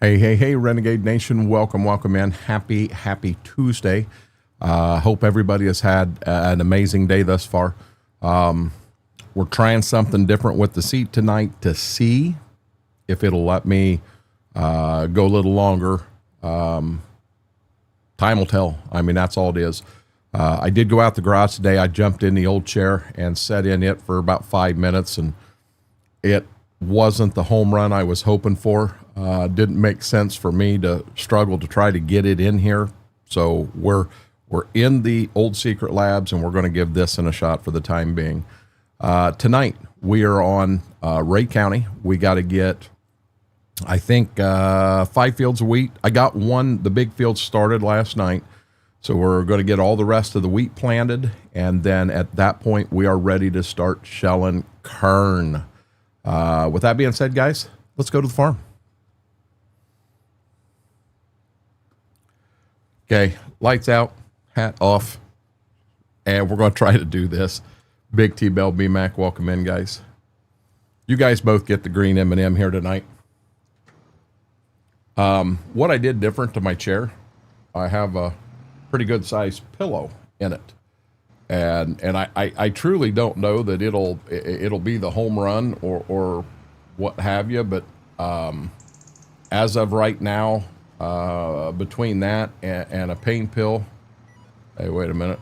Hey, Renegade Nation. Welcome in. Happy Tuesday. Hope everybody has had an amazing day thus far. We're trying something different with the seat tonight to see if it'll let me go a little longer. Time will tell. I mean, that's all it is. I did go out the garage today. I jumped in the old chair and sat in it for about 5 minutes, and it wasn't the home run I was hoping for. Didn't make sense for me to struggle to try to get it in here. So we're in the old secret labs, and we're going to give this a shot for the time being. Tonight we are on Ray County. We got to get, I think, 5 fields of wheat. I got the big field started last night. So we're going to get all the rest of the wheat planted, and then at that point we are ready to start shelling kern. With that being said, guys, let's go to the farm. Okay, lights out, hat off, and we're going to try to do this. Big T-Bell B-Mac, welcome in, guys. You guys both get the green M&M here tonight. What I did different to my chair, I have a pretty good sized pillow in it, and I truly don't know that it'll be the home run or what have you, but as of right now, between that and a pain pill, hey, wait a minute,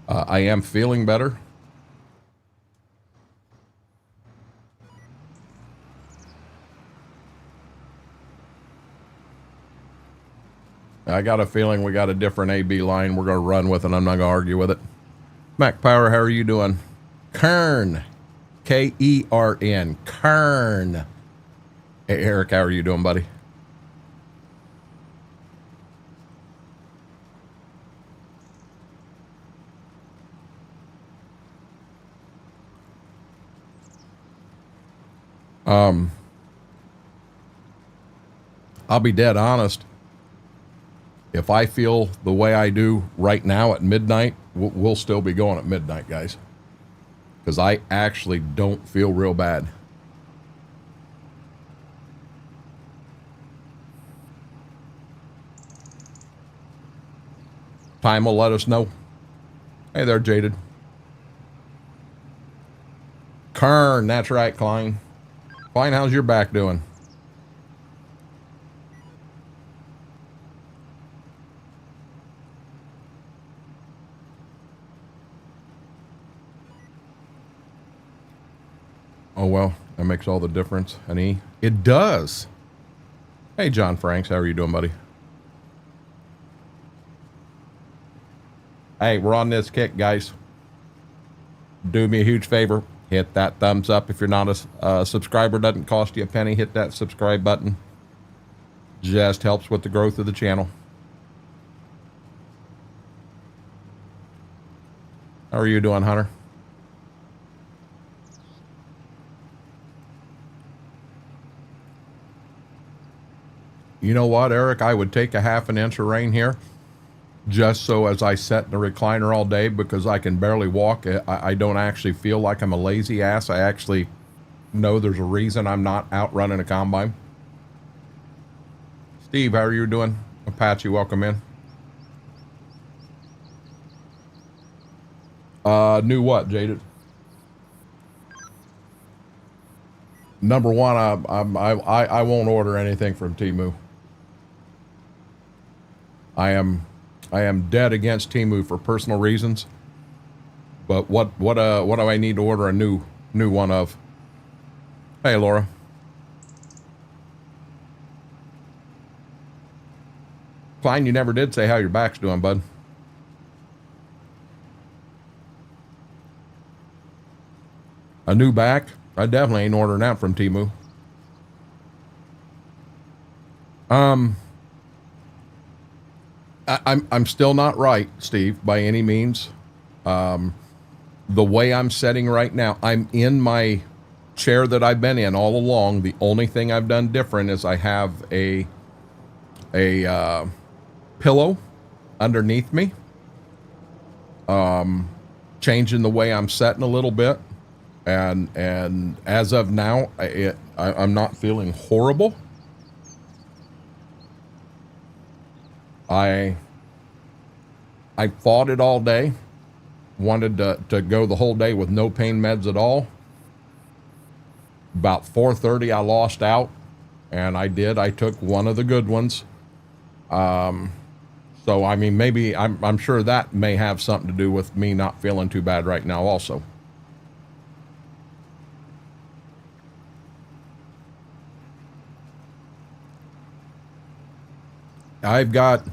I am feeling better. I got a feeling we got a different AB line we're going to run with, and I'm not going to argue with it. Mac Power, how are you doing? Kern. K-E-R-N. Kern. Hey, Eric, how are you doing, buddy? I'll be dead honest. If I feel the way I do right now at midnight, we'll still be going at midnight, guys. Because I actually don't feel real bad. Time will let us know. Hey there, Jaded. Kern, that's right, Klein. Klein, how's your back doing? Oh, well, that makes all the difference, honey. It does. Hey, John Franks, how are you doing, buddy? Hey, we're on this kick, guys. Do me a huge favor. Hit that thumbs up. If you're not a subscriber, doesn't cost you a penny. Hit that subscribe button. Just helps with the growth of the channel. How are you doing, Hunter? You know what, Eric? I would take a ½ an inch of rain here, just so as I sit in the recliner all day, because I can barely walk. I don't actually feel like I'm a lazy ass. I actually know there's a reason I'm not out running a combine. Steve, how are you doing? Apache, welcome in. New what, Jaded? Number one, I won't order anything from Temu. I am dead against Temu for personal reasons. But what do I need to order a new one of? Hey, Laura. Klein, you never did say how your back's doing, bud. A new back? I definitely ain't ordering that from Temu. I'm still not right, Steve, by any means. The way I'm setting right now, I'm in my chair that I've been in all along. The only thing I've done different is I have a pillow underneath me. Changing the way I'm setting a little bit. And as of now, I'm not feeling horrible. I fought it all day, wanted to go the whole day with no pain meds at all. About 4:30, I lost out, and I did. I took one of the good ones. So, I mean, maybe I'm sure that may have something to do with me not feeling too bad right now also. I've got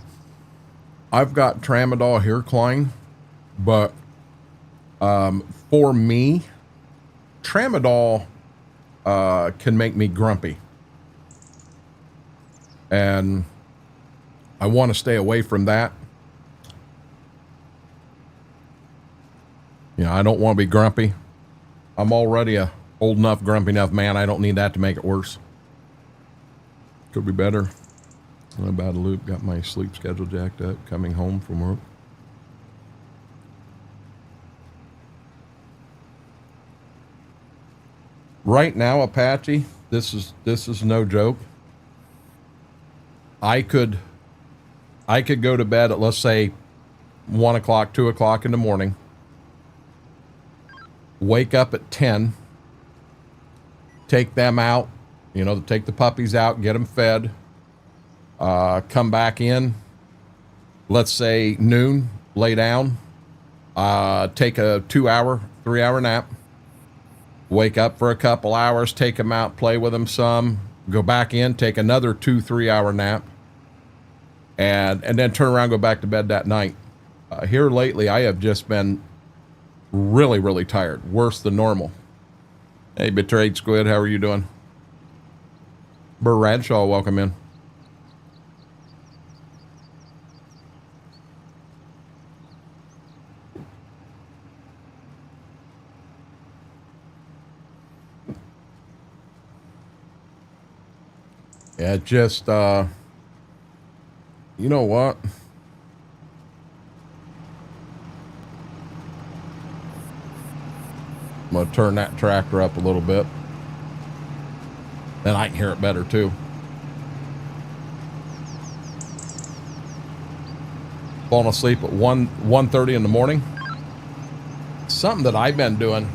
tramadol here, Klein, but for me, tramadol can make me grumpy, and I want to stay away from that. You know, I don't want to be grumpy. I'm already a old enough, grumpy enough man. I don't need that to make it worse. Could be better. I'm about to loop. Got my sleep schedule jacked up. Coming home from work. Right now, Apache, this is no joke. I could go to bed at, let's say, 1 o'clock, 2 o'clock in the morning, wake up at 10, take them out, you know, take the puppies out, get them fed, come back in, let's say noon, lay down, take a 2-hour, 3-hour nap, wake up for a couple hours, take them out, play with them some, go back in, take another 2-3 hour nap, and then turn around, go back to bed that night. Here lately, I have just been really, really tired, worse than normal. Hey, Betrayed Squid, how are you doing? Burr Radshaw, welcome in. Yeah, just, you know what? I'm going to turn that tractor up a little bit. Then I can hear it better, too. Falling asleep at 1:30 in the morning. Something that I've been doing,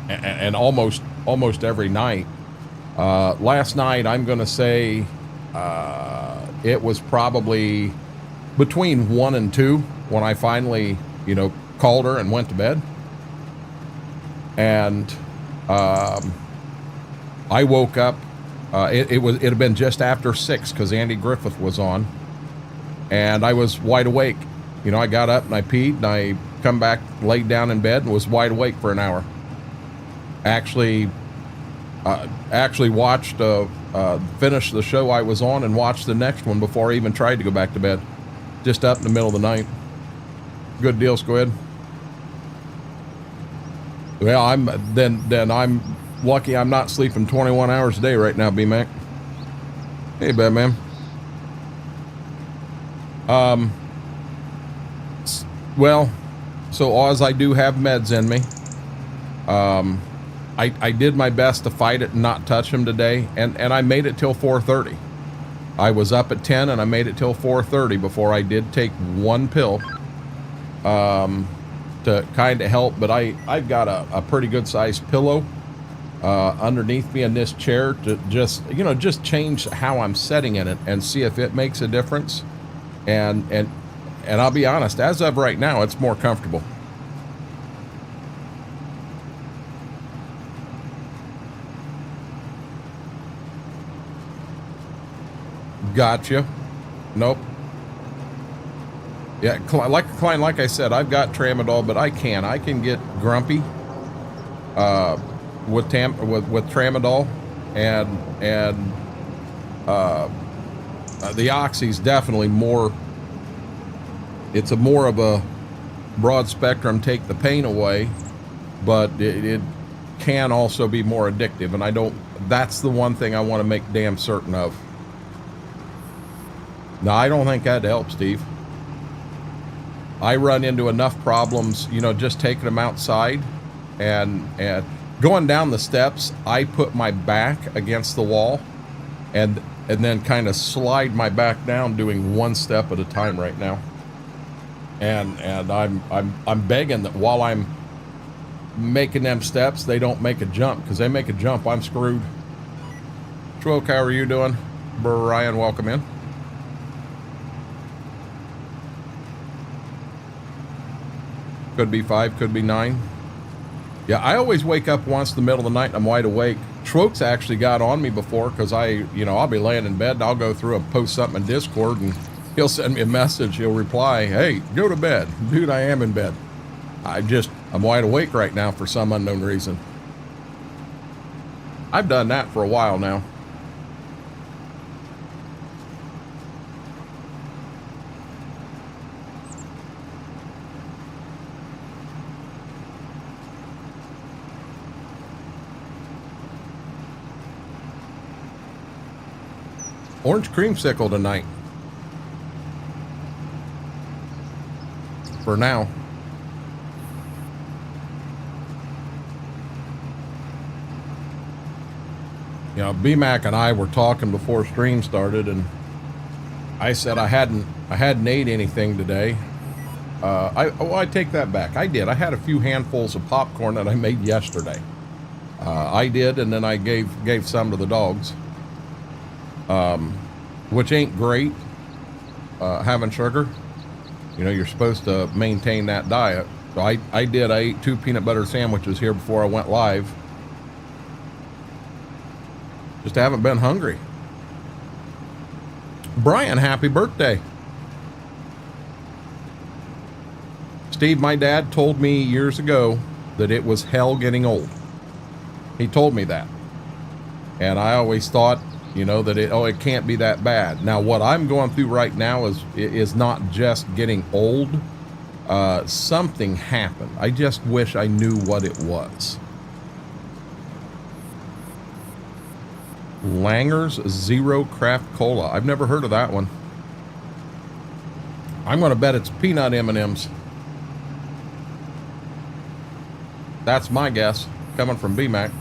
and almost every night. Last night, I'm going to say it was probably between 1 and 2 when I finally, you know, called her and went to bed. And I woke up. It had been just after 6 because Andy Griffith was on, and I was wide awake. You know, I got up and I peed, and I come back, laid down in bed, and was wide awake for an hour. Actually watched, finished the show I was on and watched the next one before I even tried to go back to bed. Just up in the middle of the night. Good deal, Squid. Well, I'm lucky I'm not sleeping 21 hours a day right now, B-Mac. Hey, Batman. Well, so Oz, I do have meds in me. I did my best to fight it and not touch him today, and I made it till 4:30. I was up at 10 and I made it till 4:30 before I did take one pill to kind of help, but I've got a pretty good sized pillow underneath me in this chair to just change how I'm setting in it and see if it makes a difference. And I'll be honest, as of right now, it's more comfortable. Gotcha. Nope. Yeah, like I said, I've got tramadol, but I can get grumpy with tramadol, and the oxy's definitely more. It's a more of a broad spectrum, take the pain away, but it can also be more addictive, and I don't. That's the one thing I want to make damn certain of. No, I don't think that'd help, Steve. I run into enough problems, just taking them outside and going down the steps. I put my back against the wall, and and then kind of slide my back down, doing one step at a time right now. And I'm begging that while I'm making them steps, they don't make a jump, because they make a jump, I'm screwed. Troke, how are you doing? Brian, welcome in. Could be 5, could be 9. Yeah, I always wake up once in the middle of the night and I'm wide awake. Troke's actually got on me before, because I'll be laying in bed and I'll go through and post something in Discord and he'll send me a message. He'll reply, hey, go to bed. Dude, I am in bed. I'm wide awake right now for some unknown reason. I've done that for a while now. Orange creamsicle tonight. For now. You know, BMAC and I were talking before stream started, and I said I hadn't ate anything today. I take that back. I did. I had a few handfuls of popcorn that I made yesterday. I did, and then I gave some to the dogs. Which ain't great, having sugar. You know, you're supposed to maintain that diet. So I ate 2 peanut butter sandwiches here before I went live. Just haven't been hungry. Brian, happy birthday. Steve, my dad told me years ago that it was hell getting old. He told me that. And I always thought, you know, that it can't be that bad. Now, what I'm going through right now is not just getting old. Something happened. I just wish I knew what it was. Langer's Zero Craft Cola. I've never heard of that one. I'm going to bet it's peanut M&Ms. That's my guess, coming from BMAC.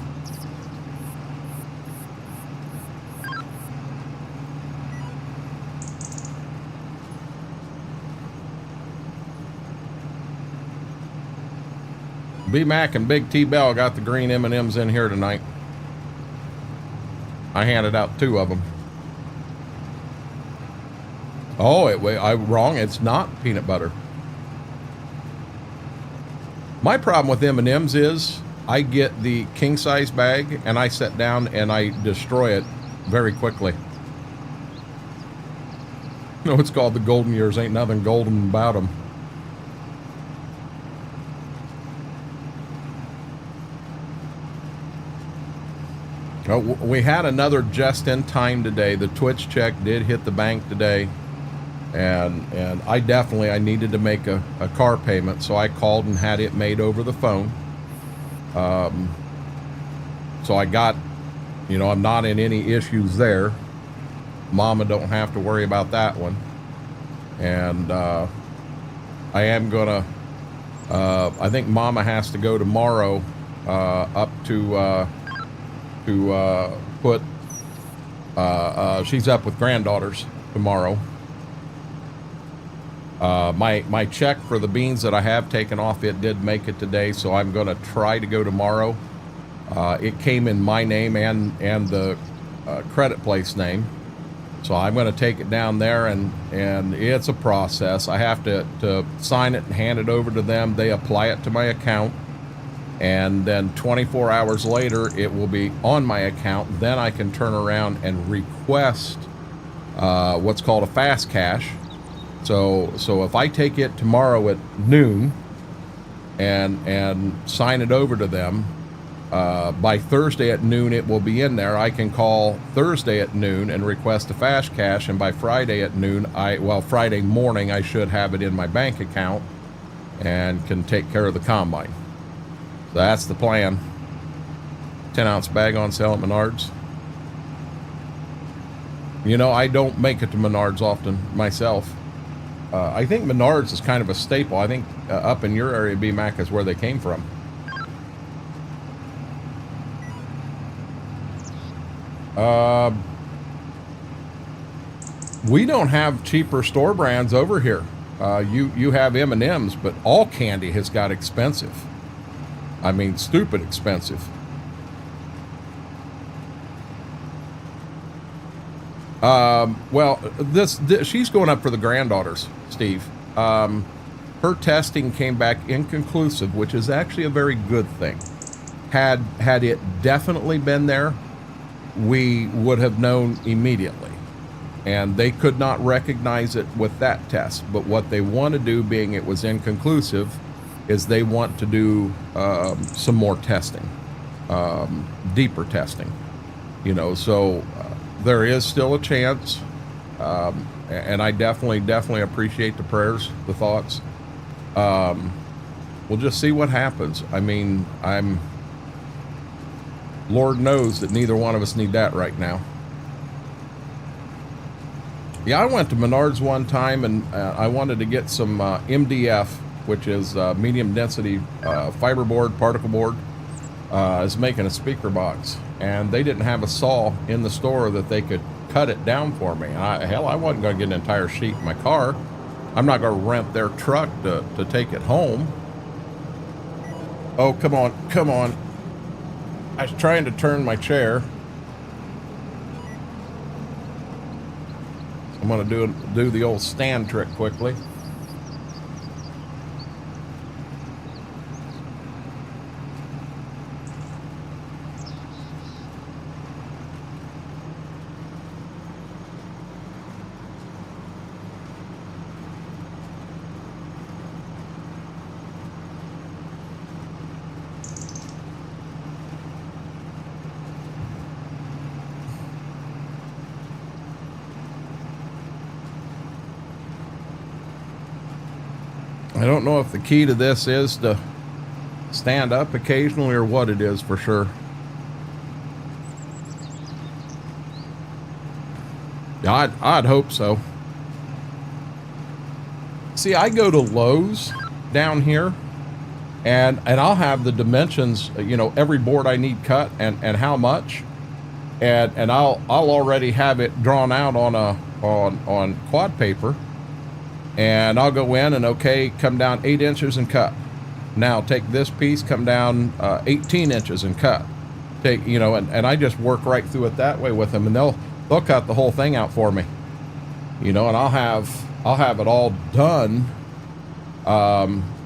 B-Mac and Big T-Bell got the green M&Ms in here tonight. I handed out 2 of them. Oh, I'm wrong. It's not peanut butter. My problem with M&Ms is I get the king-size bag and I sit down and I destroy it very quickly. No, it's called the golden years. Ain't nothing golden about them. Oh, we had another just in time today. The Twitch check did hit the bank today, and I needed to make a car payment, so I called and had it made over the phone. So I got, you know, I'm not in any issues there. Mama don't have to worry about that one. And I am gonna, I think Mama has to go tomorrow up to put, she's up with granddaughters tomorrow. My check for the beans that I have taken off, it did make it today, so I'm going to try to go tomorrow. It came in my name and the credit place name, so I'm going to take it down there, and it's a process. I have to sign it and hand it over to them. They apply it to my account, and then 24 hours later it will be on my account. Then I can turn around and request what's called a fast cash. So if I take it tomorrow at noon and sign it over to them, by Thursday at noon it will be in there. I can call Thursday at noon and request a fast cash, and by Friday at noon, Friday morning I should have it in my bank account and can take care of the combine. So that's the plan. 10-ounce bag on sale at Menards. You know, I don't make it to Menards often myself. I think Menards is kind of a staple. I think up in your area, BMAC, is where they came from. We don't have cheaper store brands over here. You have M&Ms, but all candy has got expensive. I mean, stupid expensive. Well, this she's going up for the granddaughters, Steve. Her testing came back inconclusive, which is actually a very good thing. Had it definitely been there, we would have known immediately. And they could not recognize it with that test. But what they want to do, being it was inconclusive, is they want to do some more testing, deeper testing. You know, so there is still a chance. And I definitely appreciate the prayers, the thoughts. We'll just see what happens. I mean, Lord knows that neither one of us need that right now. Yeah, I went to Menards one time and I wanted to get some MDF, which is medium density fiberboard, particle board. I was making a speaker box, and they didn't have a saw in the store that they could cut it down for me. Hell, I wasn't going to get an entire sheet in my car. I'm not going to rent their truck to take it home. Oh, come on, come on. I was trying to turn my chair. I'm going to do the old stand trick quickly. I don't know if the key to this is to stand up occasionally or what it is for sure. Yeah, I'd hope so. See, I go to Lowe's down here and I'll have the dimensions, you know, every board I need cut and how much. And I'll already have it drawn out on quad paper. And I'll go in and, okay, come down 8 inches and cut. Now take this piece, come down 18 inches and cut. Take, you know, and I just work right through it that way with them, and they'll cut the whole thing out for me. You know, and I'll have it all done.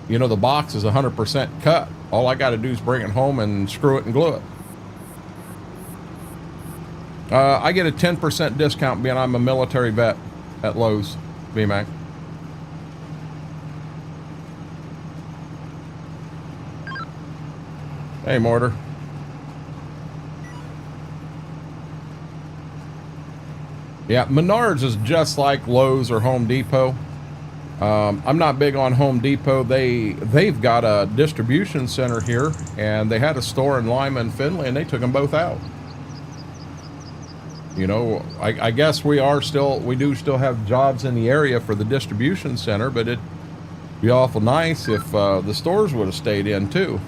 You know, the box is 100% cut. All I got to do is bring it home and screw it and glue it. I get a 10% discount being I'm a military vet at Lowe's, VMAC. Hey, Mortar. Yeah, Menards is just like Lowe's or Home Depot. I'm not big on Home Depot. They've got a distribution center here, and they had a store in Lima and Findlay, and they took them both out. You know, I guess we do still have jobs in the area for the distribution center, but it'd be awful nice if the stores would have stayed in too.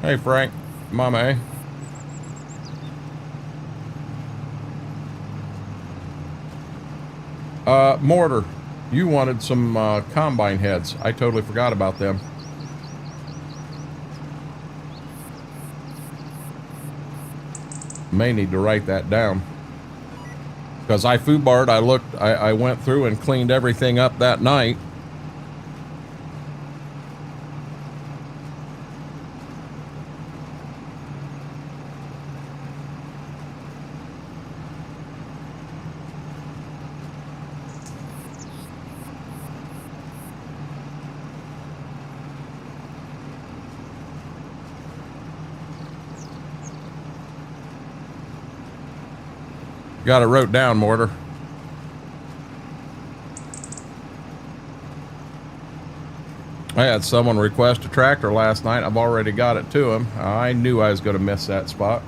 Hey, Frank, Mama. Mortar, you wanted some combine heads. I totally forgot about them. May need to write that down. Because I foobarred, I went through and cleaned everything up that night. Got it wrote down, Mortar. I had someone request a tractor last night. I've already got it to him. I knew I was going to miss that spot.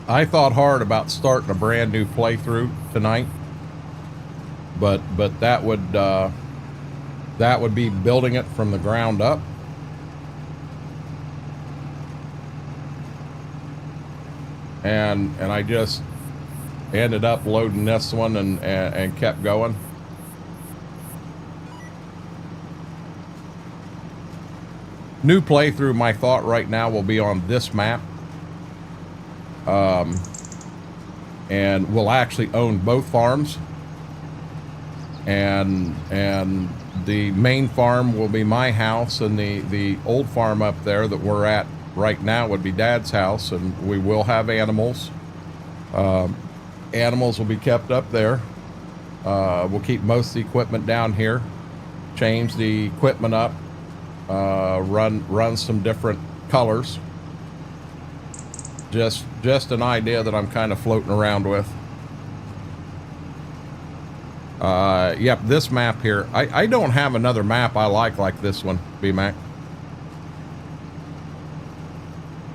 I thought hard about starting a brand new playthrough tonight, but that would be building it from the ground up. And I just ended up loading this one and kept going. New playthrough, my thought right now will be on this map. And we'll actually own both farms. And the main farm will be my house, and the old farm up there that we're at right now would be Dad's house, and we will have animals. Animals will be kept up there. We'll keep most of the equipment down here, change the equipment up, run some different colors. Just an idea that I'm kind of floating around with. Yep, this map here. I don't have another map I like this one, B-Mac.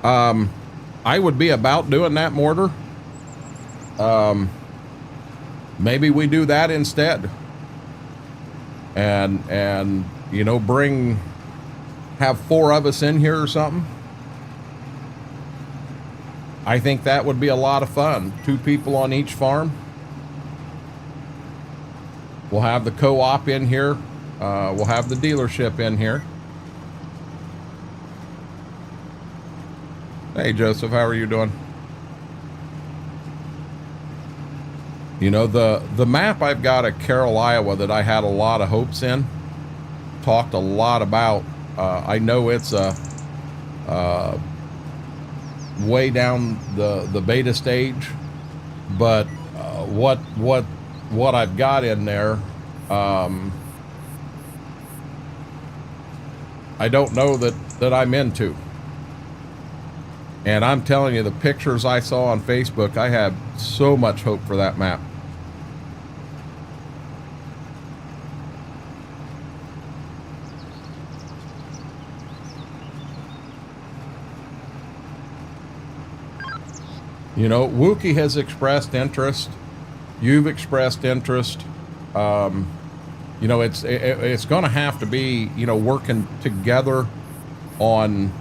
I would be about doing that mortar. Maybe we do that instead. And you know, have 4 of us in here or something. I think that would be a lot of fun. 2 people on each farm. We'll have the co-op in here. We'll have the dealership in here. Hey, Joseph, how are you doing? You know, the map I've got at Carroll, Iowa that I had a lot of hopes in, talked a lot about. I know it's way down the beta stage, but what I've got in there, I don't know that I'm into. And I'm telling you, the pictures I saw on Facebook, I had so much hope for that map. You know, Wookie has expressed interest. You've expressed interest. You know, it's going to have to be, you know, working together on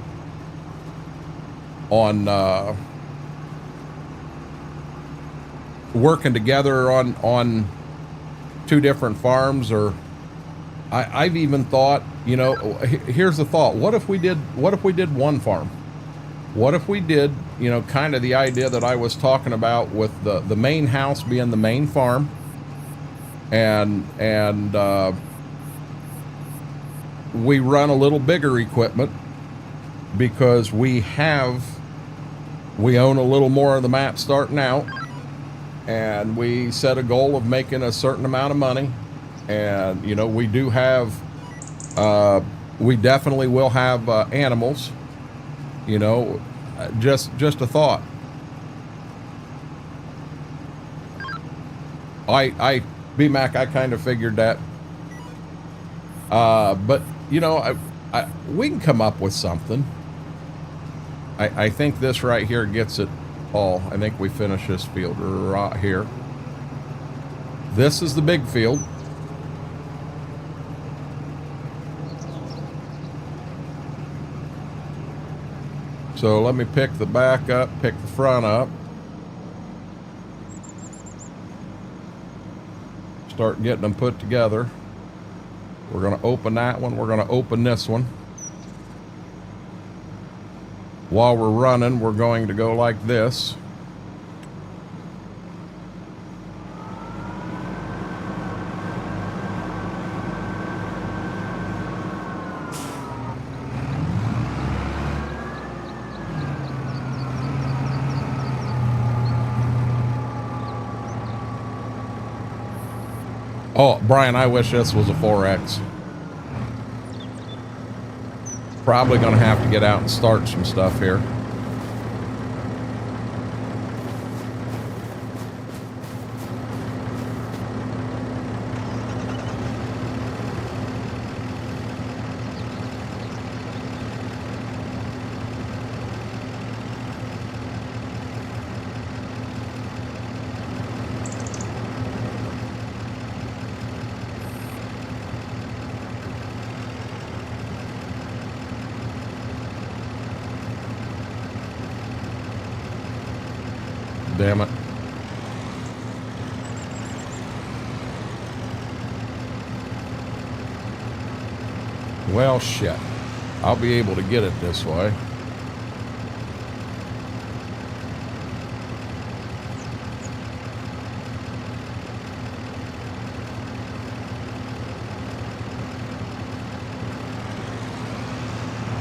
working together on 2 different farms. Or I've even thought, you know, here's the thought: what if we did 1 farm? What if we did, you know, kind of the idea that I was talking about with the main house being the main farm, and we run a little bigger equipment because we own a little more of the map starting out, and we set a goal of making a certain amount of money. And you know, we do have we definitely will have animals. You know, just a thought. B-Mac, I kind of figured that. But you know, we can come up with something. I think this right here gets it all. I think we finish this field right here. This is the big field. So let me pick the back up, pick the front up. Start getting them put together. We're going to open that one. We're going to open this one. While we're running, we're going to go like this. Oh, Brian, I wish this was a 4X. Probably going to have to get out and start some stuff here. damn it. Well, shit. I'll be able to get it this way.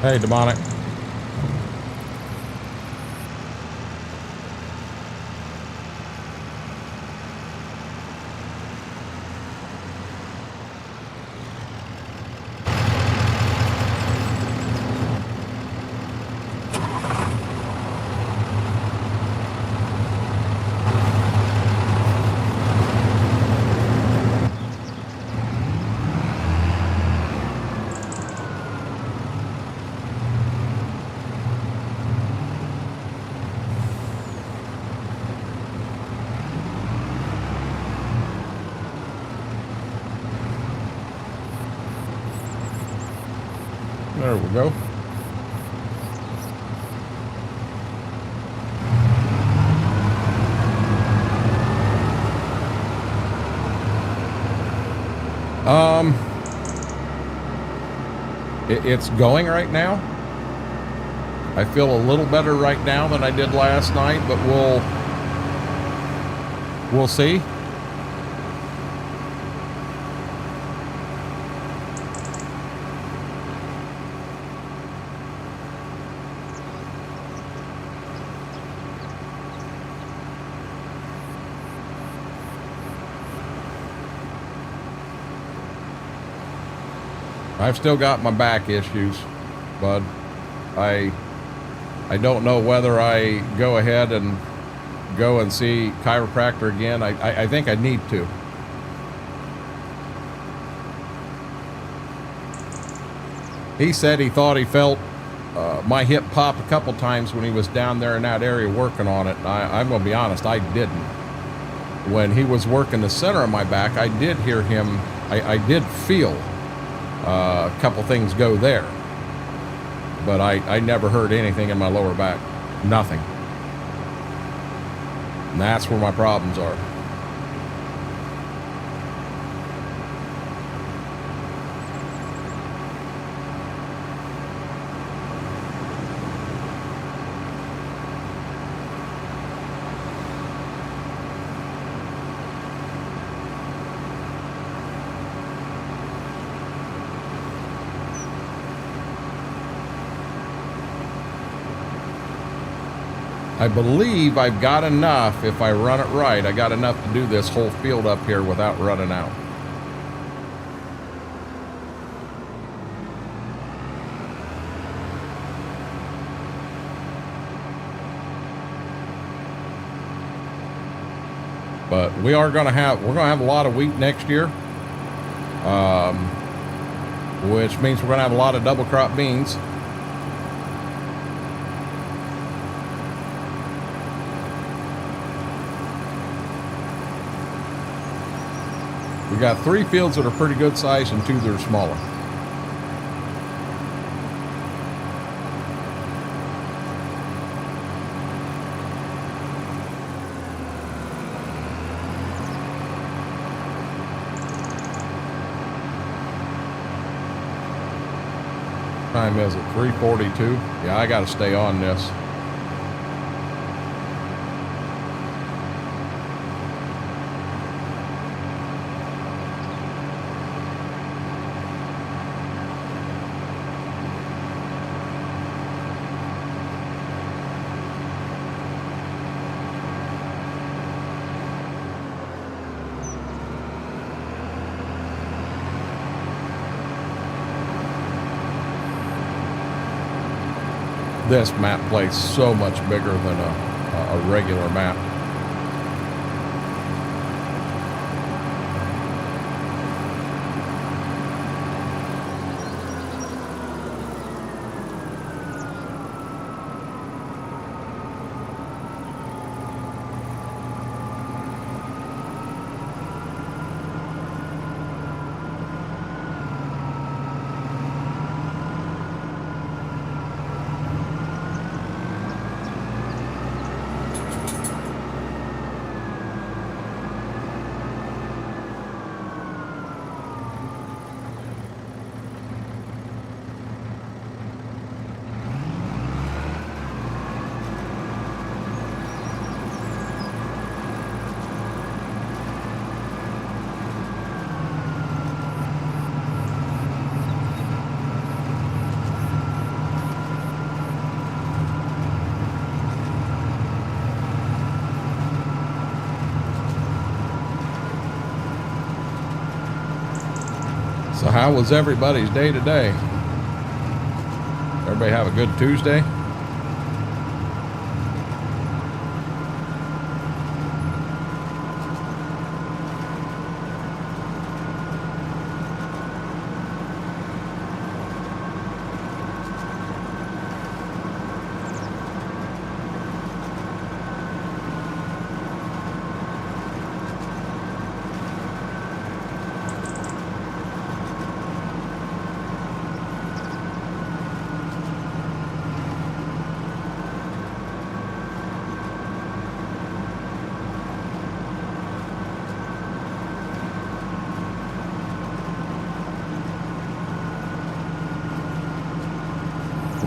Hey, Demonic. There we go. It's going right now. I feel a little better right now than I did last night, but we'll see. I've still got my back issues, bud. I don't know whether I go ahead and go and see chiropractor again. I think I need to. He said he thought he felt my hip pop a couple times when he was down there in that area working on it. And I'm going to be honest, I didn't. When he was working the center of my back, I did hear him. I did feel a couple things go there, but I never heard anything in my lower back. Nothing. And that's where my problems are. I believe I've got enough, if I run it right, I got enough to do this whole field up here without running out. But we're gonna have a lot of wheat next year, which means we're gonna have a lot of double crop beans. We got 3 fields that are pretty good size and 2 that are smaller. Time is it? 3:42. Yeah, I got to stay on this. This map plays so much bigger than a regular map. So how was everybody's day today? Everybody have a good Tuesday?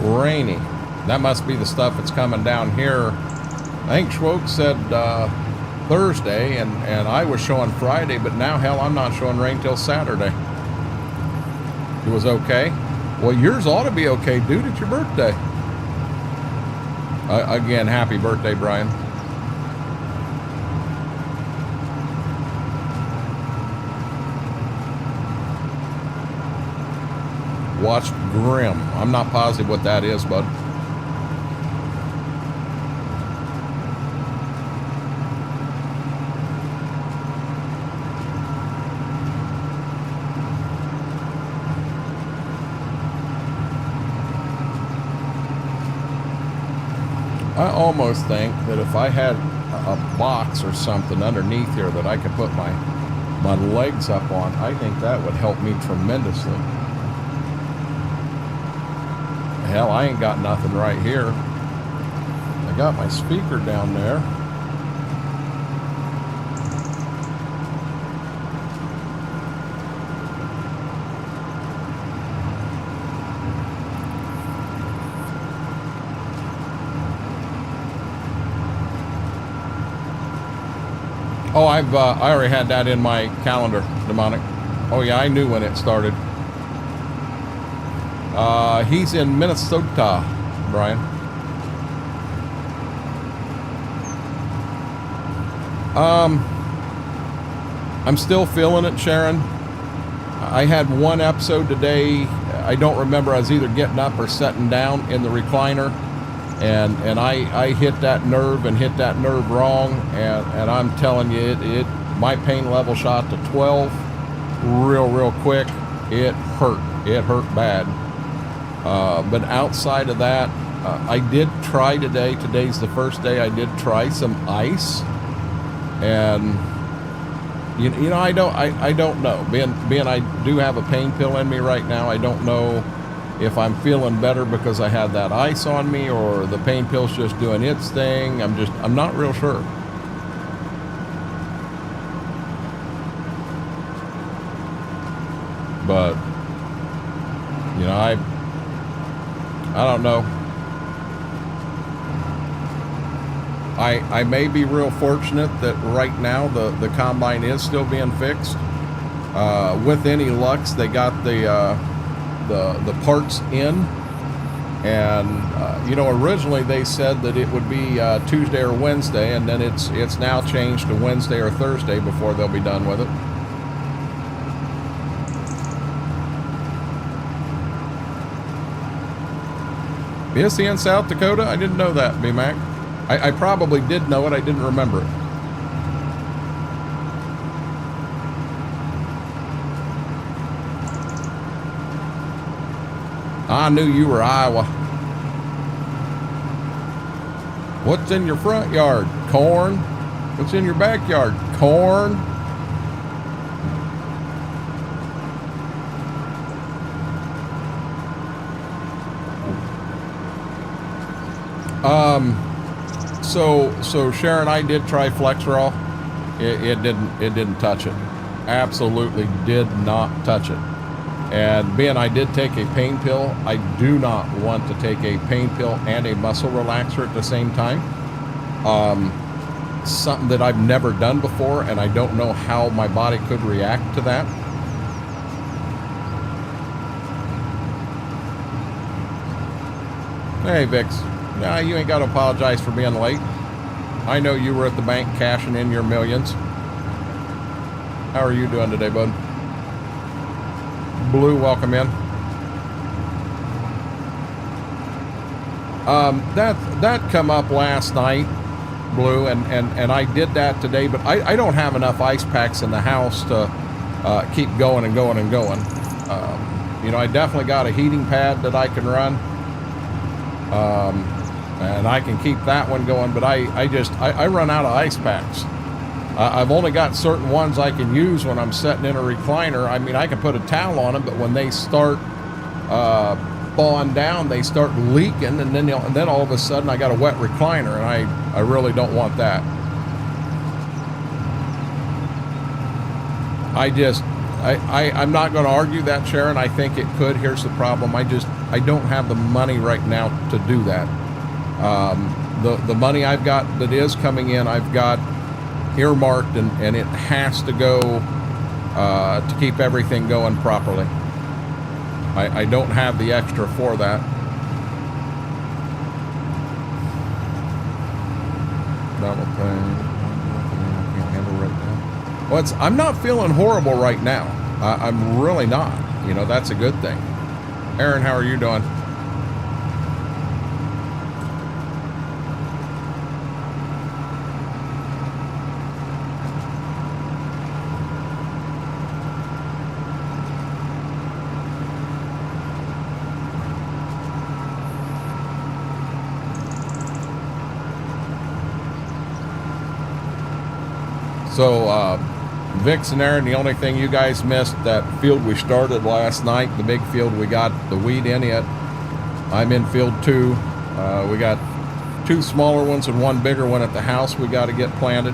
Rainy. That must be the stuff that's coming down here. I think Schwoke said Thursday, and I was showing Friday, but now, hell, I'm not showing rain till Saturday. It was okay. Well, yours ought to be okay, dude. It's your birthday. Again, happy birthday, Brian. Watched Grimm. I'm not positive what that is, bud. I almost think that if I had a box or something underneath here that I could put my legs up on, I think that would help me tremendously. Hell, I ain't got nothing right here. I got my speaker down there. Oh, I already had that in my calendar, Demonic. Oh yeah, I knew when it started. He's in Minnesota, Brian. I'm still feeling it, Sharon. I had one episode today. I don't remember. I was either getting up or sitting down in the recliner, and I hit that nerve and hit that nerve wrong, and I'm telling you, my pain level shot to 12 real quick. It hurt. It hurt bad. But outside of that, I did try today. Today's the first day I did try some ice, and you know, I don't know. Being I do have a pain pill in me right now. I don't know if I'm feeling better because I had that ice on me, or the pain pill's just doing its thing. I'm not real sure. But you know, I don't know. I may be real fortunate that right now the combine is still being fixed. With any luck, they got the parts in, and you know, originally they said that it would be Tuesday or Wednesday, and then it's now changed to Wednesday or Thursday before they'll be done with it. Is he in South Dakota? I didn't know that, B-Mac. I probably did know it. I didn't remember it. I knew you were Iowa. What's in your front yard? Corn. What's in your backyard? Corn. So Sharon, I did try Flexerol. It didn't touch it. Absolutely did not touch it. And being I did take a pain pill, I do not want to take a pain pill and a muscle relaxer at the same time. Something that I've never done before, and I don't know how my body could react to that. Hey, Vix. Nah, you ain't got to apologize for being late. I know you were at the bank cashing in your millions. How are you doing today, bud? Blue, welcome in. That come up last night, Blue, and I did that today, but I don't have enough ice packs in the house to keep going and going and going. You know, I definitely got a heating pad that I can run, and I can keep that one going, but I run out of ice packs. I've only got certain ones I can use when I'm sitting in a recliner. I mean, I can put a towel on them, but when they start thawing down, they start leaking, and then all of a sudden I got a wet recliner, and I really don't want that. I'm not going to argue that, Sharon. I think it could. Here's the problem. I don't have the money right now to do that. The money I've got that is coming in, I've got earmarked, and it has to go to keep everything going properly. I don't have the extra for that. Double thing. I can't handle right now. Well, I'm not feeling horrible right now. I'm really not. You know, that's a good thing. Aaron, how are you doing? So, Vix and Aaron, the only thing you guys missed, that field we started last night, the big field, we got the weed in it. I'm in field 2. We got 2 smaller ones and 1 bigger one at the house we got to get planted.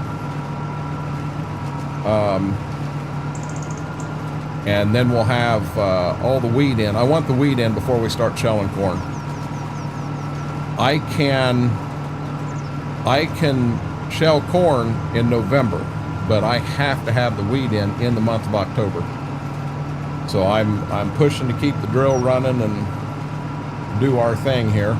And then we'll have all the weed in. I want the weed in before we start shelling corn. I can shell corn in November, but I have to have the weed in the month of October. So I'm pushing to keep the drill running and do our thing here.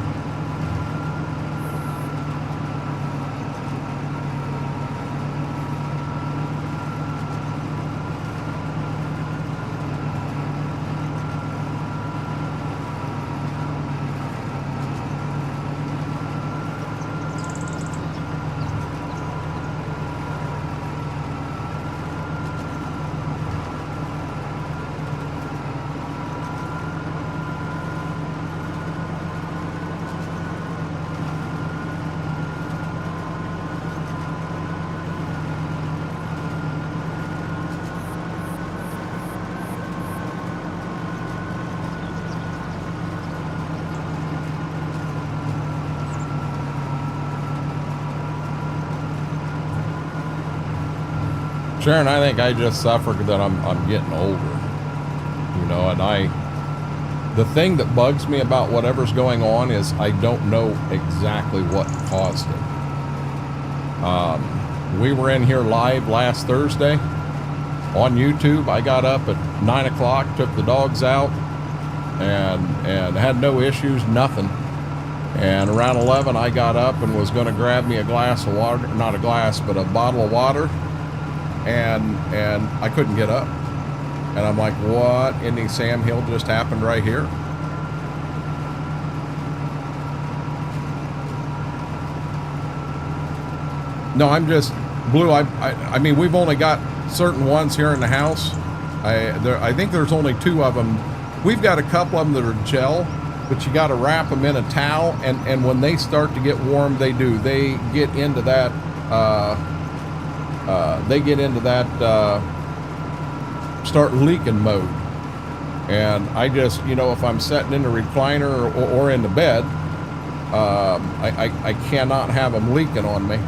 Sharon, I think I just suffered that I'm getting older, you know, and the thing that bugs me about whatever's going on is I don't know exactly what caused it. We were in here live last Thursday on YouTube. I got up at 9 o'clock, took the dogs out, and had no issues, nothing. And around 11, I got up and was going to grab me a glass of water, not a glass, but a bottle of water. And I couldn't get up. And I'm like, what in the Sam Hill just happened right here? No, I'm just, Blue, I mean, we've only got certain ones here in the house. I think there's only 2 of them. We've got a couple of them that are gel, but you got to wrap them in a towel. And when they start to get warm, they get into that, start leaking mode. And I just, you know, if I'm sitting in the recliner or in the bed, I cannot have them leaking on me.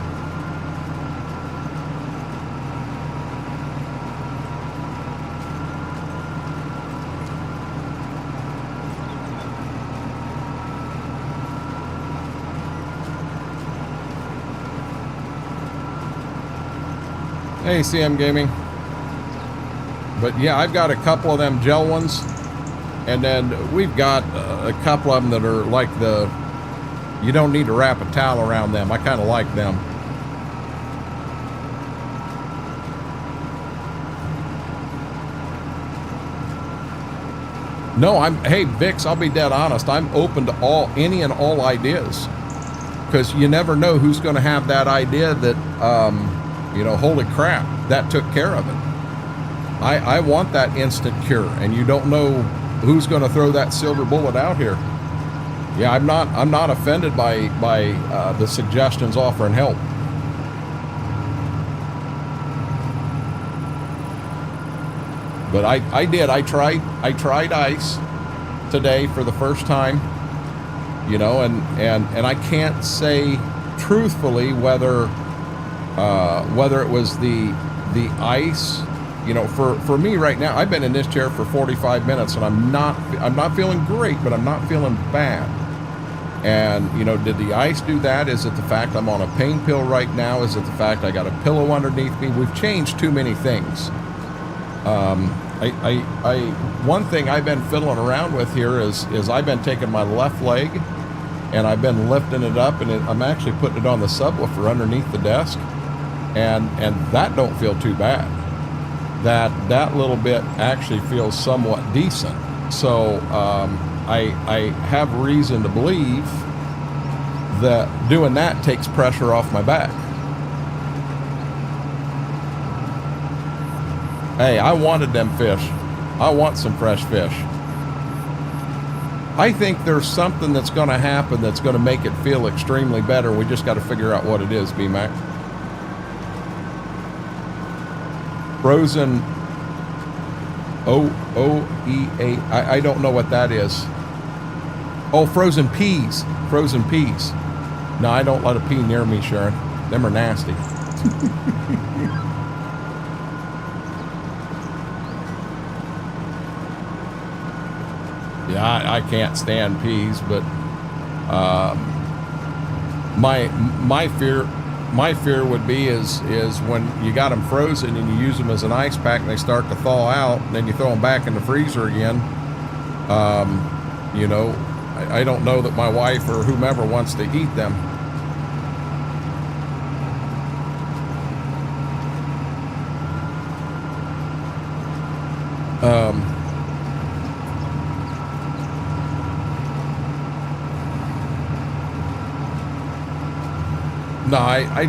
Hey, CM Gaming. But yeah, I've got a couple of them gel ones, and then we've got a couple of them that are like you don't need to wrap a towel around them. I kind of like them. No, hey, Vix, I'll be dead honest. I'm open to any and all ideas, because you never know who's going to have that idea that, holy crap, that took care of it. I want that instant cure, and you don't know who's going to throw that silver bullet out here. Yeah, I'm not offended by the suggestions offering help. But I tried ice today for the first time, and I can't say truthfully whether it was the ice. For me right now, I've been in this chair for 45 minutes, and I'm not feeling great, but I'm not feeling bad. And did the ice do that? Is it the fact I'm on a pain pill right now? Is it the fact I got a pillow underneath me? We've changed too many things. One thing I've been fiddling around with here is I've been taking my left leg and I've been lifting it up, and I'm actually putting it on the subwoofer underneath the desk, and that don't feel too bad. That little bit actually feels somewhat decent. So I have reason to believe that doing that takes pressure off my back. Hey, I wanted them fish. I want some fresh fish. I think there's something that's going to happen that's going to make it feel extremely better. We just got to figure out what it is, B-Mac. Frozen O-E-A. I don't know what that is. Oh, frozen peas. Frozen peas. No, I don't let a pea near me, Sharon. Them are nasty. Yeah, I can't stand peas, but my fear would be is when you got them frozen and you use them as an ice pack and they start to thaw out, and then you throw them back in the freezer again. I don't know that my wife or whomever wants to eat them. No, I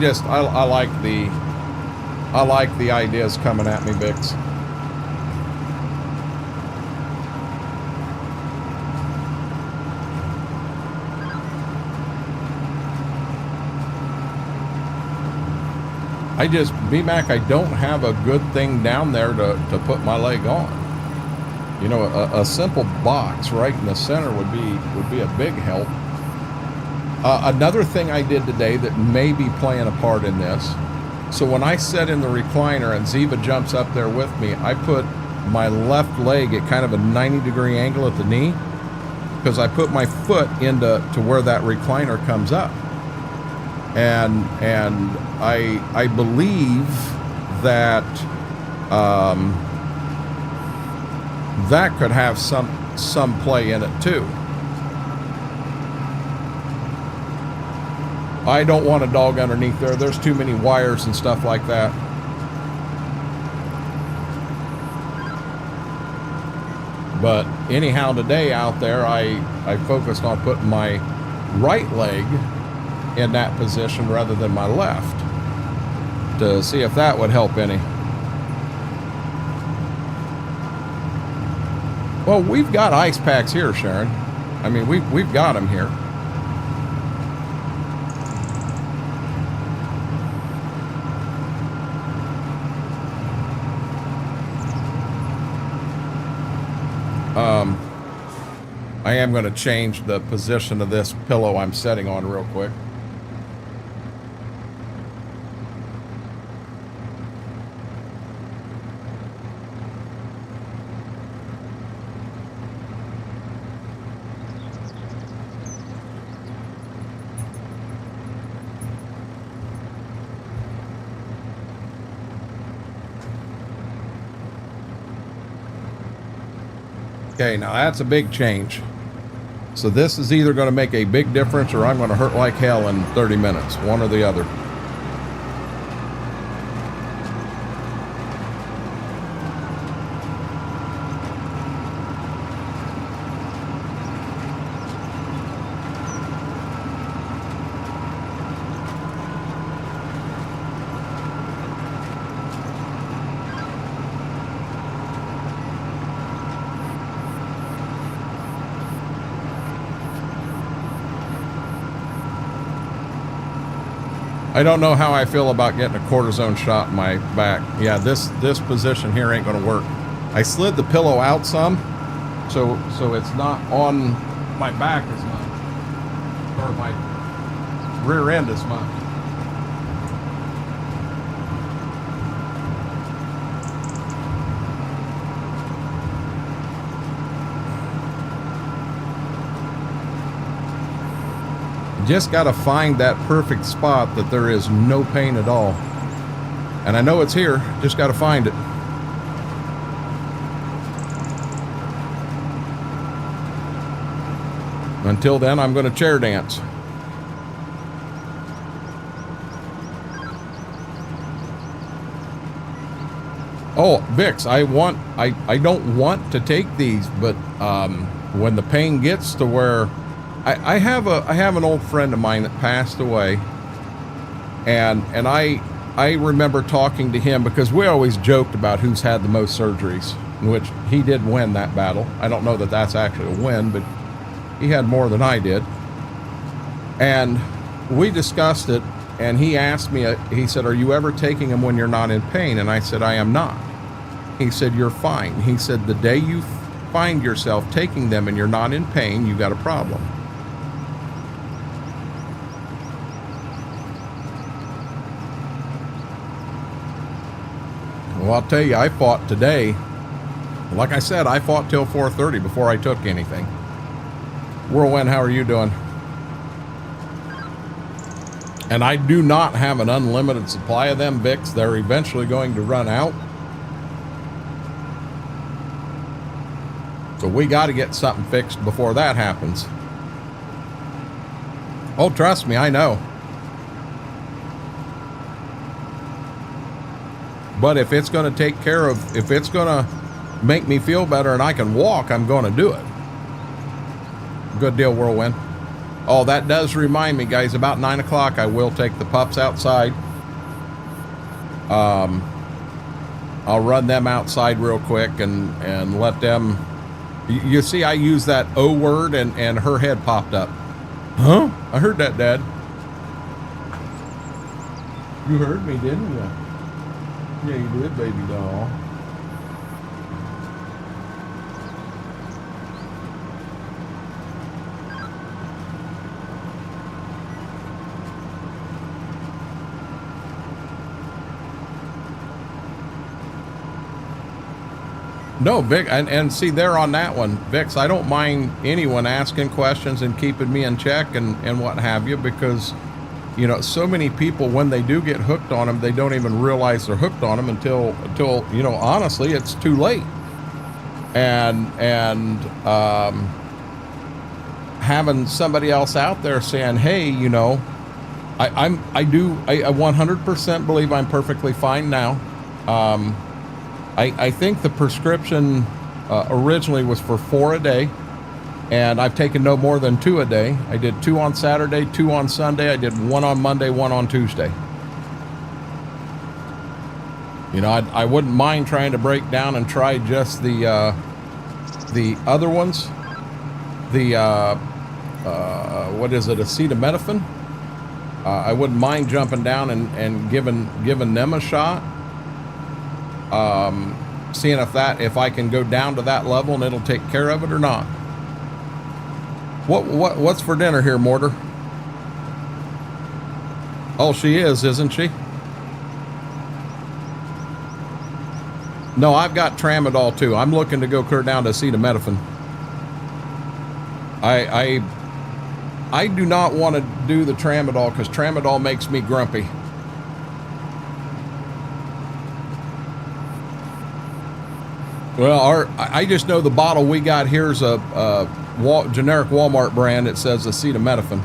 like the ideas coming at me, Bix. B-Mac, I don't have a good thing down there to put my leg on. A simple box right in the center would be a big help. Another thing I did today that may be playing a part in this. So when I sit in the recliner and Ziva jumps up there with me, I put my left leg at kind of a 90-degree angle at the knee, because I put my foot into where that recliner comes up. And I believe that that could have some play in it too. I don't want a dog underneath there. There's too many wires and stuff like that. But anyhow, today out there, I focused on putting my right leg in that position rather than my left, to see if that would help any. Well, we've got ice packs here, Sharon. I mean, we've got them here. I am going to change the position of this pillow I'm sitting on real quick. Okay, now that's a big change. So this is either going to make a big difference or I'm going to hurt like hell in 30 minutes, one or the other. I don't know how I feel about getting a cortisone shot in my back. Yeah, this position here ain't gonna work. I slid the pillow out some, so it's not on my back as much, or my rear end as much. Just got to find that perfect spot that there is no pain at all. And I know it's here, just got to find it. Until then, I'm going to chair dance. Oh, Vix, I don't want to take these, but when the pain gets to where I have an old friend of mine that passed away, and I remember talking to him because we always joked about who's had the most surgeries, in which he did win that battle. I don't know that that's actually a win, but he had more than I did. And we discussed it, and he asked me, he said, "Are you ever taking them when you're not in pain?" And I said, "I am not." He said, "You're fine." He said, "The day you find yourself taking them and you're not in pain, you got a problem." Well, I'll tell you, I fought today. Like I said, I fought till 4:30 before I took anything. Whirlwind, how are you doing? And I do not have an unlimited supply of them, Vicks. They're eventually going to run out. So we got to get something fixed before that happens. Oh, trust me, I know. But if it's going to take care of, if it's going to make me feel better and I can walk, I'm going to do it. Good deal, Whirlwind. Oh, that does remind me, guys, about 9 o'clock, I will take the pups outside. I'll run them outside real quick and let them, you see, I use that O word and her head popped up. Huh? I heard that, Dad. You heard me, didn't you? Yeah, you did, baby doll. No, Vic, and see, there on that one, Vix, I don't mind anyone asking questions and keeping me in check and what have you, because, you know, so many people, when they do get hooked on them, they don't even realize they're hooked on them until you know, honestly, it's too late. And having somebody else out there saying, hey, you know, I 100% believe I'm perfectly fine now. I think the prescription originally was for 4 a day. And I've taken no more than 2 a day. I did 2 on Saturday, 2 on Sunday. I did 1 on Monday, 1 on Tuesday. You know, I wouldn't mind trying to break down and try just the other ones. What is it, acetaminophen? I wouldn't mind jumping down and giving them a shot. Seeing if I can go down to that level and it'll take care of it or not. What's for dinner here, Mortar? Oh, she is, isn't she? No, I've got tramadol too. I'm looking to go clear down to acetaminophen. I do not want to do the tramadol because tramadol makes me grumpy. Well, I just know the bottle we got here is a generic Walmart brand. It says acetaminophen.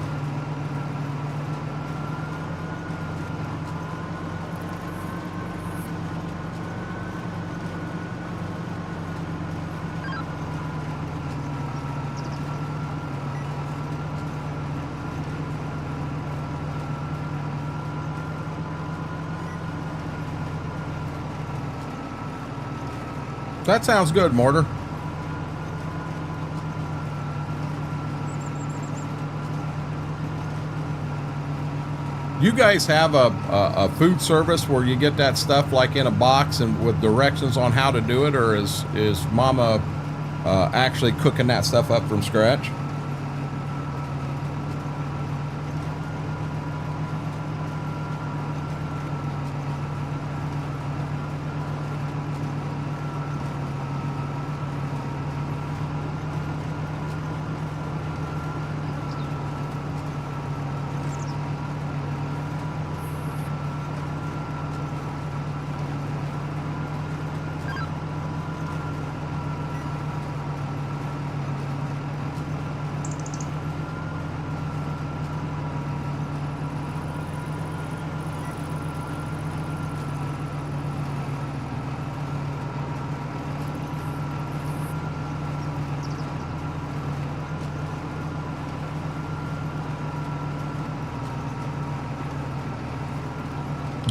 That sounds good, Mortar. You guys have a food service where you get that stuff like in a box and with directions on how to do it, or is Mama actually cooking that stuff up from scratch?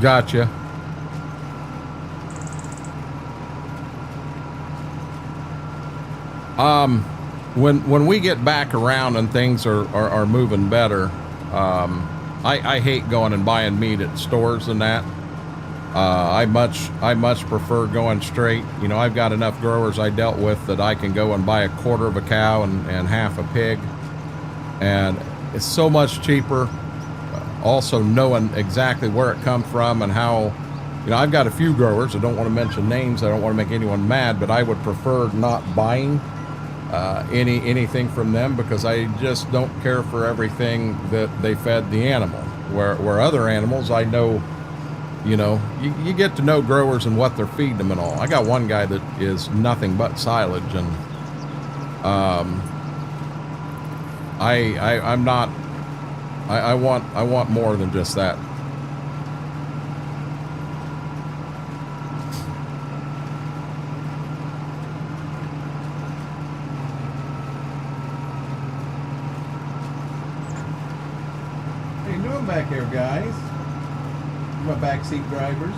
Gotcha. When we get back around and things are moving better, I hate going and buying meat at stores and that. I much prefer going straight. You know, I've got enough growers I dealt with that I can go and buy a quarter of a cow and half a pig, and it's so much cheaper. Also knowing exactly where it come from and how, you know, I've got a few growers. I don't want to mention names. I don't want to make anyone mad, but I would prefer not buying anything from them because I just don't care for everything that they fed the animal. Where other animals, I know, you know, you get to know growers and what they're feeding them and all. I got one guy that is nothing but silage, and I'm not. I want more than just that. How you doing back here, guys? You my backseat drivers?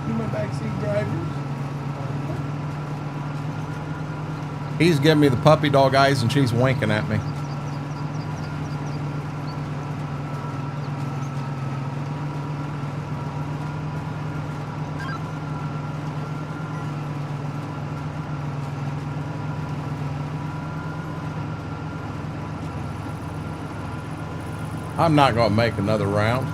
You my backseat drivers? He's giving me the puppy dog eyes and she's winking at me. I'm not going to make another round.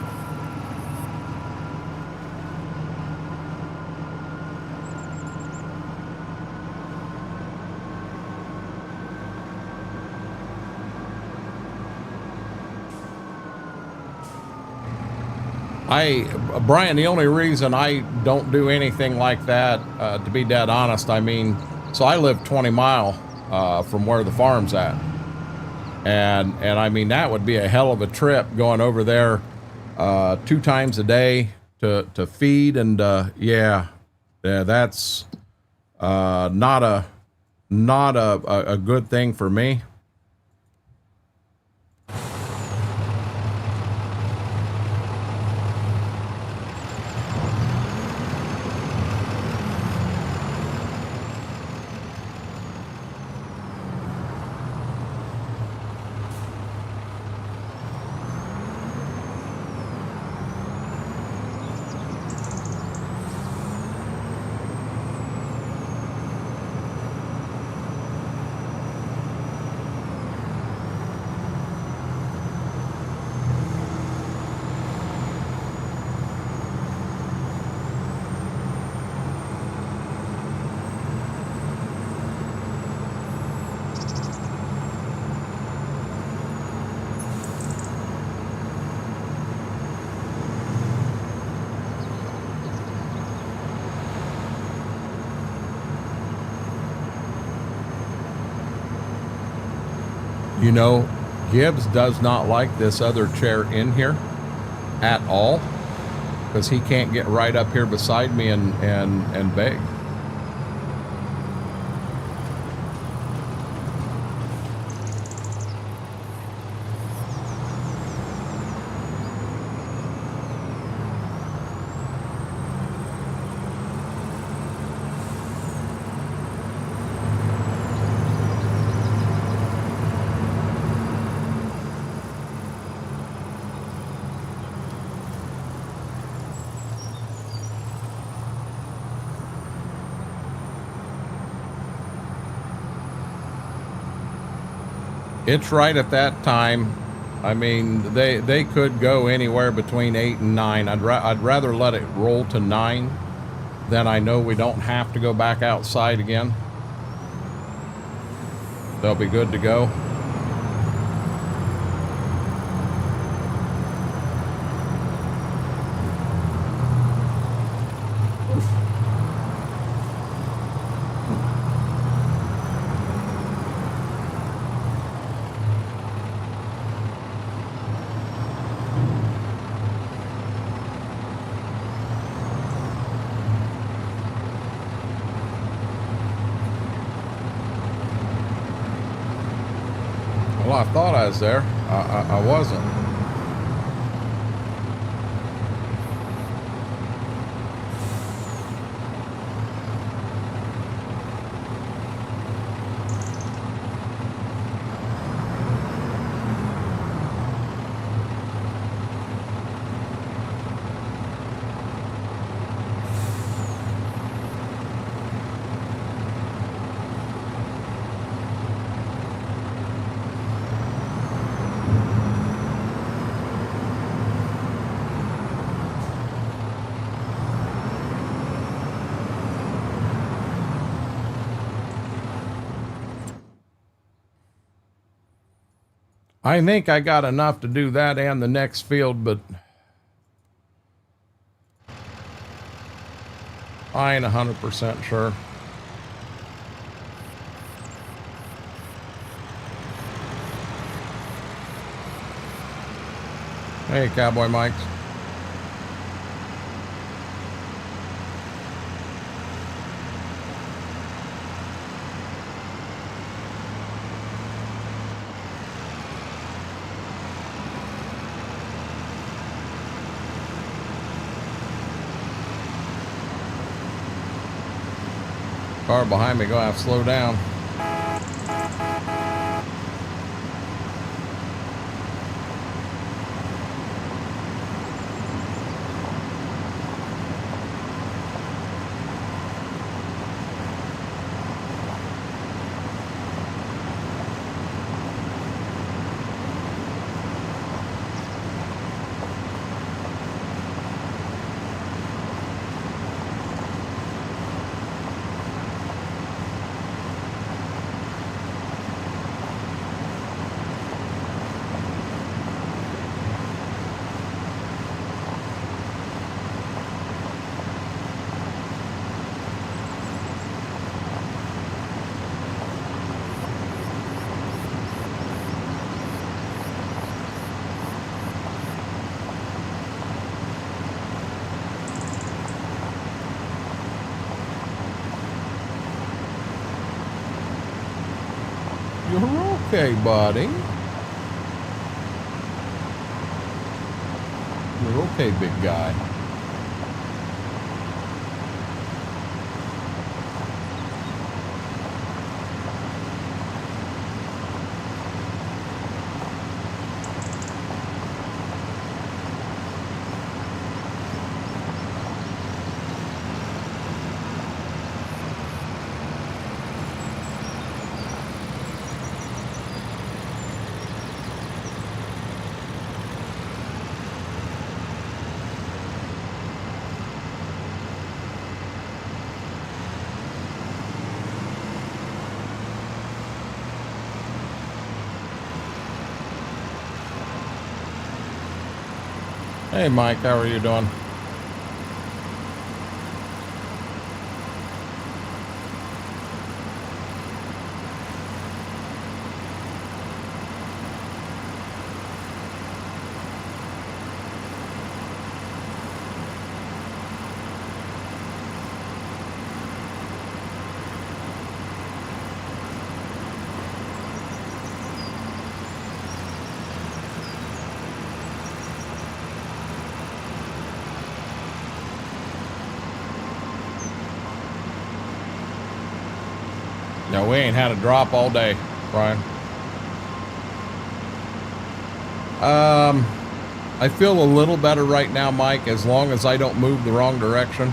Brian, the only reason I don't do anything like that, to be dead honest, I mean, so I live 20 mile from where the farm's at. And I mean, that would be a hell of a trip going over there 2 times a day to feed. And yeah, that's not a good thing for me. You know, Gibbs does not like this other chair in here at all because he can't get right up here beside me and beg. It's right at that time. I mean, they could go anywhere between 8 and 9. I'd rather let it roll to 9. Then I know we don't have to go back outside again. They'll be good to go. Well, I thought I was there. I wasn't. I think I got enough to do that and the next field, but I ain't 100% sure. Hey, Cowboy Mike's. Car behind me gonna have to slow down. You're okay, buddy. You're okay, big guy. Hey, Mike, how are you doing? No, we ain't had a drop all day, Brian. I feel a little better right now, Mike, as long as I don't move the wrong direction.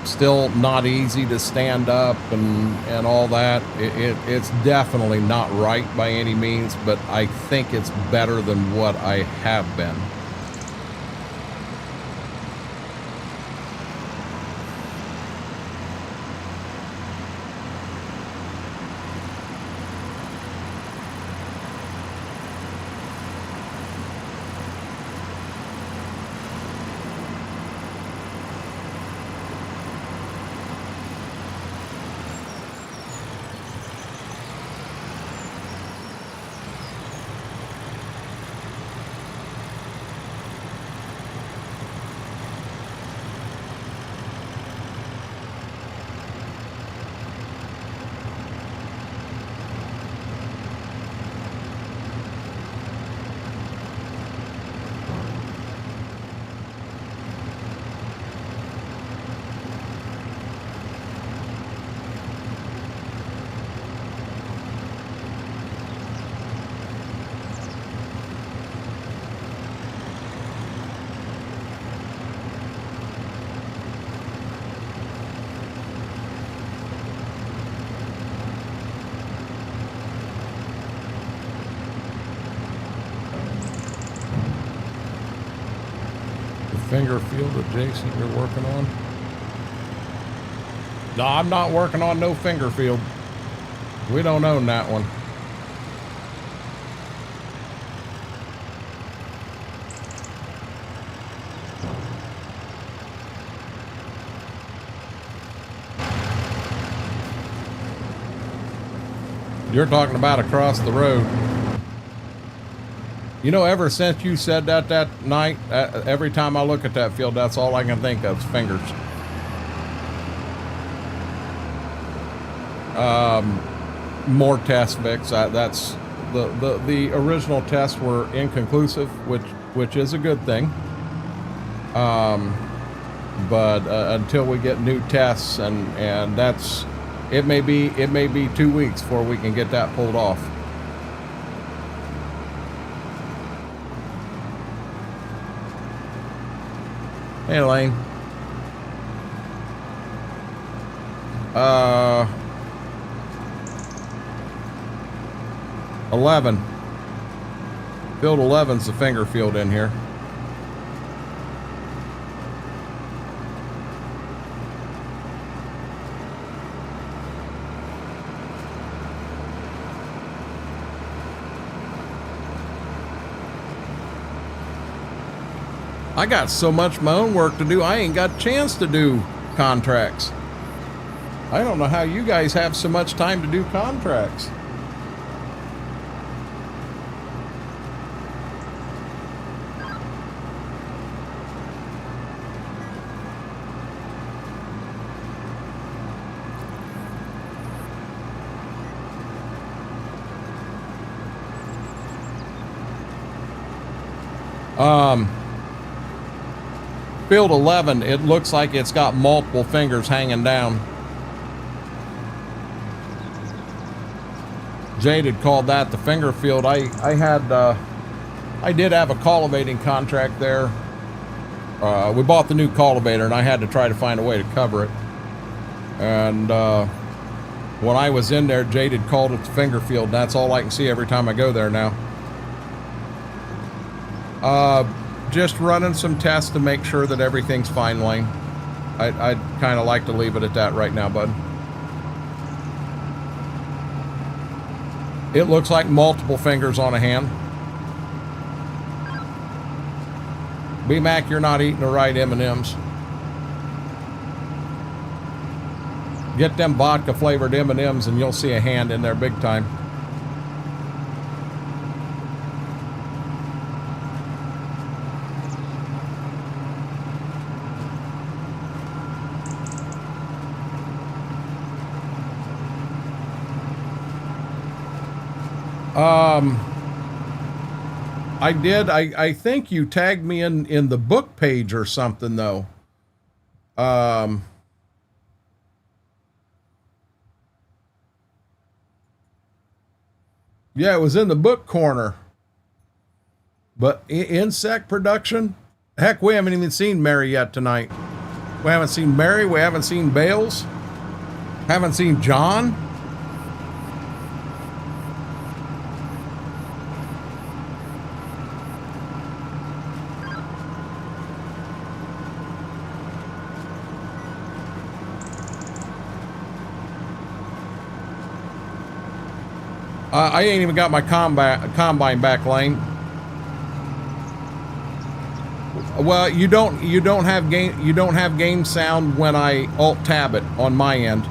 Still not easy to stand up and all that. It's definitely not right by any means, but I think it's better than what I have been. Finger field adjacent you're working on? No, I'm not working on no finger field. We don't own that one. You're talking about across the road. You know, ever since you said that night, every time I look at that field, that's all I can think of is fingers. More tests, Vix. That's the original tests were inconclusive, which is a good thing. But until we get new tests, and that's it may be 2 weeks before we can get that pulled off. Hey, Elaine. 11. Field 11's the finger field in here. I got so much my own work to do, I ain't got a chance to do contracts. I don't know how you guys have so much time to do contracts. Field 11, it looks like it's got multiple fingers hanging down. Jade had called that the finger field. I did have a cultivating contract there. We bought the new cultivator and I had to try to find a way to cover it. And when I was in there, Jade had called it the finger field. And that's all I can see every time I go there now. Just running some tests to make sure that everything's fine, Lane. I'd kind of like to leave it at that right now, bud. It looks like multiple fingers on a hand. B-Mac, you're not eating the right M&Ms. Get them vodka flavored M&Ms and you'll see a hand in there big time. I think you tagged me in the book page or something though. Yeah, it was in the book corner. But insect production? Heck, we haven't even seen Mary yet tonight. We haven't seen Mary. We haven't seen Bales. Haven't seen John. I ain't even got my combine back, Lane. Well, you don't have game sound when I alt tab it on my end.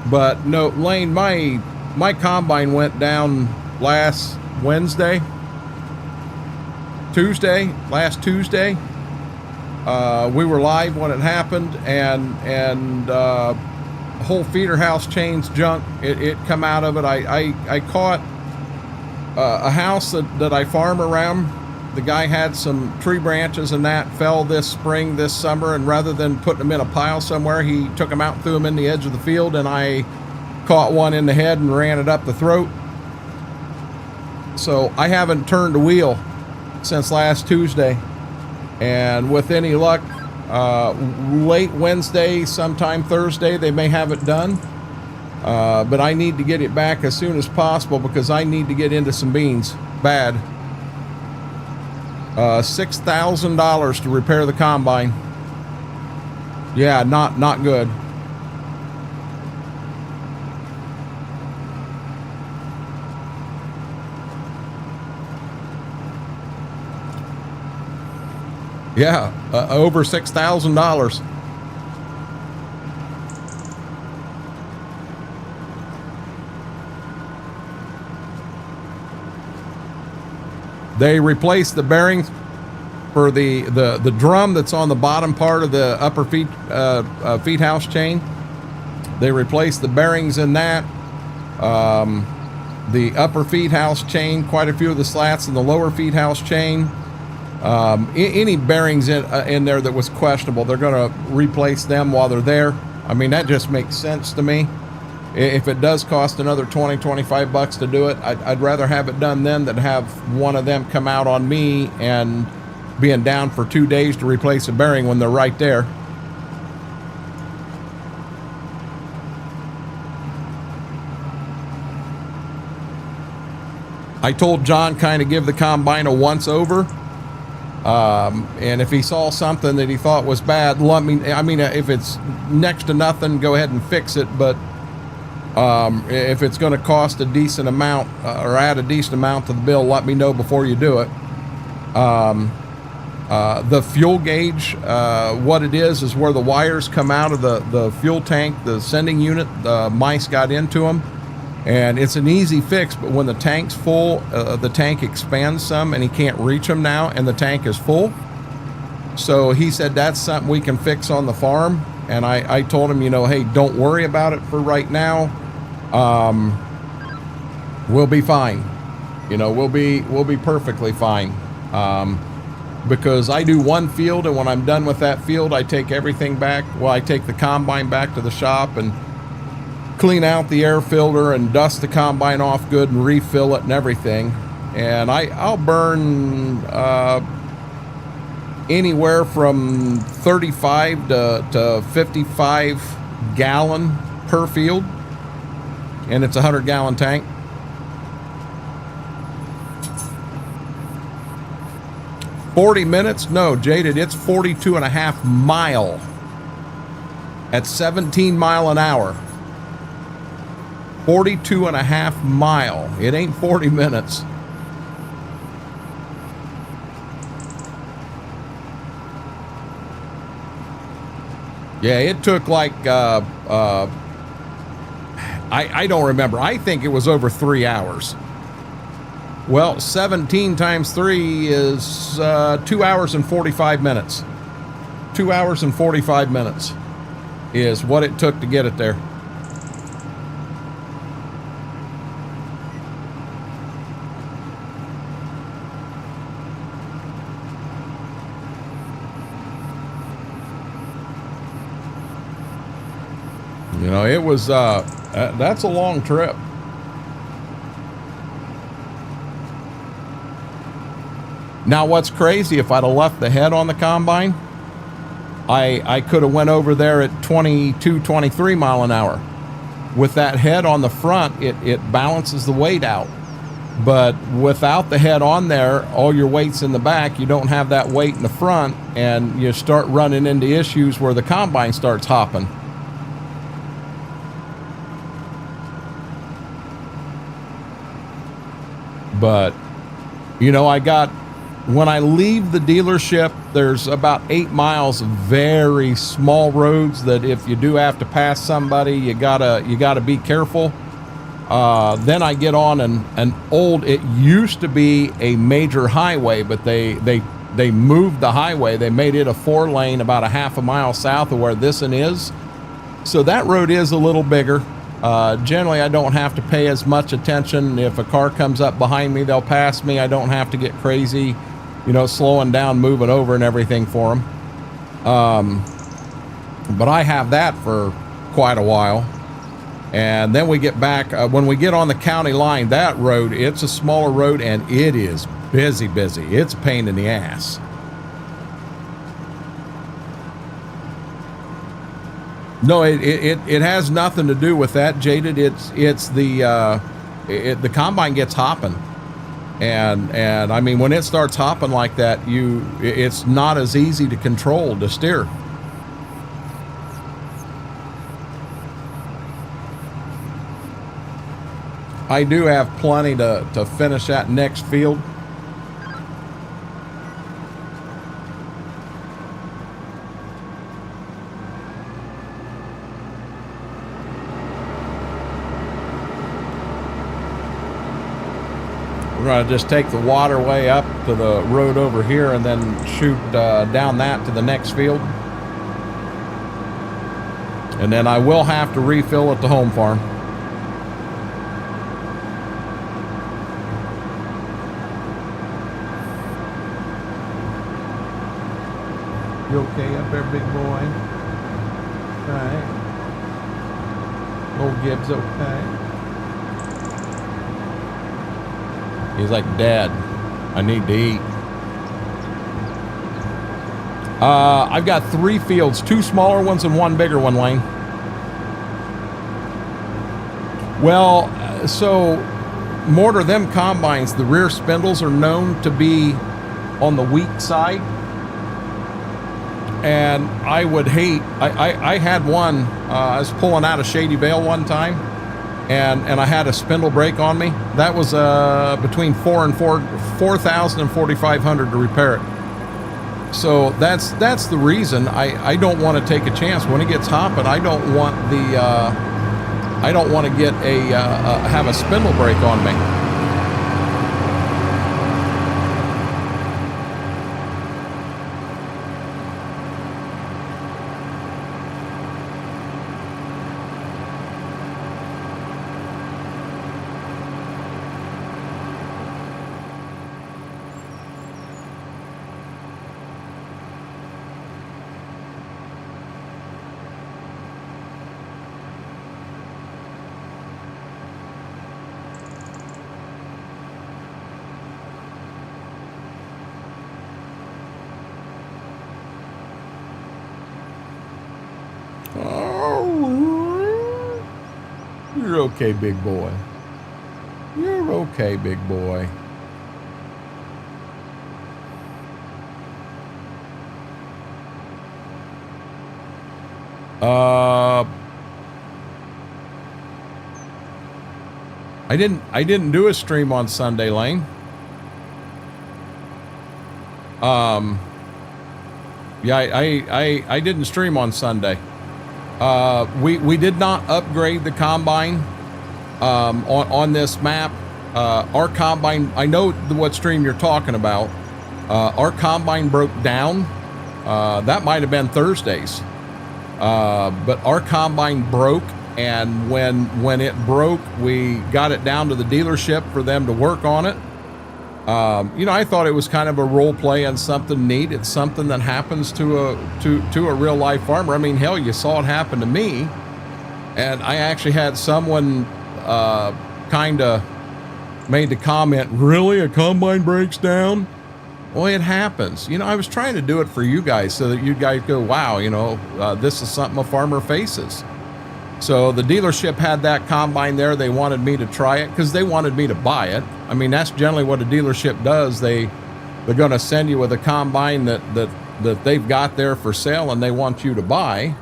But no, Lane, my combine went down last last Tuesday. We were live when it happened, and whole feeder house chains junk. It come out of it. I caught a house that I farm around. The guy had some tree branches and that fell this summer, and rather than putting them in a pile somewhere, he took them out and threw them in the edge of the field, and I caught one in the head and ran it up the throat. So I haven't turned a wheel since last Tuesday, and with any luck, late Wednesday, sometime Thursday, they may have it done. But I need to get it back as soon as possible because I need to get into some beans bad. $6,000 to repair the combine. Yeah, not good. Yeah, over $6,000. They replaced the bearings for the drum that's on the bottom part of the upper feed house chain. They replaced the bearings in that. The upper feed house chain, quite a few of the slats in the lower feed house chain. Any bearings in there that was questionable, they're going to replace them while they're there. I mean, that just makes sense to me. If it does cost another $20-25 to do it, I'd rather have it done then than have one of them come out on me and being down for 2 days to replace a bearing when they're right there. I told John kind of give the combine a once over. And if he saw something that he thought was bad, let me, I mean, if it's next to nothing, go ahead and fix it. But if it's going to cost a decent amount or add a decent amount to the bill, let me know before you do it. The fuel gauge, what it is where the wires come out of the fuel tank, the sending unit. The mice got into them, and it's an easy fix. But when the tank's full, the tank expands some, and he can't reach them now, and the tank is full. So he said that's something we can fix on the farm. And I told him, you know, hey, don't worry about it for right now. We'll be fine. You know, we'll be perfectly fine. Because I do one field, and when I'm done with that field, I take everything back. Well, I take the combine back to the shop and clean out the air filter and dust the combine off good and refill it and everything. And I'll burn anywhere from 35 to 55 gallon per field, and it's a 100-gallon tank. $40 minutes? No, Jaded, it's 42 and a half mile at 17 mile an hour. 42 and a half mile. It ain't 40 minutes. Yeah, it took like, I don't remember. I think it was over 3 hours. Well, 17 times 3 is 2 hours and 45 minutes. 2 hours and 45 minutes is what it took to get it there. You know, it was, that's a long trip. Now, what's crazy, if I'd have left the head on the combine, I could have went over there at 22, 23 mile an hour. With that head on the front, it balances the weight out. But without the head on there, all your weight's in the back. You don't have that weight in the front, and you start running into issues where the combine starts hopping. But, you know, when I leave the dealership, there's about 8 miles of very small roads that if you do have to pass somebody, you gotta be careful. Then I get on an old, it used to be a major highway, but they moved the highway. They made it a 4-lane about a half a mile south of where this one is. So that road is a little bigger. Generally, I don't have to pay as much attention. If a car comes up behind me, they'll pass me. I don't have to get crazy, you know, slowing down, moving over and everything for them. But I have that for quite a while. And then we get back, when we get on the county line, that road, it's a smaller road and it is busy. It's a pain in the ass. No, it has nothing to do with that, Jaded. It's the combine gets hopping, and I mean, when it starts hopping like that, it's not as easy to control, to steer. I do have plenty to finish that next field. We're going to just take the waterway up to the road over here and then shoot down that to the next field. And then I will have to refill at the home farm. You okay up there, big boy? Alright. Old Gibbs okay? He's like, Dad, I need to eat. I've got 3 fields, 2 smaller ones and 1 bigger one, Lane. Well, so more to them combines, the rear spindles are known to be on the weak side. And I would hate, I had one, I was pulling out of Shady Vale one time, and I had a spindle break on me. That was between $4,000 and $4,500 to repair it. So that's the reason I don't want to take a chance when it gets hopping. I don't want to get have a spindle break on me. You're okay, big boy. You're okay, big boy. I didn't do a stream on Sunday, Lane. Yeah, I didn't stream on Sunday. We did not upgrade the combine on this map. Our combine, I know what stream you're talking about. Our combine broke down. That might have been Thursdays. But our combine broke, and when it broke, we got it down to the dealership for them to work on it. You know, I thought it was kind of a role play and something neat. It's something that happens to a real life farmer. I mean, hell, you saw it happen to me, and I actually had someone kind of made the comment, "Really, a combine breaks down?" Well, it happens. You know, I was trying to do it for you guys so that you guys go, wow, you know, this is something a farmer faces. So the dealership had that combine there. They wanted me to try it because they wanted me to buy it. I mean, that's generally what a dealership does. They're going to send you with a combine that they've got there for sale and they want you to buy.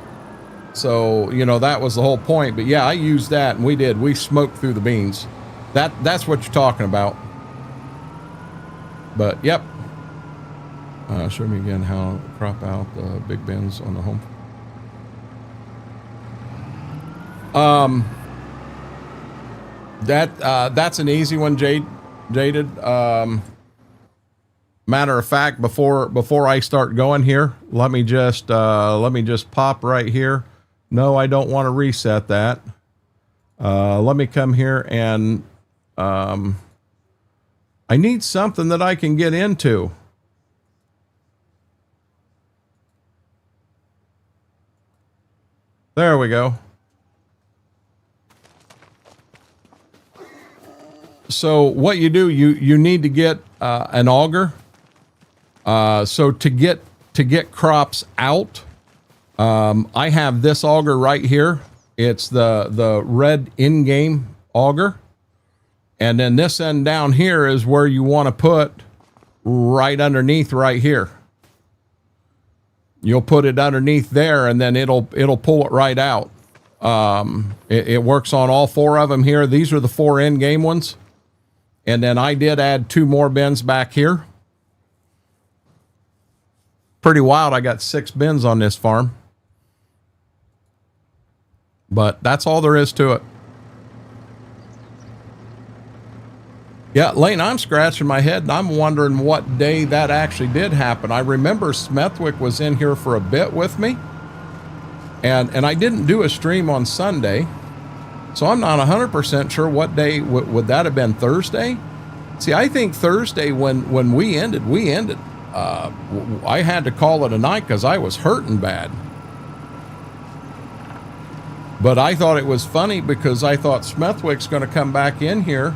So, you know, that was the whole point. But yeah, I used that and we smoked through the beans. That's what you're talking about. But yep. Show me again how to crop out the big bins on the home. That's an easy one, Jaded. Matter of fact, before I start going here, let me just pop right here. No, I don't want to reset that. Let me come here and I need something that I can get into. There we go. So what you do, you need to get an auger. So to get crops out, I have this auger right here. It's the red in-game auger. And then this end down here is where you want to put right underneath right here. You'll put it underneath there and then it'll pull it right out. It works on all four of them here. These are the 4 in-game ones. And then I did add 2 more bins back here. Pretty wild. I got 6 bins on this farm. But that's all there is to it. Yeah, Lane, I'm scratching my head and I'm wondering what day that actually did happen. I remember Smethwick was in here for a bit with me. And I didn't do a stream on Sunday. So I'm not 100% sure what day. Would that have been Thursday? See, I think Thursday when we ended. I had to call it a night because I was hurting bad. But I thought it was funny because I thought Smethwick's going to come back in here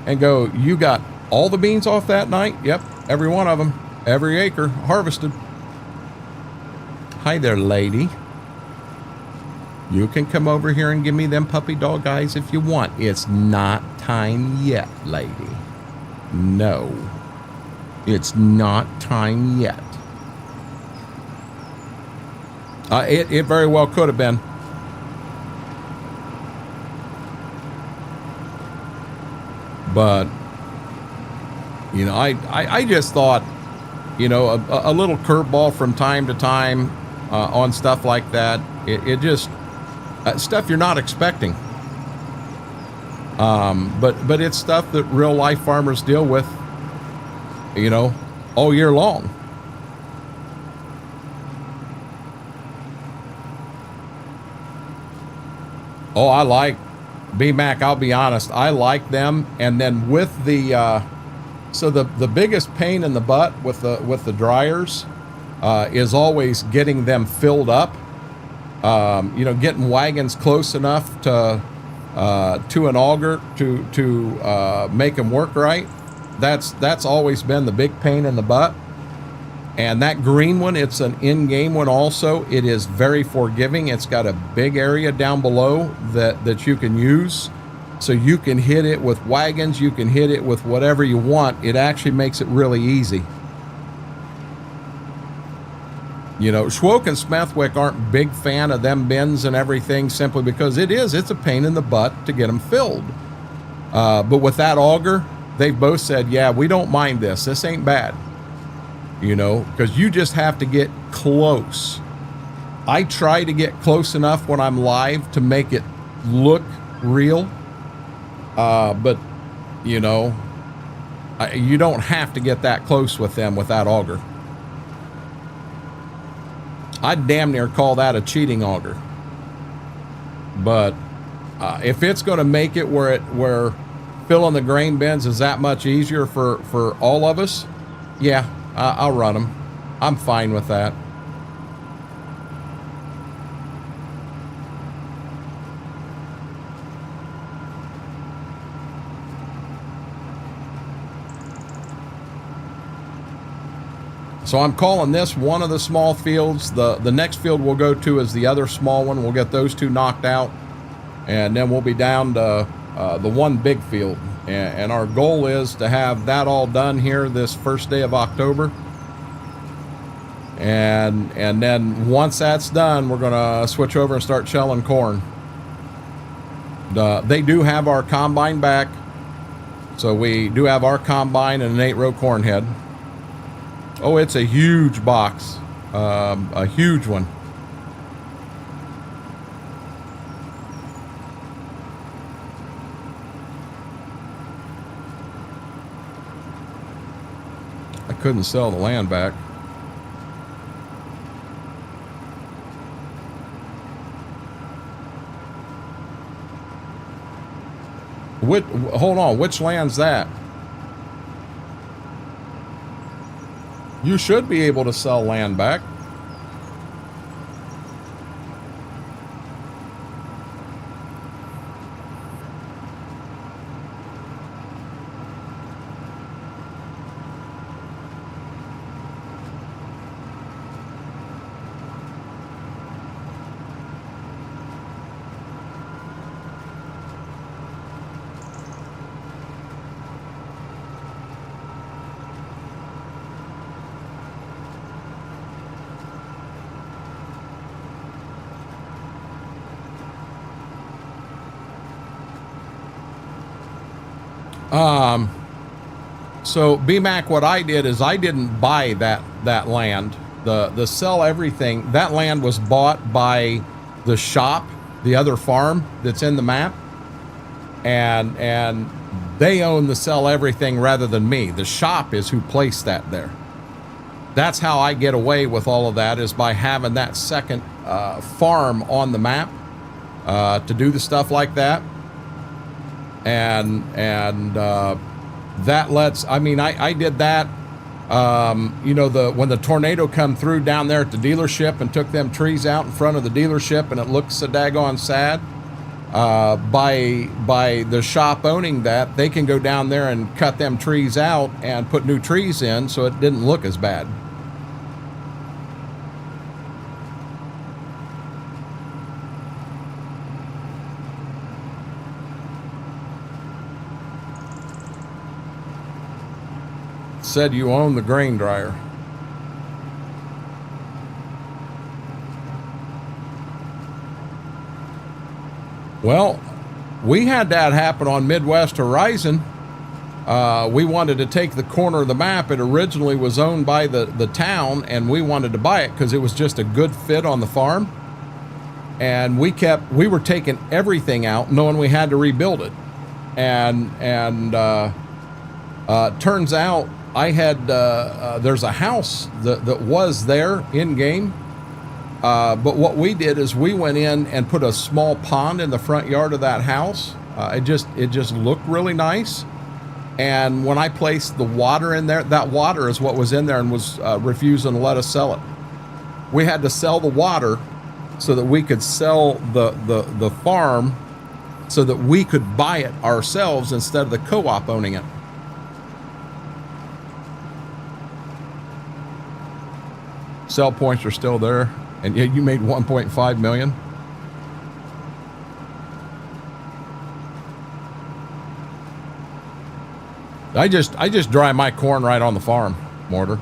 and go, you got all the beans off that night? Yep, every one of them, every acre harvested. Hi there, lady. You can come over here and give me them puppy dog eyes if you want. It's not time yet, lady. No, it's not time yet. It very well could have been. But, you know, I just thought, you know, a little curveball from time to time on stuff like that. It just, stuff you're not expecting. But it's stuff that real life farmers deal with, you know, all year long. Oh, I like B-Mac, I'll be honest, I like them. And then with the so the biggest pain in the butt with the dryers is always getting them filled up. You know, getting wagons close enough to an auger to make them work right. That's always been the big pain in the butt. And that green one, it's an in-game one also. It is very forgiving. It's got a big area down below that you can use. So you can hit it with wagons, you can hit it with whatever you want. It actually makes it really easy. You know, Schwoke and Smethwick aren't big fan of them bins and everything simply because it's a pain in the butt to get them filled. But with that auger, they've both said, yeah, we don't mind this. This ain't bad. You know, because you just have to get close. I try to get close enough when I'm live to make it look real. But, you know, you don't have to get that close with them with that auger. I'd damn near call that a cheating auger. But if it's going to make it where filling the grain bins is that much easier for all of us, yeah, I'll run them. I'm fine with that. So I'm calling this one of the small fields. The next field we'll go to is the other small one. We'll get those two knocked out, and then we'll be down to the one big field. And our goal is to have that all done here this first day of October. And then once that's done, we're gonna switch over and start shelling corn. They do have our combine back, so we do have our combine and an 8-row corn head. Oh, it's a huge box, a huge one. I couldn't sell the land back. Hold on, which land's that? You should be able to sell land back. So BMAC, what I did is I didn't buy that land. The sell everything, that land was bought by the shop, the other farm that's in the map, and they own the sell everything rather than me. The shop is who placed that there. That's how I get away with all of that, is by having that second farm on the map to do the stuff like that. And that lets, I mean, I did that, you know, when the tornado come through down there at the dealership and took them trees out in front of the dealership, and it looked so daggone sad, by the shop owning that, they can go down there and cut them trees out and put new trees in, so it didn't look as bad. Said you own the grain dryer. Well, we had that happen on Midwest Horizon. We wanted to take the corner of the map. It originally was owned by the town, and we wanted to buy it because it was just a good fit on the farm. And we were taking everything out, knowing we had to rebuild it. And turns out I had, there's a house that was there in game. But what we did is we went in and put a small pond in the front yard of that house. It just looked really nice. And when I placed the water in there, that water is what was in there and was refusing to let us sell it. We had to sell the water so that we could sell the farm, so that we could buy it ourselves instead of the co-op owning it. Sell points are still there, and yet you made 1.5 million. I just dry my corn right on the farm, Mortar.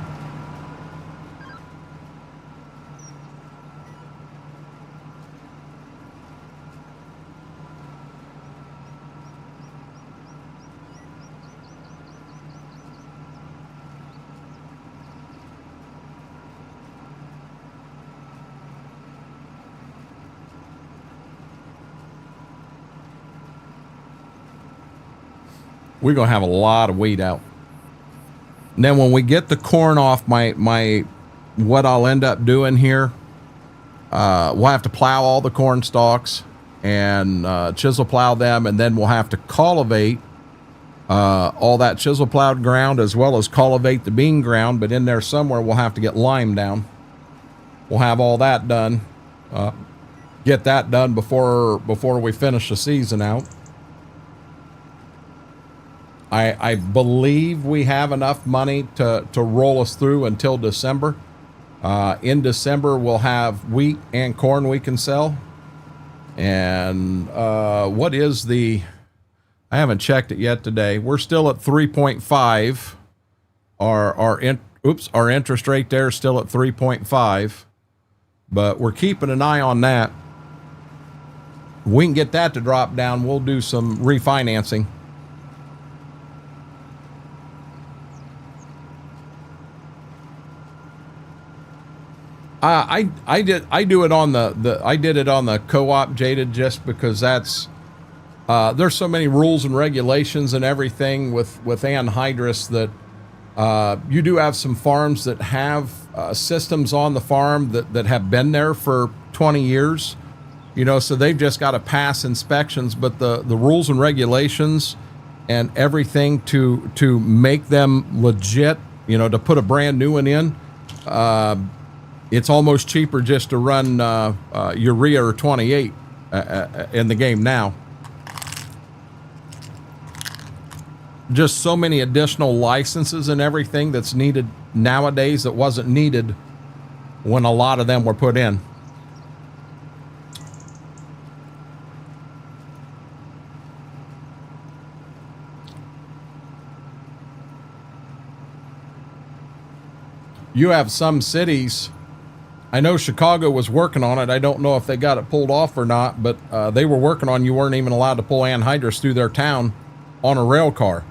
We're gonna have a lot of weed out. And then when we get the corn off, what I'll end up doing here, we'll have to plow all the corn stalks and chisel plow them, and then we'll have to cultivate all that chisel plowed ground, as well as cultivate the bean ground. But in there somewhere we'll have to get lime down. We'll have all that done, get that done before we finish the season out. I believe we have enough money to roll us through until December. In December, we'll have wheat and corn we can sell. And what is the... I haven't checked it yet today. We're still at 3.5. Our interest rate there is still at 3.5. But we're keeping an eye on that. If we can get that to drop down, we'll do some refinancing. I do it on I did it on the co-op, Jaded, just because that's there's so many rules and regulations and everything with anhydrous that you do have some farms that have systems on the farm that have been there for 20 years, you know, so they've just got to pass inspections, but the rules and regulations and everything to make them legit, you know, to put a brand new one in, it's almost cheaper just to run urea or 28 in the game now. Just so many additional licenses and everything that's needed nowadays that wasn't needed when a lot of them were put in. You have some cities, I know Chicago was working on it. I don't know if they got it pulled off or not, but they were working on, you weren't even allowed to pull anhydrous through their town on a rail car.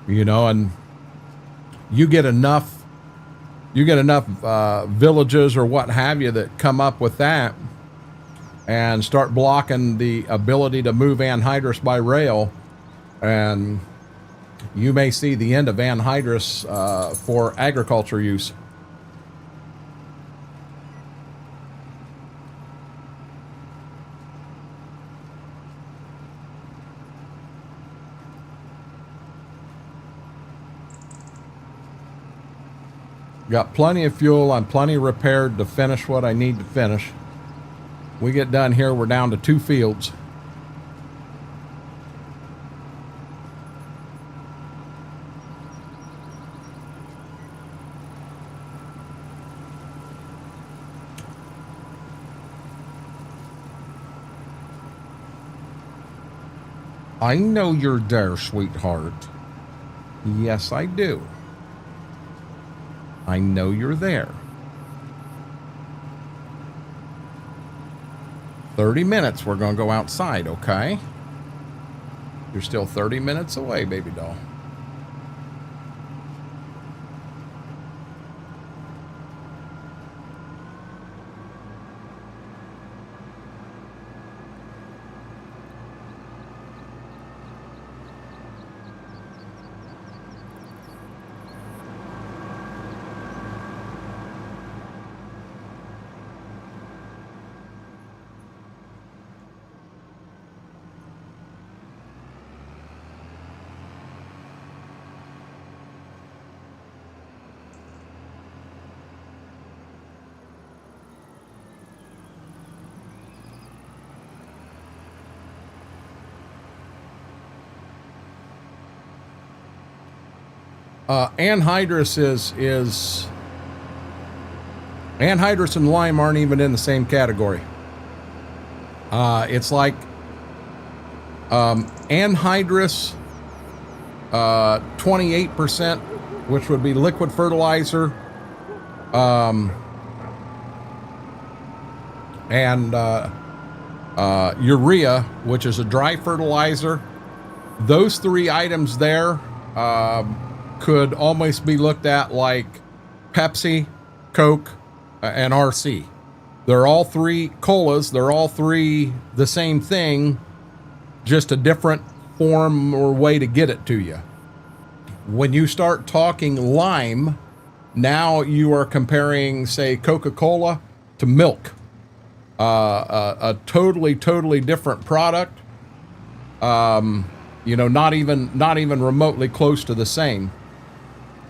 You know, and you get enough villages or what have you that come up with that and start blocking the ability to move anhydrous by rail, and you may see the end of anhydrous for agriculture use. Got plenty of fuel. I'm plenty repaired to finish what I need to finish. We get done here, we're down to 2 fields. I know you're there, sweetheart. Yes, I do. I know you're there. 30 minutes, we're going to go outside, okay? You're still 30 minutes away, baby doll. Anhydrous is anhydrous and lime aren't even in the same category. It's like anhydrous 28%, which would be liquid fertilizer, and urea, which is a dry fertilizer. Those 3 items there could almost be looked at like Pepsi, Coke, and RC. They're all 3 colas. They're all 3 the same thing, just a different form or way to get it to you. When you start talking lime, now you are comparing, say, Coca-Cola to milk. A totally different product. You know, not even remotely close to the same.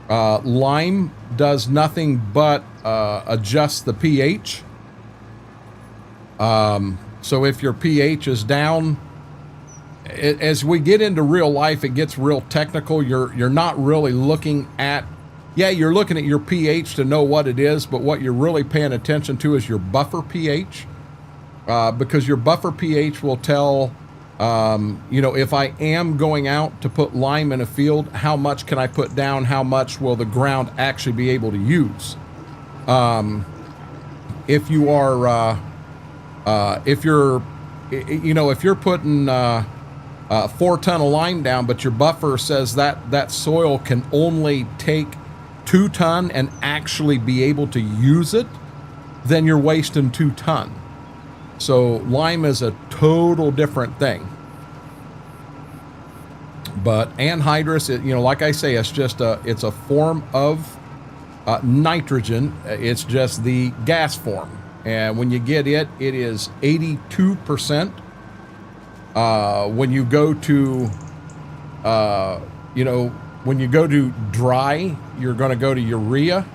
Lime does nothing but adjust the pH. So if your pH is down, as we get into real life, it gets real technical. You're not really looking at, yeah, you're looking at your pH to know what it is, but what you're really paying attention to is your buffer pH, because your buffer pH will tell, you know, if I am going out to put lime in a field, how much can I put down? How much will the ground actually be able to use? If you are, if you're, you know, if you're putting 4 ton of lime down, but your buffer says that that soil can only take 2 ton and actually be able to use it, then you're wasting 2 ton. So lime is a total different thing. But anhydrous, you know, like I say, it's just it's a form of nitrogen. It's just the gas form. And when you get it, it is 82%. When you go to, you know, when you go to dry, you're going to go to urea.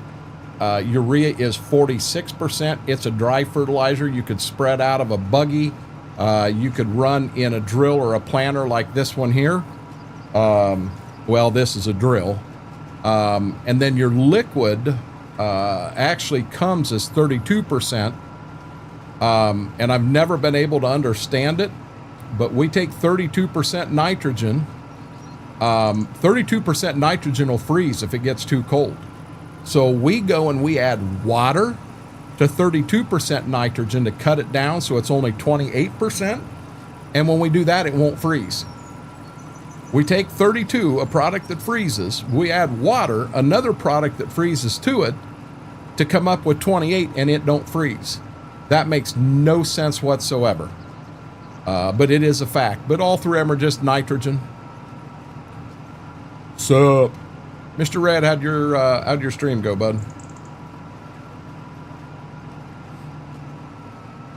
Urea is 46%. It's a dry fertilizer. You could spread out of a buggy. You could run in a drill or a planter like this one here. Well, this is a drill. And then your liquid actually comes as 32%. And I've never been able to understand it, but we take 32% nitrogen. 32% nitrogen will freeze if it gets too cold. So we go and we add water to 32% nitrogen to cut it down so it's only 28%. And when we do that, it won't freeze. We take 32, a product that freezes, we add water, another product that freezes to it, to come up with 28, and it don't freeze. That makes no sense whatsoever. But it is a fact. But all 3 of them are just nitrogen. Sup? Mr. Red, how'd your stream go, bud?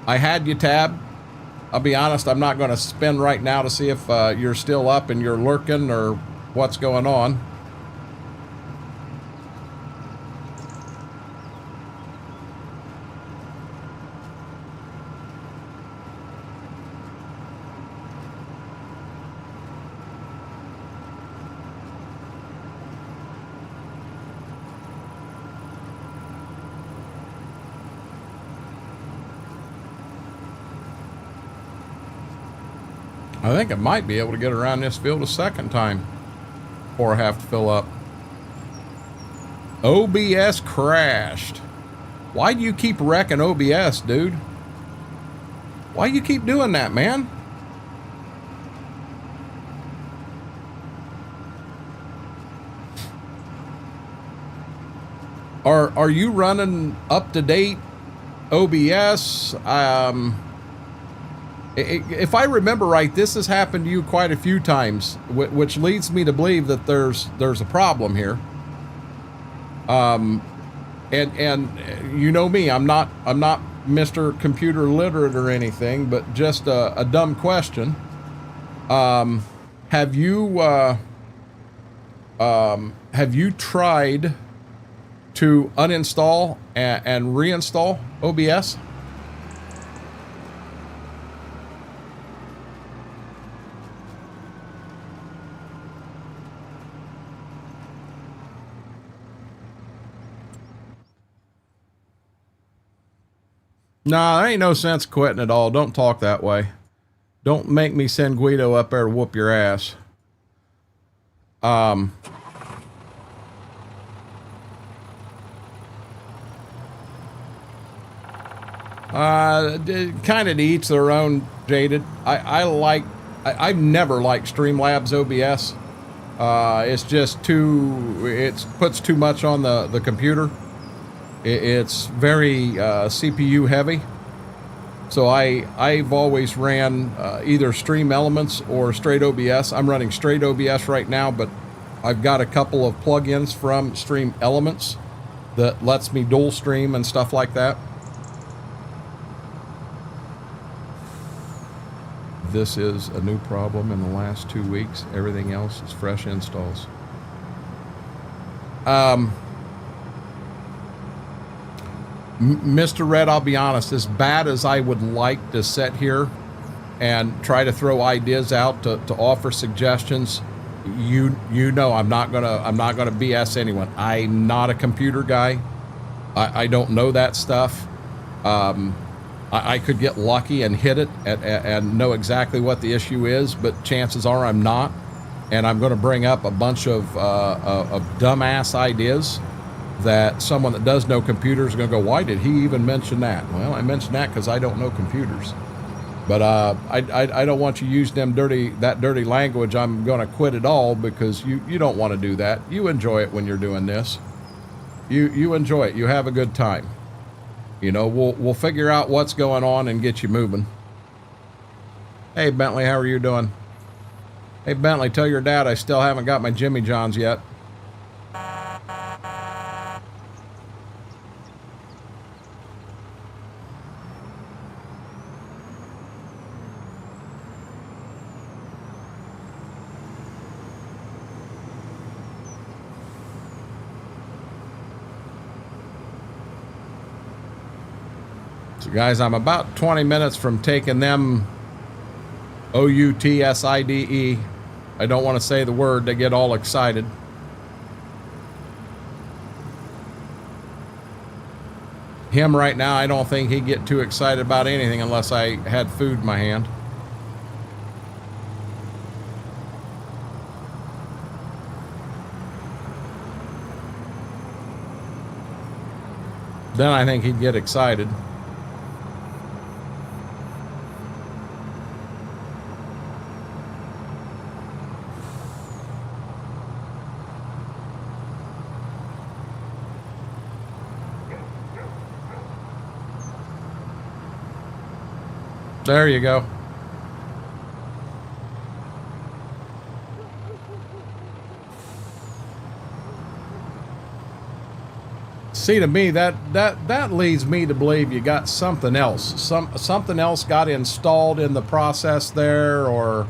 I had you tabbed. I'll be honest, I'm not going to spin right now to see if you're still up and you're lurking or what's going on. I think I might be able to get around this field a second time before I have to fill up. OBS crashed. Why do you keep wrecking OBS, dude? Why you keep doing that, man? Are you running up-to-date OBS? If I remember right, this has happened to you quite a few times, which leads me to believe that there's a problem here. And you know me, I'm not Mr. Computer Literate or anything, but just a dumb question. Have you tried to uninstall and reinstall OBS? Nah, there ain't no sense quitting at all. Don't talk that way. Don't make me send Guido up there to whoop your ass. Kind of to each their own, Jaded. I've never liked Streamlabs OBS. It's just it puts too much on the computer. It's very CPU heavy. So I've always ran either Stream Elements or straight OBS. I'm running straight OBS right now, but I've got a couple of plugins from Stream Elements that lets me dual stream and stuff like that. This is a new problem in the last 2 weeks. Everything else is fresh installs. Mr. Red, I'll be honest, as bad as I would like to sit here and try to throw ideas out to offer suggestions. You know I'm not gonna BS anyone. I'm not a computer guy. I don't know that stuff. I could get lucky and hit it and know exactly what the issue is, but chances are I'm not. And I'm going to bring up a bunch of dumbass ideas that someone that does know computers is going to go, why did he even mention that? Well, I mentioned that because I don't know computers. But I don't want you using that dirty language. I'm going to quit it all, because you don't want to do that. You enjoy it when you're doing this. You enjoy it. You have a good time. You know, we'll figure out what's going on and get you moving. Hey, Bentley, how are you doing? Hey, Bentley, tell your dad I still haven't got my Jimmy Johns yet. So guys, I'm about 20 minutes from taking them OUTSIDE. I don't want to say the word, they get all excited. Him right now, I don't think he'd get too excited about anything unless I had food in my hand. Then I think he'd get excited. There you go. See, to me, that leads me to believe you got something else. Something else got installed in the process there, or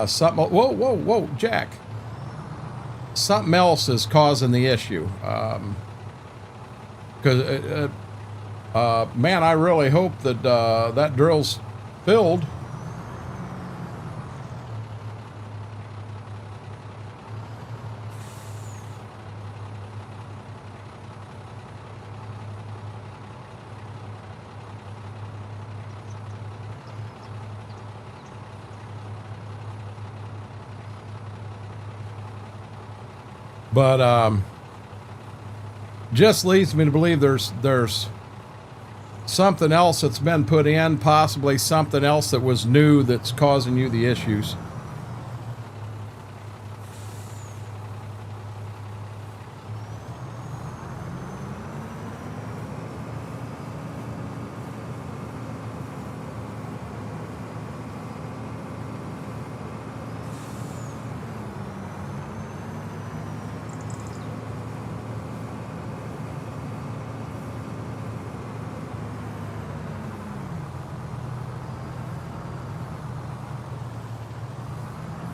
something. Whoa, Jack. Something else is causing the issue. Because man, I really hope that that drill's filled. But just leads me to believe there's something else that's been put in, possibly something else that was new that's causing you the issues.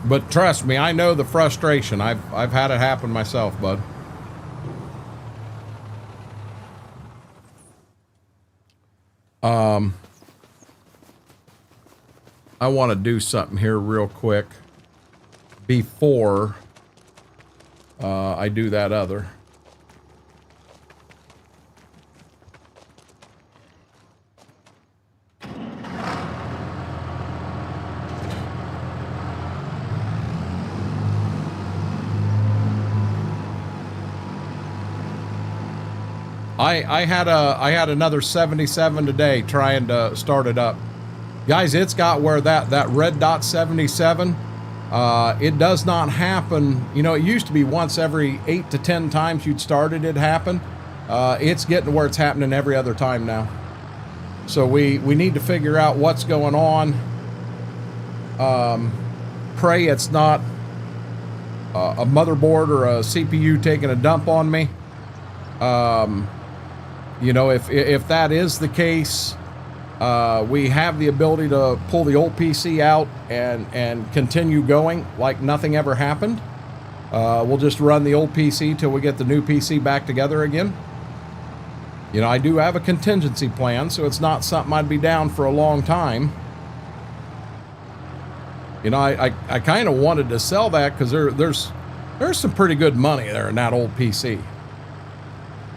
But trust me, I know the frustration. I've had it happen myself, bud. I want to do something here real quick before I do that other. I had another 77 today trying to start it up. Guys, it's got where that red dot 77, it does not happen. You know, it used to be once every 8 to 10 times you'd start it, it'd happen. It's getting where it's happening every other time now. So we need to figure out what's going on. Pray it's not a motherboard or a CPU taking a dump on me. You know, if that is the case, we have the ability to pull the old PC out and continue going like nothing ever happened. We'll just run the old PC till we get the new PC back together again. You know, I do have a contingency plan, so it's not something I'd be down for a long time. You know, I kind of wanted to sell that because there's some pretty good money there in that old PC.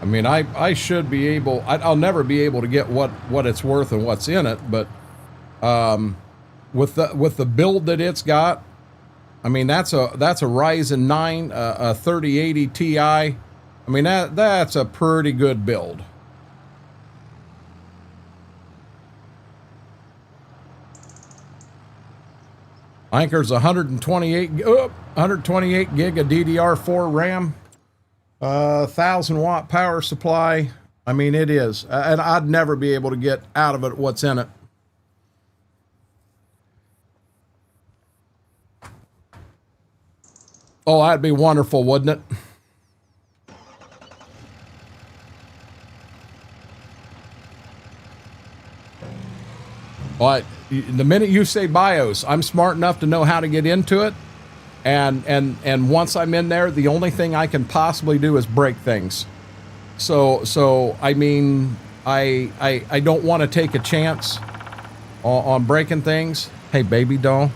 I mean, I should be able, I'll never be able to get what it's worth and what's in it, but with the build that it's got, I mean, that's a Ryzen 9, a 3080 Ti. I mean, that's a pretty good build. I think there's 128 gig of DDR4 RAM, 1,000-watt power supply. I mean, it is, and I'd never be able to get out of it what's in it. Oh, that'd be wonderful, wouldn't it? Well, the minute you say BIOS, I'm smart enough to know how to get into it. And once I'm in there, the only thing I can possibly do is break things. So I mean, I don't want to take a chance on breaking things. Hey, baby doll,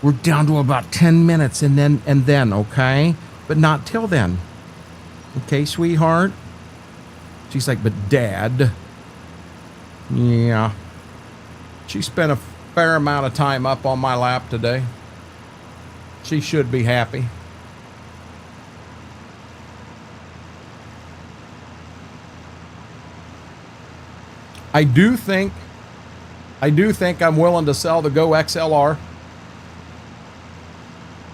we're down to about 10 minutes and then, okay? But not till then. Okay, sweetheart? She's like, but Dad. Yeah. She spent a fair amount of time up on my lap today. She should be happy. I do think I'm willing to sell the Go XLR.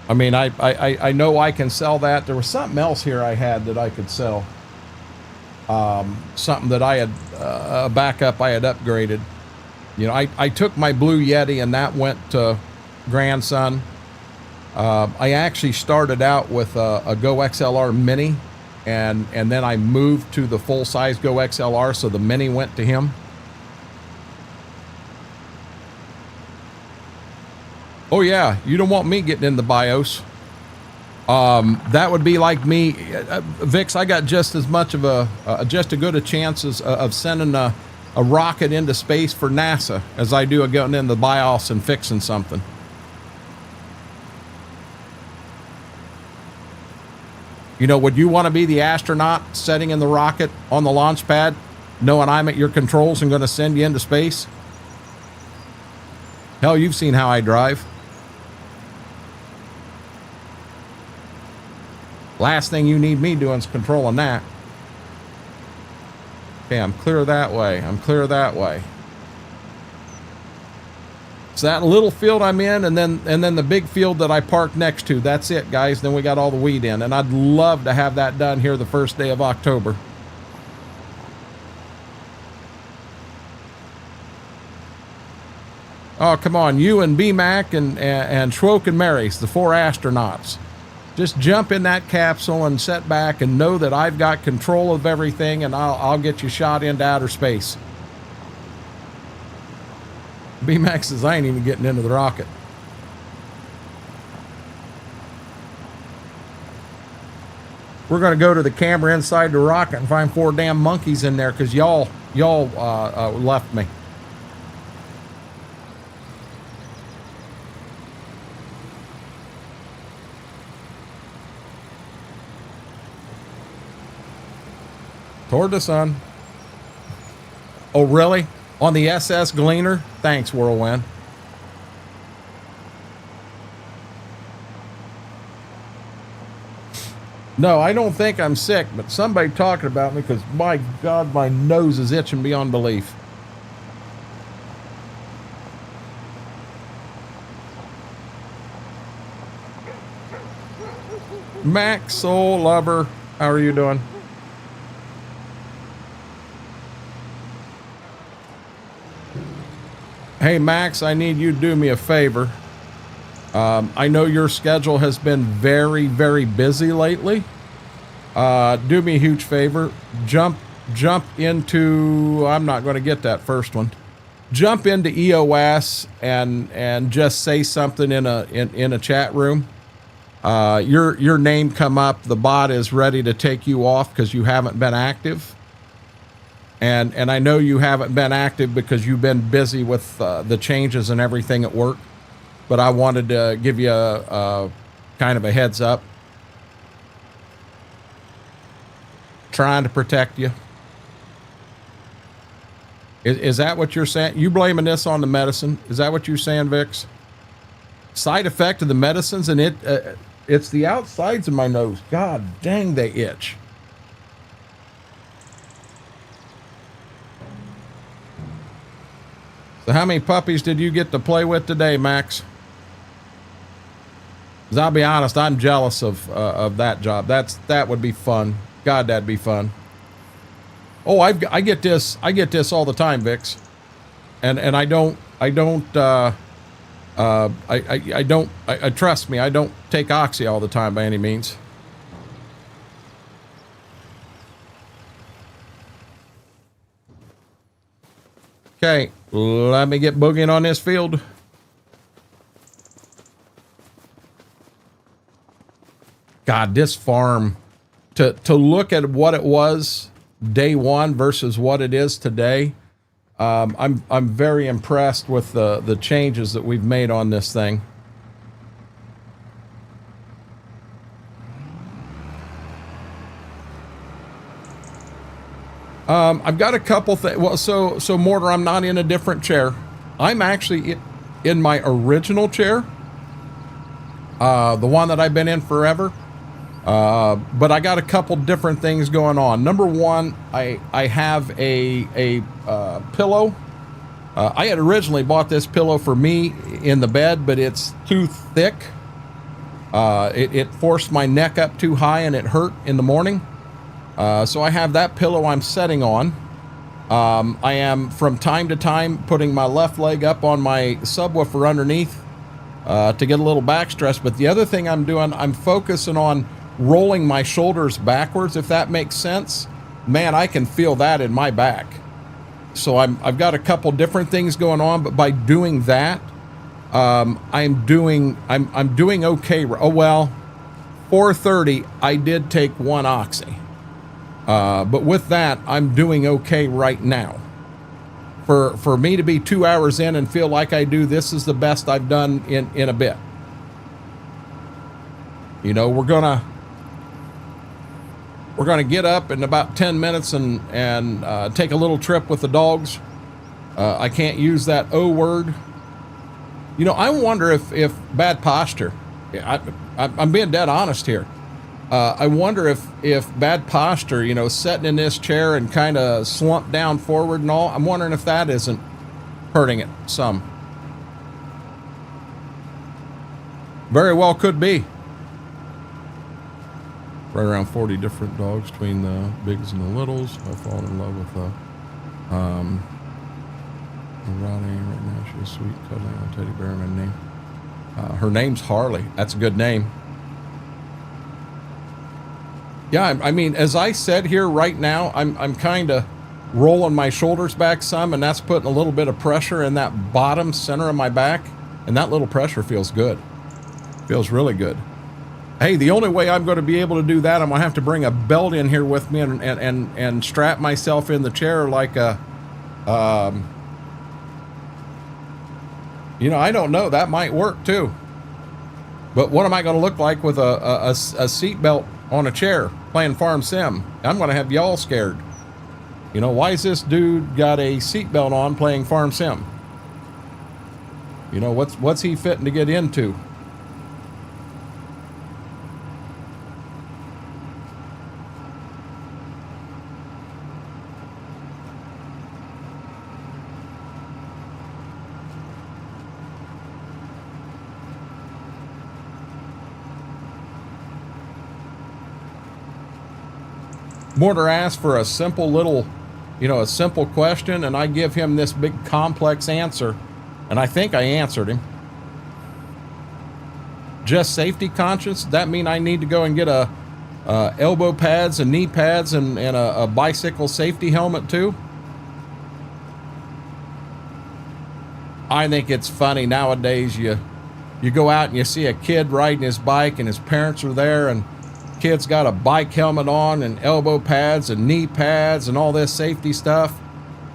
I mean, I know I can sell that. There was something else here I had that I could sell. Something that I had, a backup I had upgraded. You know, I took my Blue Yeti and that went to grandson. I actually started out with a Go XLR Mini, and then I moved to the full-size Go XLR, so the Mini went to him. Oh yeah, you don't want me getting in the BIOS. That would be like me, Vix. I got just as much of just as good a chance of sending a rocket into space for NASA as I do of getting in the BIOS and fixing something. You know, would you want to be the astronaut sitting in the rocket on the launch pad, knowing I'm at your controls and going to send you into space? Hell, you've seen how I drive. Last thing you need me doing is controlling that. Okay, I'm clear that way. I'm clear that way. It's that little field I'm in, and then the big field that I parked next to. That's it, guys. Then we got all the weed in, and I'd love to have that done here the first day of October. Oh, come on, you and B-Mac and Schwoke and Mary's, the 4 astronauts. Just jump in that capsule and sit back and know that I've got control of everything, and I'll get you shot into outer space. B-Mac says I ain't even getting into the rocket. We're going to go to the camera inside the rocket and find 4 damn monkeys in there because y'all left me. Toward the sun. Oh, really? On the SS Gleaner? Thanks, Whirlwind. No, I don't think I'm sick, but somebody talking about me because, my God, my nose is itching beyond belief. Max Soul Lover, how are you doing? Hey, Max, I need you to do me a favor. I know your schedule has been very, very busy lately. Do me a huge favor. Jump into, I'm not going to get that first one. Jump into EOS and just say something in a chat room. Your name come up. The bot is ready to take you off because you haven't been active. And I know you haven't been active because you've been busy with the changes and everything at work. but I wanted to give you a kind of a heads up. Trying to protect you. Is that what you're saying? You blaming this on the medicine? Is that what you're saying, Vix? Side effect of the medicines, and it's the outsides of my nose. God dang, they itch. So how many puppies did you get to play with today, Max? Because I'll be honest, I'm jealous of that job. That would be fun. God, that'd be fun. Oh, I get this all the time, Vix, and I trust me, I don't take Oxy all the time by any means. Okay, let me get boogieing on this field. God, this farm, to look at what it was day one versus what it is today, I'm very impressed with the changes that we've made on this thing. I've got a couple things. Well, so Mortar, I'm not in a different chair. I'm actually in my original chair, the one that I've been in forever. But I got a couple different things going on. Number one, I have a pillow. I had originally bought this pillow for me in the bed, but it's too thick. It forced my neck up too high and it hurt in the morning. So I have that pillow I'm setting on. I am from time to time putting my left leg up on my subwoofer underneath to get a little back stress. But the other thing I'm doing, I'm focusing on rolling my shoulders backwards, if that makes sense. Man, I can feel that in my back. So I've got a couple different things going on, but by doing that, I'm doing okay. Oh well, 4:30 I did take one Oxy. But with that, I'm doing okay right now. For me to be 2 hours in and feel like I do, this is the best I've done in a bit. You know, we're gonna get up in about 10 minutes and take a little trip with the dogs. I can't use that O word. You know, I wonder if bad posture. I'm being dead honest here. I wonder if bad posture, you know, sitting in this chair and kind of slumped down forward and all, I'm wondering if that isn't hurting it some. Very well could be. Right around 40 different dogs between the bigs and the littles. I've fallen in love with Ronnie right now. She's sweet, cuddling on teddy bear in her name. Her name's Harley. That's a good name. Yeah, I mean, as I sit here right now, I'm kind of rolling my shoulders back some, and that's putting a little bit of pressure in that bottom center of my back, and that little pressure feels good. Feels really good. Hey, the only way I'm going to be able to do that, I'm going to have to bring a belt in here with me and strap myself in the chair like a, you know, I don't know. That might work too. But what am I going to look like with a seat belt on a chair playing Farm Sim? I'm going to have y'all scared. You know, why is this dude got a seat belt on playing Farm Sim? You know, what's he fitting to get into? Mortar asked for a simple little, you know, a simple question, and I give him this big complex answer, and I think I answered him. Just safety conscious? That mean I need to go and get a elbow pads and knee pads and a bicycle safety helmet too? I think it's funny nowadays. You go out and you see a kid riding his bike and his parents are there, and kid's got a bike helmet on and elbow pads and knee pads and all this safety stuff.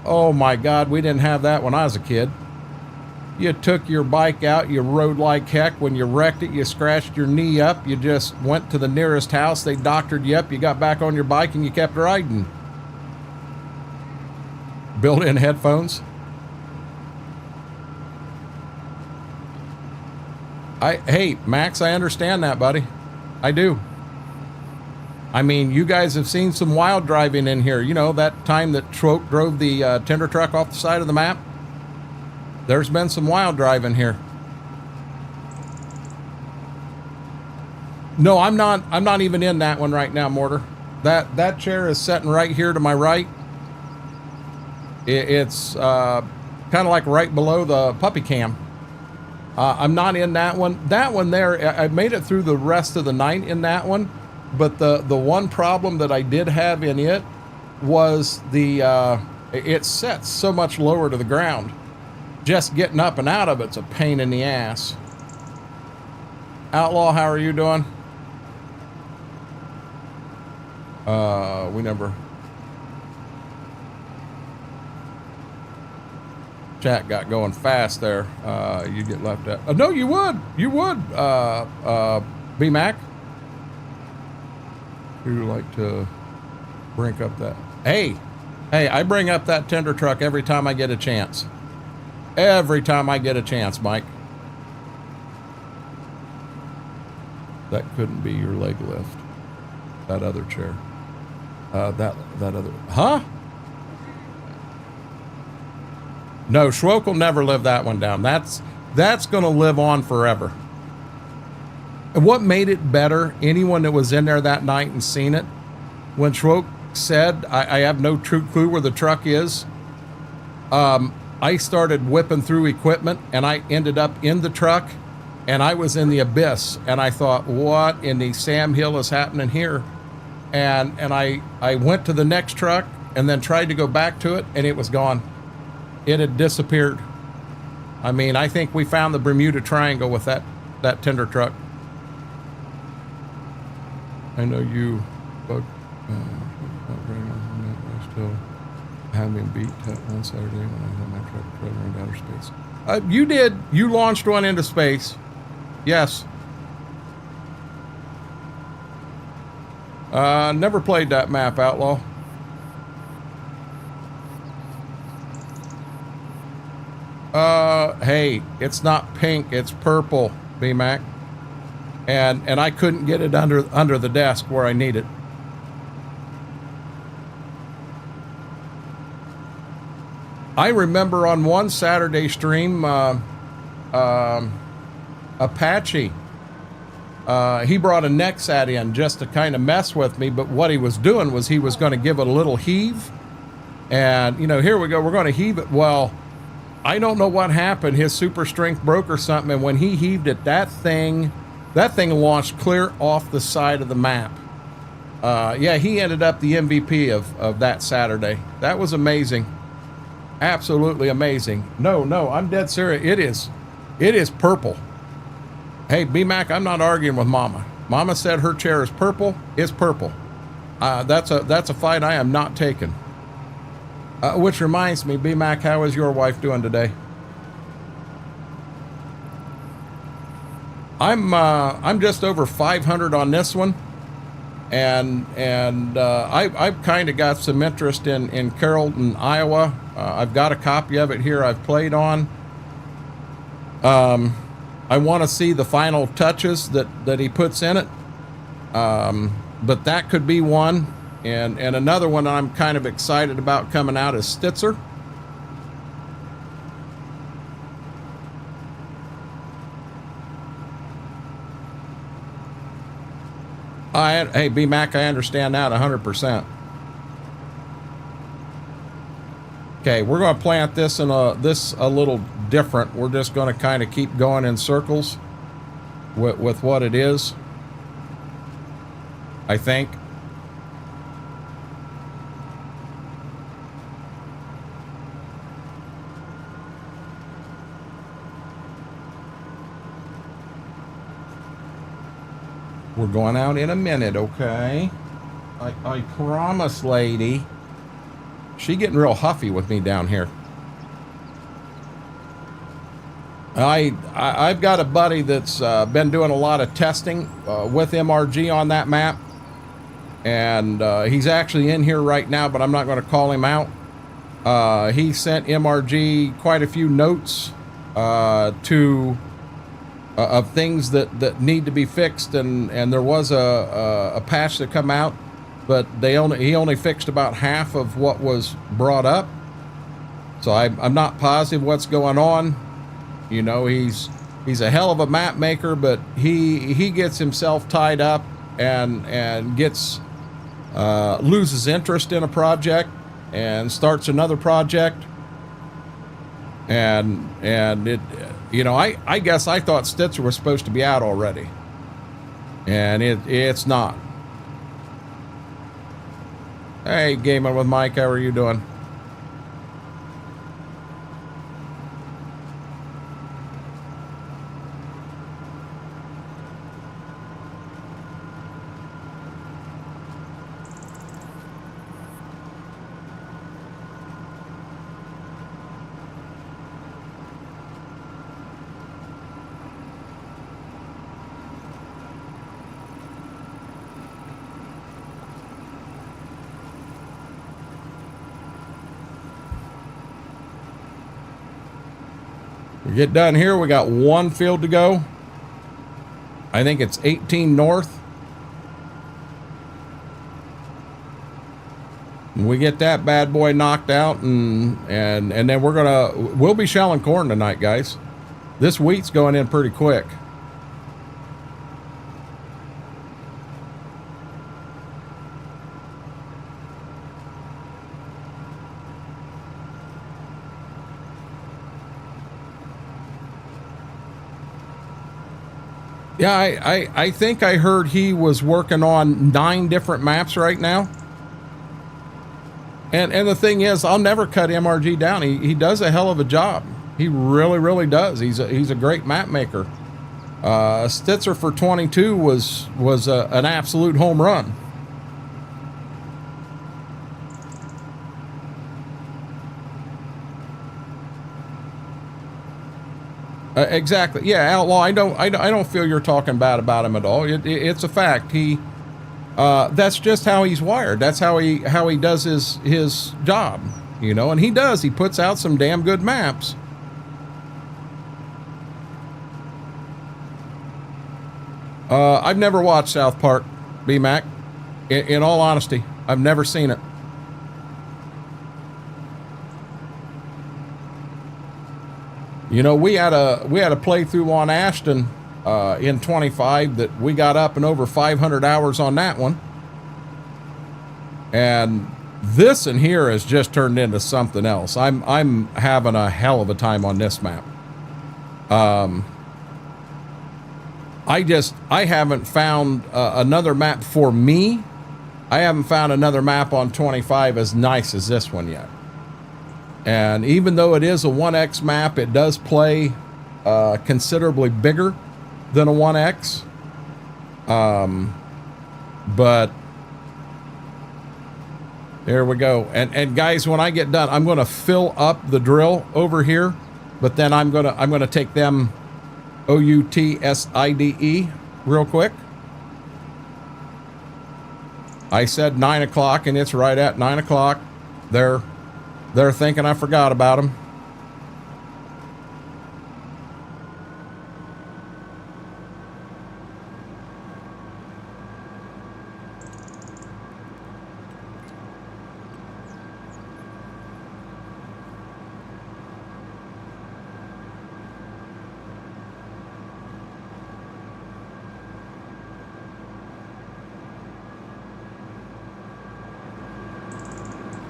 Oh my God, we didn't have that when I was a kid. You took your bike out, you rode like heck. When you wrecked it, you scratched your knee up. You just went to the nearest house, they doctored you up, you got back on your bike and you kept riding. Built-in headphones. Hey, Max, I understand that, buddy. I do. I mean, you guys have seen some wild driving in here. You know, that time that Schwoke drove the tender truck off the side of the map? There's been some wild driving here. No, I'm not even in that one right now, Mortar. That chair is sitting right here to my right. It's kind of like right below the puppy cam. I'm not in that one. That one there, I made it through the rest of the night in that one. But the one problem that I did have in it was it sets so much lower to the ground. Just getting up and out of it's a pain in the ass. Outlaw, how are you doing? We never... Chat got going fast there. You get left out. No, you would. You would, B-Mac. You like to bring up that. Hey, I bring up that tender truck every time I get a chance. Every time I get a chance, Mike. That couldn't be your leg lift. That other chair. That other. Huh? No, Schwoke will never live that one down. That's going to live on forever. And what made it better, anyone that was in there that night and seen it, when Schwoke said, I have no true clue where the truck is, I started whipping through equipment and I ended up in the truck and I was in the abyss and I thought, what in the Sam Hill is happening here? And I went to the next truck and then tried to go back to it and it was gone. It had disappeared. I mean, I think we found the Bermuda Triangle with that tender truck. I know you, but I still have been beat that one Saturday when I had my truck traveling outer space. You did. You launched one into space. Yes. Never played that map, Outlaw. Hey, it's not pink, it's purple, B-Mac. And I couldn't get it under the desk where I need it. I remember on one Saturday stream, Apache, he brought a Nexat in just to kind of mess with me, but what he was doing was he was going to give it a little heave. And, you know, here we go, we're going to heave it. Well, I don't know what happened. His super strength broke or something, and when he heaved it, that thing launched clear off the side of the map. Yeah, he ended up the MVP of that Saturday. That was amazing. Absolutely amazing. No, I'm dead serious. It is purple. Hey, B-Mac, I'm not arguing with Mama. Mama said her chair is purple. It's purple. That's a fight I am not taking. Which reminds me, B-Mac, how is your wife doing today? I'm just over 500 on this one, and I've kind of got some interest in Carrollton, Iowa. I've got a copy of it here I've played on. I want to see the final touches that he puts in it, but that could be one. And another one I'm kind of excited about coming out is Stitzer. Hey, B-Mac, I understand that 100%. Okay, we're going to plant this in a little different. We're just going to kind of keep going in circles with what it is, I think. We're going out in a minute, okay? I promise, lady. She getting real huffy with me down here. I've got a buddy that's been doing a lot of testing with MRG on that map, and he's actually in here right now, but I'm not going to call him out. He sent MRG quite a few notes to of things that need to be fixed, and there was a patch that come out, but he only fixed about half of what was brought up. So I'm not positive what's going on. You know, he's a hell of a map maker, but he gets himself tied up and gets loses interest in a project and starts another project, and it, you know, I guess I thought Stitzer was supposed to be out already, and it's not. Hey, Gaming with Mike, how are you doing? We get done here, we got one field to go. I think it's 18 north. We get that bad boy knocked out, and then we'll be shelling corn tonight, guys. This wheat's going in pretty quick. Yeah, I think I heard he was working on 9 different maps right now. And the thing is, I'll never cut MRG down. He does a hell of a job. He really, really does. He's a great map maker. Stitzer for 22 was an absolute home run. Exactly. Yeah, Outlaw. I don't feel you're talking bad about him at all. It's a fact. That's just how he's wired. That's how he does his job. You know, and he does. He puts out some damn good maps. I've never watched South Park, B-Mac. In all honesty, I've never seen it. You know, we had a playthrough on Ashton in 25 that we got up in over 500 hours on that one. And this in here has just turned into something else. I'm having a hell of a time on this map. I haven't found another map for me. I haven't found another map on 25 as nice as this one yet. And even though it is a 1X map, it does play considerably bigger than a 1X. But there we go. And guys, when I get done, I'm going to fill up the drill over here, but then I'm going to take them OUTSIDE real quick. I said 9 o'clock, and it's right at 9 o'clock. They're thinking I forgot about them.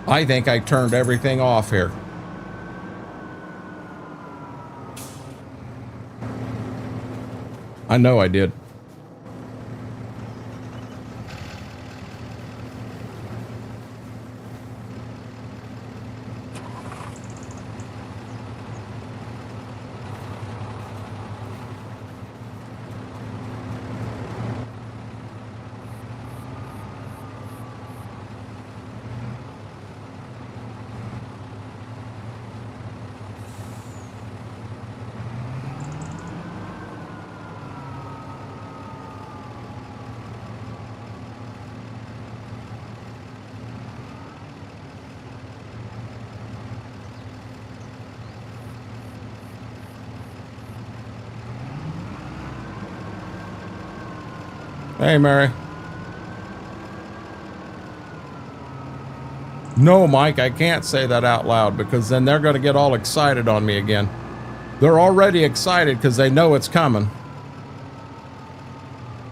I think I turned everything off here. I know I did. Hey, Mary. No, Mike, I can't say that out loud because then they're going to get all excited on me again. They're already excited because they know it's coming.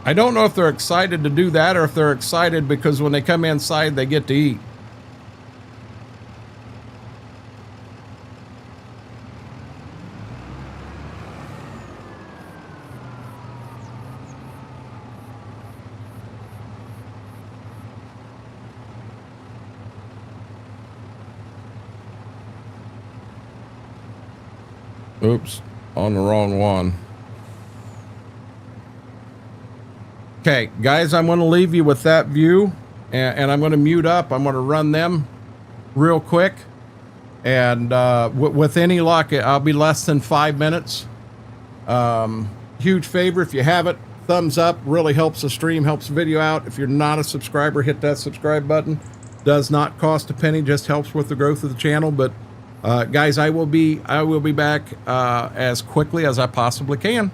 I don't know if they're excited to do that or if they're excited because when they come inside, they get to eat. Oops, on the wrong one. Okay, guys, I'm going to leave you with that view, and I'm going to mute up. I'm going to run them real quick, and with any luck, I'll be less than 5 minutes. Huge favor, if you have it, thumbs up, really helps the stream, helps the video out. If you're not a subscriber, hit that subscribe button. Does not cost a penny, just helps with the growth of the channel. But guys, I will be back as quickly as I possibly can.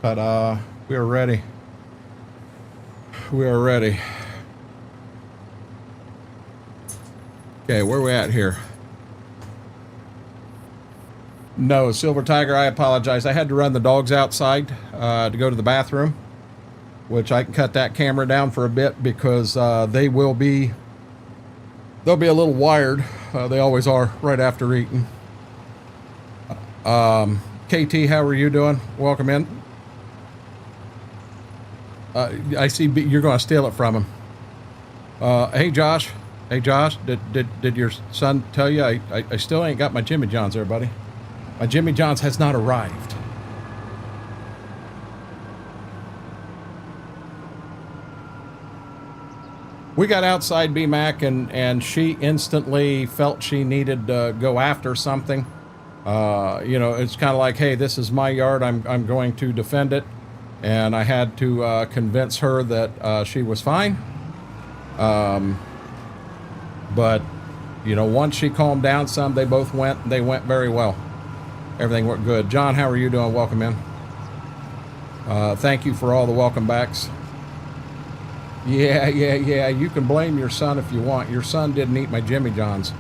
Ta-da! We are ready. We are ready. Okay, where are we at here? No, Silver Tiger, I apologize. I had to run the dogs outside to go to the bathroom, which I can cut that camera down for a bit because they'll be a little wired. They always are right after eating. KT, how are you doing? Welcome in. I see you're going to steal it from him. Hey Josh. Hey Josh, did your son tell you I still ain't got my Jimmy John's there, buddy? My Jimmy John's has not arrived. We got outside BMAC and she instantly felt she needed to go after something. You know, it's kind of like, hey, this is my yard. I'm going to defend it. And I had to convince her that she was fine. But, you know, once she calmed down some, they both went. They went very well. Everything went good. John, how are you doing? Welcome in. Thank you for all the welcome backs. Yeah. You can blame your son if you want. Your son didn't eat my Jimmy John's.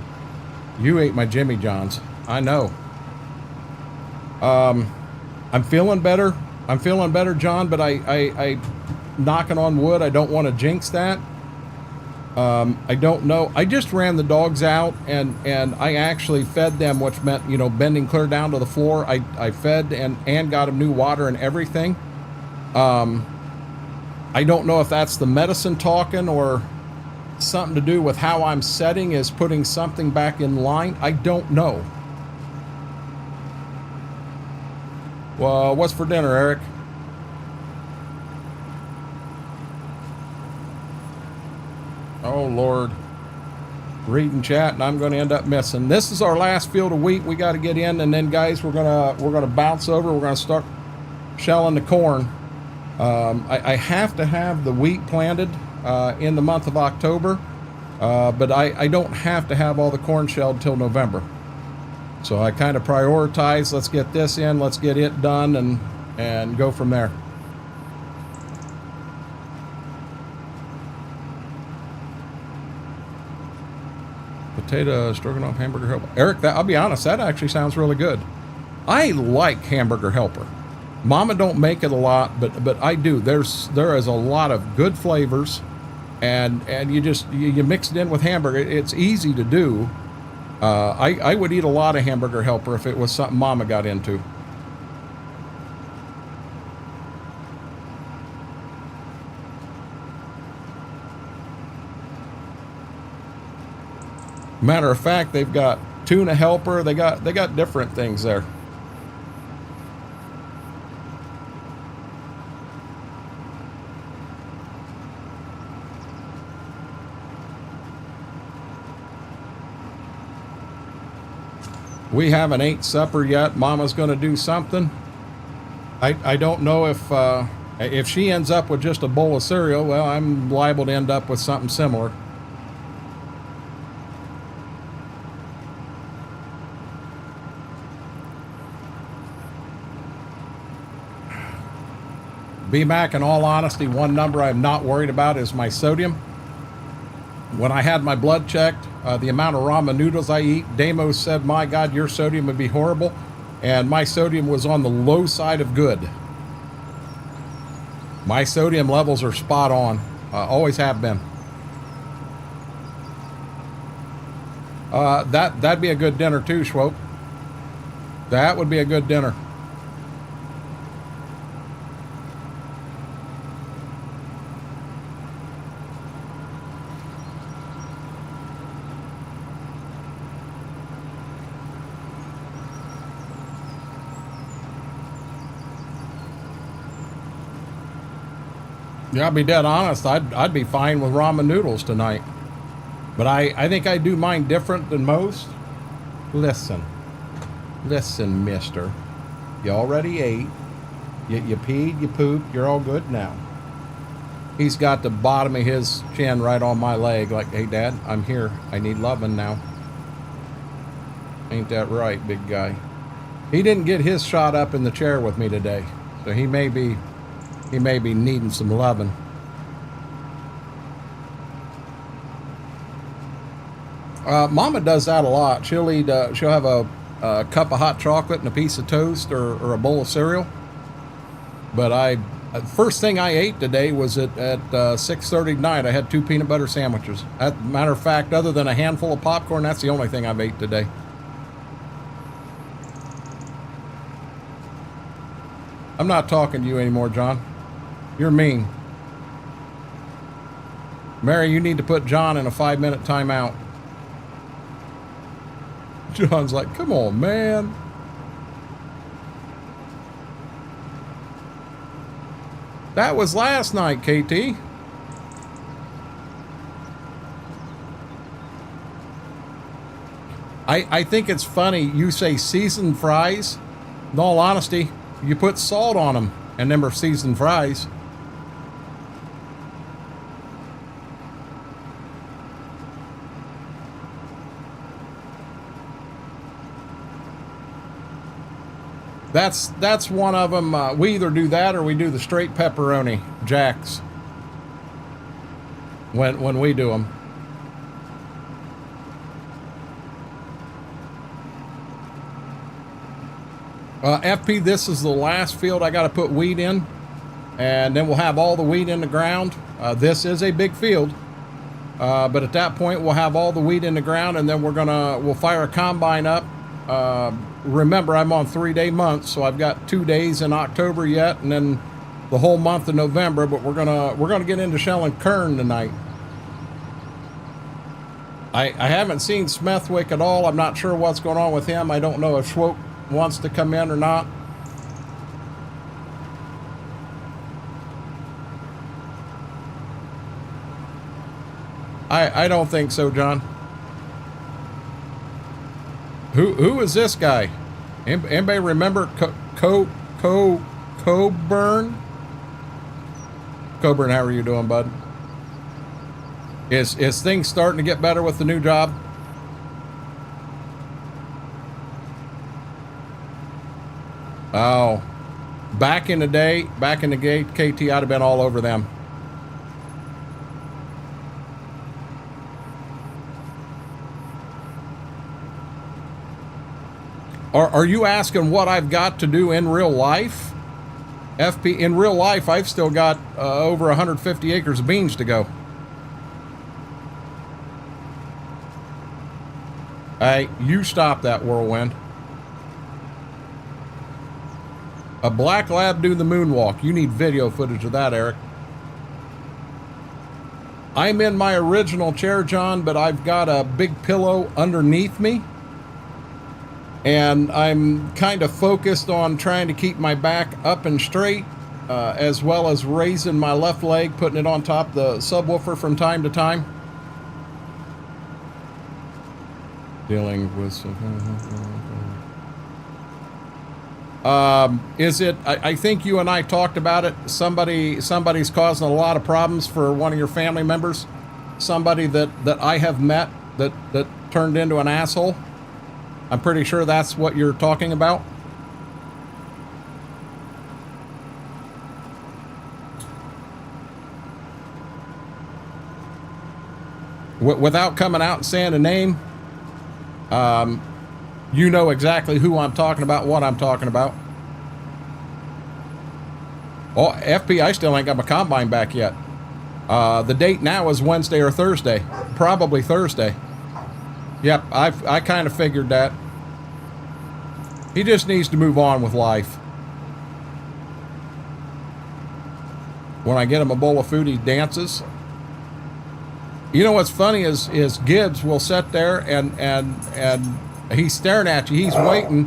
You ate my Jimmy John's. I know. I'm feeling better. I'm feeling better, John, but I knocking on wood, I don't want to jinx that. I don't know. I just ran the dogs out and I actually fed them, which meant, you know, bending clear down to the floor. I fed and got them new water and everything. I don't know if that's the medicine talking or something to do with how I'm setting is putting something back in line. I don't know. Well, what's for dinner, Eric? Oh Lord, reading chat, and I'm going to end up missing. This is our last field of wheat we got to get in, and then guys, we're gonna bounce over. We're gonna start shelling the corn. I have to have the wheat planted in the month of October, but I don't have to have all the corn shelled till November. So I kind of prioritize. Let's get this in. Let's get it done, and go from there. Potato stroganoff hamburger helper. Eric, I'll be honest, that actually sounds really good. I like hamburger helper. Mama don't make it a lot, but I do. There is a lot of good flavors, and you mix it in with hamburger. It's easy to do. I would eat a lot of hamburger helper if it was something Mama got into. Matter of fact, they've got tuna helper. They got different things there. We haven't ate supper yet. Mama's going to do something. I don't know if she ends up with just a bowl of cereal. Well, I'm liable to end up with something similar. BMAC, in all honesty, one number I'm not worried about is my sodium. When I had my blood checked, the amount of ramen noodles I eat, Damos said, my God, your sodium would be horrible. And my sodium was on the low side of good. My sodium levels are spot on. Always have been. That'd be a good dinner too, Schwope. That would be a good dinner. Yeah, I'll be dead honest. I'd be fine with ramen noodles tonight. But I think I do mine different than most. Listen, mister. You already ate. You peed, you pooped, you're all good now. He's got the bottom of his chin right on my leg like, hey, Dad, I'm here. I need loving now. Ain't that right, big guy? He didn't get his shot up in the chair with me today. So he may be needing some loving. Mama does that a lot. She'll have a cup of hot chocolate and a piece of toast or a bowl of cereal. But first thing I ate today was at 6:30 tonight. I had 2 peanut butter sandwiches. As a matter of fact, other than a handful of popcorn, that's the only thing I've ate today. I'm not talking to you anymore, John. You're mean. Mary, you need to put John in a 5-minute timeout. John's like, come on, man. That was last night, KT. I think it's funny you say seasoned fries. In all honesty, you put salt on them and them are seasoned fries. That's one of them. We either do that or we do the straight pepperoni jacks when we do them. FP, this is the last field I got to put wheat in, and then we'll have all the wheat in the ground. This is a big field, but at that point we'll have all the wheat in the ground, and then we'll fire a combine up. Remember, I'm on 3-day months, so I've got 2 days in October yet, and then the whole month of November. But we're gonna get into shelling kern tonight. I haven't seen Smethwick at all. I'm not sure what's going on with him. I don't know if Schwoke wants to come in or not. I don't think so, John. Who is this guy? Anybody remember Coburn? Coburn, how are you doing, bud? Is things starting to get better with the new job? Oh, back in the day, KT, I'd have been all over them. Are you asking what I've got to do in real life? FP, in real life, I've still got over 150 acres of beans to go. Hey, you stop that, whirlwind. A black lab do the moonwalk. You need video footage of that, Eric. I'm in my original chair, John, but I've got a big pillow underneath me. And I'm kind of focused on trying to keep my back up and straight, as well as raising my left leg, putting it on top of the subwoofer from time to time. Dealing with is it, I think you and I talked about it. Somebody's causing a lot of problems for one of your family members. Somebody that I have met that turned into an asshole. I'm pretty sure that's what you're talking about. Without coming out and saying a name, you know exactly who I'm talking about, what I'm talking about. Oh, FP, I still ain't got my combine back yet. The date now is Wednesday or Thursday. Probably Thursday. Yep, I kind of figured that. He just needs to move on with life. When I get him a bowl of food, he dances. You know what's funny is Gibbs will sit there and he's staring at you. He's waiting.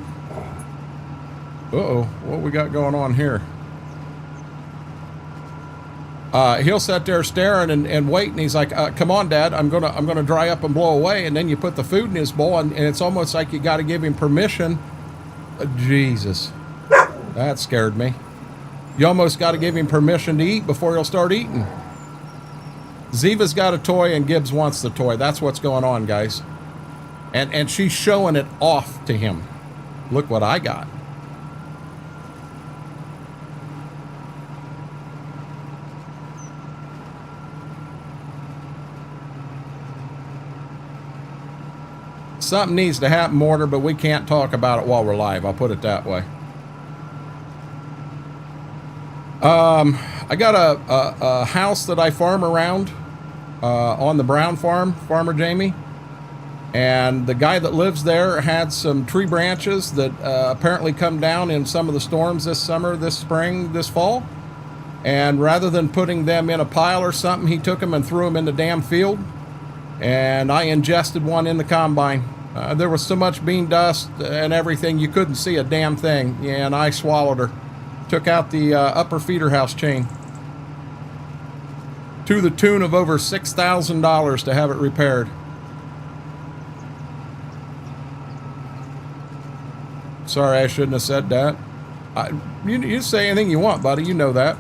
Uh-oh, what we got going on here? He'll sit there staring and wait, and he's like, "Come on, Dad, I'm gonna dry up and blow away." And then you put the food in his bowl, and it's almost like you got to give him permission. Jesus, that scared me. You almost got to give him permission to eat before he'll start eating. Ziva's got a toy, and Gibbs wants the toy. That's what's going on, guys. And she's showing it off to him. Look what I got. something needs to happen, Mortar, but we can't talk about it while we're live. I'll put it that way. I got a house that I farm around on the Brown farm, Farmer Jamie. And the guy that lives there had some tree branches that apparently come down in some of the storms this summer, this spring, this fall. And rather than putting them in a pile or something, he took them and threw them in the damn field. And I ingested one in the combine. There was so much bean dust and everything, you couldn't see a damn thing. Yeah, and I swallowed her. Took out the upper feeder house chain. To the tune of over $6,000 to have it repaired. Sorry, I shouldn't have said that. You say anything you want, buddy. You know that.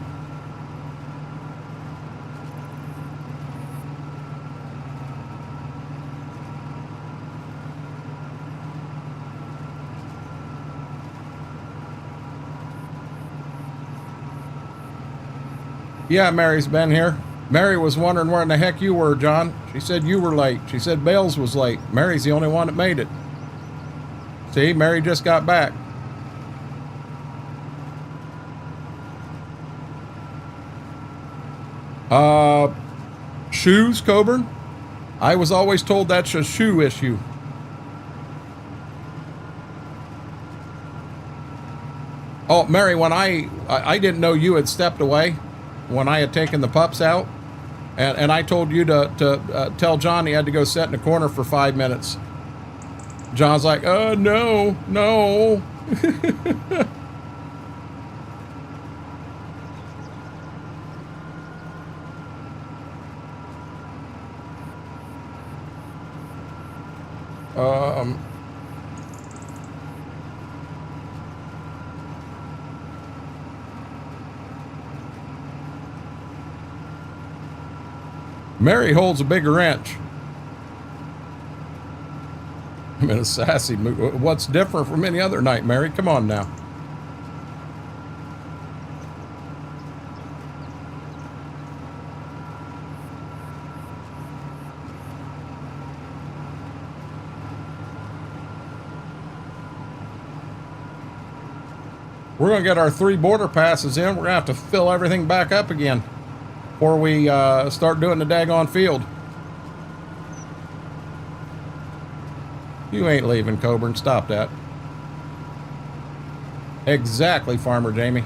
Yeah, Mary's been here. Mary was wondering where in the heck you were, John. She said you were late. She said Bales was late. Mary's the only one that made it. See, Mary just got back. Shoes, Coburn? I was always told that's a shoe issue. Oh, Mary, when I didn't know you had stepped away when I had taken the pups out. And I told you to tell John he had to go sit in the corner for 5 minutes. John's like, no. Mary holds a bigger wrench. I'm in a sassy mood. What's different from any other night, Mary? Come on now. We're going to get our 3 border passes in. We're going to have to fill everything back up again before we start doing the daggone field. You ain't leaving, Coburn. Stop that. Exactly, Farmer Jamie.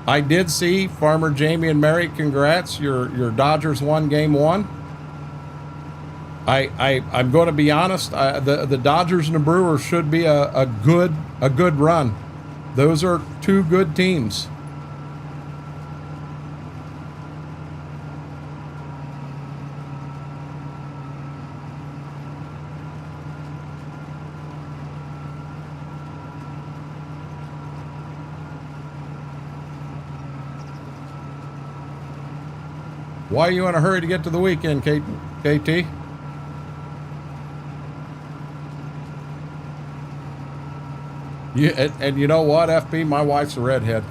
I did see Farmer Jamie and Mary. Congrats. Your Dodgers won game 1. I'm going to be honest. The Dodgers and the Brewers should be a good run. Those are 2 good teams. Why are you in a hurry to get to the weekend, KT? Yeah, and you know what, FP? My wife's a redhead.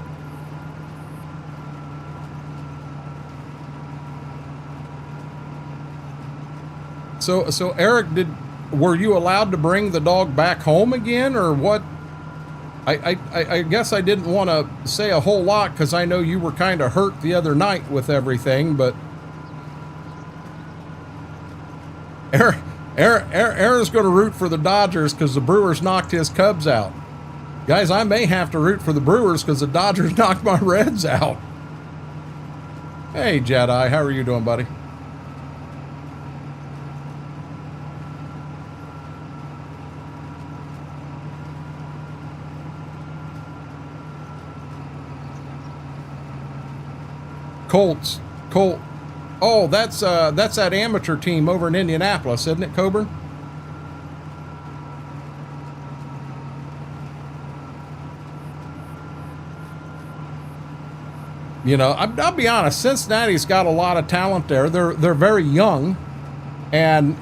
So Eric, were you allowed to bring the dog back home again, or what? I guess I didn't want to say a whole lot because I know you were kind of hurt the other night with everything, but Aaron's going to root for the Dodgers because the Brewers knocked his Cubs out. Guys, I may have to root for the Brewers because the Dodgers knocked my Reds out. Hey, Jedi, how are you doing, buddy? Colts. Oh, that's that amateur team over in Indianapolis, isn't it, Coburn? You know, I'll be honest. Cincinnati's got a lot of talent there. They're very young, and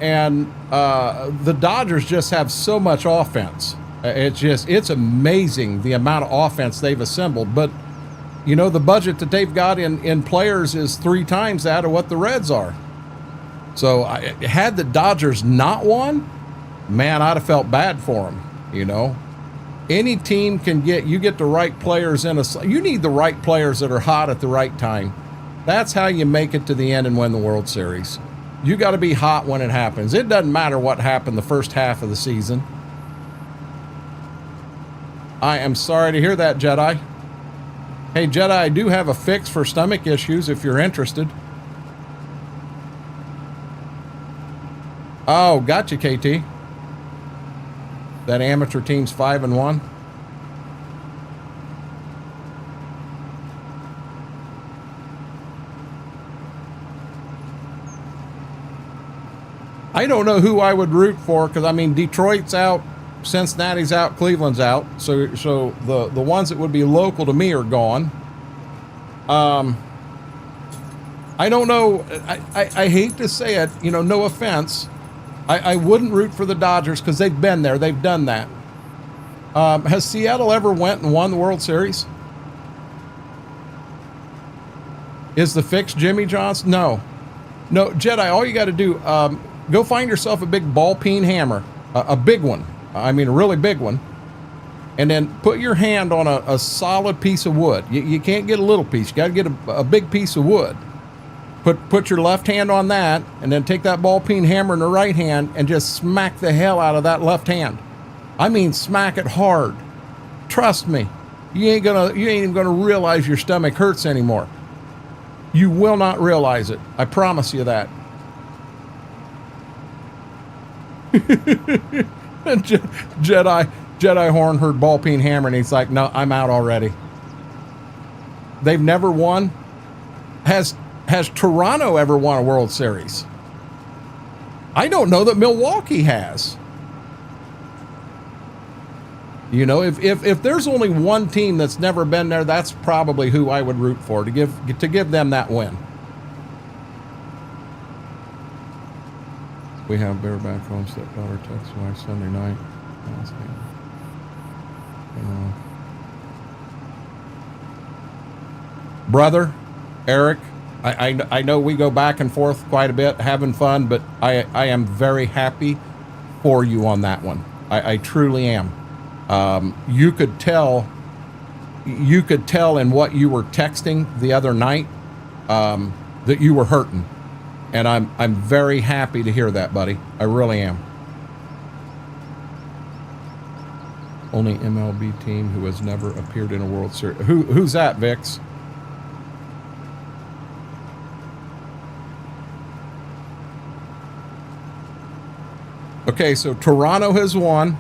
the Dodgers just have so much offense. It's amazing the amount of offense they've assembled. But You know, the budget that they've got in players is 3 times that of what the Reds are. So had the Dodgers not won, man, I'd have felt bad for them, you know. Any team can you get the right players you need the right players that are hot at the right time. That's how you make it to the end and win the World Series. You got to be hot when it happens. It doesn't matter what happened the first half of the season. I am sorry to hear that, Jedi. Hey, Jedi, I do have a fix for stomach issues if you're interested. Oh, gotcha, KT. That amateur team's 5-1. I don't know who I would root for because, I mean, Detroit's out, Cincinnati's out, Cleveland's out. So the ones that would be local to me are gone. I don't know. I hate to say it, you know, no offense. I wouldn't root for the Dodgers because they've been there. They've done that. Has Seattle ever went and won the World Series? Is the fix Jimmy Johnson? No. No, Jedi, all you got to do, go find yourself a big ball peen hammer, a big one. I mean, a really big one. And then put your hand on a solid piece of wood. You can't get a little piece. You got to get a big piece of wood. Put your left hand on that, and then take that ball peen hammer in the right hand and just smack the hell out of that left hand. I mean, smack it hard. Trust me, you ain't even gonna realize your stomach hurts anymore. You will not realize it. I promise you that. Jedi Horn heard ball peen hammer, and he's like, "No, I'm out already." They've never won. Has Toronto ever won a World Series? I don't know that Milwaukee has. You know, if there's only one team that's never been there, that's probably who I would root for to give them that win. We have bareback home stepdaughter text wife Sunday night. Brother, Eric, I know we go back and forth quite a bit, having fun, but I am very happy for you on that one. I truly am. You could tell in what you were texting the other night that you were hurting, and I'm very happy to hear that, buddy. I really am. Only MLB team who has never appeared in a World Series. Who's that, Vix? Okay, so Toronto has won.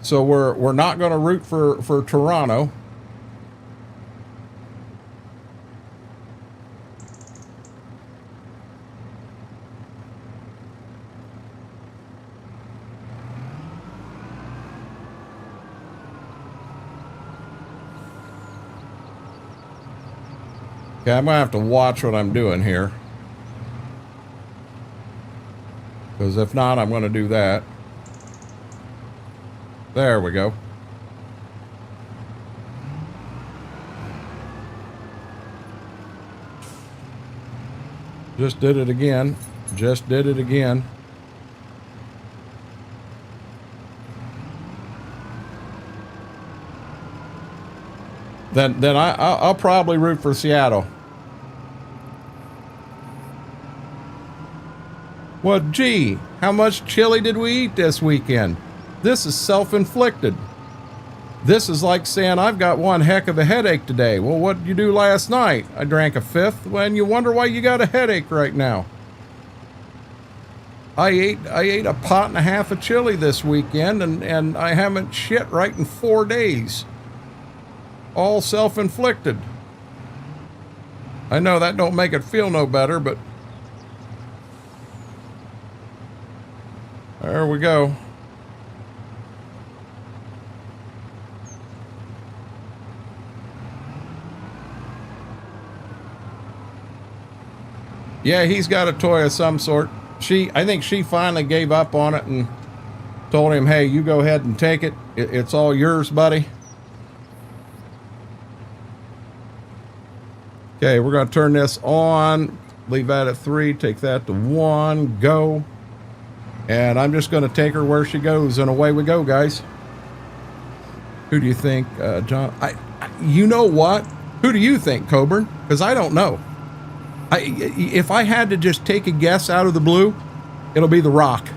So we're not going to root for Toronto. Okay, I'm going to have to watch what I'm doing here. Because if not, I'm going to do that. There we go. Just did it again. Just did it again. Then I'll probably root for Seattle. Well, gee, how much chili did we eat this weekend? This is self-inflicted. This is like saying, I've got one heck of a headache today. Well, what did you do last night? I drank a fifth. Well, and you wonder why you got a headache right now. I ate a pot and a half of chili this weekend, and I haven't shit right in 4 days. All self-inflicted. I know that don't make it feel no better, but there we go. Yeah, he's got a toy of some sort. I think she finally gave up on it and told him, hey, you go ahead and take it. It's all yours, buddy. Okay, we're going to turn this on. Leave that at 3. Take that to 1. Go. And I'm just going to take her where she goes, and away we go, guys. Who do you think, John? You know what? Who do you think, Coburn? Because I don't know. If I had to just take a guess out of the blue, it'll be The Rock.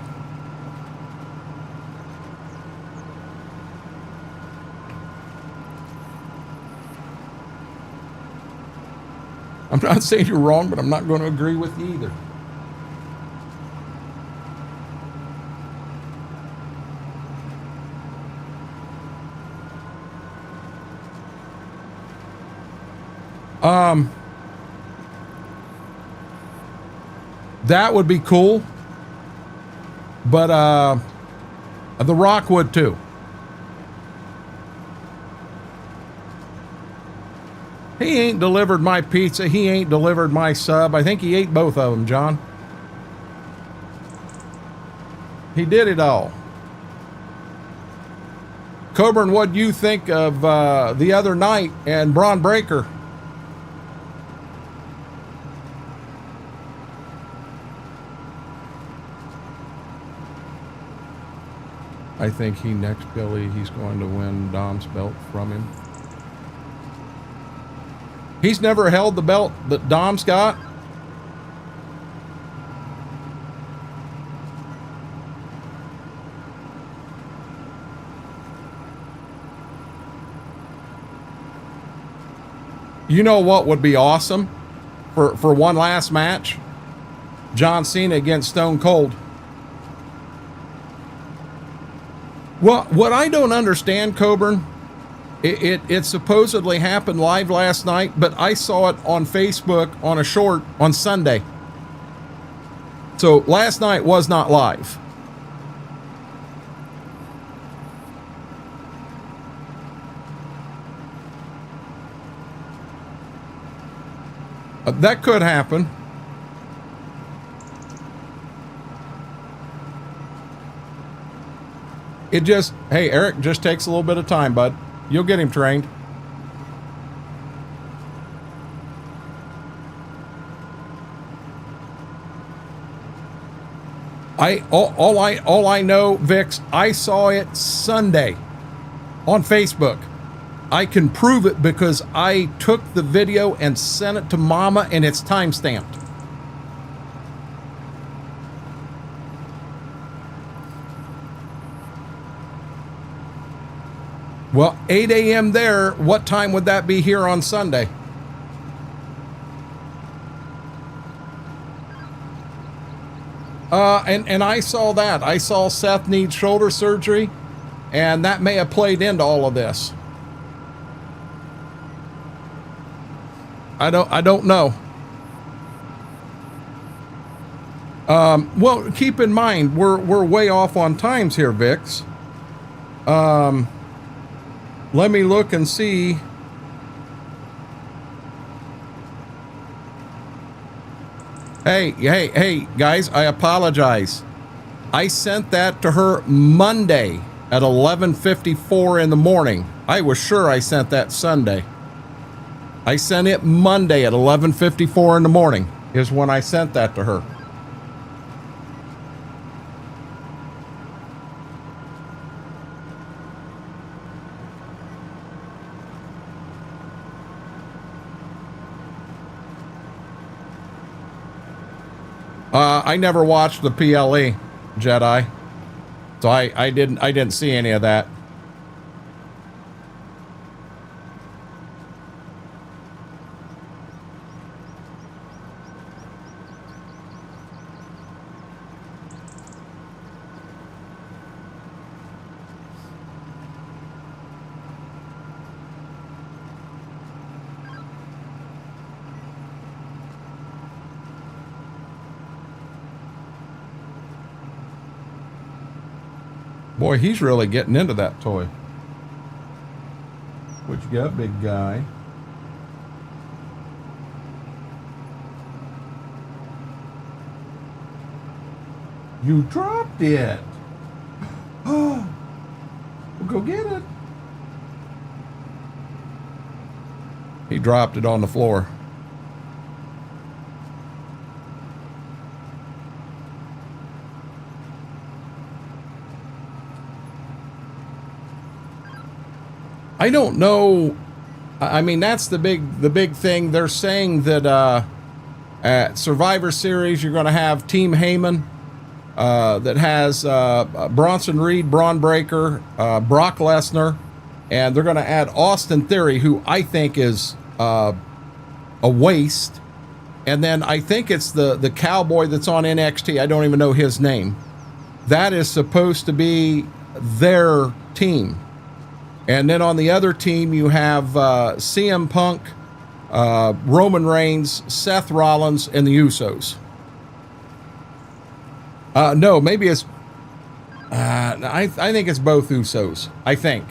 I'm not saying you're wrong, but I'm not going to agree with you either. That would be cool, but The Rock would too. He ain't delivered my pizza. He ain't delivered my sub. I think he ate both of them, John. He did it all. Coburn, what do you think of the other night and Braun Breaker? I think he next, Billy, he's going to win Dom's belt from him. He's never held the belt that Dom's got. You know what would be awesome for one last match? John Cena against Stone Cold. Well, what I don't understand, Coburn, it supposedly happened live last night, but I saw it on Facebook on a short on Sunday. So last night was not live. That could happen. It just, hey, Eric, just takes a little bit of time, bud. You'll get him trained. All I know, Vix, I saw it Sunday on Facebook. I can prove it because I took the video and sent it to Mama, and it's time-stamped. Well, 8 a.m. there, what time would that be here on Sunday? And I saw that. I saw Seth needs shoulder surgery, and that may have played into all of this. I don't know. Well, keep in mind, we're way off on times here, Vix. Let me look and see. Hey, guys, I apologize. I sent that to her Monday at 11:54 in the morning. I was sure I sent that Sunday. I sent it Monday at 11:54 in the morning is when I sent that to her. I never watched the PLE Jedi, so I didn't see any of that. Boy, he's really getting into that toy. What you got, big guy? You dropped it. Oh, well, go get it. He dropped it on the floor. I don't know. I mean, that's the big thing. They're saying that at Survivor Series, you're going to have Team Heyman that has Bronson Reed, Braun Breaker, Brock Lesnar, and they're going to add Austin Theory, who I think is a waste. And then I think it's the cowboy that's on NXT. I don't even know his name. That is supposed to be their team. And then on the other team, you have CM Punk, Roman Reigns, Seth Rollins, and the Usos. No, maybe it's... I think it's both Usos, I think.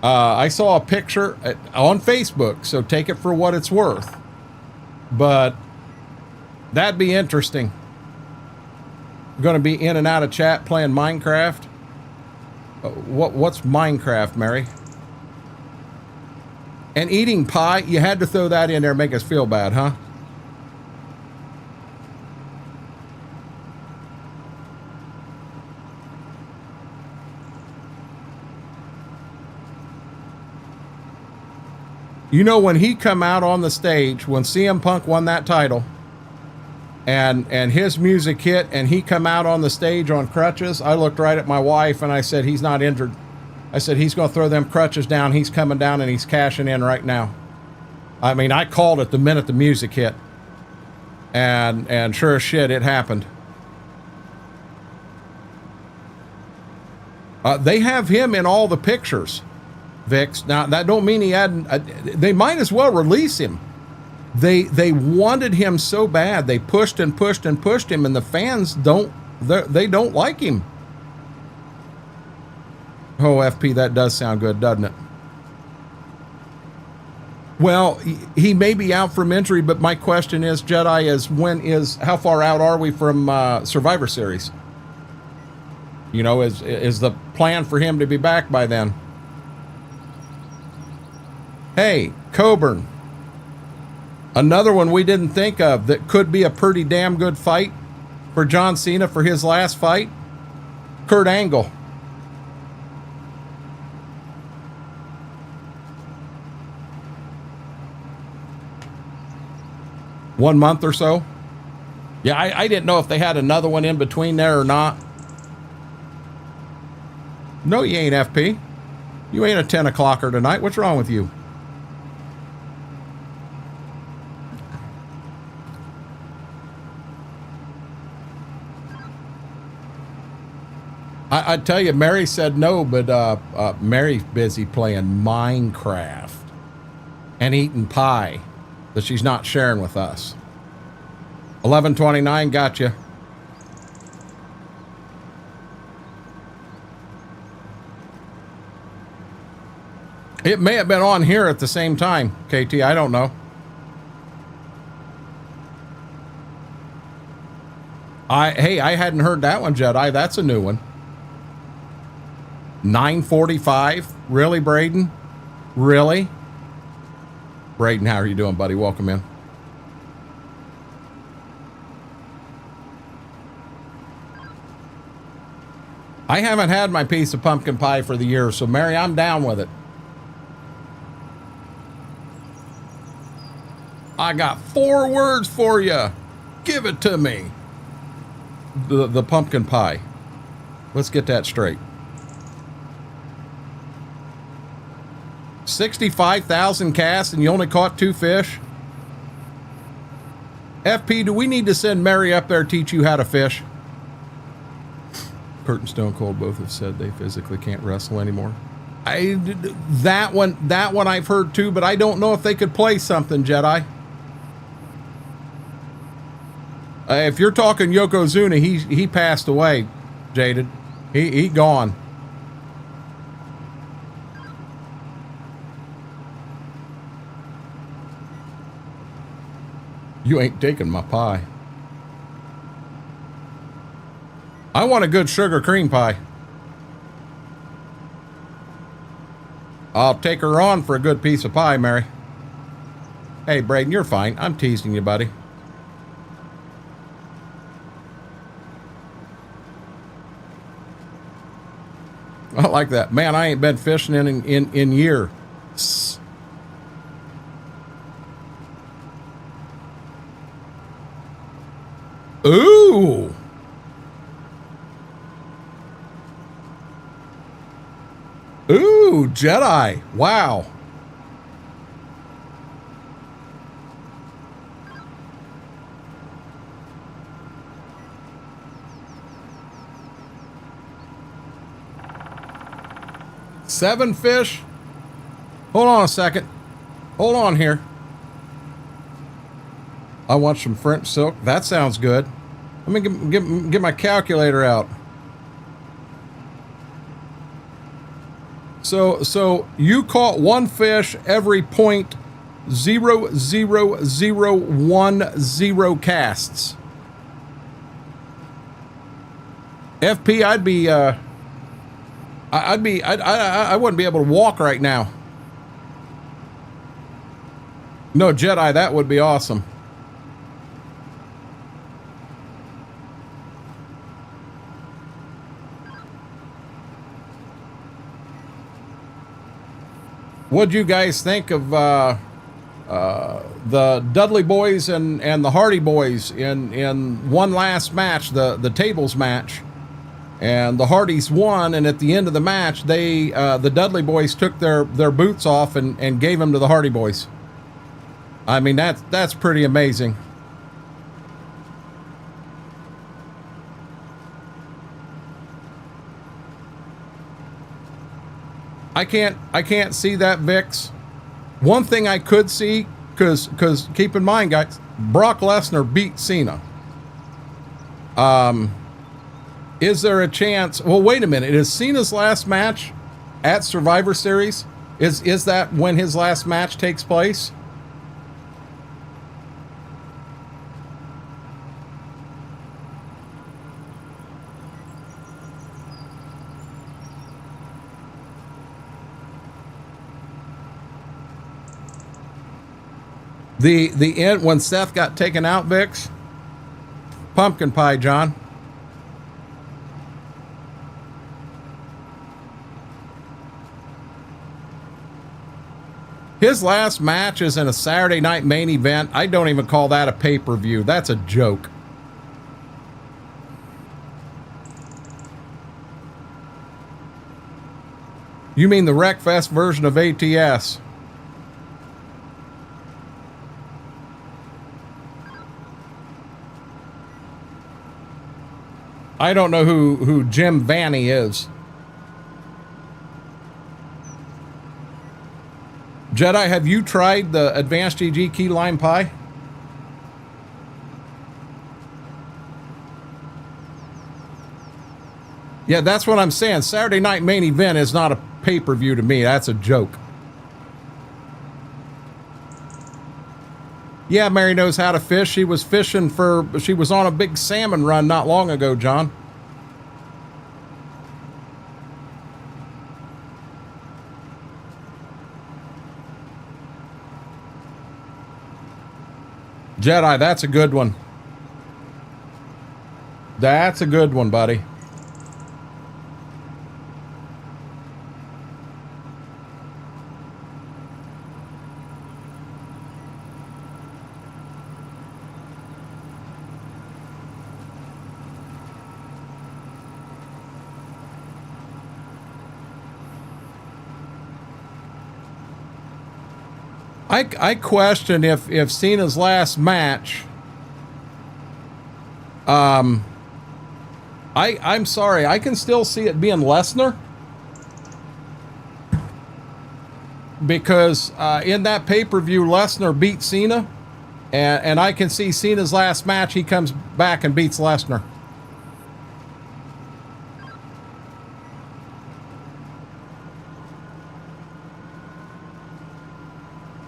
I saw a picture on Facebook, so take it for what it's worth. But that'd be interesting. Going to be in and out of chat playing Minecraft. What's Minecraft, Mary? And eating pie? You had to throw that in there, make us feel bad, huh? You know, when he come out on the stage, when CM Punk won that title, and his music hit, and he come out on the stage on crutches, I looked right at my wife and I said, he's not injured. I said, he's going to throw them crutches down. He's coming down and he's cashing in right now. I mean, I called it the minute the music hit. And sure as shit, it happened. They have him in all the pictures, Vix. Now, that don't mean he hadn't... they might as well release him. They wanted him so bad. They pushed and pushed and pushed him, and the fans they don't like him. Oh, FP, that does sound good, doesn't it? Well, he may be out from injury, but my question is, Jedi, how far out are we from Survivor Series? You know, is the plan for him to be back by then? Hey, Coburn. Another one we didn't think of that could be a pretty damn good fight for John Cena for his last fight. Kurt Angle. One month or so. Yeah, I didn't know if they had another one in between there or not. No, you ain't, FP. You ain't a 10 o'clocker tonight. What's wrong with you? I tell you, Mary said no, but Mary's busy playing Minecraft and eating pie that she's not sharing with us. 11:29, gotcha. It may have been on here at the same time, KT. I don't know. Hey, I hadn't heard that one, Jedi. That's a new one. 9:45. Really, Braden? Really? Braden, how are you doing, buddy? Welcome in. I haven't had my piece of pumpkin pie for the year, so Mary, I'm down with it. I got 4 words for you. Give it to me. The pumpkin pie. Let's get that straight. 65,000 casts and you only caught 2 fish? FP, do we need to send Mary up there to teach you how to fish? Kurt and Stone Cold both have said they physically can't wrestle anymore. That one I've heard too, but I don't know if they could play something, Jedi. If you're talking Yokozuna, he passed away, Jaded. He gone. You ain't taking my pie. I want a good sugar cream pie. I'll take her on for a good piece of pie, Mary. Hey, Braden, you're fine. I'm teasing you, buddy. I like that. Man, I ain't been fishing in years. Ooh. Ooh, Jedi. Wow. Seven fish. Hold on a second. Hold on here. I want some French silk. That sounds good. Let me get my calculator out. So you caught one fish every 0.00010 casts. FP, I wouldn't be able to walk right now. No, Jedi, that would be awesome. What'd you guys think of the Dudley boys and the Hardy boys in one last match, the tables match? And the Hardys won, and at the end of the match, the Dudley boys took their boots off and gave them to the Hardy boys. I mean, that's pretty amazing. I can't see that, Vix. One thing I could see, because keep in mind, guys, Brock Lesnar beat Cena. Is there a chance? Well, wait a minute. Is Cena's last match at Survivor Series? Is that when his last match takes place? The end when Seth got taken out, Vix? Pumpkin pie, John. His last match is in a Saturday night main event. I don't even call that a pay-per-view. That's a joke. You mean the Wreckfest version of ATS? I don't know who Jim Vanny is. Jedi, have you tried the Advanced GG Key Lime Pie? Yeah, that's what I'm saying. Saturday night main event is not a pay-per-view to me. That's a joke. Yeah, Mary knows how to fish. She was on a big salmon run not long ago, John. Jedi, that's a good one. That's a good one, buddy. I question if Cena's last match, I'm sorry, I can still see it being Lesnar, because in that pay-per-view Lesnar beat Cena, and I can see Cena's last match, he comes back and beats Lesnar.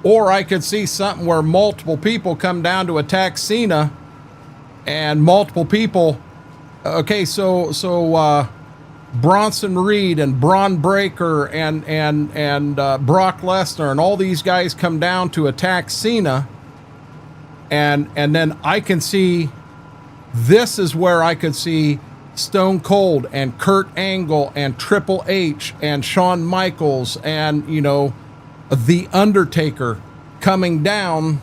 Or I could see something where multiple people come down to attack Cena, and multiple people. Okay, so Bronson Reed and Braun Breaker and Brock Lesnar and all these guys come down to attack Cena, and then I can see, this is where I could see Stone Cold and Kurt Angle and Triple H and Shawn Michaels and, you know, The Undertaker coming down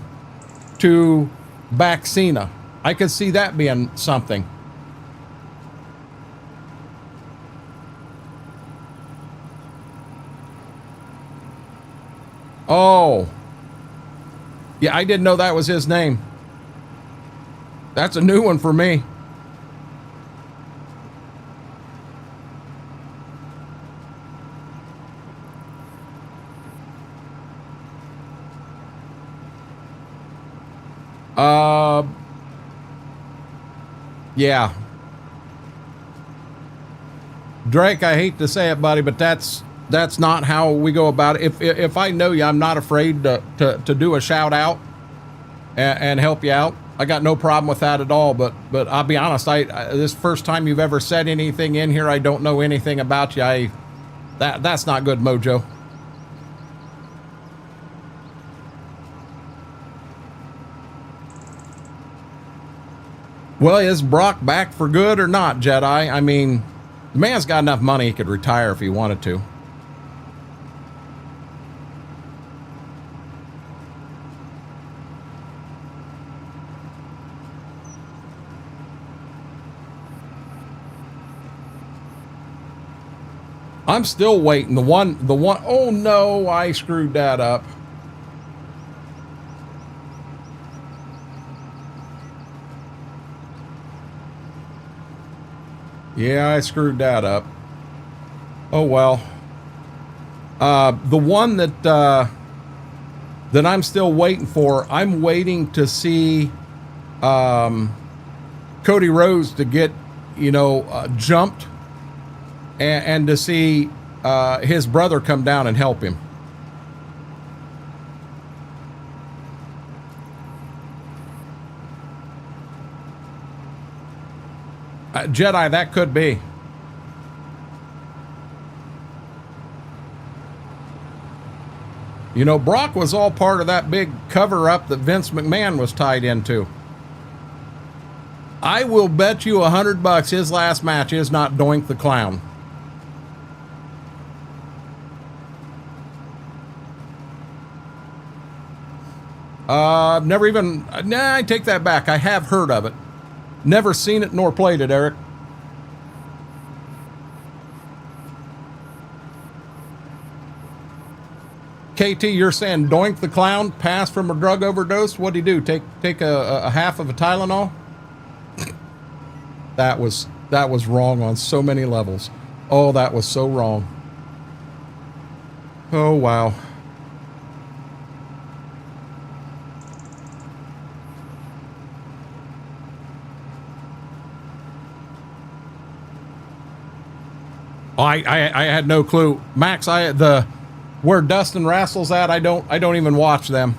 to back Cena. I could see that being something. Oh. Yeah, I didn't know that was his name. That's a new one for me. Yeah. Drake, I hate to say it, buddy, but that's not how we go about it. If I know you, I'm not afraid to do a shout out and help you out. I got no problem with that at all. But I'll be honest, this first time you've ever said anything in here, I don't know anything about you. That's not good mojo. Well, is Brock back for good or not, Jedi? I mean, the man's got enough money he could retire if he wanted to. I'm still waiting. The one, oh no, I screwed that up. Yeah, I screwed that up. Oh well. The one that I'm still waiting for, I'm waiting to see Cody Rhodes to get, you know, jumped and to see his brother come down and help him. Jedi, that could be. You know, Brock was all part of that big cover-up that Vince McMahon was tied into. I will bet you $100 his last match is not Doink the Clown. Never even... Nah, I take that back. I have heard of it. Never seen it nor played it, Eric. KT, you're saying Doink the Clown passed from a drug overdose? What'd he do? Take a half of a Tylenol? That was wrong on so many levels. Oh, that was so wrong. Oh, wow. I had no clue. Max, where Dustin Rassel's at, I don't even watch them.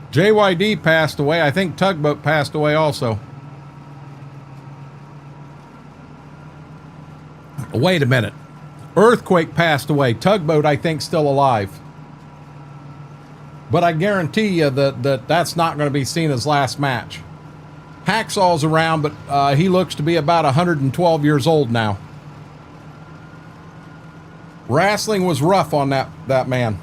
JYD passed away. I think Tugboat passed away also. Wait a minute. Earthquake passed away. Tugboat, I think, still alive. But I guarantee you that's not going to be Cena's last match. Hacksaw's around, but he looks to be about 112 years old now. Wrestling was rough on that man.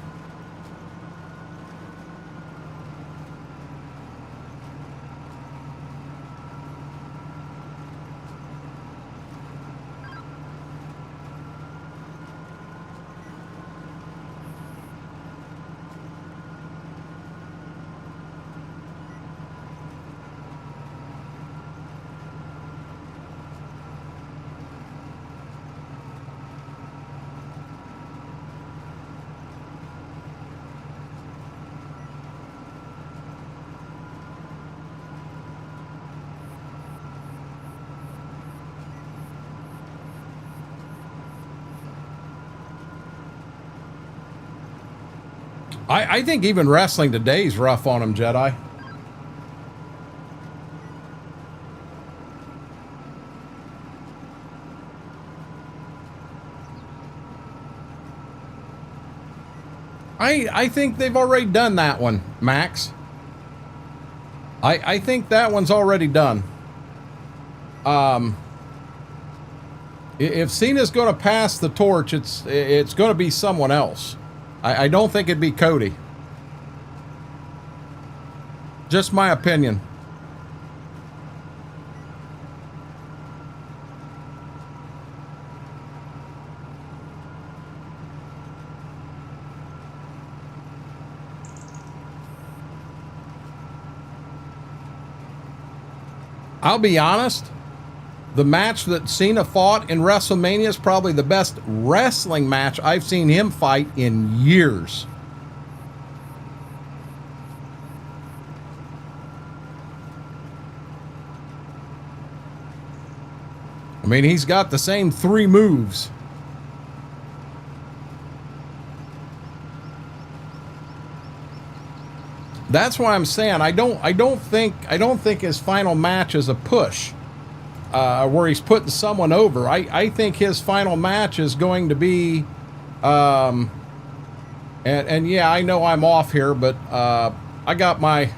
I think even wrestling today's rough on him, Jedi. I think they've already done that one, Max. I think that one's already done. If Cena's going to pass the torch, it's going to be someone else. I don't think it'd be Cody. Just my opinion. I'll be honest, the match that Cena fought in WrestleMania is probably the best wrestling match I've seen him fight in years. I mean, he's got the same 3 moves. That's why I'm saying I don't think his final match is a push, where he's putting someone over. I think his final match is going to be, and yeah, I know I'm off here, but I got my.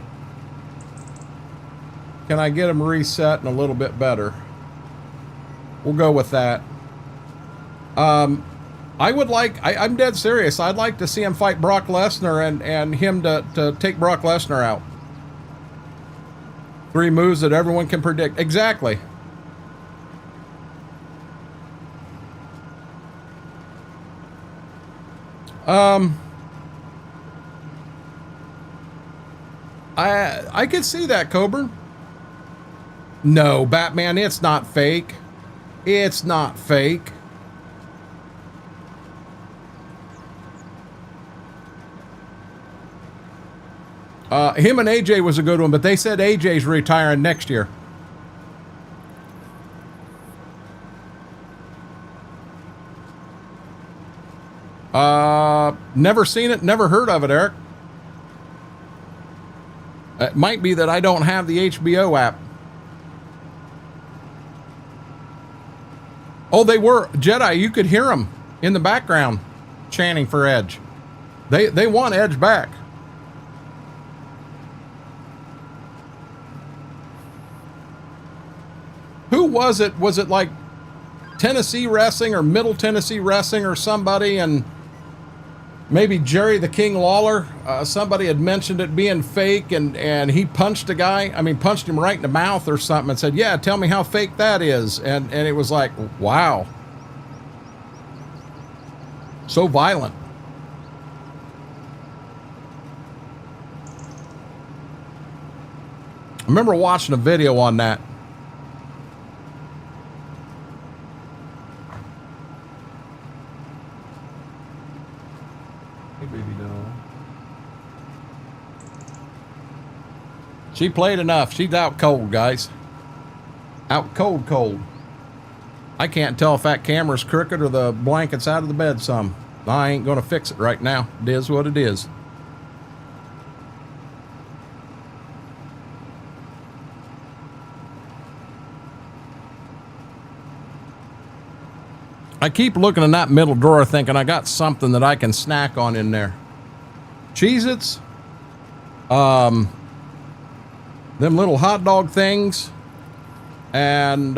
Can I get him reset and a little bit better? We'll go with that. I'm dead serious. I'd like to see him fight Brock Lesnar and him to take Brock Lesnar out. 3 moves that everyone can predict. Exactly. I could see that, Coburn. No, Batman, it's not fake. It's not fake. Him and AJ was a good one, but they said AJ's retiring next year. Never seen it, never heard of it, Eric. It might be that I don't have the HBO app. Oh, they were. Jedi, you could hear them in the background chanting for Edge. They want Edge back. Who was it? Was it like Tennessee Wrestling or Middle Tennessee Wrestling or somebody? And maybe Jerry the King Lawler. Somebody had mentioned it being fake, and he punched a guy. I mean, punched him right in the mouth or something and said, yeah, tell me how fake that is. And it was like, wow. So violent. I remember watching a video on that. She played enough. She's out cold, guys. Out cold. I can't tell if that camera's crooked or the blanket's out of the bed some. I ain't gonna fix it right now. It is what it is. I keep looking in that middle drawer thinking I got something that I can snack on in there. Cheez-Its. Them little hot dog things, and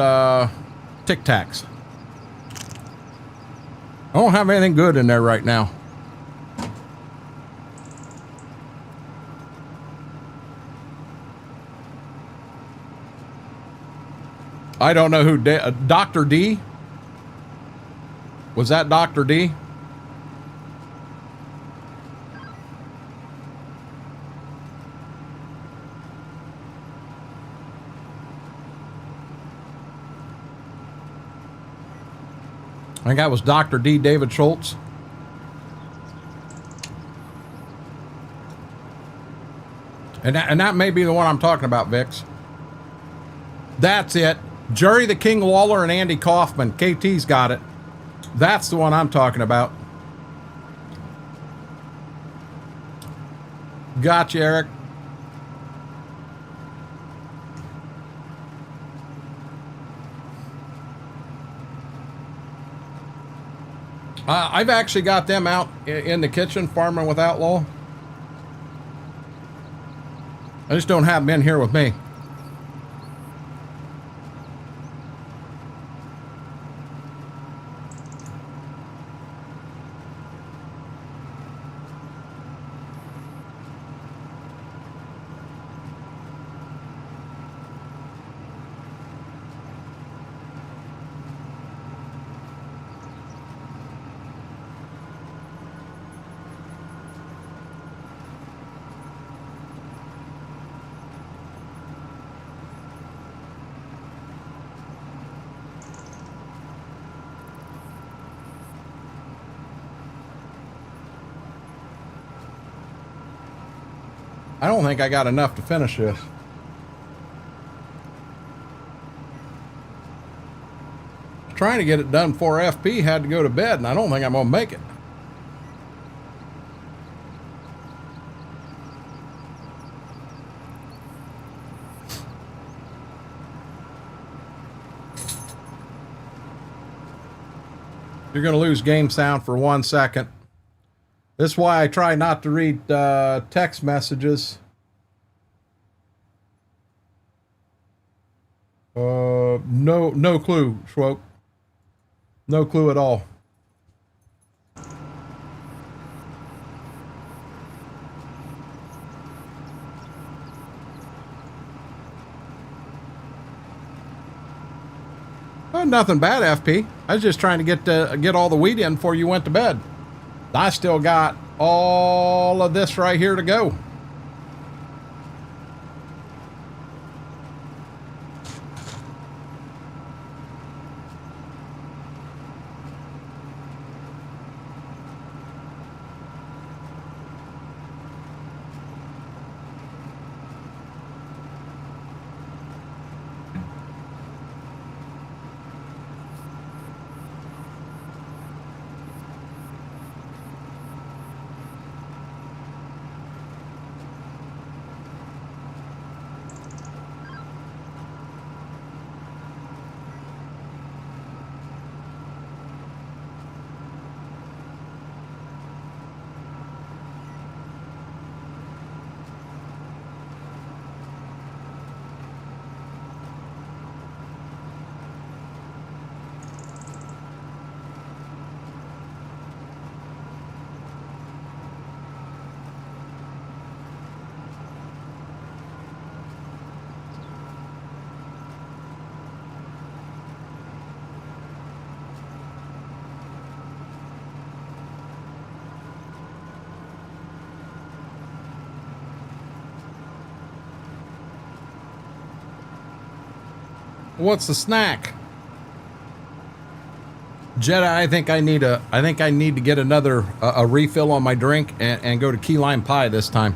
Tic Tacs. I don't have anything good in there right now. I don't know who Dr. D? Was that Dr. D? I think that was Dr. D. David Schultz. And that may be the one I'm talking about, Vix. That's it. Jerry the King Lawler and Andy Kaufman. KT's got it. That's the one I'm talking about. Gotcha, Eric. I've actually got them out in the kitchen farming with Outlaw. I just don't have them in here with me. I don't think I got enough to finish this. Trying to get it done before FP had to go to bed, and I don't think I'm gonna make it. You're gonna lose game sound for 1 second. This is why I try not to read text messages. No clue, Schwope. No clue at all. Well, nothing bad, FP. I was just trying to get all the wheat in before you went to bed. I still got all of this right here to go. What's the snack? Jedi, I think I need to get another a refill on my drink and go to key lime pie this time.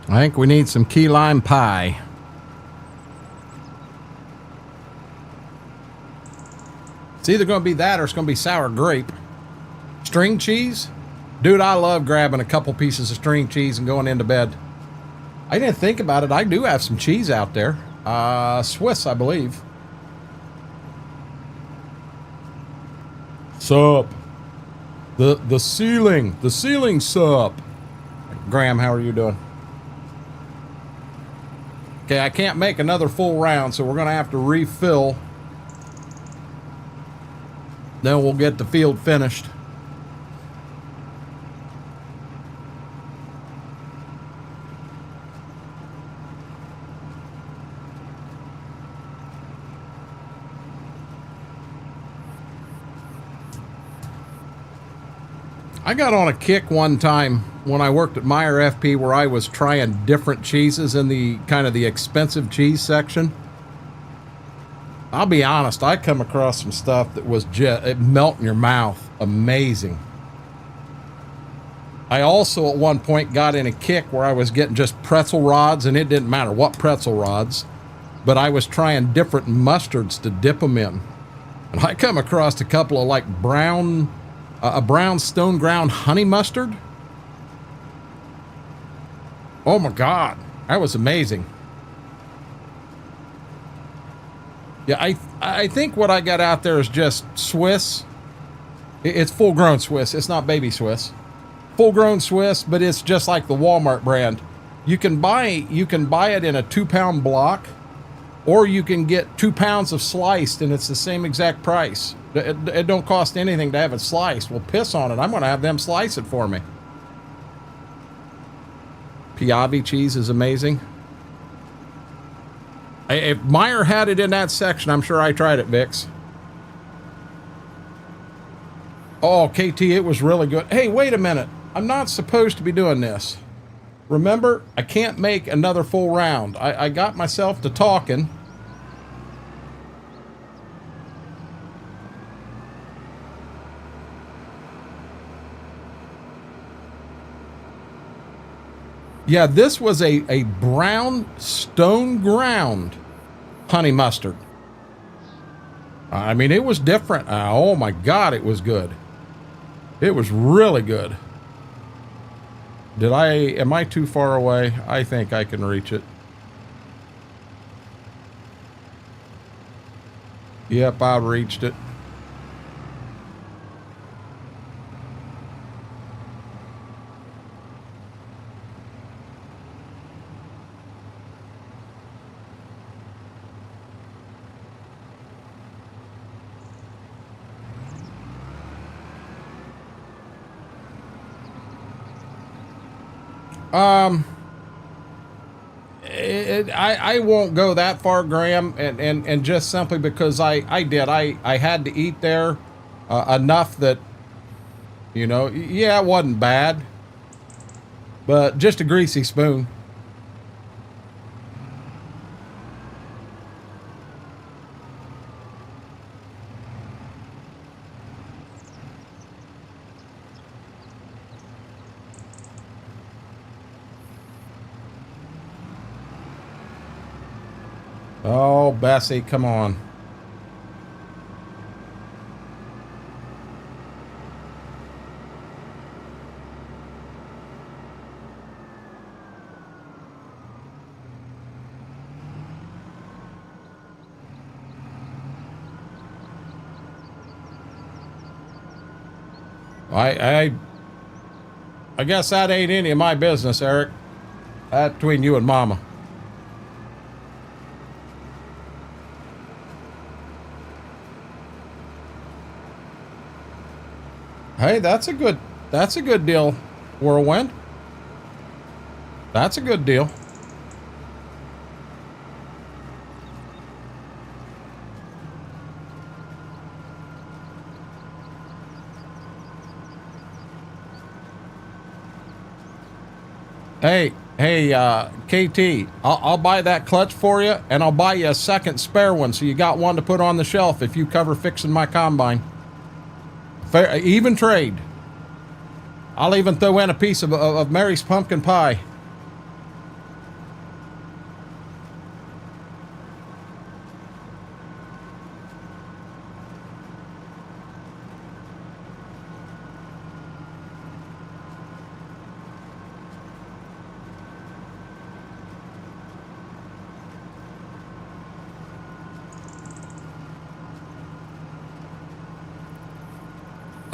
I think we need some key lime pie. It's either going to be that or it's going to be sour grape. String cheese? Dude, I love grabbing a couple pieces of string cheese and going into bed. I didn't think about it. I do have some cheese out there. Swiss, I believe. Sup? The ceiling sup. Graham, how are you doing? Okay, I can't make another full round, so we're going to have to refill. Then we'll get the field finished. I got on a kick one time when I worked at Meyer FP where I was trying different cheeses in the kind of the expensive cheese section. I'll be honest, I come across some stuff that was just, it melt in your mouth. Amazing. I also at one point got in a kick where I was getting just pretzel rods, and it didn't matter what pretzel rods, but I was trying different mustards to dip them in. And I come across a couple of like a brown stone ground honey mustard. Oh my God, that was amazing. Yeah, I think what I got out there is just Swiss. It's full grown Swiss. It's not baby Swiss. Full grown Swiss, but it's just like the Walmart brand. You can buy it in a 2-pound block, or you can get 2 pounds of sliced, and it's the same exact price. It don't cost anything to have it sliced. Well, piss on it. I'm going to have them slice it for me. Piave cheese is amazing. If Meyer had it in that section, I'm sure I tried it, Vix. Oh, KT, it was really good. Hey, wait a minute. I'm not supposed to be doing this. Remember, I can't make another full round. I got myself to talking. Yeah, this was a brown stone ground honey mustard. I mean, it was different. Oh my God, it was good. It was really good. Am I too far away? I think I can reach it. Yep, I reached it. I won't go that far, Graham, and just simply because I had to eat there enough that, you know, yeah, it wasn't bad, but just a greasy spoon. Oh, Bessie, come on. I guess that ain't any of my business, Eric. That's between you and Mama. Hey, that's a good deal, Whirlwind. That's a good deal. Hey, KT, I'll buy that clutch for you, and I'll buy you a second spare one so you got one to put on the shelf if you cover fixing my combine. Fair, even trade. I'll even throw in a piece of Mary's pumpkin pie.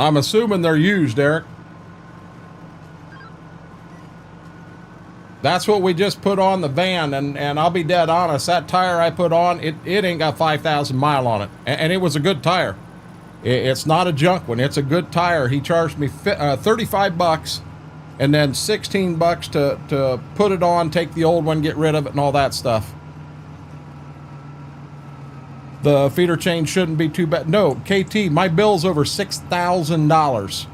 I'm assuming they're used, Eric. That's what we just put on the van, and I'll be dead honest, that tire I put on, it ain't got 5,000 mile on it, and it was a good tire. It's not a junk one, it's a good tire. He charged me 35 bucks, and then 16 bucks to put it on, take the old one, get rid of it, and all that stuff. The feeder chain shouldn't be too bad. No, KT, my bill's over $6,000.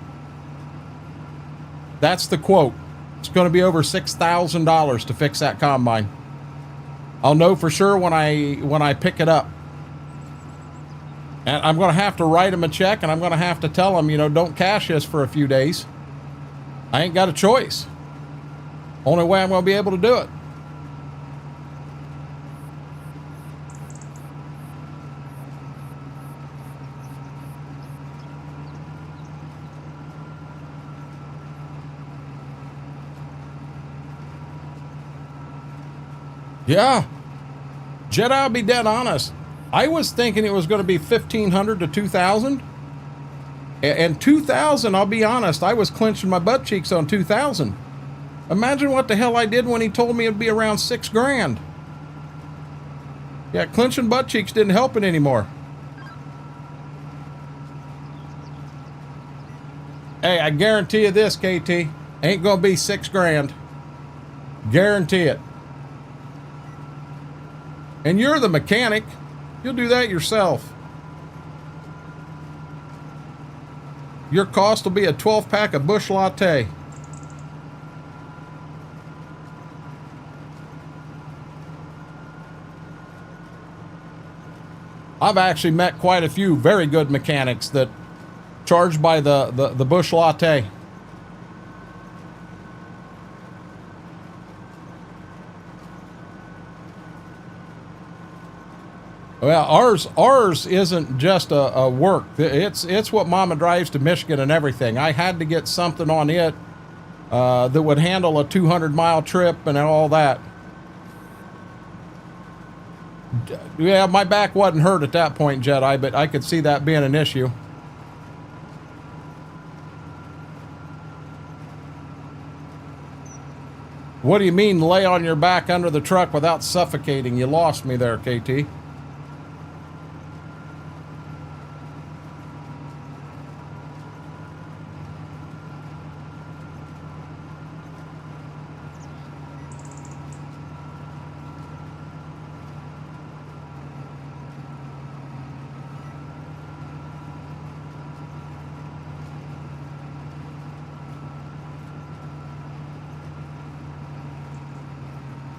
That's the quote. It's going to be over $6,000 to fix that combine. I'll know for sure when I pick it up. And I'm going to have to write him a check, and I'm going to have to tell him, you know, don't cash this for a few days. I ain't got a choice. Only way I'm going to be able to do it. Yeah. Jedi, I'll be dead honest. I was thinking it was going to be 1,500 to 2,000. And 2,000, I'll be honest, I was clenching my butt cheeks on 2,000. Imagine what the hell I did when he told me it'd be around 6 grand. Yeah, clenching butt cheeks didn't help it anymore. Hey, I guarantee you this, KT. Ain't going to be 6 grand. Guarantee it. And you're the mechanic. You'll do that yourself. Your cost will be a 12-pack of Busch Latte. I've actually met quite a few very good mechanics that charge by the Busch Latte. Well, ours isn't just a work. It's what Mama drives to Michigan and everything. I had to get something on it that would handle a 200-mile trip and all that. Yeah, my back wasn't hurt at that point, Jedi, but I could see that being an issue. What do you mean lay on your back under the truck without suffocating? You lost me there, KT.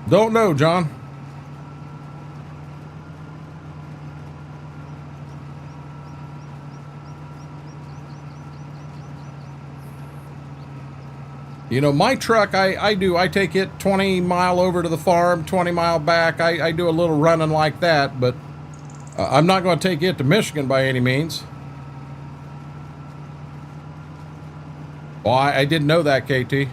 Don't know, John. You know, my truck, I take it 20 mile over to the farm, 20 mile back. I do a little running like that, but I'm not going to take it to Michigan by any means. Well, I didn't know that, KT.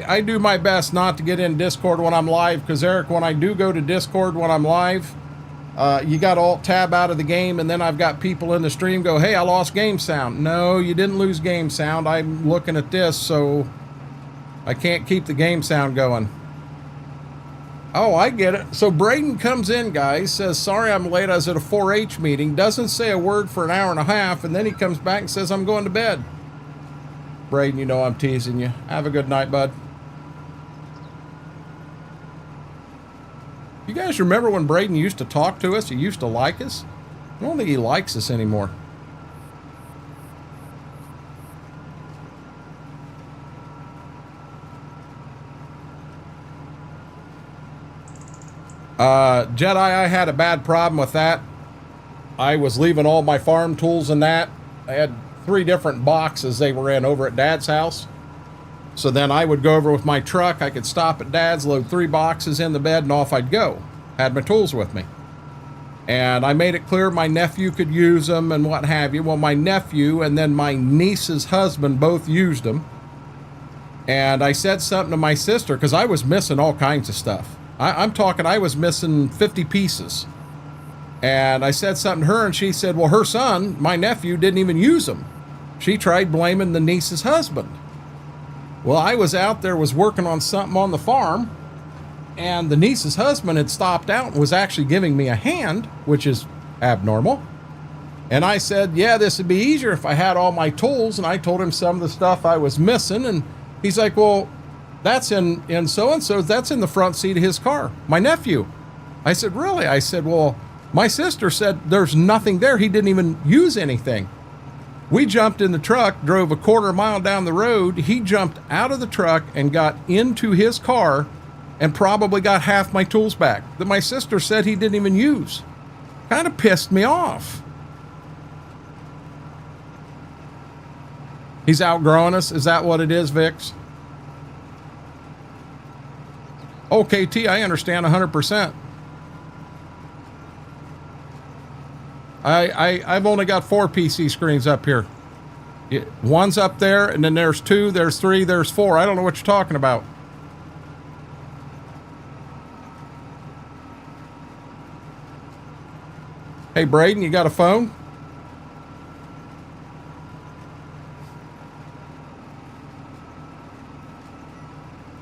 I do my best not to get in Discord when I'm live, because Eric, when I do go to Discord when I'm live, you got to alt-tab out of the game, and then I've got people in the stream go, hey, I lost game sound. No, you didn't lose game sound. I'm looking at this, so I can't keep the game sound going. Oh, I get it. So Braden comes in, guys, says, sorry I'm late, I was at a 4-H meeting, doesn't say a word for an hour and a half, and then he comes back and says, I'm going to bed. Braden, you know I'm teasing you. Have a good night, bud. You guys remember when Braden used to talk to us? He used to like us? I don't think he likes us anymore. Jedi, I had a bad problem with that. I was leaving all my farm tools in that. I had 3 different boxes they were in over at Dad's house. So then I would go over with my truck. I could stop at Dad's, load 3 boxes in the bed, and off I'd go. Had my tools with me. And I made it clear my nephew could use them and what have you. Well, my nephew and then my niece's husband both used them. And I said something to my sister, because I was missing all kinds of stuff. I'm talking, I was missing 50 pieces. And I said something to her, and she said, well, her son, my nephew, didn't even use them. She tried blaming the niece's husband. Well, I was out there, was working on something on the farm, and the niece's husband had stopped out and was actually giving me a hand, which is abnormal. And I said, yeah, this would be easier if I had all my tools. And I told him some of the stuff I was missing. And he's like, well, that's in so-and-so, that's in the front seat of his car. My nephew. I said, really? I said, well, my sister said there's nothing there. He didn't even use anything. We jumped in the truck, drove a 1/4 mile down the road. He jumped out of the truck and got into his car and probably got half my tools back that my sister said he didn't even use. Kind of pissed me off. He's outgrowing us. Is that what it is, Vix? OKT, I understand 100%. I've only got 4 PC screens up here. One's up there, and then there's 2, there's 3, there's 4. I don't know what you're talking about. Hey, Braden, you got a phone?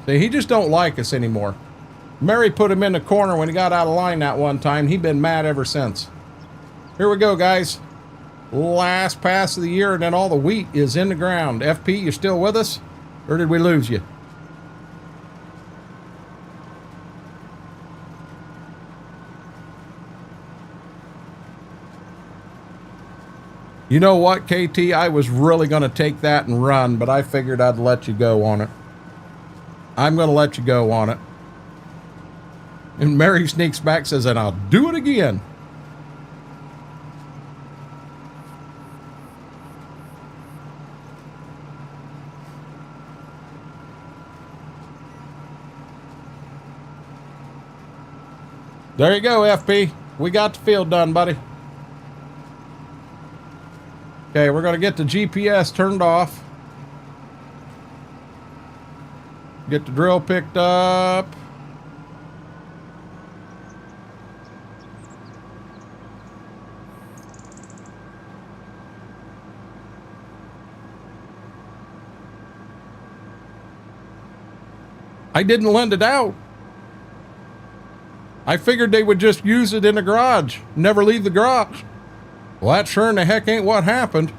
See, he just don't like us anymore. Mary put him in the corner when he got out of line that one time. He's been mad ever since. Here we go, guys. Last pass of the year, and then all the wheat is in the ground. FP, you still with us? Or did we lose you? You know what, KT? I was really going to take that and run, but I figured I'd let you go on it. I'm going to let you go on it. And Mary sneaks back, says, and I'll do it again. There you go, FP. We got the field done, buddy. Okay, we're going to get the GPS turned off. Get the drill picked up. I didn't lend it out. I figured they would just use it in the garage, never leave the garage. Well, that sure in the heck ain't what happened.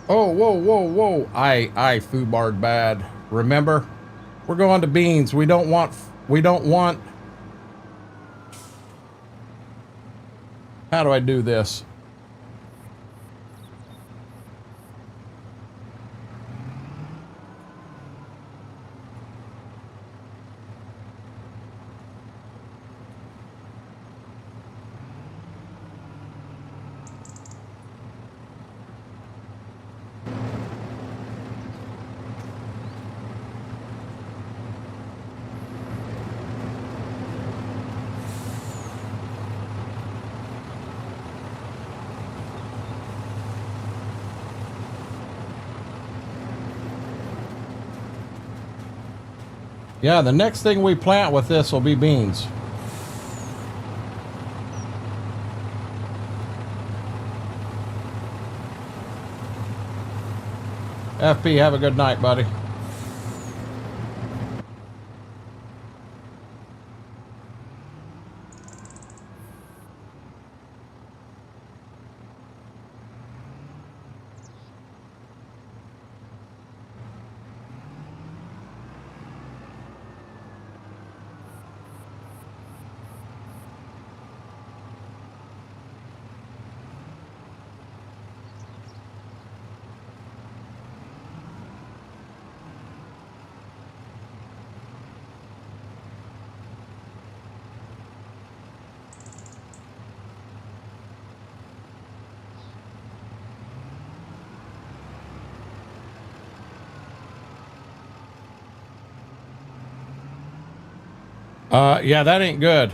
Oh, whoa, whoa, whoa. I foobarred bad. Remember? We're going to beans. We don't want... How do I do this? Yeah, the next thing we plant with this will be beans. FP, have a good night, buddy. Yeah, that ain't good.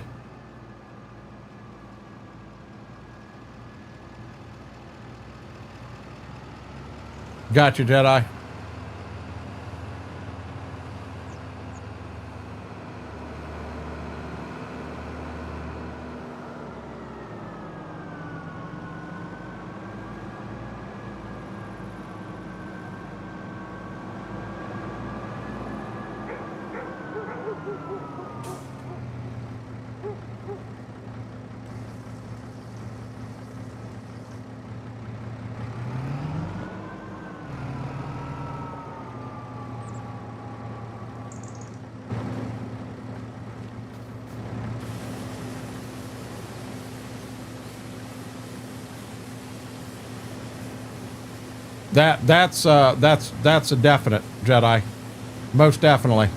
Gotcha, Jedi. That's a definite, Jedi. Most definitely.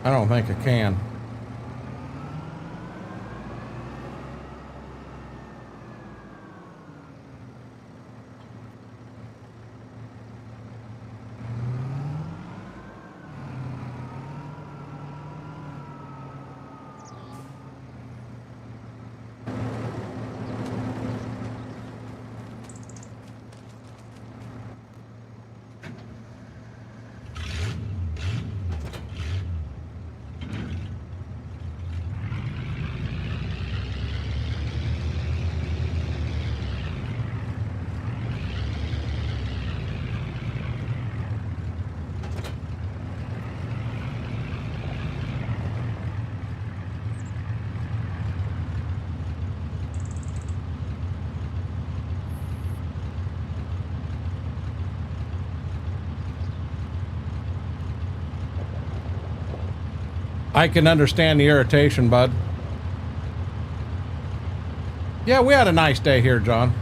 I don't think I can. I can understand the irritation, bud. Yeah, we had a nice day here, John.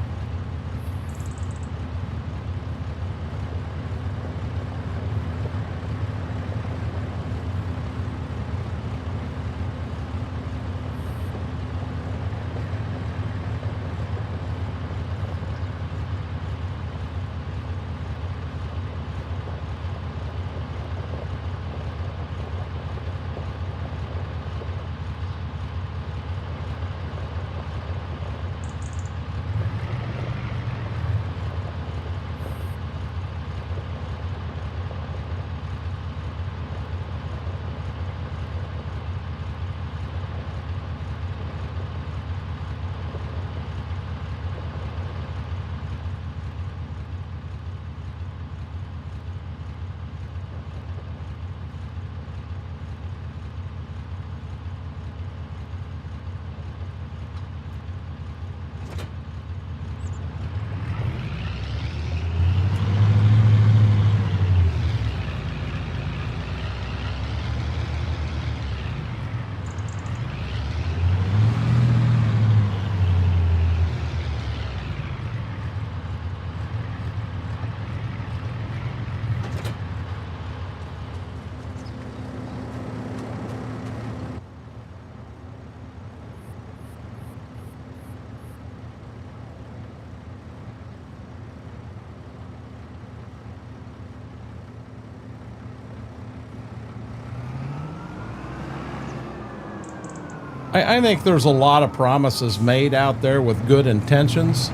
I think there's a lot of promises made out there with good intentions.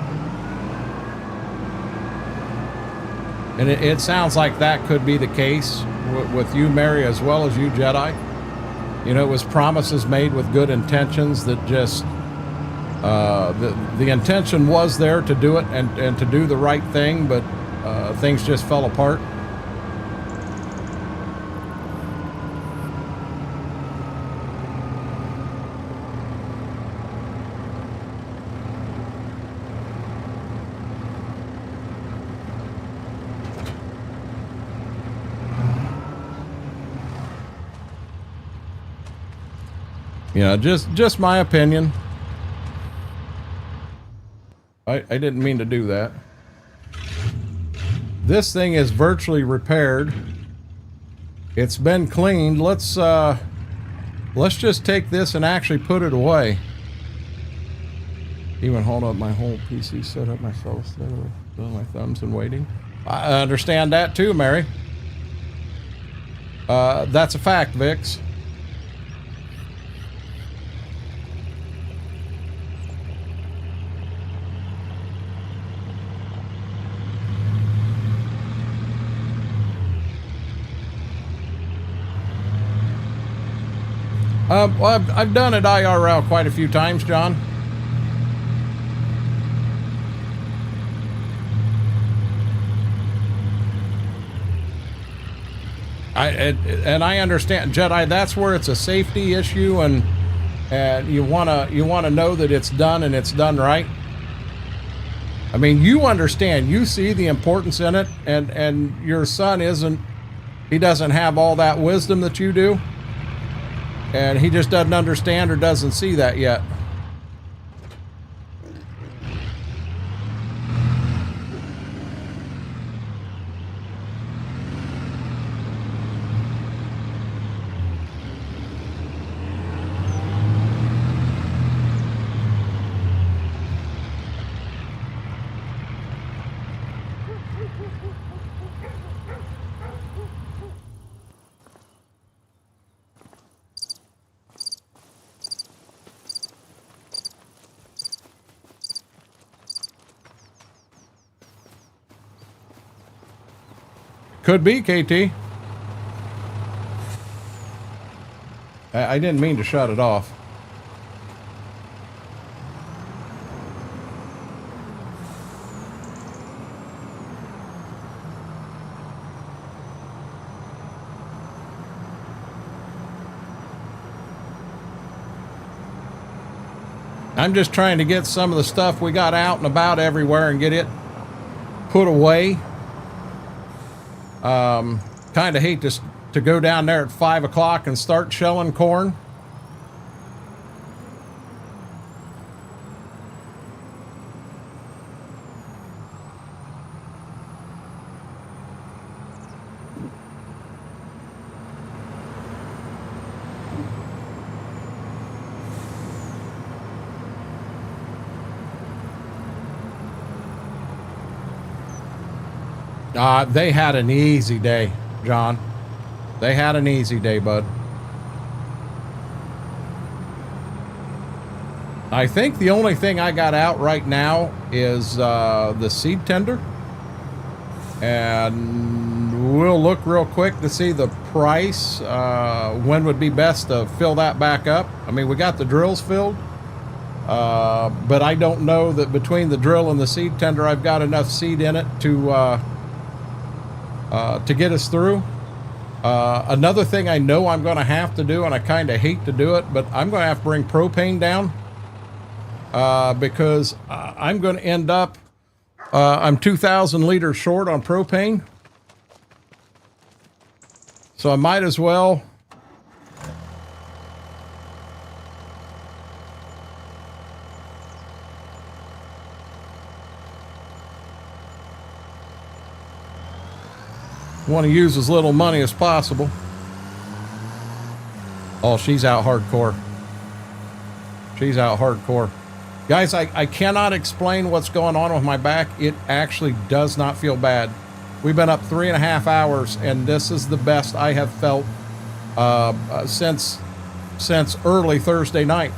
And it sounds like that could be the case with you, Mary, as well as you, Jedi. You know, it was promises made with good intentions that just, the intention was there to do it and to do the right thing, but things just fell apart. You know, just my opinion. I didn't mean to do that. This thing is virtually repaired. It's been cleaned. Let's just take this and actually put it away. Even hold up my whole PC, set up myself, set up my thumbs and waiting. I understand that too, Mary. That's a fact, Vix. Well, I've done it IRL quite a few times, John. And I understand, Jedi. That's where it's a safety issue, and you wanna know that it's done and it's done right. I mean, you understand, you see the importance in it, and your son he doesn't have all that wisdom that you do. And he just doesn't understand or doesn't see that yet. Could be, KT. I didn't mean to shut it off. I'm just trying to get some of the stuff we got out and about everywhere and get it put away. Kind of hate to go down there at 5 o'clock and start shelling corn. They had an easy day, John. They had an easy day, bud. I think the only thing I got out right now is the seed tender. And we'll look real quick to see the price. When would be best to fill that back up. I mean, we got the drills filled. But I don't know that between the drill and the seed tender, I've got enough seed in it to get us through. Another thing I know I'm going to have to do, and I kind of hate to do it, but I'm going to have to bring propane down because I'm going to end up, I'm 2,000 liters short on propane. So I might as well. Want to use as little money as possible. Oh, she's out hardcore. She's out hardcore. Guys, I cannot explain what's going on with my back. It actually does not feel bad. We've been up 3.5 hours, and this is the best I have felt since early Thursday night.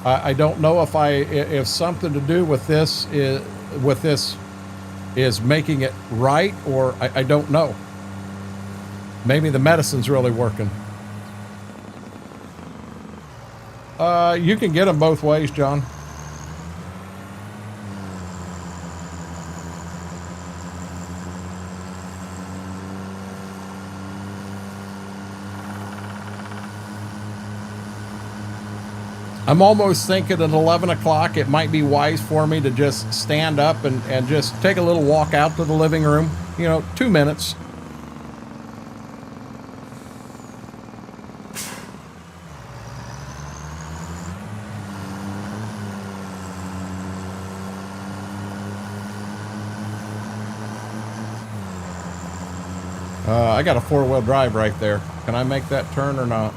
I don't know if something to do with this is making it right, or I don't know. Maybe the medicine's really working. You can get them both ways, John. I'm almost thinking at 11 o'clock it might be wise for me to just stand up and just take a little walk out to the living room. You know, 2 minutes. I got a four-wheel drive right there. Can I make that turn or not?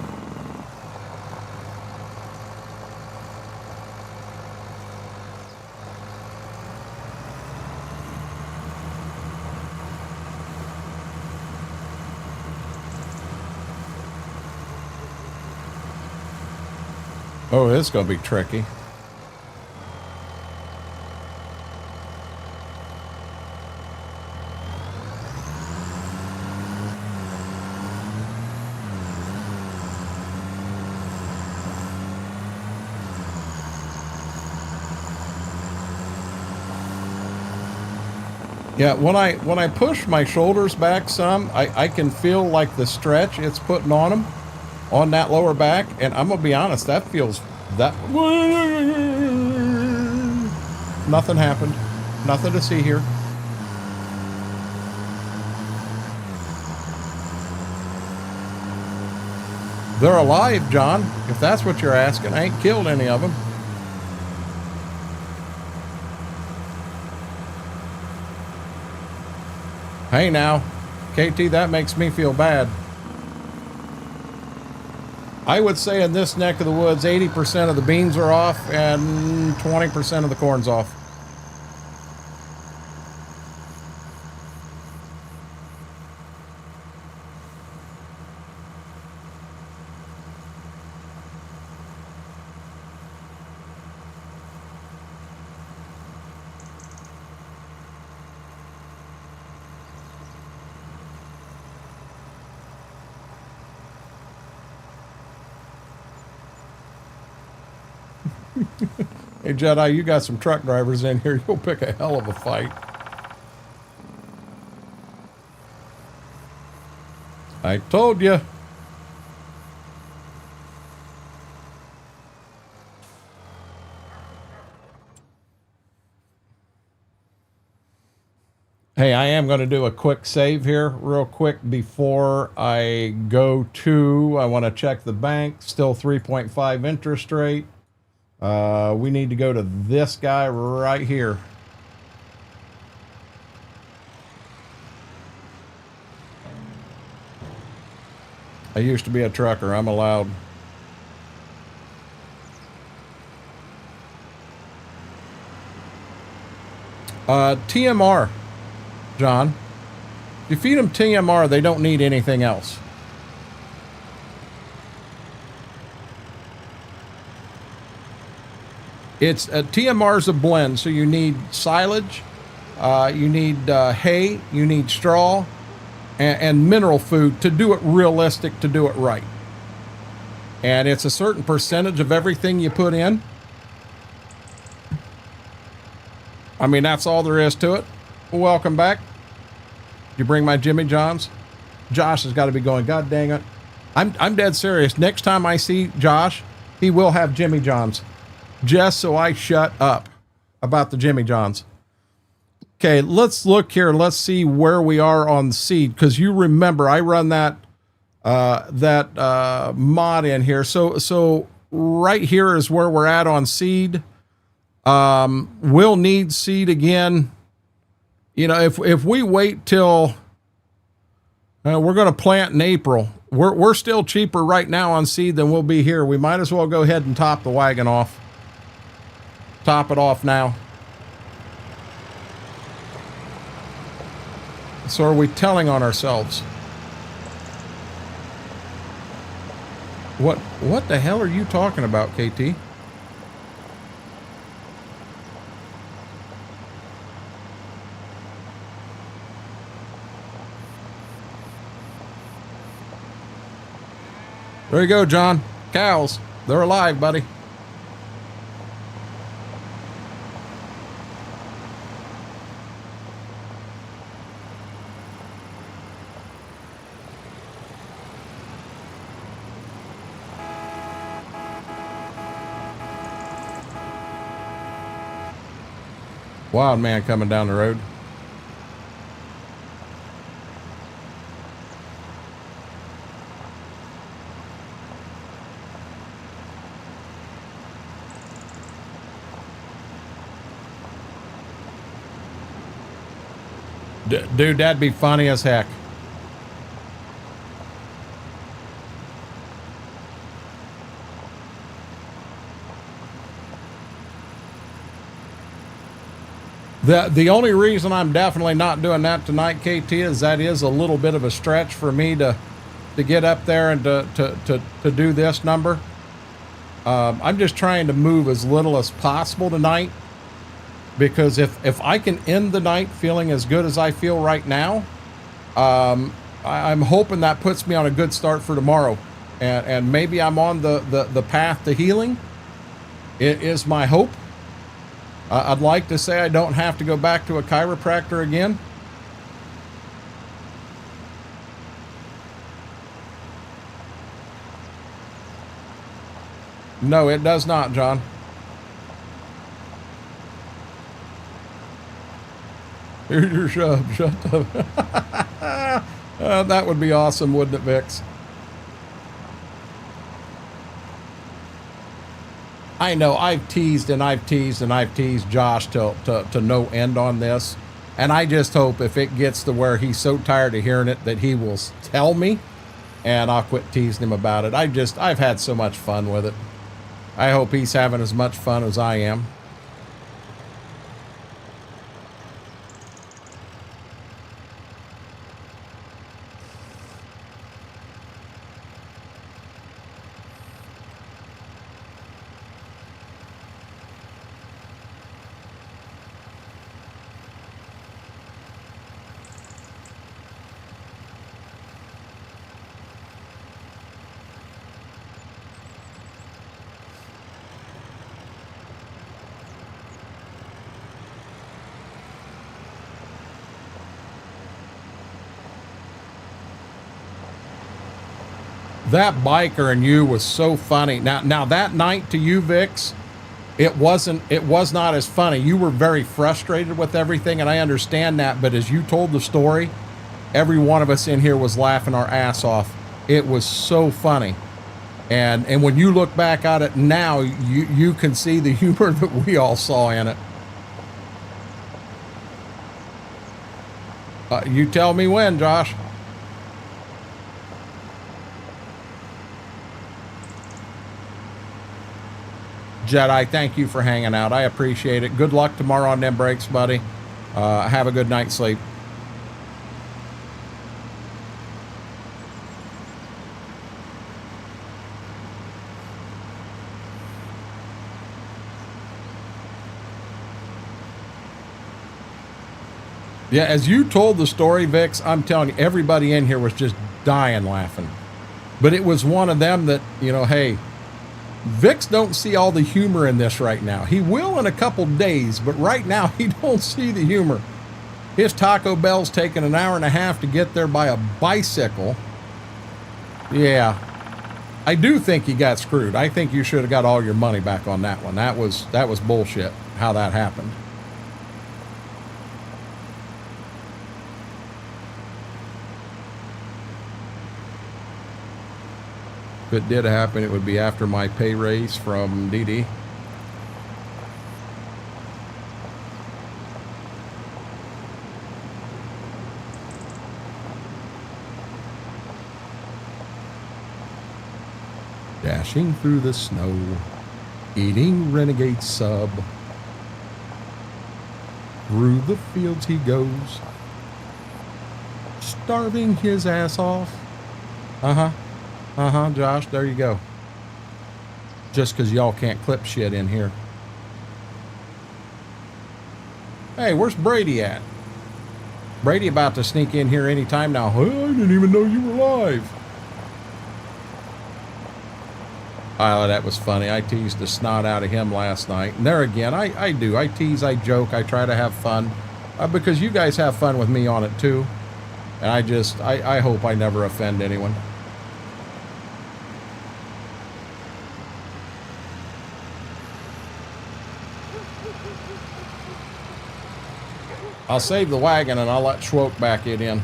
Oh, it's going to be tricky. Yeah, when I push my shoulders back some, I can feel like the stretch it's putting on them, on that lower back, and I'm gonna be honest, that feels that. Nothing happened, nothing to see here. They're alive, John, if that's what you're asking. I ain't killed any of them. Hey now, KT, that makes me feel bad. I would say in this neck of the woods, 80% of the beans are off and 20% of the corn's off. Hey, Jedi, you got some truck drivers in here. You'll pick a hell of a fight. I told you. Hey, I am going to do a quick save here real quick before I go to, I want to check the bank, still 3.5 interest rate. We need to go to this guy right here. I used to be a trucker. I'm allowed. TMR, John. If you feed them TMR, they don't need anything else. It's TMR is a blend, so you need silage, you need hay, you need straw, and mineral food to do it realistic, to do it right. And it's a certain percentage of everything you put in. I mean, that's all there is to it. Welcome back. You bring my Jimmy Johns? Josh has got to be going, God dang it. I'm dead serious. Next time I see Josh, he will have Jimmy Johns. Just so I shut up about the Jimmy Johns. Okay, let's look here. Let's see where we are on seed, because you remember I run that mod in here. So right here is where we're at on seed. We'll need seed again. You know, if we wait till we're going to plant in April, we're still cheaper right now on seed than we'll be here. We might as well go ahead and top the wagon off. Top it off now. So are we telling on ourselves? What the hell are you talking about, KT? There you go, John. Cows. They're alive, buddy. Wild man coming down the road. Dude, that'd be funny as heck. The only reason I'm definitely not doing that tonight, KT, is that is a little bit of a stretch for me to get up there and to do this number. I'm just trying to move as little as possible tonight, because if I can end the night feeling as good as I feel right now, I'm hoping that puts me on a good start for tomorrow, and maybe I'm on the path to healing. It is my hope. I'd like to say I don't have to go back to a chiropractor again. No, it does not, John. Here's your shove. Shut up. That would be awesome, wouldn't it, Vix? I know I've teased and I've teased and I've teased Josh to no end on this. And I just hope if it gets to where he's so tired of hearing it that he will tell me, and I'll quit teasing him about it. I've had so much fun with it. I hope he's having as much fun as I am. That biker and you was so funny. Now that night to you, Vix, it was not as funny. You were very frustrated with everything, and I understand that, but as you told the story, every one of us in here was laughing our ass off. It was so funny. And when you look back at it now, you can see the humor that we all saw in it. You tell me when, Josh. Jedi, thank you for hanging out. I appreciate it. Good luck tomorrow on them breaks, buddy. Have a good night's sleep. Yeah, as you told the story, Vix, I'm telling you, everybody in here was just dying laughing. But it was one of them that, you know, hey, Vix don't see all the humor in this right now. He will in a couple days, but right now he don't see the humor. His Taco Bell's taking an hour and a half to get there by a bicycle. Yeah, I do think he got screwed. I think you should have got all your money back on that one. That was bullshit, how that happened. If it did happen, it would be after my pay raise from DD. Dashing through the snow, eating Renegade sub. Through the fields he goes, starving his ass off. Josh, there you go. Just because y'all can't clip shit in here. Hey, where's Brady at? Brady about to sneak in here anytime now. Oh, I didn't even know you were live. Oh, that was funny. I teased the snot out of him last night. And there again, I do. I tease, I joke, I try to have fun. Because you guys have fun with me on it too. And I hope I never offend anyone. I'll save the wagon and I'll let Schwoke back it in.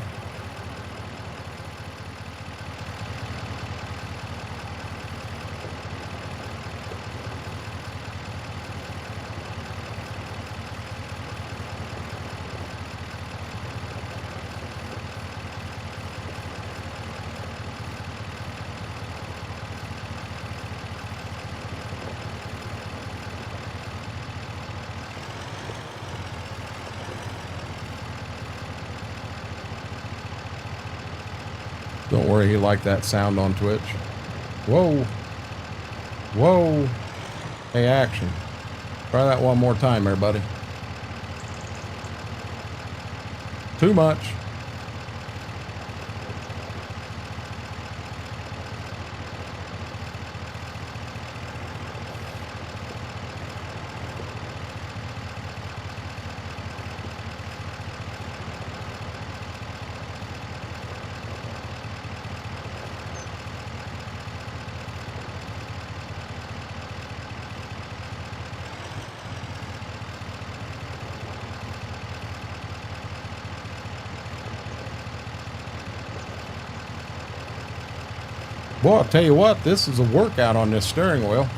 Don't worry, he liked that sound on Twitch. Whoa. Whoa. Hey, action. Try that one more time, everybody. Too much. Boy, I'll tell you what, this is a workout on this steering wheel.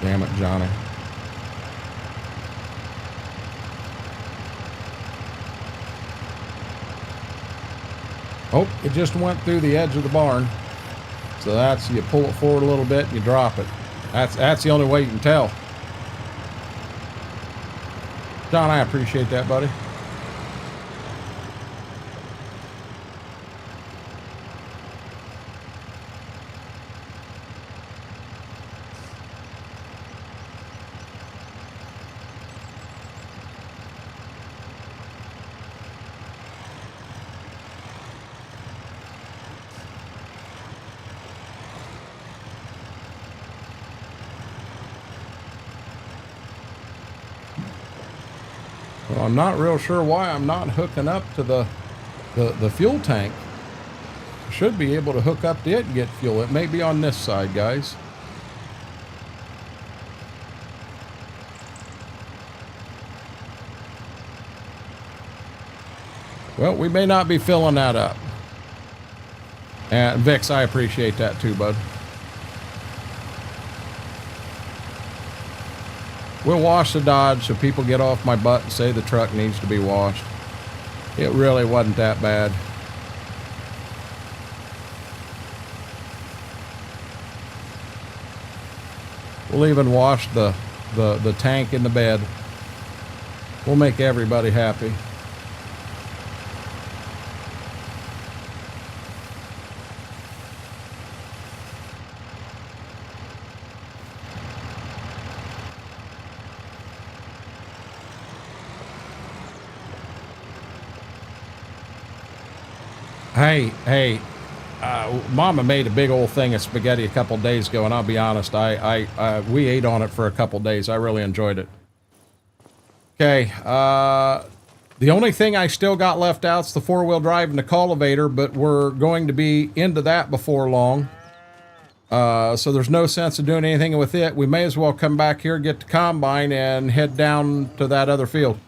Damn it, Johnny. Oh, it just went through the edge of the barn. So that's, you pull it forward a little bit and you drop it. That's the only way you can tell. John, I appreciate that, buddy. Well, I'm not real sure why I'm not hooking up to the fuel tank. I should be able to hook up to it and get fuel. It may be on this side, guys. Well, we may not be filling that up. And Vix, I appreciate that too, bud. We'll wash the Dodge so people get off my butt and say the truck needs to be washed. It really wasn't that bad. We'll even wash the tank in the bed. We'll make everybody happy. Hey, Mama made a big old thing of spaghetti a couple days ago, and I'll be honest, we ate on it for a couple days. I really enjoyed it. Okay, the only thing I still got left out is the four-wheel drive and the cultivator, but we're going to be into that before long. So there's no sense of doing anything with it. We may as well come back here, get the combine, and head down to that other field.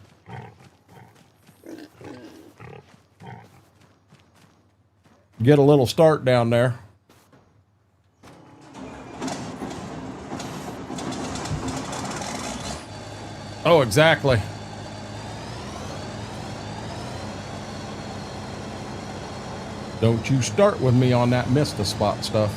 Get a little start down there. Oh, exactly. Don't you start with me on that Mista spot stuff.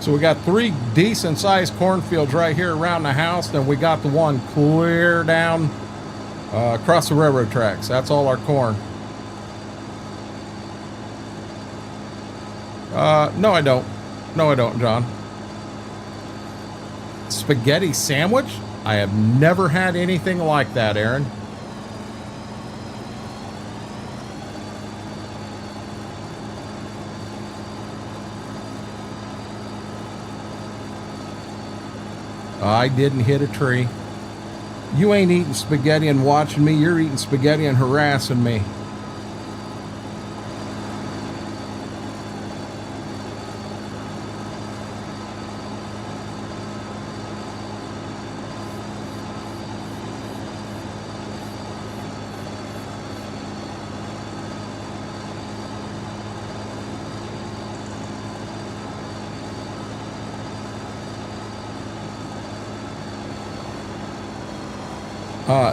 So we got 3 decent sized cornfields right here around the house. Then we got the one clear down across the railroad tracks. That's all our corn. No, I don't. No, I don't, John. Spaghetti sandwich? I have never had anything like that, Aaron. I didn't hit a tree. You ain't eating spaghetti and watching me. You're eating spaghetti and harassing me.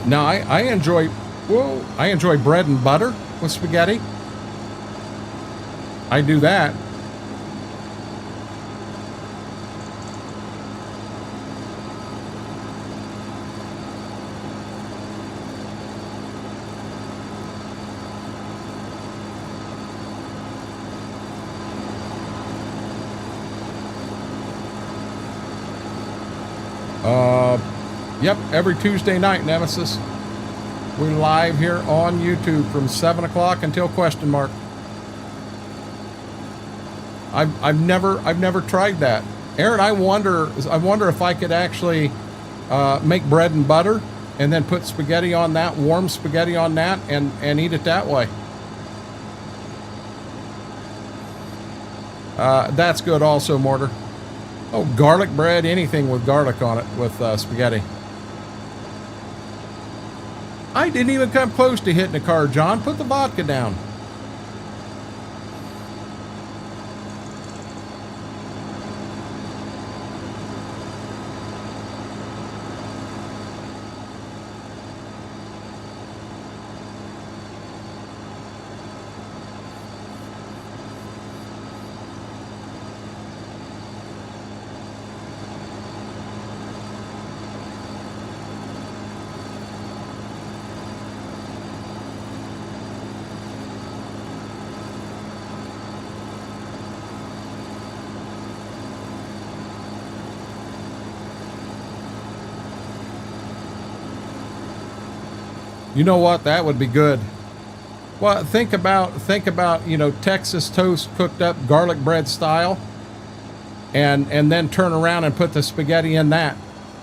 Now I enjoy bread and butter with spaghetti. I do that. Yep, every Tuesday night, Nemesis. We're live here on YouTube from 7 o'clock until question mark. I've never tried that, Aaron. I wonder if I could actually make bread and butter and then put spaghetti on that, warm spaghetti on that, and eat it that way. That's good also, Mortar. Oh, garlic bread, anything with garlic on it with spaghetti. I didn't even come close to hitting the car, John. Put the vodka down. You know what? That would be good. Well, think about, you know, Texas toast cooked up garlic bread style, and then turn around and put the spaghetti in that.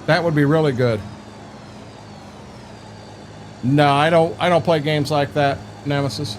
That would be really good. No, I don't play games like that, Nemesis.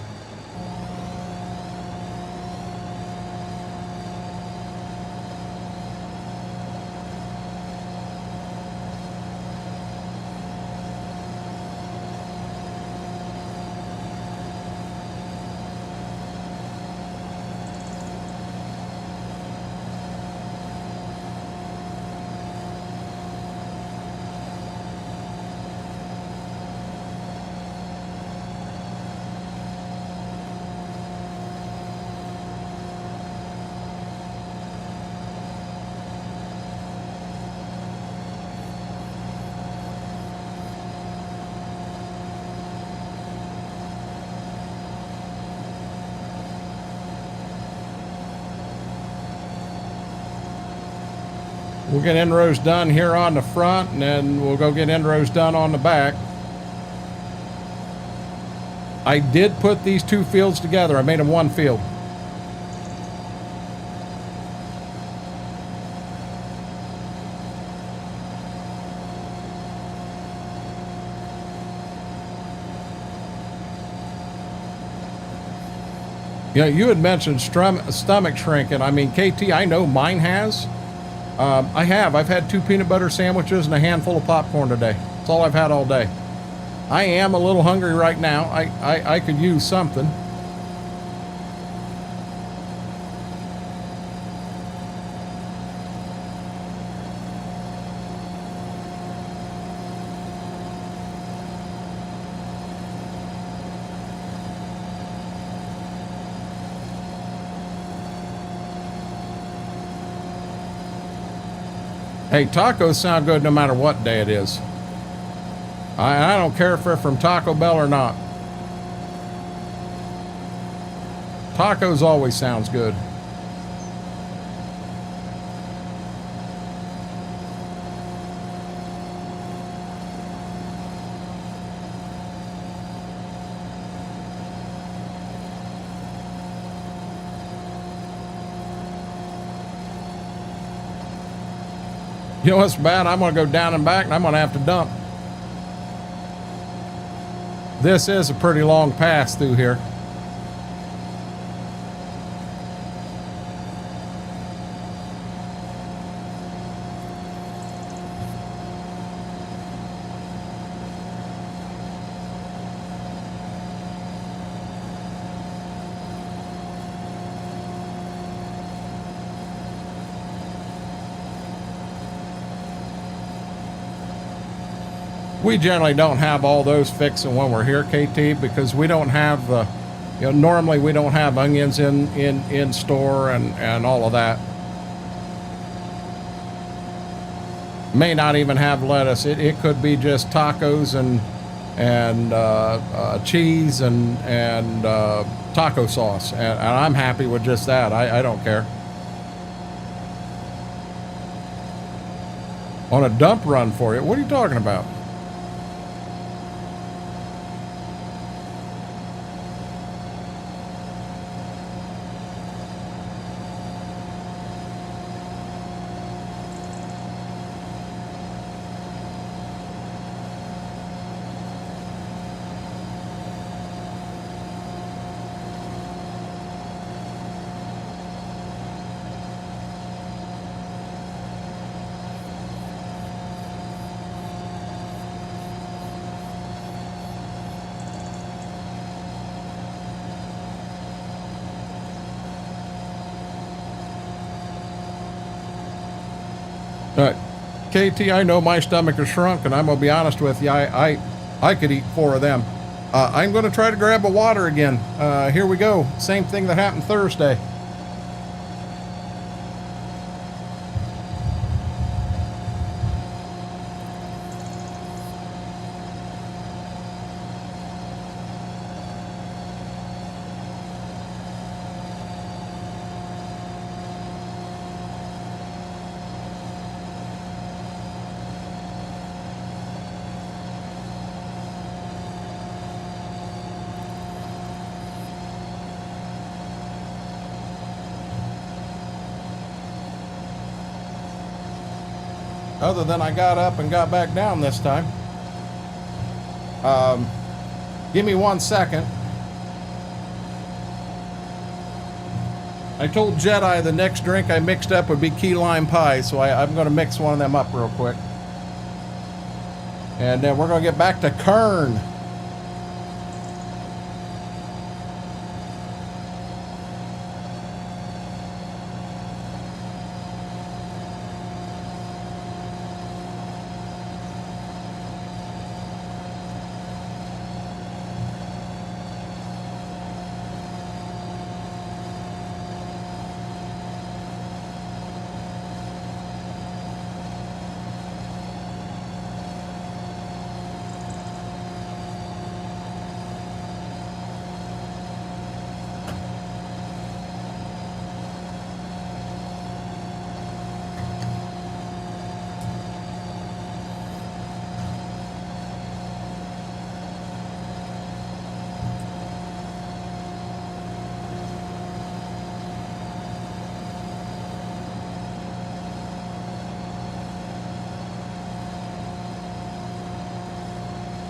We'll get inrows done here on the front, and then we'll go get inrows done on the back. I did put these two fields together. I made them one field. Yeah, you had mentioned stomach shrinking. I mean, KT, I know mine has. I've had 2 peanut butter sandwiches and a handful of popcorn today. That's all I've had all day. I am a little hungry right now. I could use something. Hey, tacos sound good no matter what day it is. I don't care if they're from Taco Bell or not. Tacos always sounds good. You know what's bad? I'm going to go down and back, and I'm going to have to dump. This is a pretty long pass through here. We generally don't have all those fixing when we're here, KT, because we don't have the, you know, normally we don't have onions in store and all of that. May not even have lettuce. It could be just tacos and cheese and taco sauce, and I'm happy with just that. I don't care. On a dump run for you? What are you talking about? KT, I know my stomach is shrunk, and I'm gonna be honest with you, I could eat 4 of them. I'm gonna try to grab a water again. Here we go. Same thing that happened Thursday. Other than I got up and got back down this time. Give me 1 second. I told Jedi the next drink I mixed up would be key lime pie, so I'm going to mix one of them up real quick. And then we're going to get back to KERN.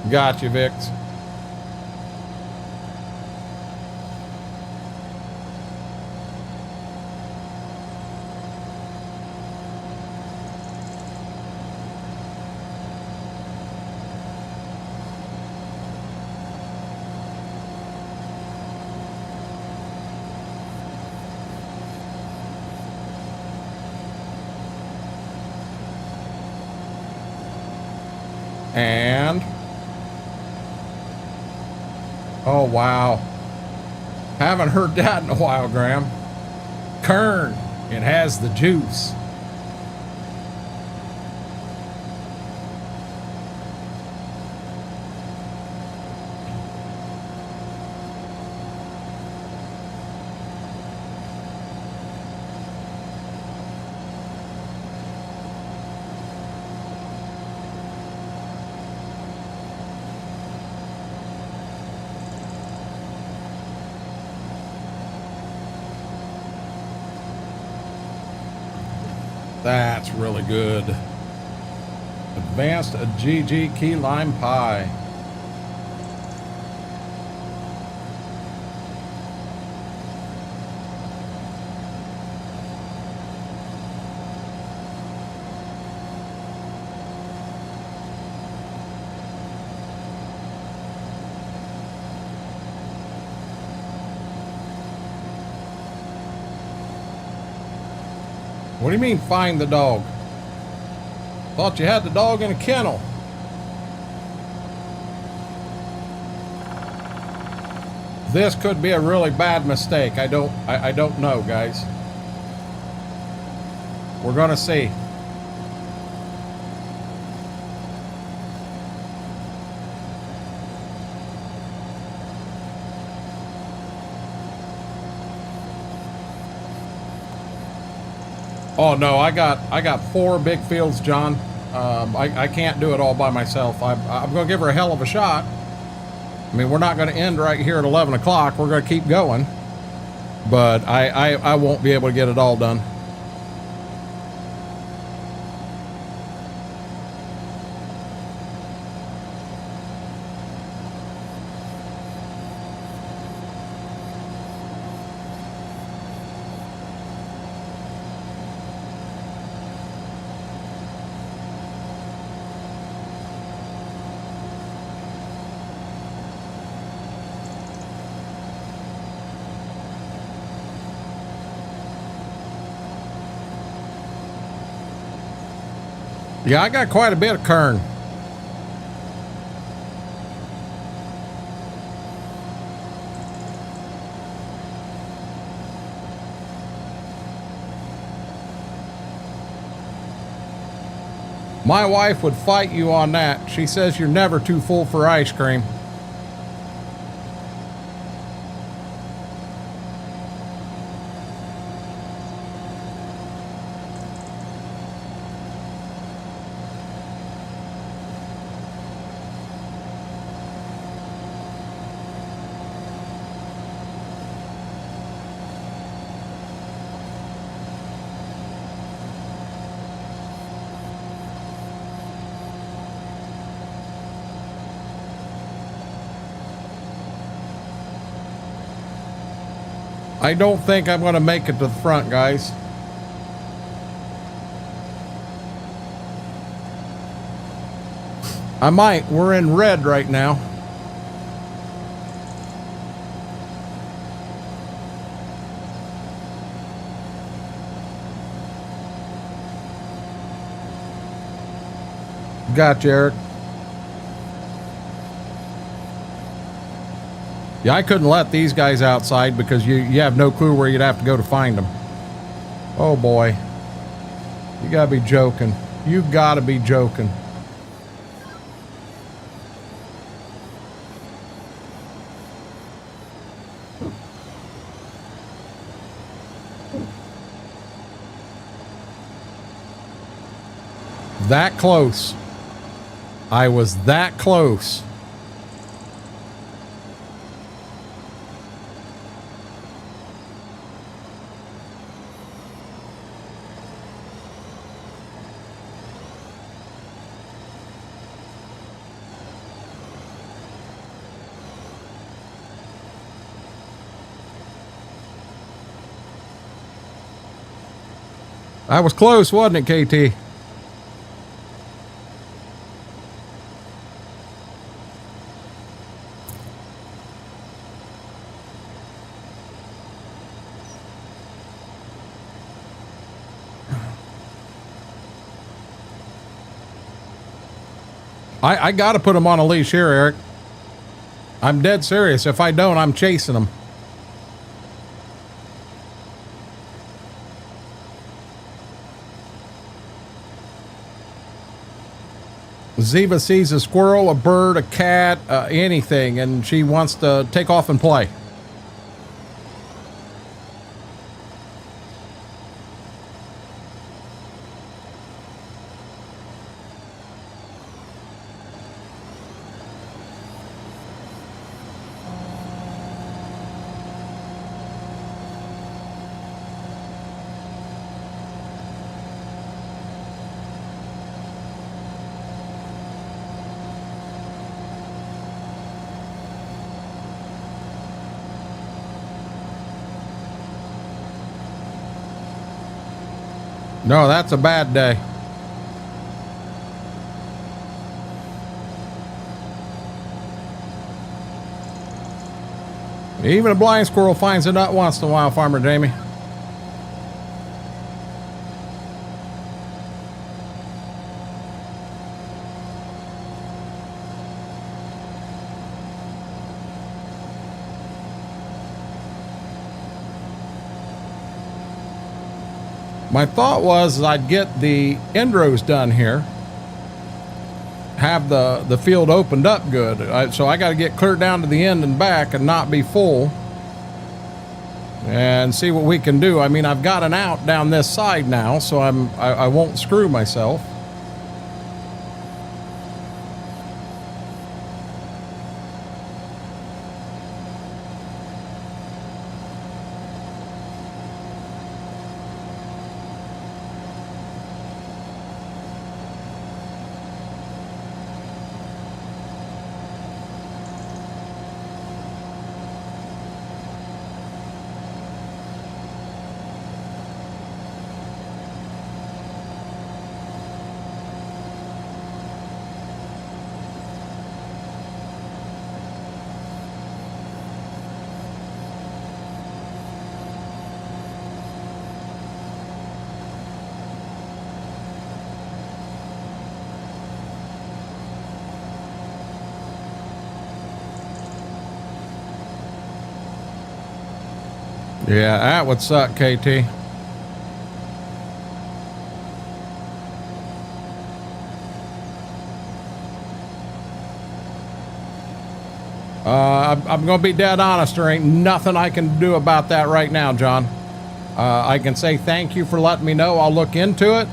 Gotcha, Vix. And oh, wow. Haven't heard that in a while, Graham. KERN, it has the juice. That's really good. Advanced GG key lime pie. What do you mean find the dog? Thought you had the dog in a kennel. This could be a really bad mistake. I don't know, guys. We're gonna see. Oh no, I got 4 big fields, John. I can't do it all by myself. I'm gonna give her a hell of a shot. I mean, we're not gonna end right here at 11 o'clock. We're gonna keep going, but I won't be able to get it all done. Yeah, I got quite a bit of kern. My wife would fight you on that. She says you're never too full for ice cream. I don't think I'm going to make it to the front, guys. I might. We're in red right now. Gotcha, Eric. Yeah, I couldn't let these guys outside because you have no clue where you'd have to go to find them. Oh boy. You gotta be joking. You gotta be joking. That close. I was that close. That was close, wasn't it, KT? I got to put him on a leash here, Eric. I'm dead serious. If I don't, I'm chasing him. Ziva sees a squirrel, a bird, a cat, anything, and she wants to take off and play. No, that's a bad day. Even a blind squirrel finds a nut once in a while, Farmer Jamie. My thought was I'd get the end rows done here, have the field opened up good. So I got to get clear down to the end and back and not be full, and see what we can do. I mean, I've got an out down this side now, so I won't screw myself. Yeah, that would suck, KT. I'm going to be dead honest. There ain't nothing I can do about that right now, John. I can say thank you for letting me know. I'll look into it.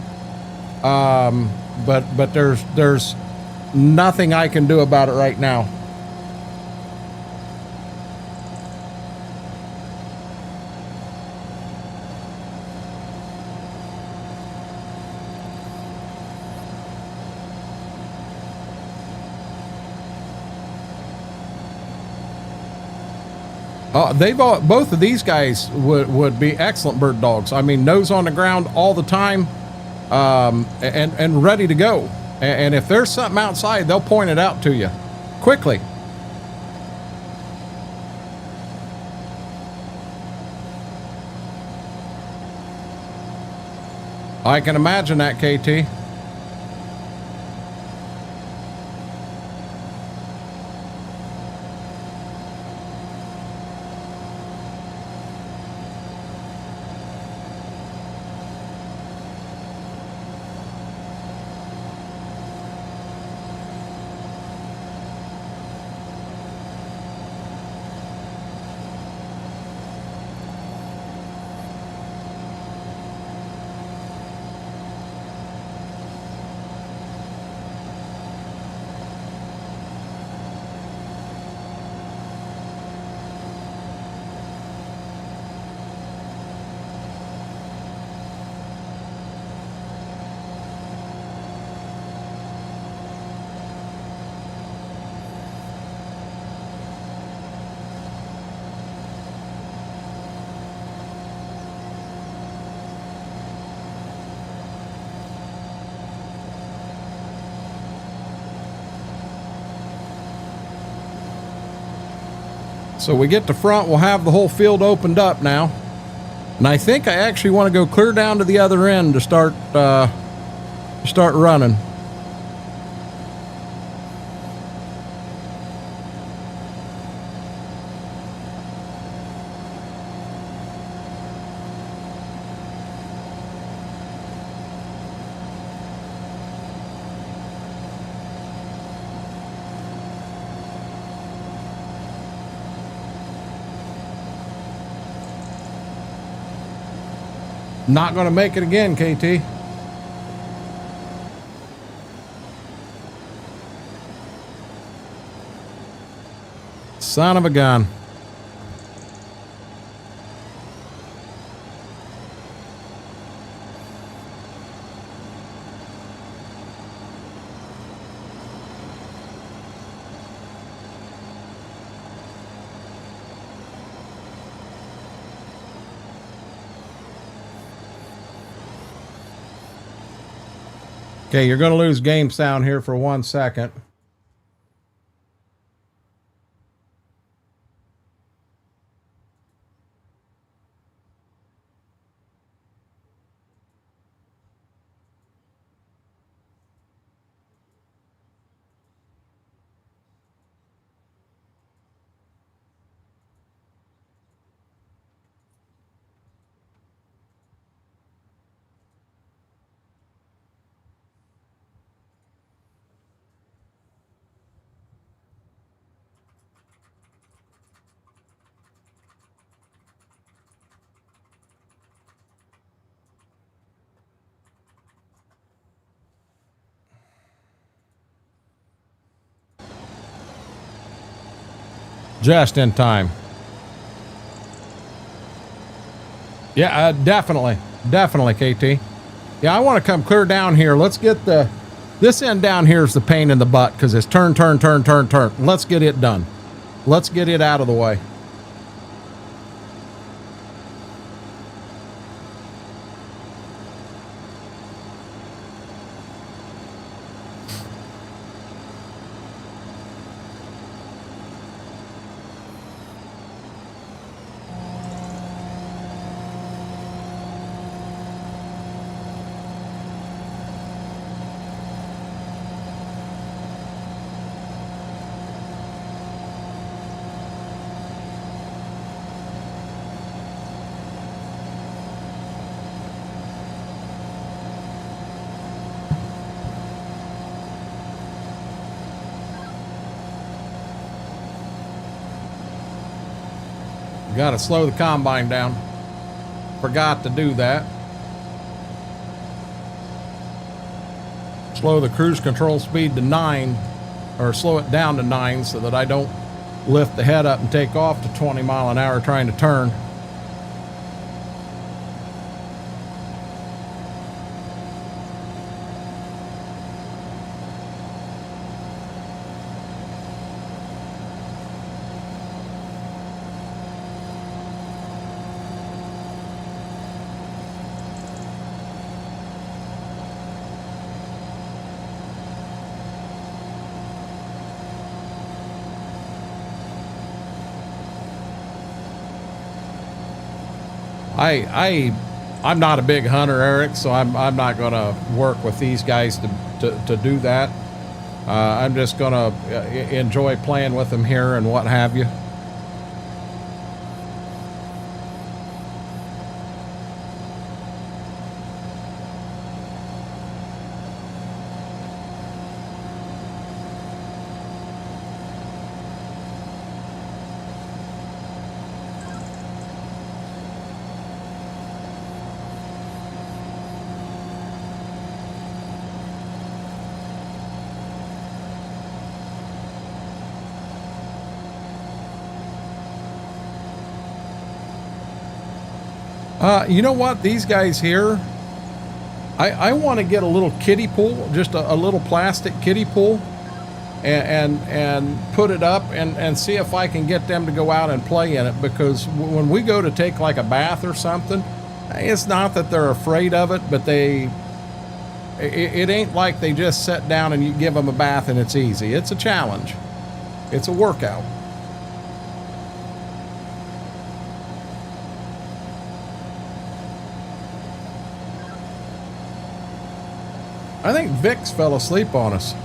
But there's nothing I can do about it right now. Both of these guys would be excellent bird dogs. I mean, nose on the ground all the time, and ready to go. And if there's something outside, they'll point it out to you quickly. I can imagine that, KT. So we get to front, we'll have the whole field opened up now. And I think I actually want to go clear down to the other end to start running. Not going to make it again, KT. Son of a gun. Okay, you're going to lose game sound here for 1 second. Just in time. Yeah, definitely. Definitely, KT. Yeah, I want to come clear down here. Let's get this end down here is the pain in the butt because it's turn, turn, turn, turn, turn. Let's get it done. Let's get it out of the way. Got to slow the combine down. Forgot to do that. Slow the cruise control speed to 9, or slow it down to 9 so that I don't lift the head up and take off to 20 mile an hour trying to turn. I'm not a big hunter, Eric, so I'm not going to work with these guys to do that. I'm just going to enjoy playing with them here and what have you. You know what? These guys here, I want to get a little kiddie pool, just a little plastic kiddie pool, and put it up and see if I can get them to go out and play in it. Because when we go to take like a bath or something, it's not that they're afraid of it, but it ain't like they just sit down and you give them a bath and it's easy. It's a challenge. It's a workout. I think Vix fell asleep on us.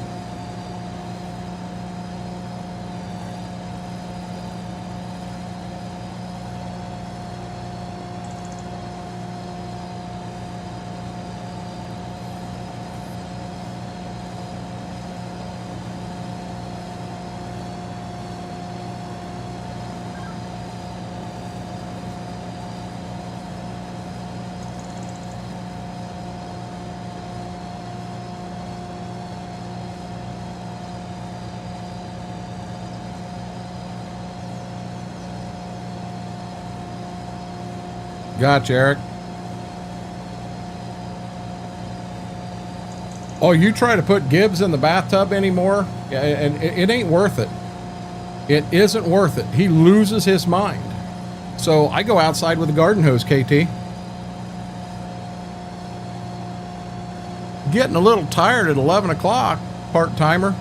Gotcha, Eric. Oh, you try to put Gibbs in the bathtub anymore, and it ain't worth it. It isn't worth it. He loses his mind. So I go outside with a garden hose, KT. Getting a little tired at 11 o'clock, part-timer.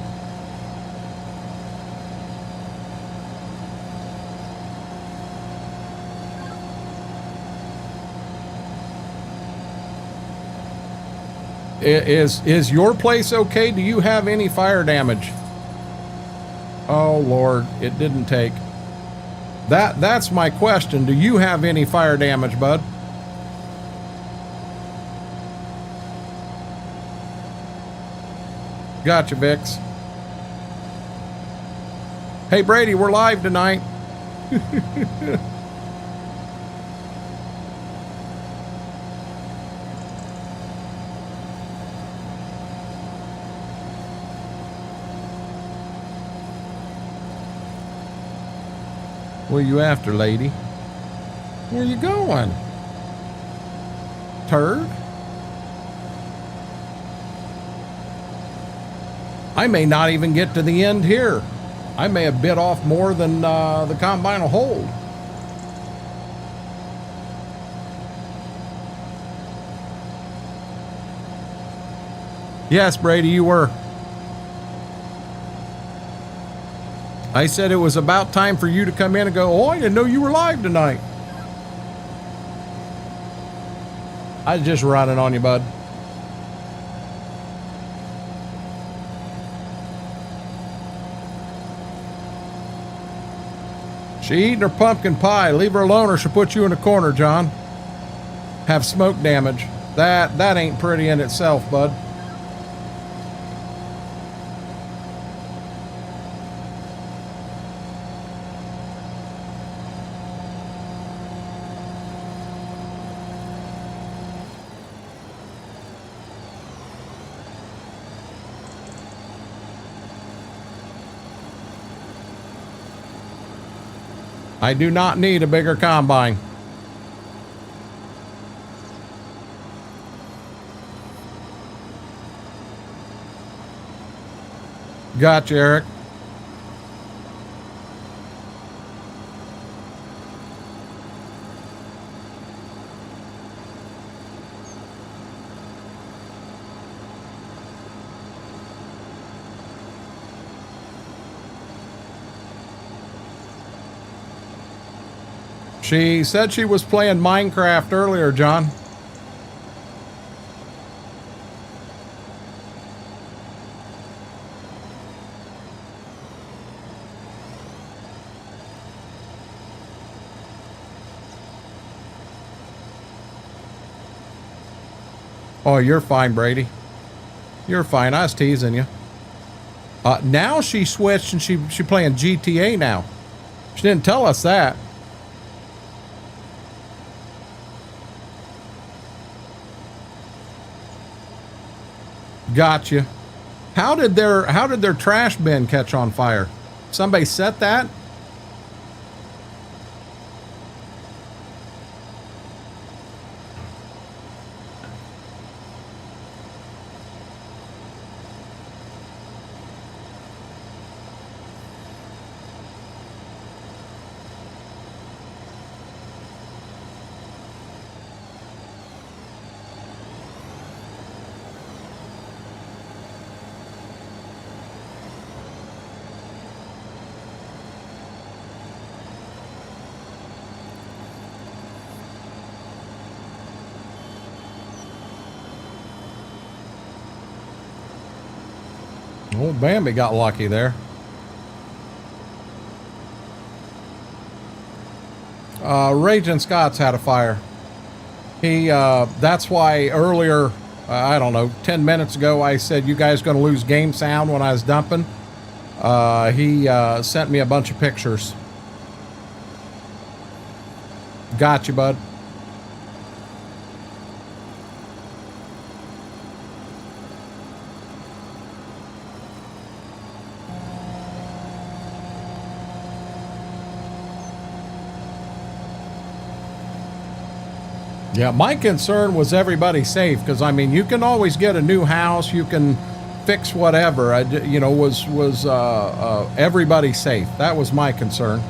Is your place okay? Do you have any fire damage? Oh Lord, it didn't take. That's my question. Do you have any fire damage, bud? Gotcha, Vix. Hey Brady, we're live tonight. Where you after, lady? Where you going? Turd? I may not even get to the end here. I may have bit off more than the combine will hold. Yes, Brady, you were. I said it was about time for you to come in and go, oh, I didn't know you were live tonight. I was just running on you, bud. She eating her pumpkin pie. Leave her alone or she'll put you in a corner, John. Have smoke damage. That ain't pretty in itself, bud. I do not need a bigger combine. Gotcha, Eric. She said she was playing Minecraft earlier, John. Oh, you're fine, Brady. You're fine. I was teasing you. Now she switched and she playing GTA now. She didn't tell us that. Gotcha. How did their trash bin catch on fire? Somebody set that? Old Bambi got lucky there. Raging Scott's had a fire. He, that's why earlier, I don't know, 10 minutes ago, I said, you guys going to lose game sound when I was dumping. He sent me a bunch of pictures. Got you, bud. Yeah, my concern was everybody safe, because I mean, you can always get a new house, you can fix whatever. You know, was everybody safe? That was my concern.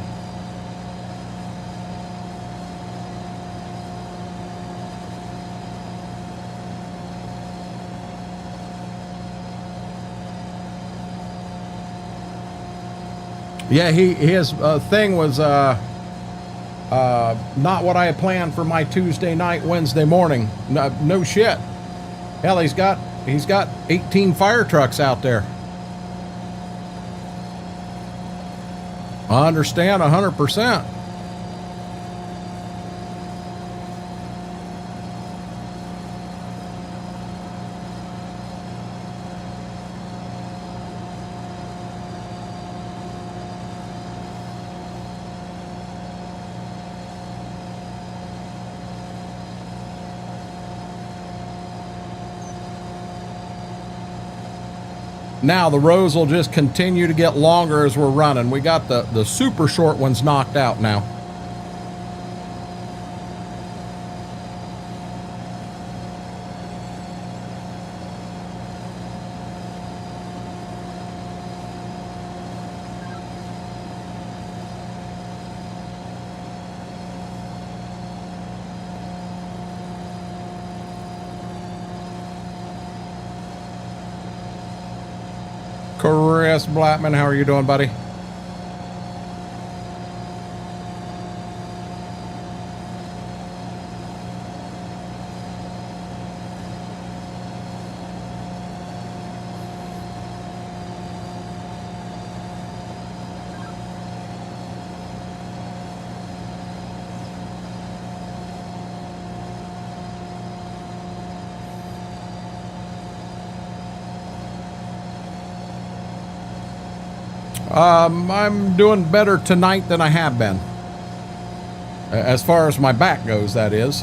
Yeah, his thing was not what I had planned for my Tuesday night, Wednesday morning. No shit. Hell, he's got 18 fire trucks out there. I understand 100%. Now the rows will just continue to get longer as we're running. We got the super short ones knocked out now. Chris Blackman, how are you doing, buddy? I'm doing better tonight than I have been. As far as my back goes, that is.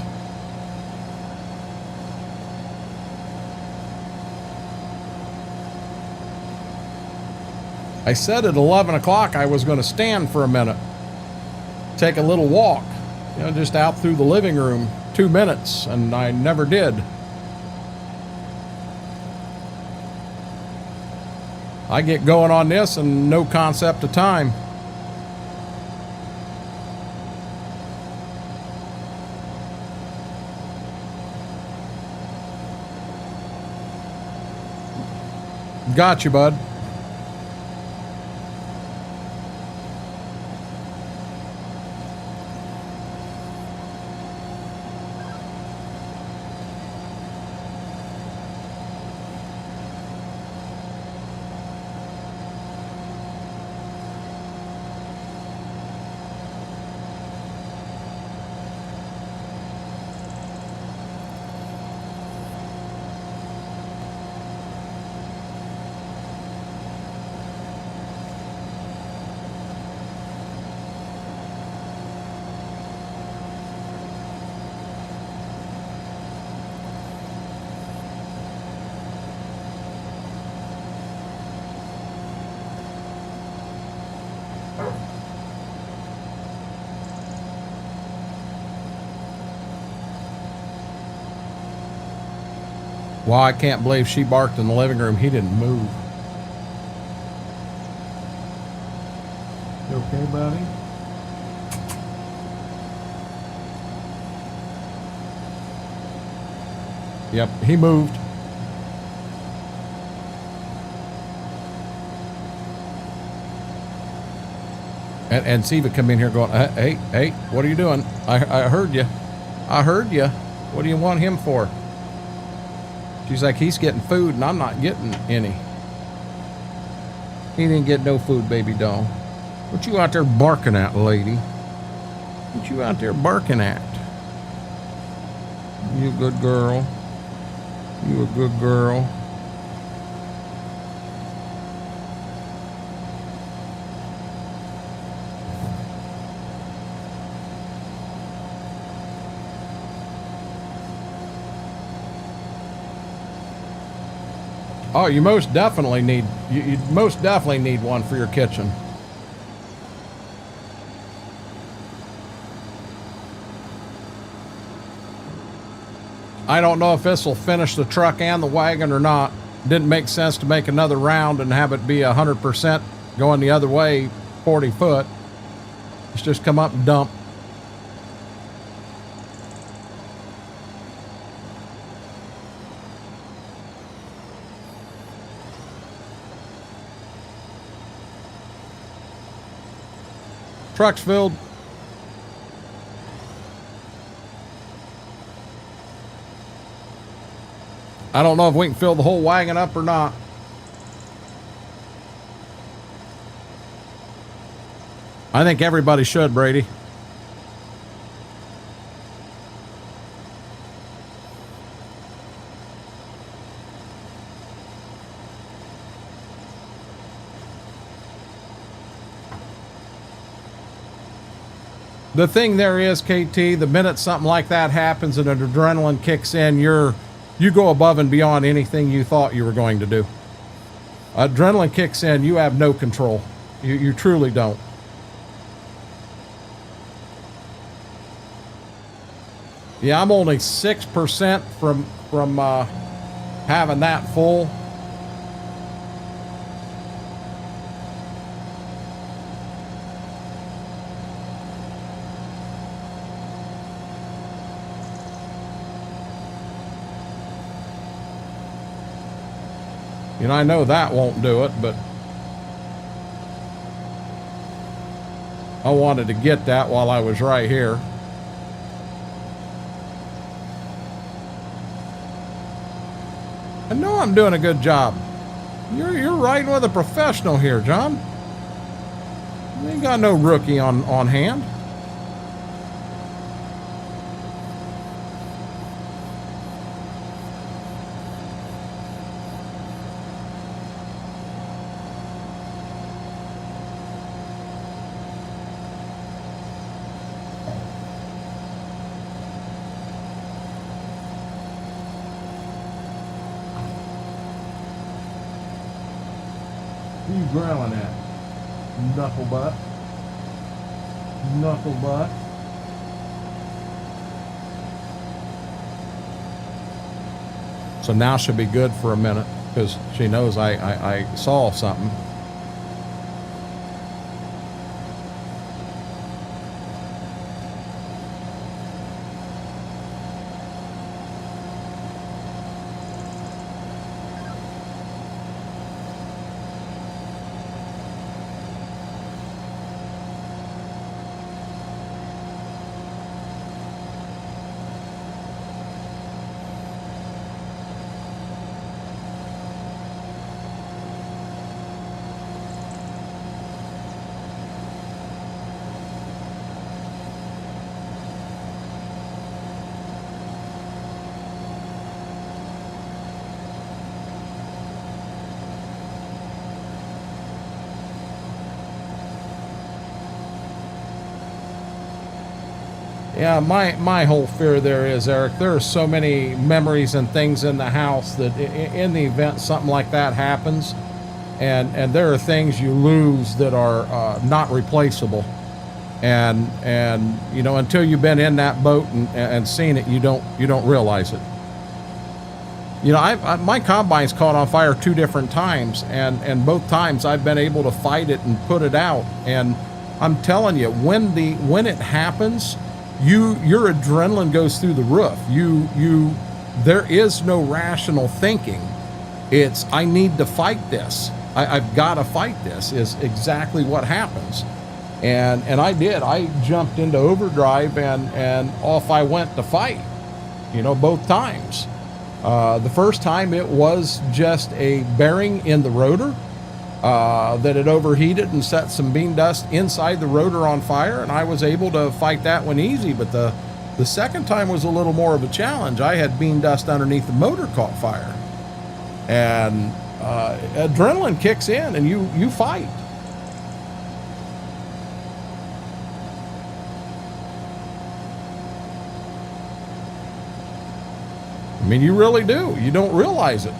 I said at 11 o'clock I was going to stand for a minute. Take a little walk. You know, just out through the living room. 2 minutes, and I never did. I get going on this and no concept of time. Got you, bud. Well, I can't believe she barked in the living room. He didn't move. You okay, buddy? Yep, he moved. And Siva come in here going, hey, what are you doing? I heard you. I heard you. What do you want him for? She's like, he's getting food and I'm not getting any. He didn't get no food, baby doll. What you out there barking at, lady? What you out there barking at? You a good girl. You a good girl. Oh, you most definitely need one for your kitchen. I don't know if this will finish the truck and the wagon or not. Didn't make sense to make another round and have it be 100% going the other way, 40 foot. Let's just come up and dump. Truck's filled. I don't know if we can fill the whole wagon up or not. I think everybody should, Brady. The thing there is, KT, the minute something like that happens and an adrenaline kicks in, you go above and beyond anything you thought you were going to do. Adrenaline kicks in, you have no control. You truly don't. Yeah, I'm only 6% from having that full. You know, I know that won't do it, but I wanted to get that while I was right here. I know I'm doing a good job. You're riding with a professional here, John. You ain't got no rookie on hand. Who you growling at? Knuckle butt. Knuckle butt. So now she'll be good for a minute because she knows I saw something. Yeah, my whole fear there is, Eric, there are so many memories and things in the house that in the event something like that happens, and there are things you lose that are not replaceable. And you know, until you've been in that boat and seen it, you don't realize it. You know, my combine's caught on fire 2 different times, and both times I've been able to fight it and put it out. And I'm telling you, when it happens, your adrenaline goes through the roof. There is no rational thinking. It's, I need to fight this. I've got to fight this is exactly what happens. And I did. I jumped into overdrive and off I went to fight, you know, both times. The first time it was just a bearing in the rotor that had overheated and set some bean dust inside the rotor on fire, and I was able to fight that one easy. But the second time was a little more of a challenge. I had bean dust underneath the motor caught fire, and adrenaline kicks in and you fight. I mean, you really do. You don't realize it.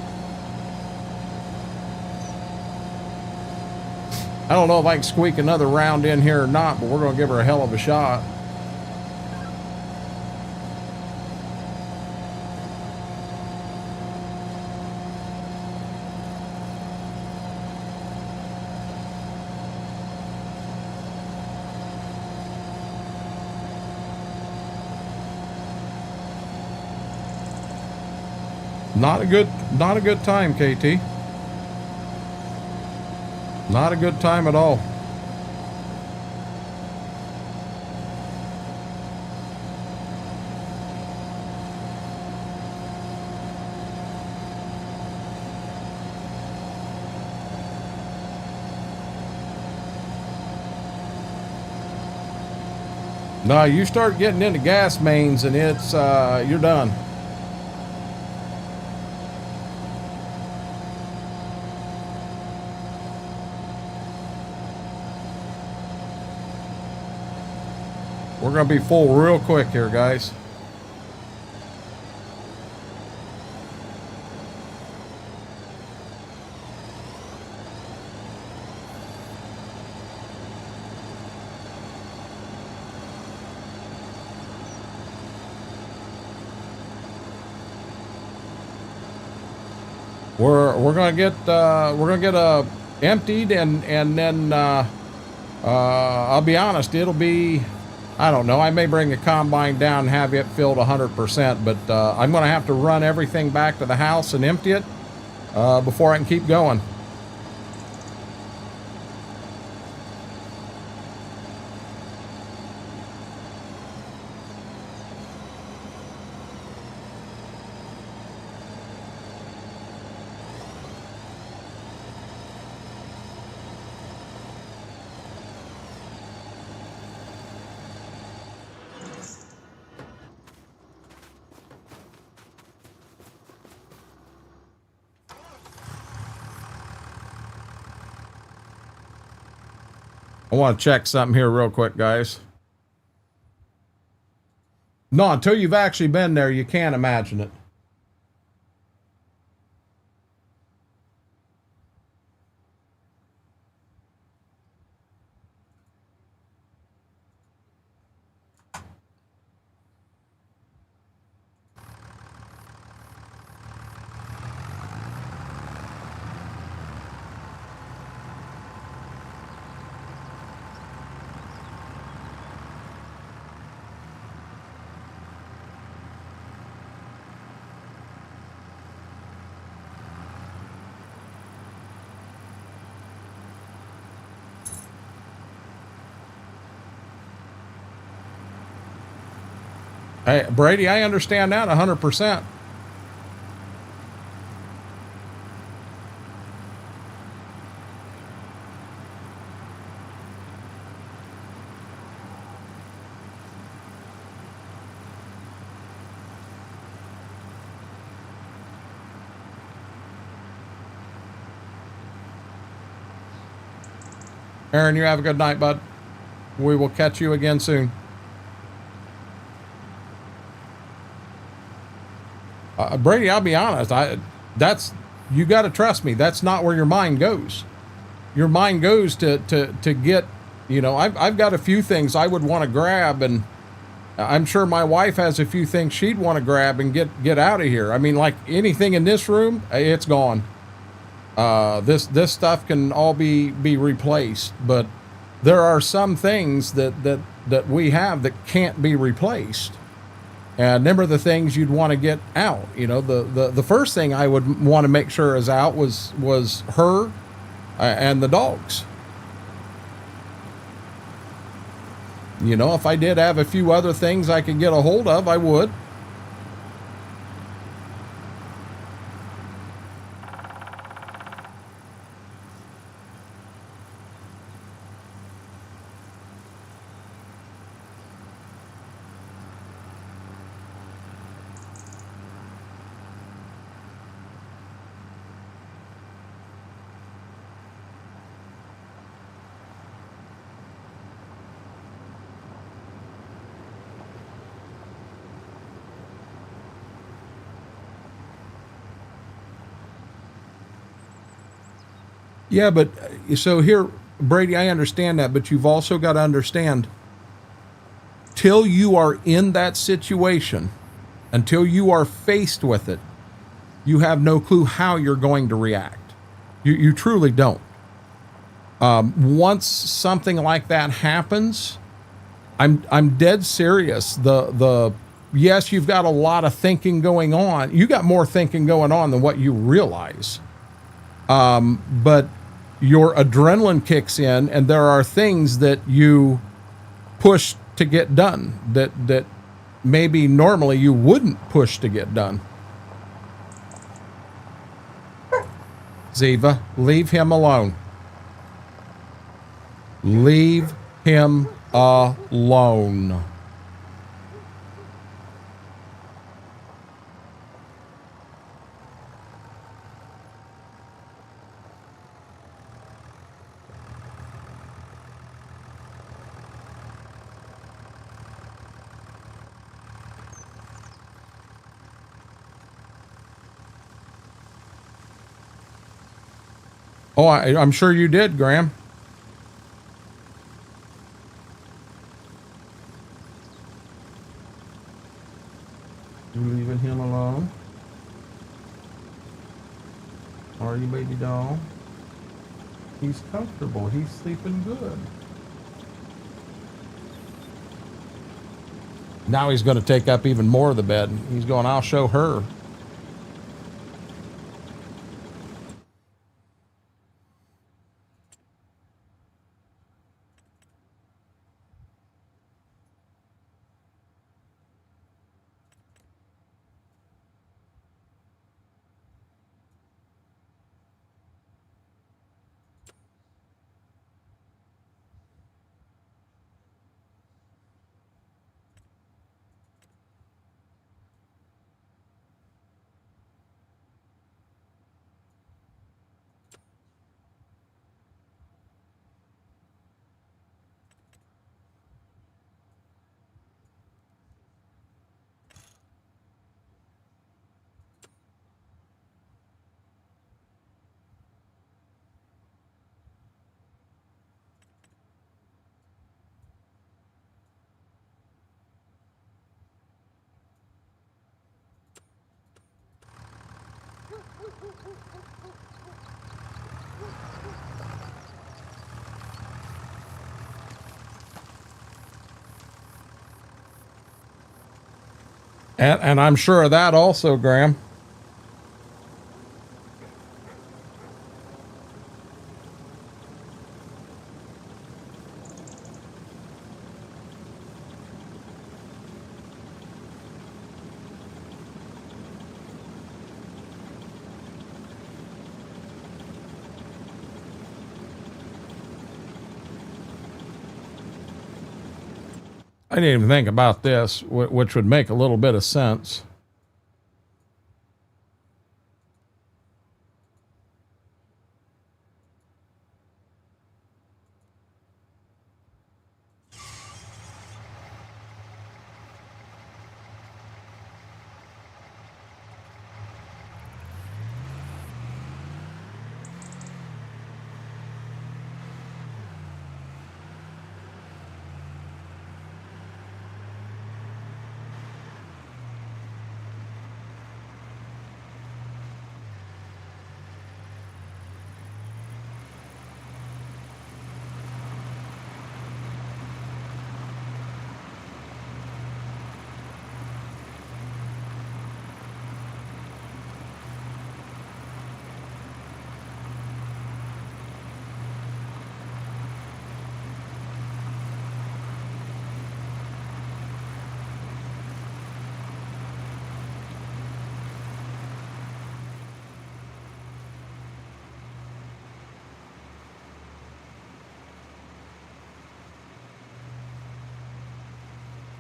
I don't know if I can squeak another round in here or not, but we're going to give her a hell of a shot. Not a good time, KT. Not a good time at all. No, you start getting into gas mains and it's, you're done. We're going to be full real quick here, guys. We're gonna get emptied and then I'll be honest, it'll be, I don't know, I may bring the combine down and have it filled 100%, but I'm gonna have to run everything back to the house and empty it before I can keep going. I want to check something here real quick, guys. No, until you've actually been there, you can't imagine it. Hey, Brady, I understand that 100%. Aaron, you have a good night, bud. We will catch you again soon. Brady, I'll be honest. You got to trust me. That's not where your mind goes. Your mind goes to get, you know, I've got a few things I would want to grab, and I'm sure my wife has a few things she'd want to grab and get out of here. I mean, like anything in this room, it's gone. This stuff can all be replaced, but there are some things that we have that can't be replaced. And them are the things you'd want to get out. You know, the first thing I would want to make sure is out was her and the dogs. You know, if I did have a few other things I could get a hold of, I would. Yeah, but so here, Brady, I understand that, but you've also got to understand, till you are in that situation, until you are faced with it, you have no clue how you're going to react. You truly don't. Once something like that happens, I'm dead serious. Yes, you've got a lot of thinking going on. You got more thinking going on than what you realize. But your adrenaline kicks in, and there are things that you push to get done that maybe normally you wouldn't push to get done. Ziva, leave him alone. Leave him alone. Oh, I'm sure you did, Graham. You leaving him alone? Are you, baby doll? He's comfortable. He's sleeping good. Now he's going to take up even more of the bed. He's going, I'll show her. And I'm sure of that also, Graham. I didn't even think about this, which would make a little bit of sense.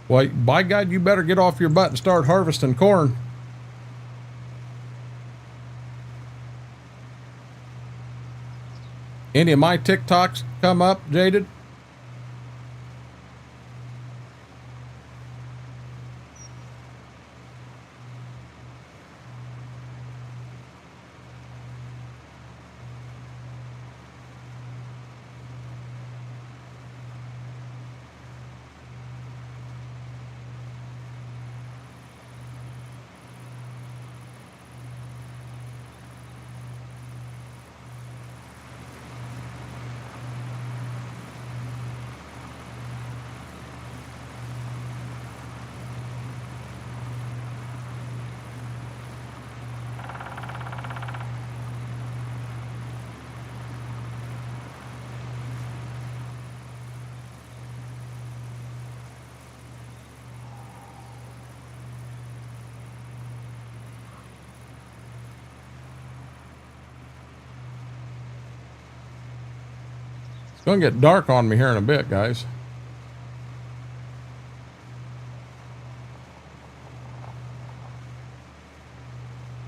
Well, by God, you better get off your butt and start harvesting corn. Any of my TikToks come up, Jaded? It's going to get dark on me here in a bit, guys.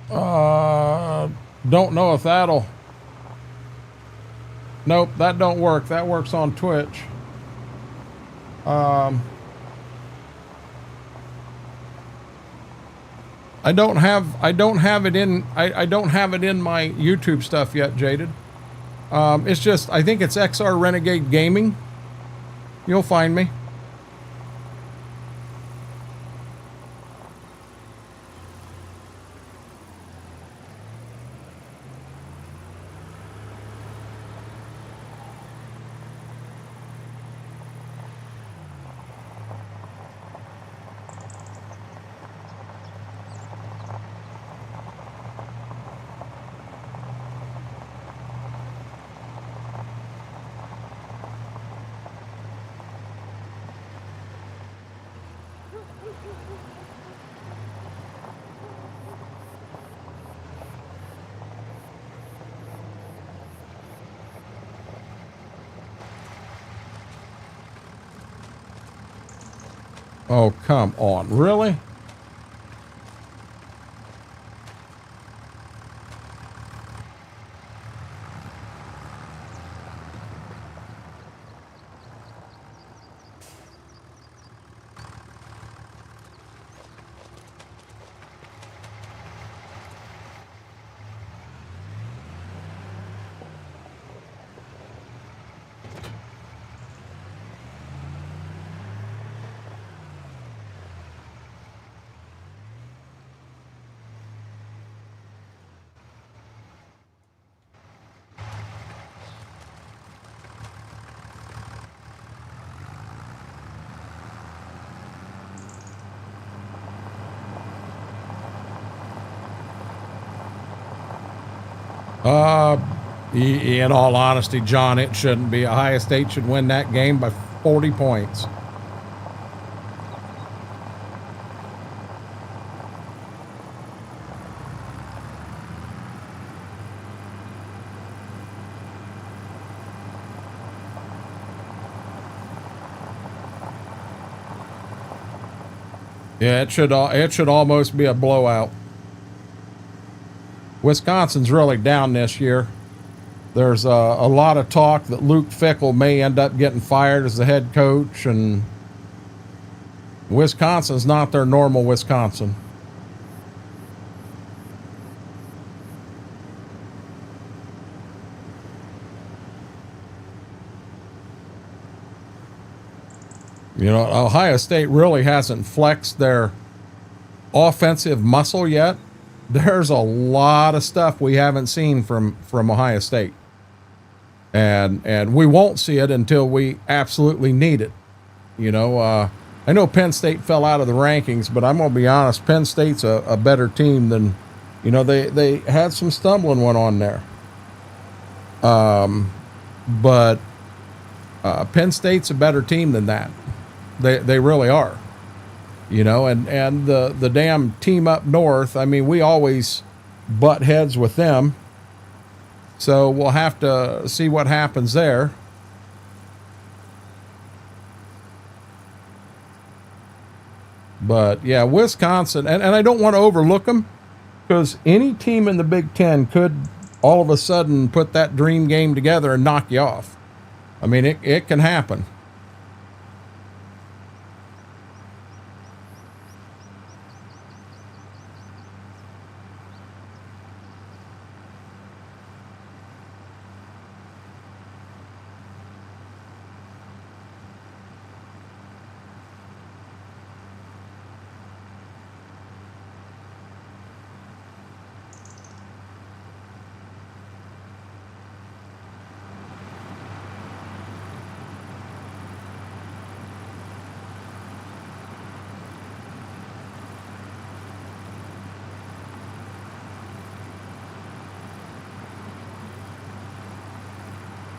Don't know if that'll... Nope, that don't work. That works on Twitch. I don't have it in my YouTube stuff yet, Jaded. It's just, I think it's XR Renegade Gaming. You'll find me. Oh, come on. Really? In all honesty, John, it shouldn't be. Ohio State should win that game by 40 points. Yeah, it should almost be a blowout. Wisconsin's really down this year. There's a lot of talk that Luke Fickell may end up getting fired as the head coach, and Wisconsin's not their normal Wisconsin. You know, Ohio State really hasn't flexed their offensive muscle yet. There's a lot of stuff we haven't seen from Ohio State. And we won't see it until we absolutely need it. You know, I know Penn State fell out of the rankings, but I'm going to be honest, Penn State's a better team than, you know, they had some stumbling went on there. But Penn State's a better team than that. They really are. You know, and the damn team up north, I mean, we always butt heads with them. So we'll have to see what happens there. But yeah, Wisconsin, and I don't want to overlook them, because any team in the Big Ten could all of a sudden put that dream game together and knock you off. I mean, it can happen.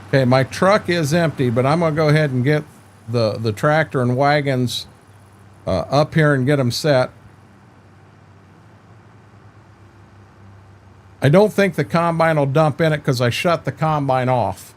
Okay, my truck is empty, but I'm going to go ahead and get the tractor and wagons up here and get them set. I don't think the combine will dump in it because I shut the combine off.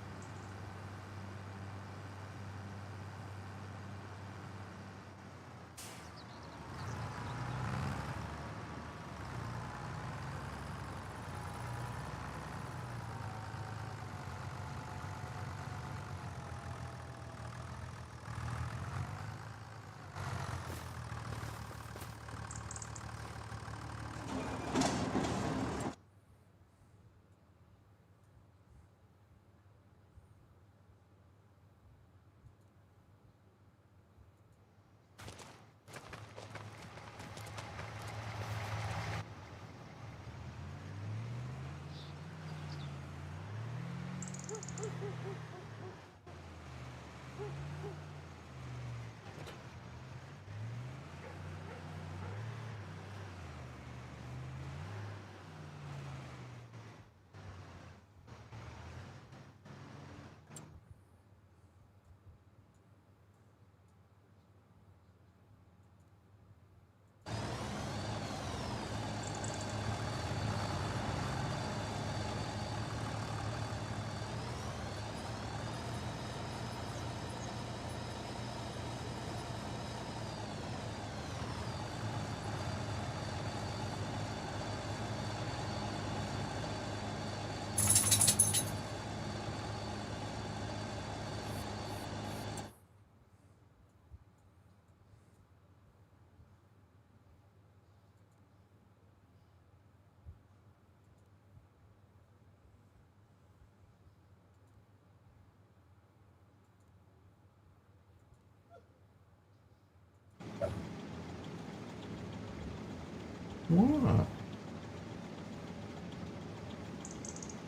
What?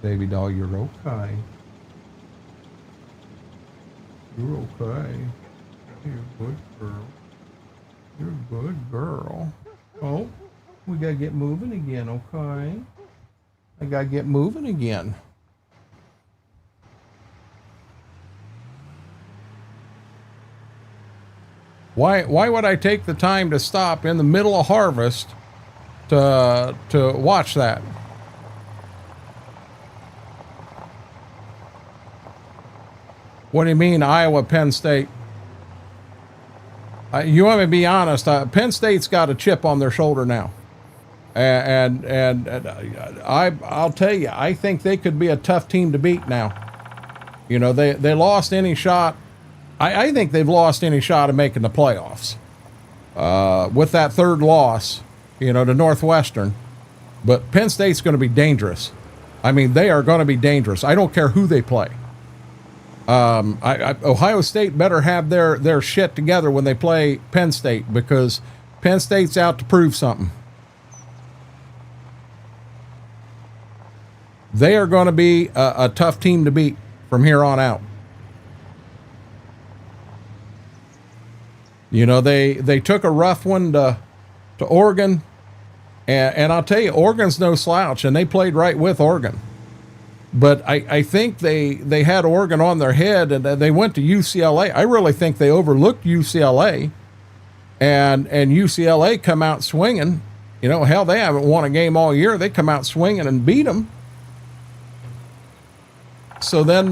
Baby doll, you're okay. You're okay. You're a good girl. You're a good girl. Oh, we gotta get moving again, okay? I gotta get moving again. Why would I take the time to stop in the middle of harvest to watch that? What do you mean, Iowa, Penn State? You want me to be honest? Penn State's got a chip on their shoulder now, and I'll tell you, I think they could be a tough team to beat now. You know, they lost any shot. I think they've lost any shot of making the playoffs with that third loss, you know, to Northwestern. But Penn State's going to be dangerous. I mean, they are going to be dangerous. I don't care who they play. Ohio State better have their shit together when they play Penn State, because Penn State's out to prove something. They are going to be a tough team to beat from here on out. You know, they took a rough one to Oregon, and I'll tell you, Oregon's no slouch, and they played right with Oregon. But I think they had Oregon on their head, and they went to UCLA. I really think they overlooked UCLA, and UCLA come out swinging. You know, hell, they haven't won a game all year. They come out swinging and beat them. So then,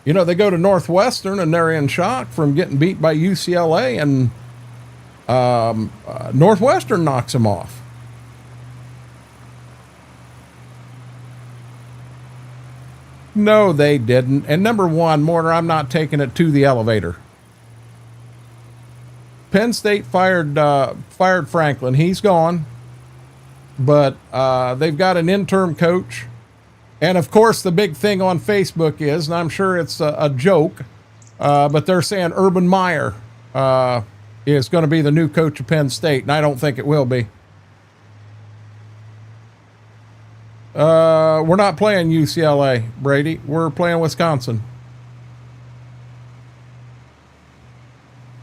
you know, they go to Northwestern, and they're in shock from getting beat by UCLA, and Northwestern knocks them off. No, they didn't. And number one, Mortar, I'm not taking it to the elevator. Penn State fired Franklin. He's gone. But they've got an interim coach. And, of course, the big thing on Facebook is, and I'm sure it's a joke, but they're saying Urban Meyer is going to be the new coach of Penn State, and I don't think it will be. We're not playing UCLA, Brady. We're playing Wisconsin.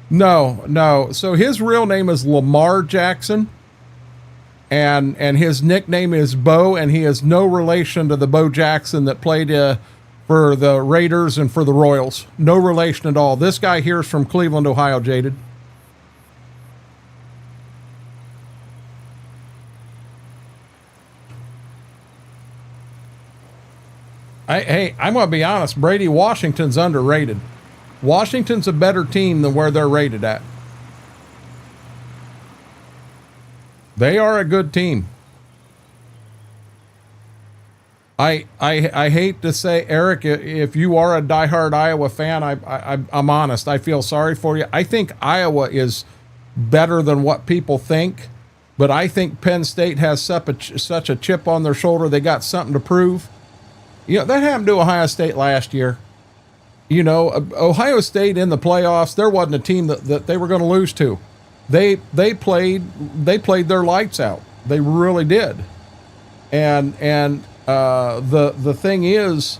No. So his real name is Lamar Jackson, and his nickname is Bo, and he is no relation to the Bo Jackson that played for the Raiders and for the Royals. No relation at all. This guy here is from Cleveland, Ohio, Jaded. Hey, I'm going to be honest, Brady, Washington's underrated. Washington's a better team than where they're rated at. They are a good team. I hate to say, Eric, if you are a diehard Iowa fan, I'm honest. I feel sorry for you. I think Iowa is better than what people think, but I think Penn State has such a chip on their shoulder. They got something to prove. You know, that happened to Ohio State last year. You know, Ohio State in the playoffs, there wasn't a team that they were going to lose to. They played their lights out. They really did. And the thing is,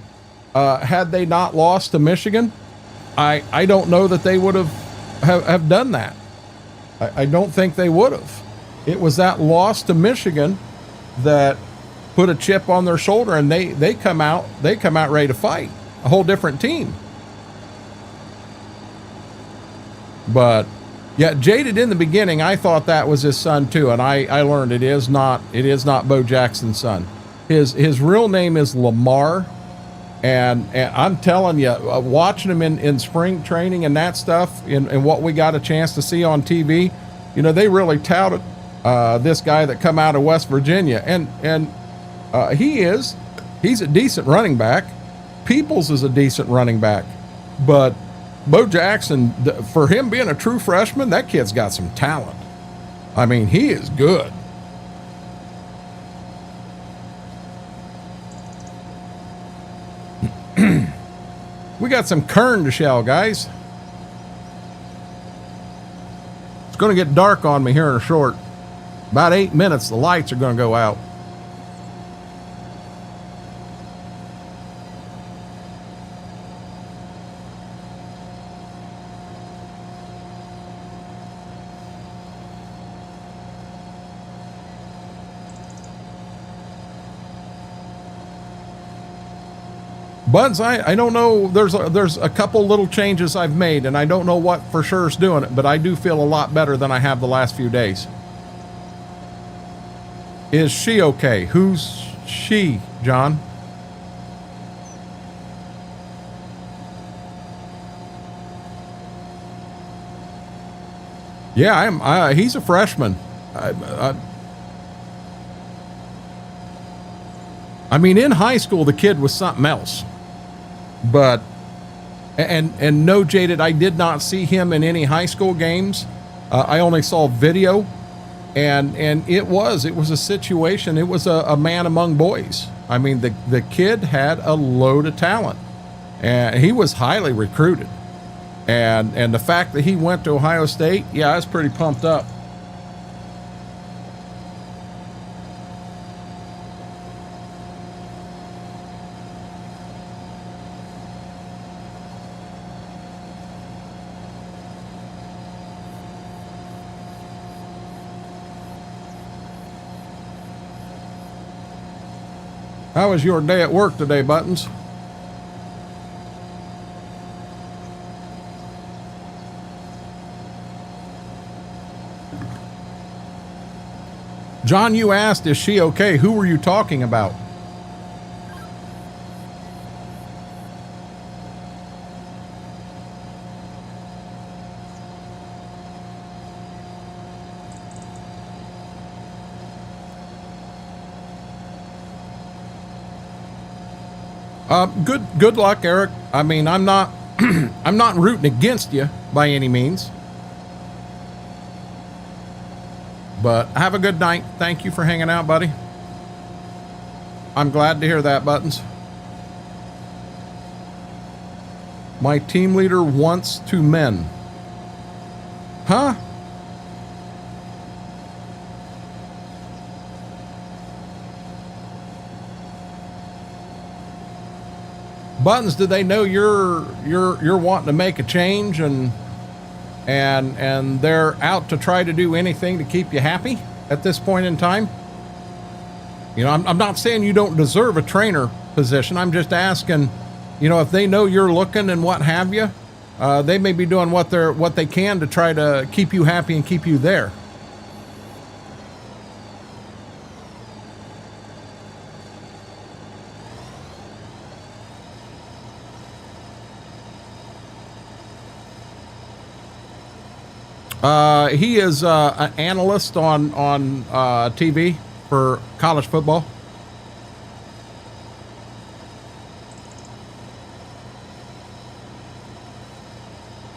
had they not lost to Michigan, I don't know that they would have done that. I don't think they would have. It was that loss to Michigan that put a chip on their shoulder, and they come out ready to fight. A whole different team. But yeah, Jaded, in the beginning, I thought that was his son too, and I learned it is not Bo Jackson's son. His real name is Lamar, and I'm telling you, watching him in spring training and that stuff, and what we got a chance to see on TV, you know, they really touted this guy that come out of West Virginia, and he's a decent running back. Peoples is a decent running back, but Bo Jackson, for him being a true freshman, that kid's got some talent. I mean, he is good. We got some kern to shell, guys. It's going to get dark on me here in a short. About 8 minutes, the lights are going to go out. Buds, I don't know. There's a couple little changes I've made, and I don't know what for sure is doing it, but I do feel a lot better than I have the last few days. Is she okay? Who's she, John? Yeah, he's a freshman. I mean, in high school, the kid was something else. But, and no, Jaded, I did not see him in any high school games. I only saw video, and it was a situation. It was a man among boys. I mean, the kid had a load of talent, and he was highly recruited. And the fact that he went to Ohio State, yeah, I was pretty pumped up. How was your day at work today, Buttons? John, you asked, is she okay? Who were you talking about? Good luck, Eric. I mean, I'm not I'm not rooting against you by any means. But have a good night. Thank you for hanging out, buddy. I'm glad to hear that, Buttons. My team leader wants to men. Huh? Buttons, do they know you're wanting to make a change and they're out to try to do anything to keep you happy at this point in time? You know, I'm not saying you don't deserve a trainer position. I'm just asking, you know, if they know you're looking and what have you, they may be doing what they can to try to keep you happy and keep you there. He is an analyst on TV for college football.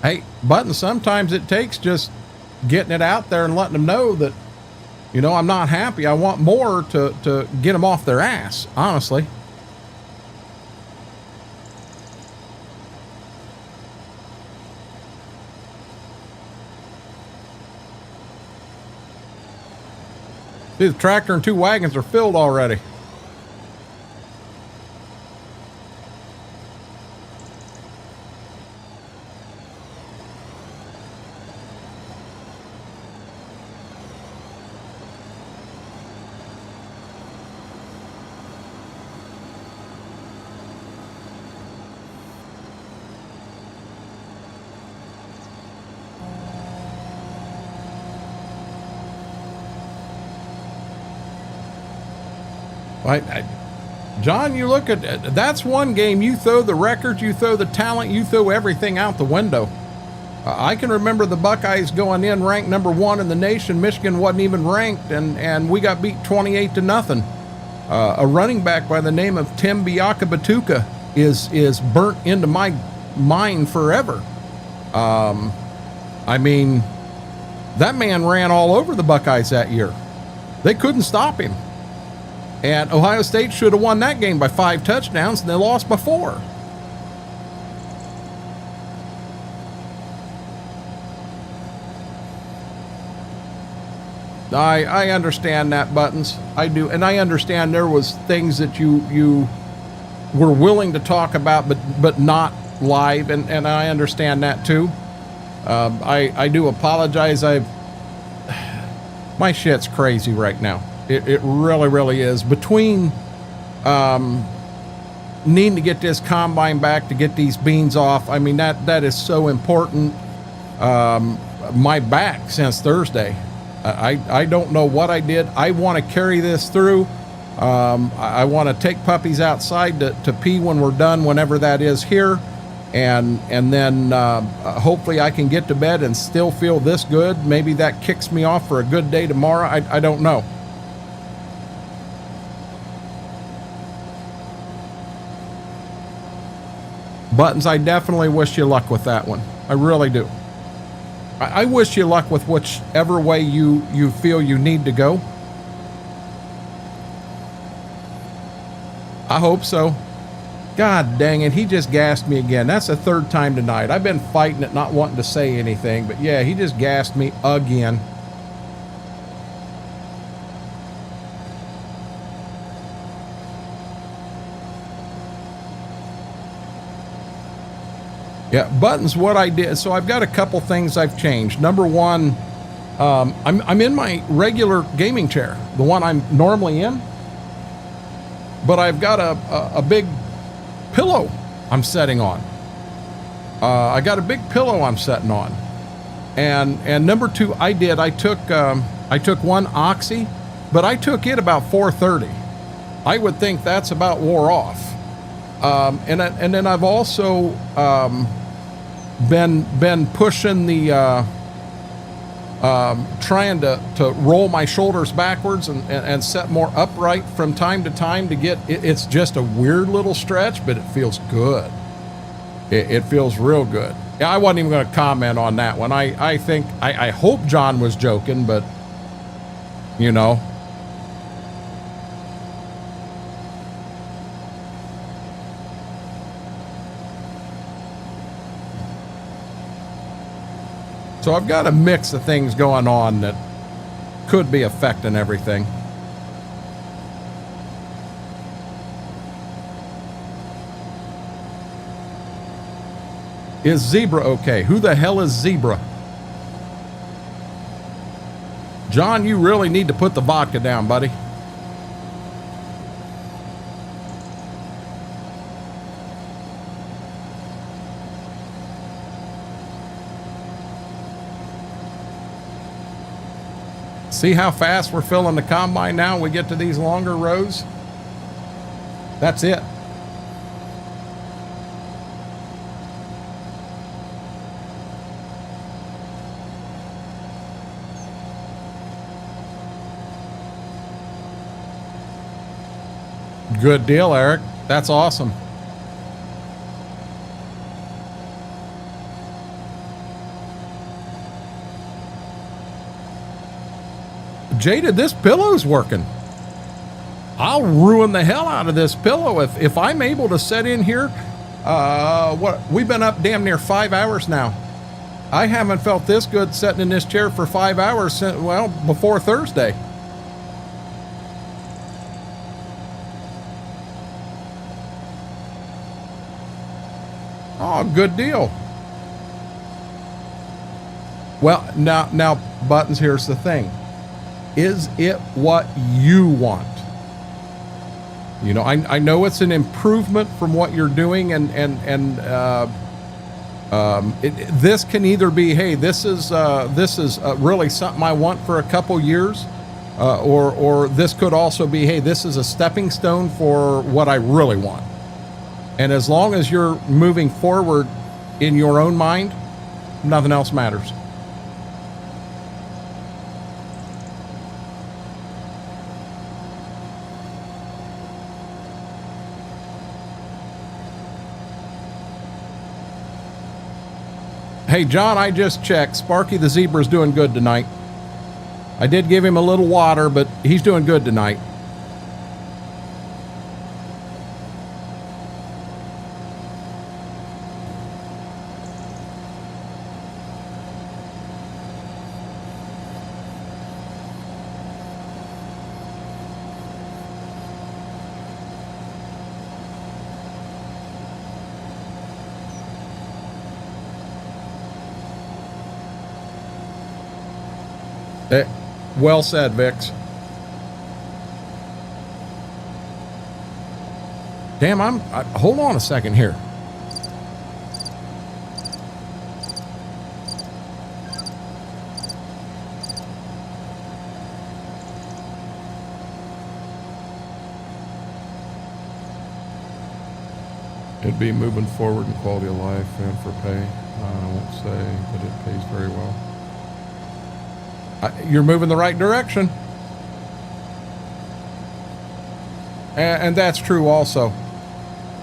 Hey, Button, sometimes it takes just getting it out there and letting them know that, you know, I'm not happy. I want more to get them off their ass, honestly. See, the tractor and 2 wagons are filled already. John, you look at that's one game. You throw the records, you throw the talent, you throw everything out the window. I can remember the Buckeyes going in ranked number 1 in the nation. Michigan wasn't even ranked, and we got beat 28-0. A running back by the name of Tim Biaka-Batuka is burnt into my mind forever. I mean, that man ran all over the Buckeyes that year. They couldn't stop him. And Ohio State should have won that game by 5 touchdowns, and they lost by 4. I understand that, Buttons. I do, and I understand there was things that you were willing to talk about, but not live, and I understand that too. I do apologize. My shit's crazy right now. It really is. Between needing to get this combine back to get these beans off, I mean, that is so important. My back since Thursday. I don't know what I did. I want to carry this through. I want to take puppies outside to pee when we're done, whenever that is here. And then hopefully I can get to bed and still feel this good. Maybe that kicks me off for a good day tomorrow. I don't know. Buttons, I definitely wish you luck with that one. I really do. I wish you luck with whichever way you feel you need to go. I hope so. God dang it, he just gassed me again. That's the third time tonight. I've been fighting it, not wanting to say anything, but yeah, he just gassed me again. Yeah, Buttons, what I did, so I've got a couple things I've changed. Number one, I'm in my regular gaming chair, the one I'm normally in, but I've got a big pillow I'm setting on. I got a big pillow I'm setting on. And number two, I took one Oxy, but I took it about 4:30. I would think that's about wore off. And then I've also been pushing the trying to roll my shoulders backwards and set more upright from time to time to get it's just a weird little stretch, but it feels good. It feels real good. Yeah, I wasn't even going to comment on that one. I think I hope John was joking, but you know. So I've got a mix of things going on that could be affecting everything. Is Zebra okay? Who the hell is Zebra? John, you really need to put the vodka down, buddy. See how fast we're filling the combine now when we get to these longer rows? That's it. Good deal, Eric. That's awesome. Jada, this pillow's working. I'll ruin the hell out of this pillow if I'm able to set in here. What we've been up damn near 5 hours now. I haven't felt this good sitting in this chair for 5 hours since, well, before Thursday. Oh, good deal. Well, now, Buttons, here's the thing. Is it what you want? You know, I know it's an improvement from what you're doing, this can either be, hey, this is really something I want for a couple years, or this could also be, hey, this is a stepping stone for what I really want. And as long as you're moving forward in your own mind, nothing else matters. Hey, John, I just checked. Sparky the Zebra's doing good tonight. I did give him a little water, but he's doing good tonight. Well said, Vix. Damn, hold on a second here. It'd be moving forward in quality of life and for pay. I won't say, but it pays very well. You're moving the right direction. And that's true also.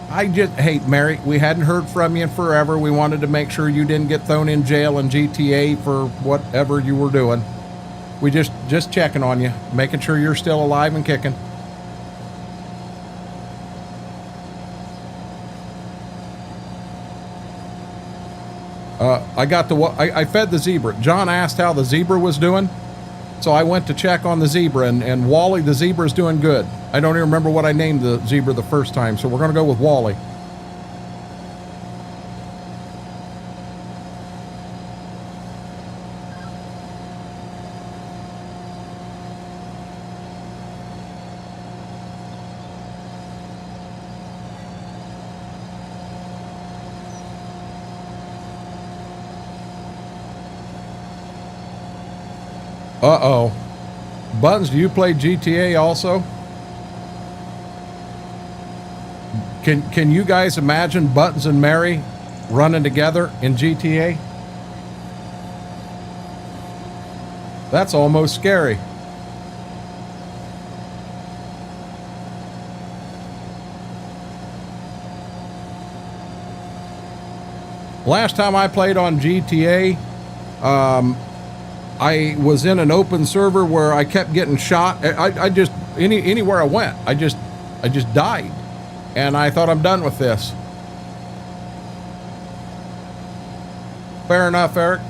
Hey, Mary, we hadn't heard from you in forever. We wanted to make sure you didn't get thrown in jail in GTA for whatever you were doing. We just checking on you, making sure you're still alive and kicking. I fed the zebra. John asked how the zebra was doing, so I went to check on the zebra, and Wally the zebra is doing good. I don't even remember what I named the zebra the first time, so we're going to go with Wally. Uh-oh. Buttons, do you play GTA also? Can you guys imagine Buttons and Mary running together in GTA? That's almost scary. Last time I played on GTA, I was in an open server where I kept getting shot. I just anywhere I went, I just died, and I thought, I'm done with this. Fair enough, Eric.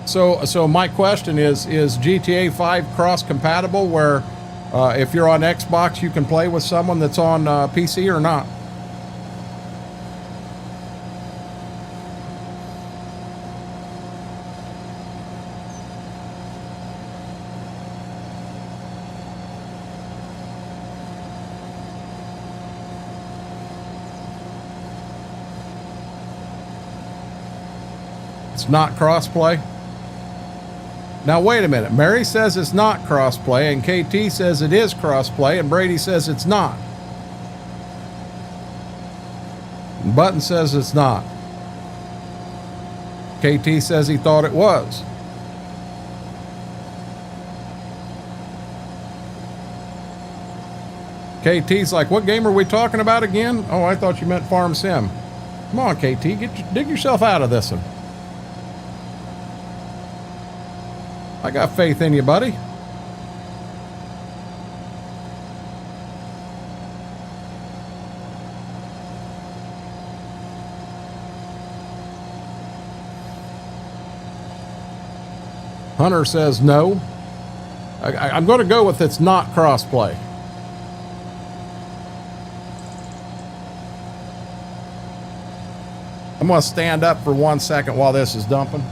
So my question is GTA 5 cross compatible, where if you're on Xbox you can play with someone that's on PC or not? It's not crossplay. Now wait a minute. Mary says it's not crossplay, and KT says it is crossplay, and Brady says it's not. And Button says it's not. KT says he thought it was. KT's like, what game are we talking about again? Oh, I thought you meant Farm Sim. Come on, KT, dig yourself out of this one. I got faith in you, buddy. Hunter says no. I'm going to go with it's not crossplay. I'm going to stand up for 1 second while this is dumping.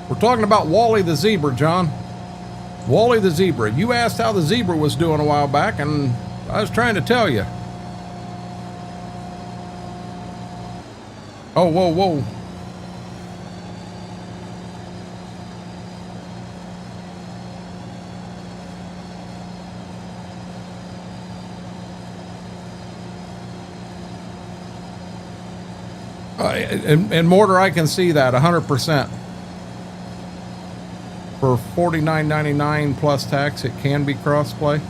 We're talking about Wally the zebra, John. Wally the zebra. You asked how the zebra was doing a while back, and I was trying to tell you. Oh, whoa, whoa. And Mortar, I can see that 100%. For $49.99 plus tax, it can be crossplay.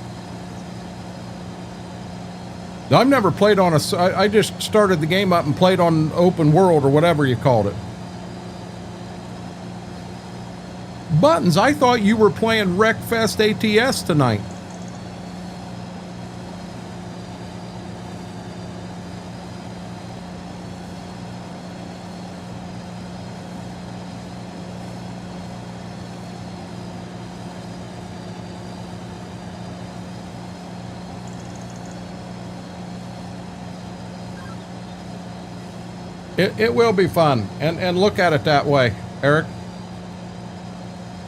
Now, I've never played on I just started the game up and played on open world or whatever you called it. Buttons, I thought you were playing Wreckfest ATS tonight. It will be fun, and look at it that way, Eric.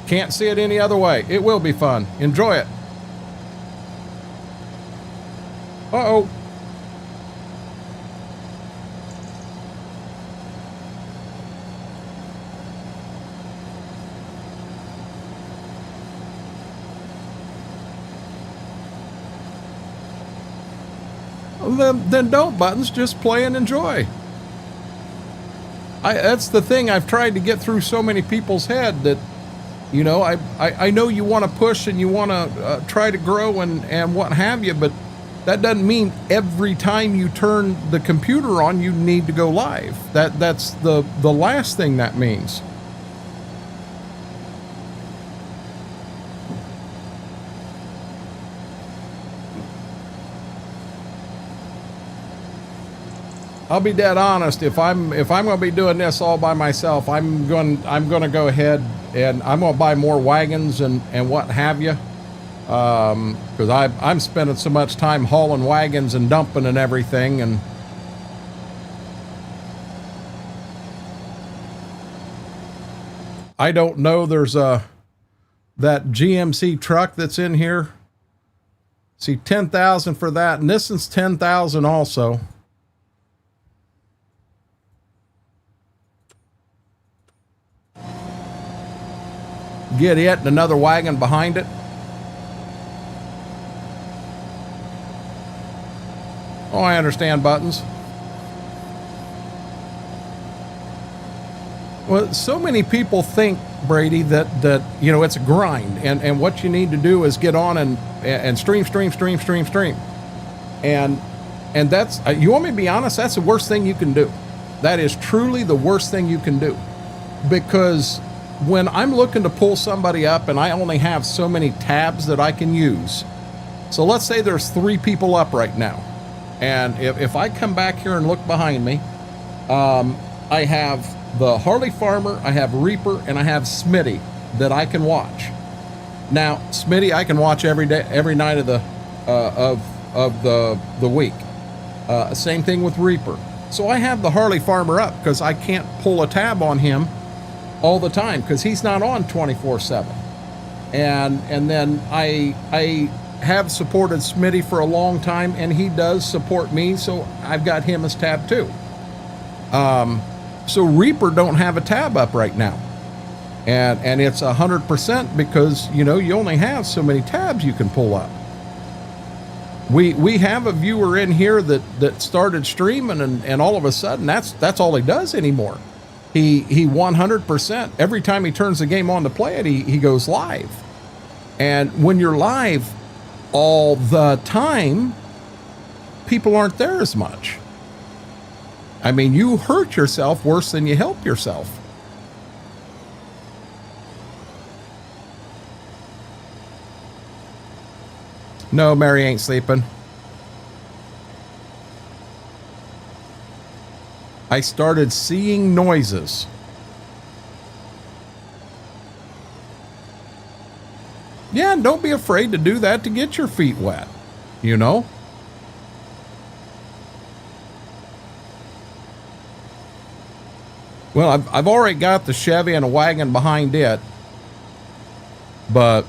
Can't see it any other way. It will be fun. Enjoy it. Uh-oh. Then don't, Buttons. Just play and enjoy. That's the thing. I've tried to get through so many people's head that, you know, I know you want to push and you want to try to grow and what have you, but that doesn't mean every time you turn the computer on, you need to go live. That's the last thing that means. I'll be dead honest. If I'm going to be doing this all by myself, I'm going to go ahead and I'm going to buy more wagons and what have you, because I'm spending so much time hauling wagons and dumping and everything. And I don't know. There's that GMC truck that's in here. See, 10,000 for that, and this one's 10,000 also. Get it and another wagon behind it. Oh, I understand, Buttons. Well, so many people think, Brady, that you know, it's a grind, and what you need to do is get on and stream. And that's, you want me to be honest, that's the worst thing you can do. That is truly the worst thing you can do. Because when I'm looking to pull somebody up and I only have so many tabs that I can use, so let's say there's 3 people up right now, and if I come back here and look behind me, I have the Harley Farmer, I have Reaper, and I have Smitty that I can watch. Now, Smitty I can watch every day, every night of the week. Same thing with Reaper. So I have the Harley Farmer up because I can't pull a tab on him all the time because he's not on 24/7. And then I have supported Smitty for a long time, and he does support me, so I've got him as tab too. So Reaper don't have a tab up right now, and it's 100% because, you know, you only have so many tabs you can pull up. We have a viewer in here that started streaming, and all of a sudden that's all he does anymore. He 100%, every time he turns the game on to play it, he goes live. And when you're live all the time, people aren't there as much. I mean, you hurt yourself worse than you help yourself. No, Mary ain't sleeping. I started seeing noises. Yeah, and don't be afraid to do that to get your feet wet, you know? Well, I've already got the Chevy and a wagon behind it, but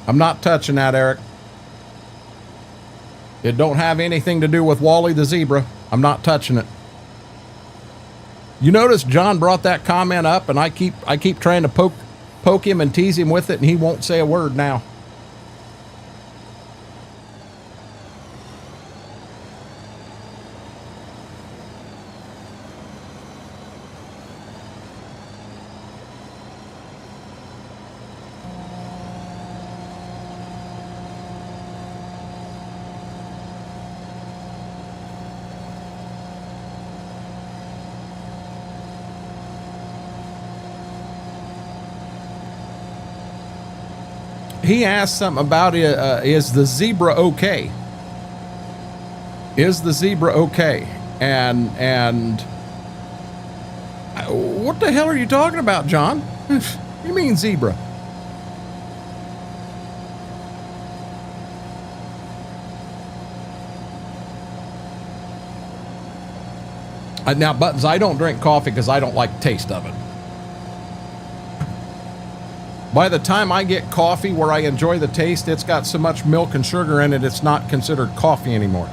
I'm not touching that, Eric. It don't have anything to do with Wally the zebra. I'm not touching it. You notice John brought that comment up, and I keep trying to poke him and tease him with it, and he won't say a word now. he asked something about is the zebra okay? Is the zebra okay? And what the hell are you talking about, John? You mean zebra? Now, Buttons, I don't drink coffee because I don't like the taste of it. By the time I get coffee where I enjoy the taste, it's got so much milk and sugar in it, it's not considered coffee anymore.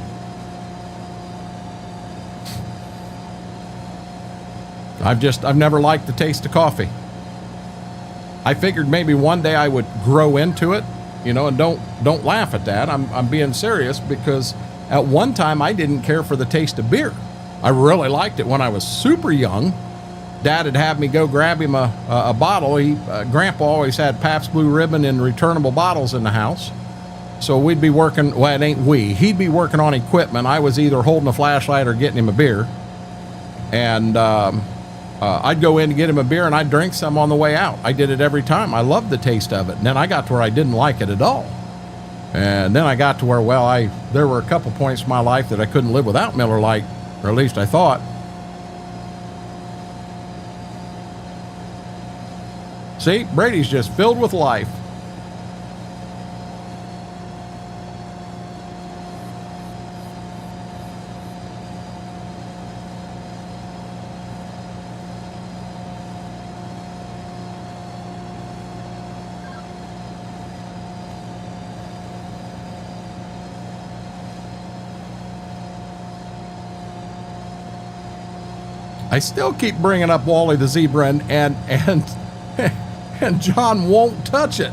I've never liked the taste of coffee. I figured maybe one day I would grow into it, you know, and don't laugh at that. I'm being serious, because at one time I didn't care for the taste of beer. I really liked it when I was super young. Dad would have me go grab him a bottle. Grandpa always had Pabst Blue Ribbon in returnable bottles in the house. So we'd be working, well, it ain't we. He'd be working on equipment. I was either holding a flashlight or getting him a beer. And I'd go in to get him a beer, and I'd drink some on the way out. I did it every time. I loved the taste of it. And then I got to where I didn't like it at all. And then I got to where, well, there were a couple points in my life that I couldn't live without Miller Lite, or at least I thought. See, Brady's just filled with life. I still keep bringing up Wally the zebra, and John won't touch it.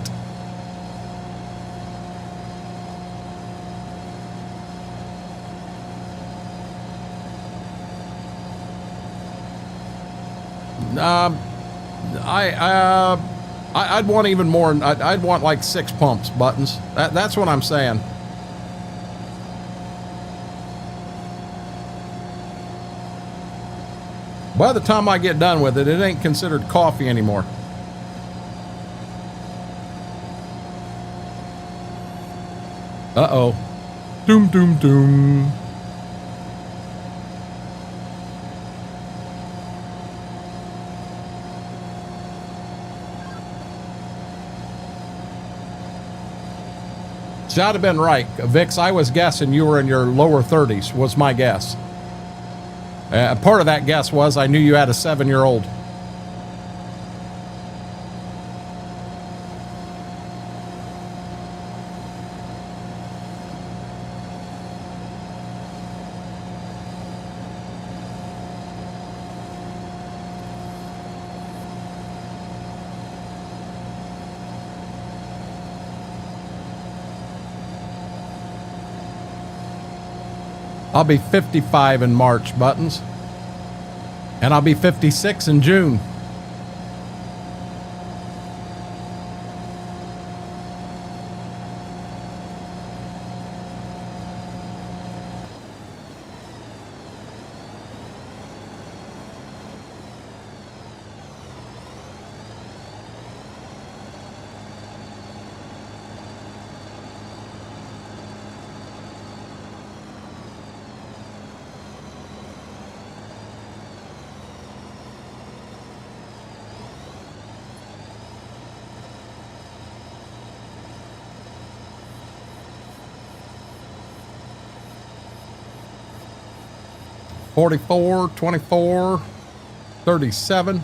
I'd want even more. I'd want like 6 pumps, Buttons. That's what I'm saying. By the time I get done with it, it ain't considered coffee anymore. Uh-oh. Doom, doom, doom. See, I'd have been right. Vix, I was guessing you were in your lower 30s, was my guess. Part of that guess was I knew you had a 7-year-old. I'll be 55 in March, Buttons. And I'll be 56 in June. $44, $24, $37.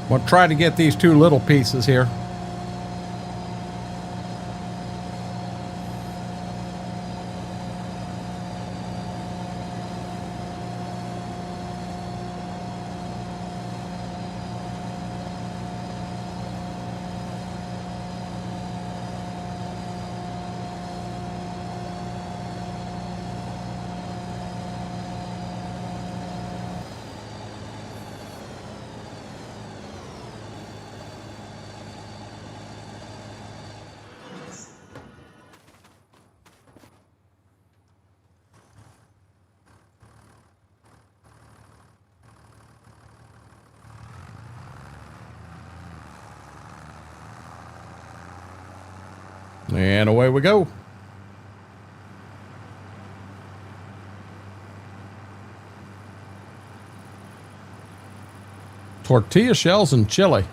We'll try to get these 2 little pieces here. And away we go. Tortilla shells and chili.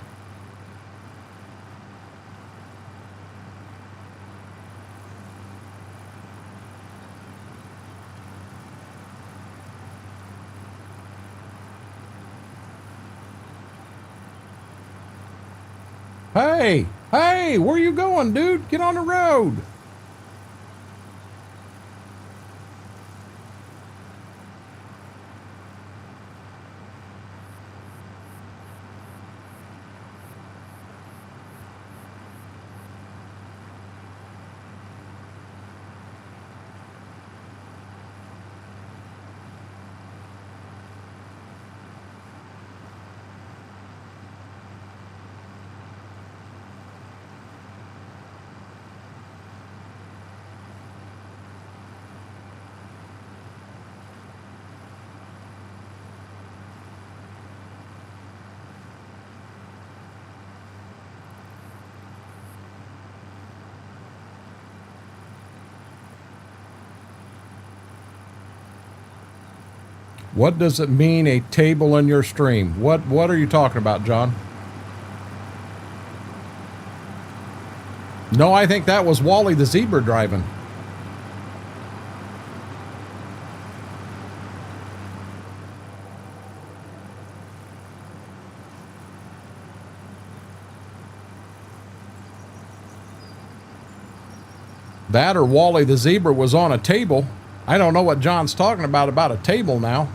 Hey, hey, where you going, dude? Get on the road. What does it mean, a table in your stream? What are you talking about, John? No, I think that was Wally the zebra driving. That or Wally the zebra was on a table. I don't know what John's talking about a table now.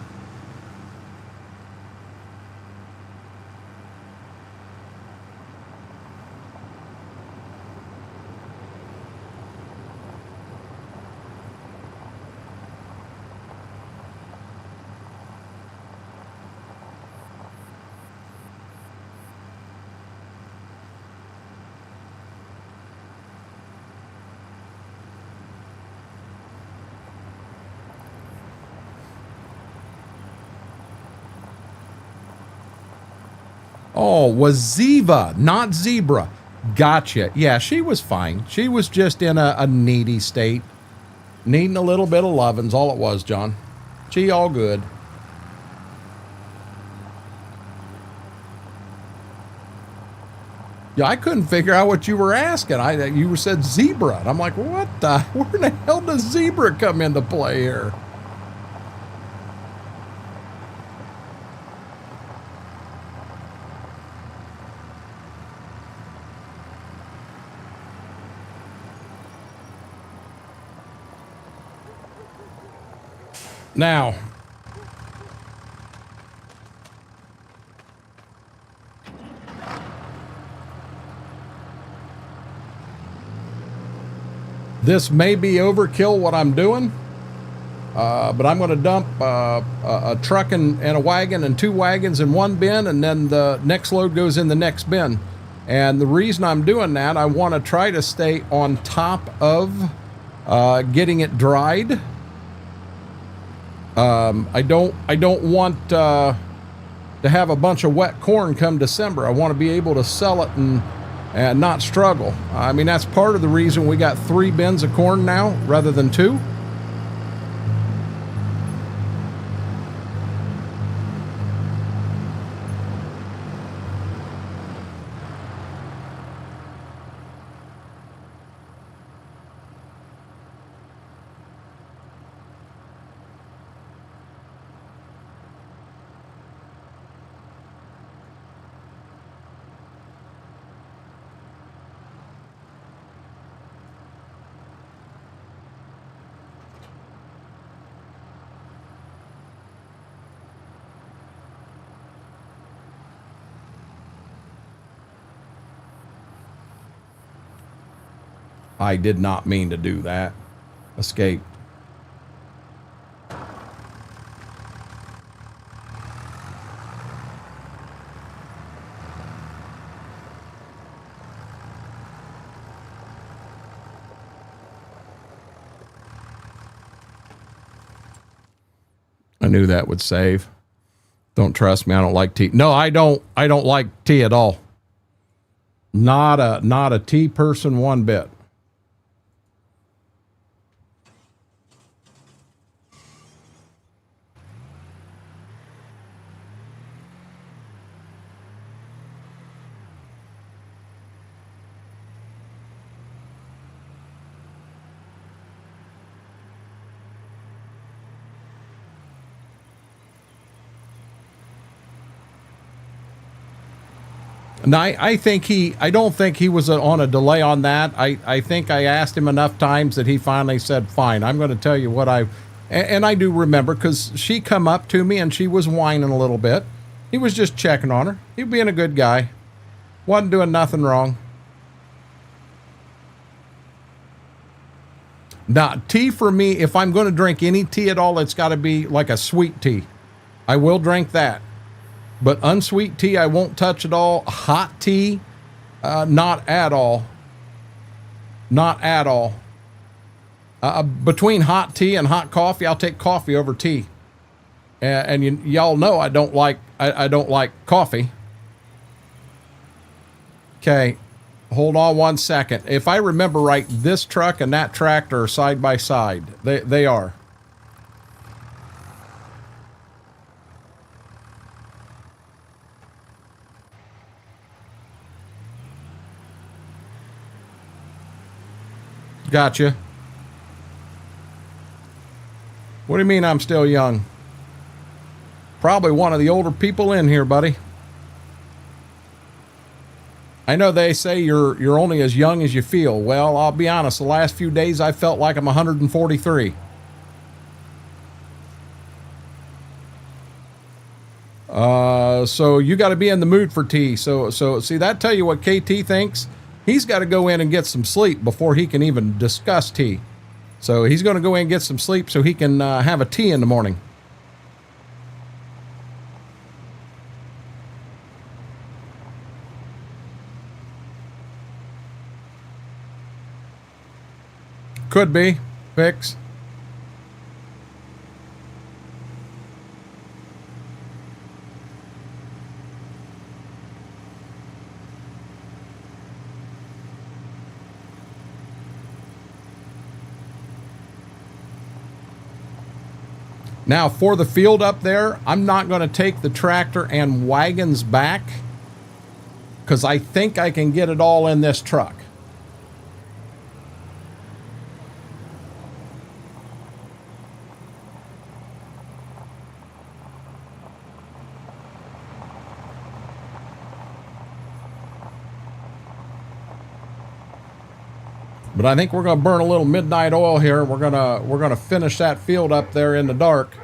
Oh, was Ziva, not zebra. Gotcha. Yeah, she was fine. She was just in a needy state. Needing a little bit of lovin's all it was, John. She all good. Yeah, I couldn't figure out what you were asking. You said zebra. And I'm like, what the? Where in the hell does zebra come into play here? Now, this may be overkill what I'm doing, but I'm going to dump a truck and a wagon and 2 wagons in one bin, and then the next load goes in the next bin. And the reason I'm doing that, I want to try to stay on top of getting it dried. I don't want to have a bunch of wet corn come December. I want to be able to sell it and not struggle. I mean, that's part of the reason we got 3 bins of corn now rather than 2. I did not mean to do that. Escape. I knew that would save. Don't trust me. I don't like tea. No, I don't like tea at all. Not a tea person one bit. No, I think I don't think he was on a delay on that. I think I asked him enough times that he finally said, fine, I'm going to tell you what and I do remember, because she come up to me and she was whining a little bit. He was just checking on her. He being a good guy. Wasn't doing nothing wrong. Now, tea for me, if I'm going to drink any tea at all, it's got to be like a sweet tea. I will drink that. But unsweet tea, I won't touch at all. Hot tea, not at all. Not at all. Between hot tea and hot coffee, I'll take coffee over tea. And y'all know I don't like coffee. Okay, hold on one second. If I remember right, this truck and that tractor are side by side. They are. Gotcha. What do you mean I'm still young? Probably one of the older people in here, buddy. I know they say you're only as young as you feel. Well, I'll be honest, the last few days I felt like I'm 143. So you got to be in the mood for tea. So see, that tell you what KT thinks. He's got to go in and get some sleep before he can even discuss tea. So he's going to go in and get some sleep so he can have a tea in the morning. Could be. Fix. Now, for the field up there, I'm not going to take the tractor and wagons back because I think I can get it all in this truck. But I think we're going to burn a little midnight oil here. We're gonna finish that field up there in the dark.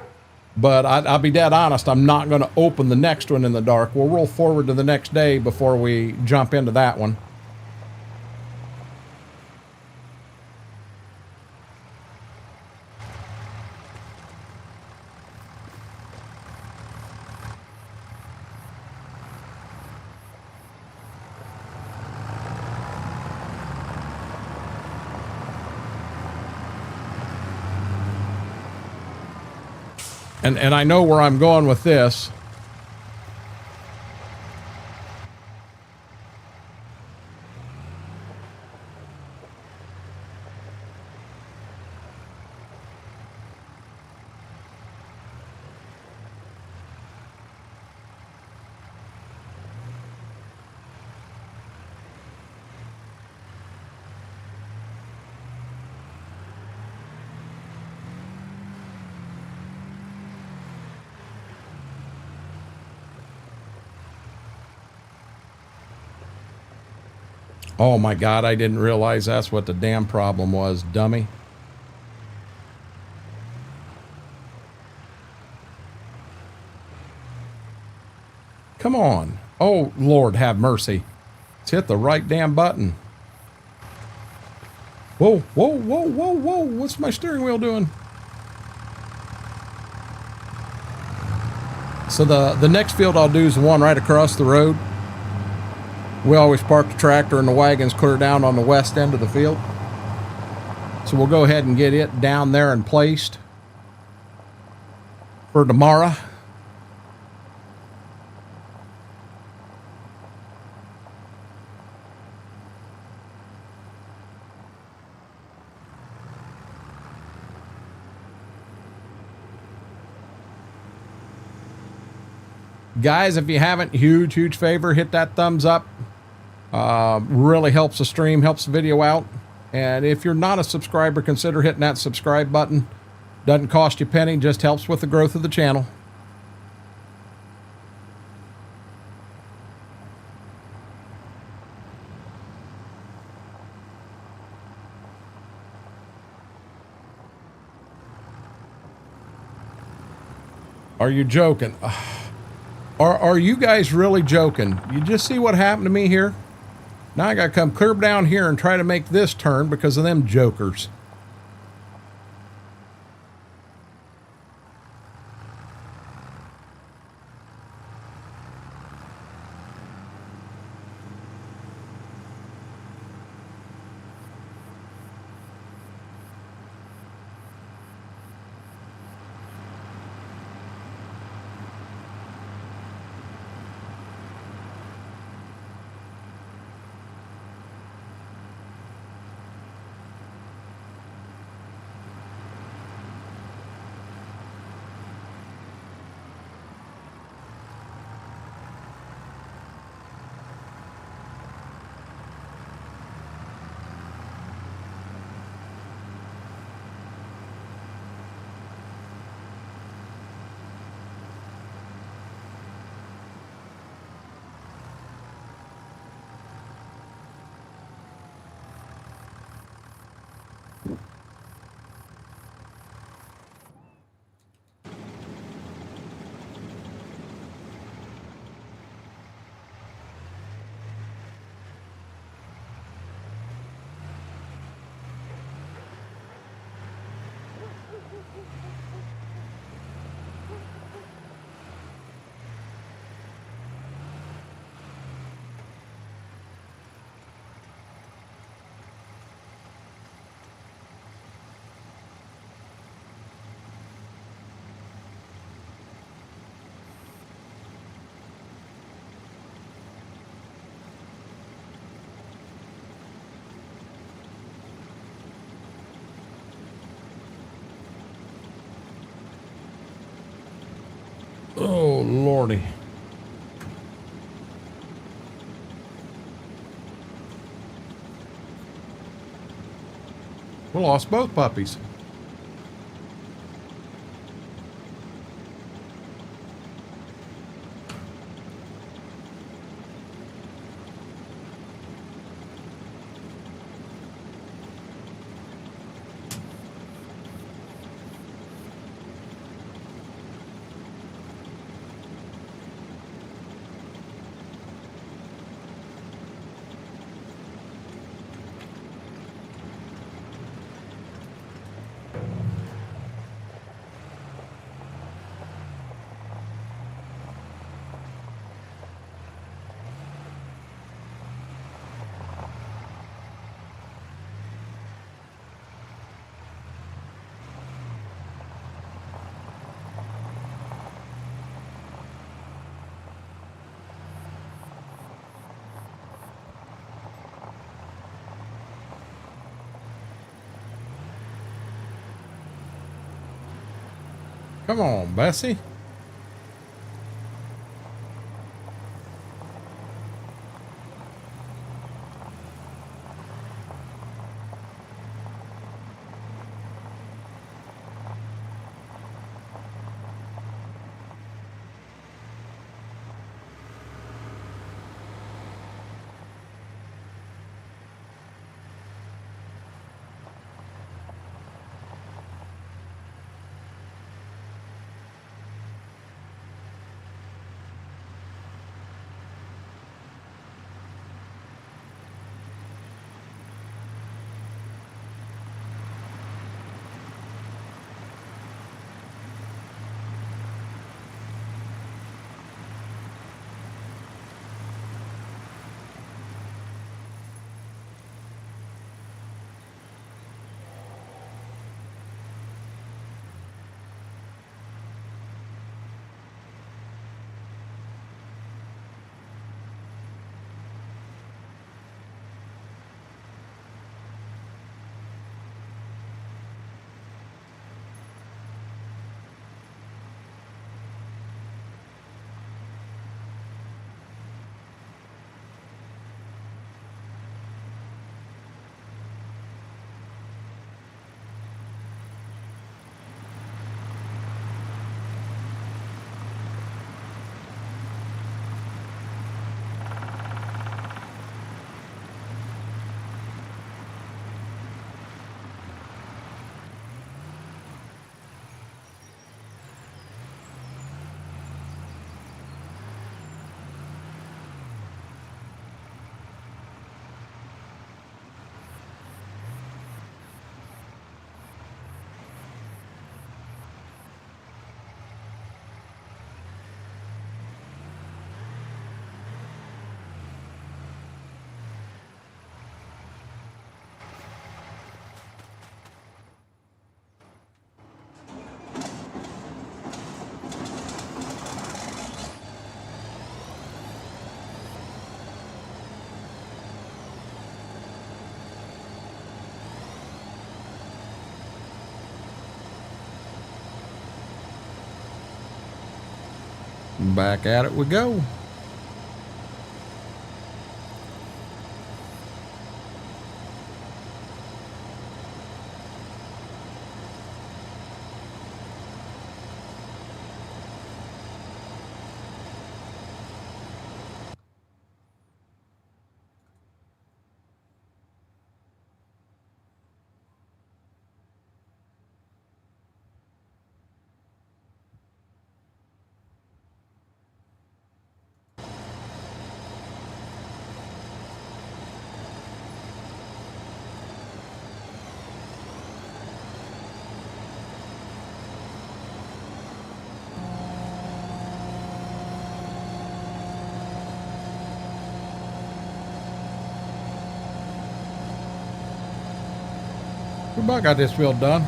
But I'll be dead honest, I'm not going to open the next one in the dark. We'll roll forward to the next day before we jump into that one. And I know where I'm going with this. Oh my God, I didn't realize that's what the damn problem was, dummy. Come on. Oh, Lord, have mercy. Let's hit the right damn button. Whoa, whoa, whoa, whoa, whoa. What's my steering wheel doing? So the next field I'll do is the one right across the road. We always park the tractor and the wagons clear down on the west end of the field. So we'll go ahead and get it down there and placed for tomorrow. Guys, if you haven't, huge favor, hit that thumbs up. Really helps the stream, helps the video out. And if you're not a subscriber, consider hitting that subscribe button. Doesn't cost you a penny, just helps with the growth of the channel. Are you joking? Are you guys really joking? You just see what happened to me here? Now I got to come curb down here and try to make this turn because of them jokers. Oh, Lordy. We lost both puppies. Come on, Bessie. Back at it we go. We about got this field done.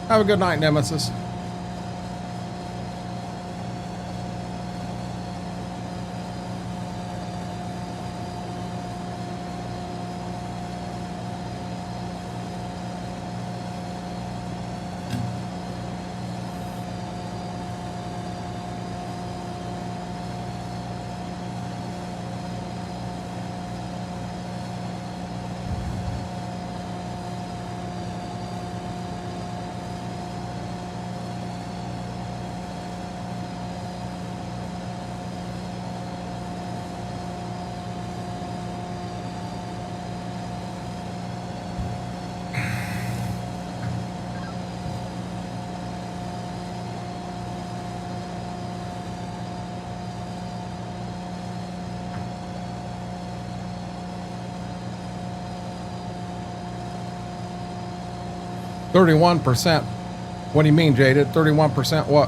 Have a good night, Nemesis. %. What do you mean, Jaded? 31% what?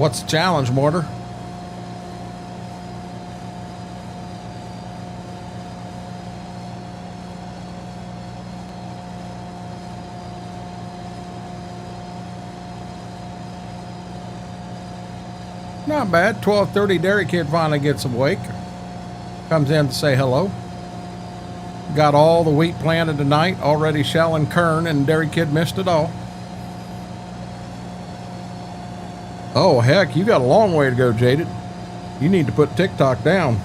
What's the challenge, Mortar? Not bad. 12:30 Dairy Kid finally gets awake. Comes in to say hello. Got all the wheat planted tonight, already shelling kern, and Dairy Kid missed it all. Oh, heck, you got a long way to go, Jaded. You need to put TikTok down.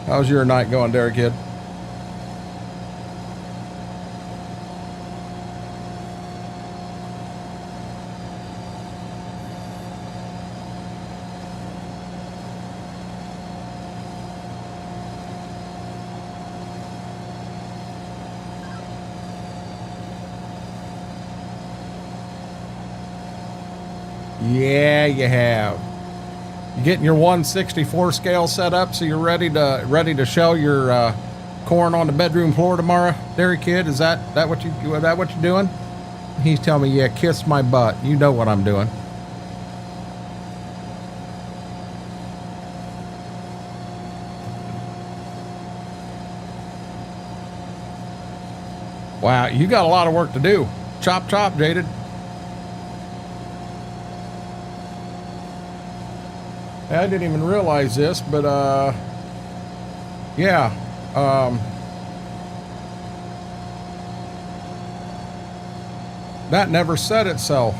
How's your night going, Dairy Kid? Yeah, you have. You getting your 164 scale set up so you're ready to shell your corn on the bedroom floor tomorrow, Dairy Kid? Is that what you're doing? He's telling me, yeah, kiss my butt. You know what I'm doing. Wow, you got a lot of work to do. Chop, chop, Jaded. I didn't even realize this, but yeah, that never set itself.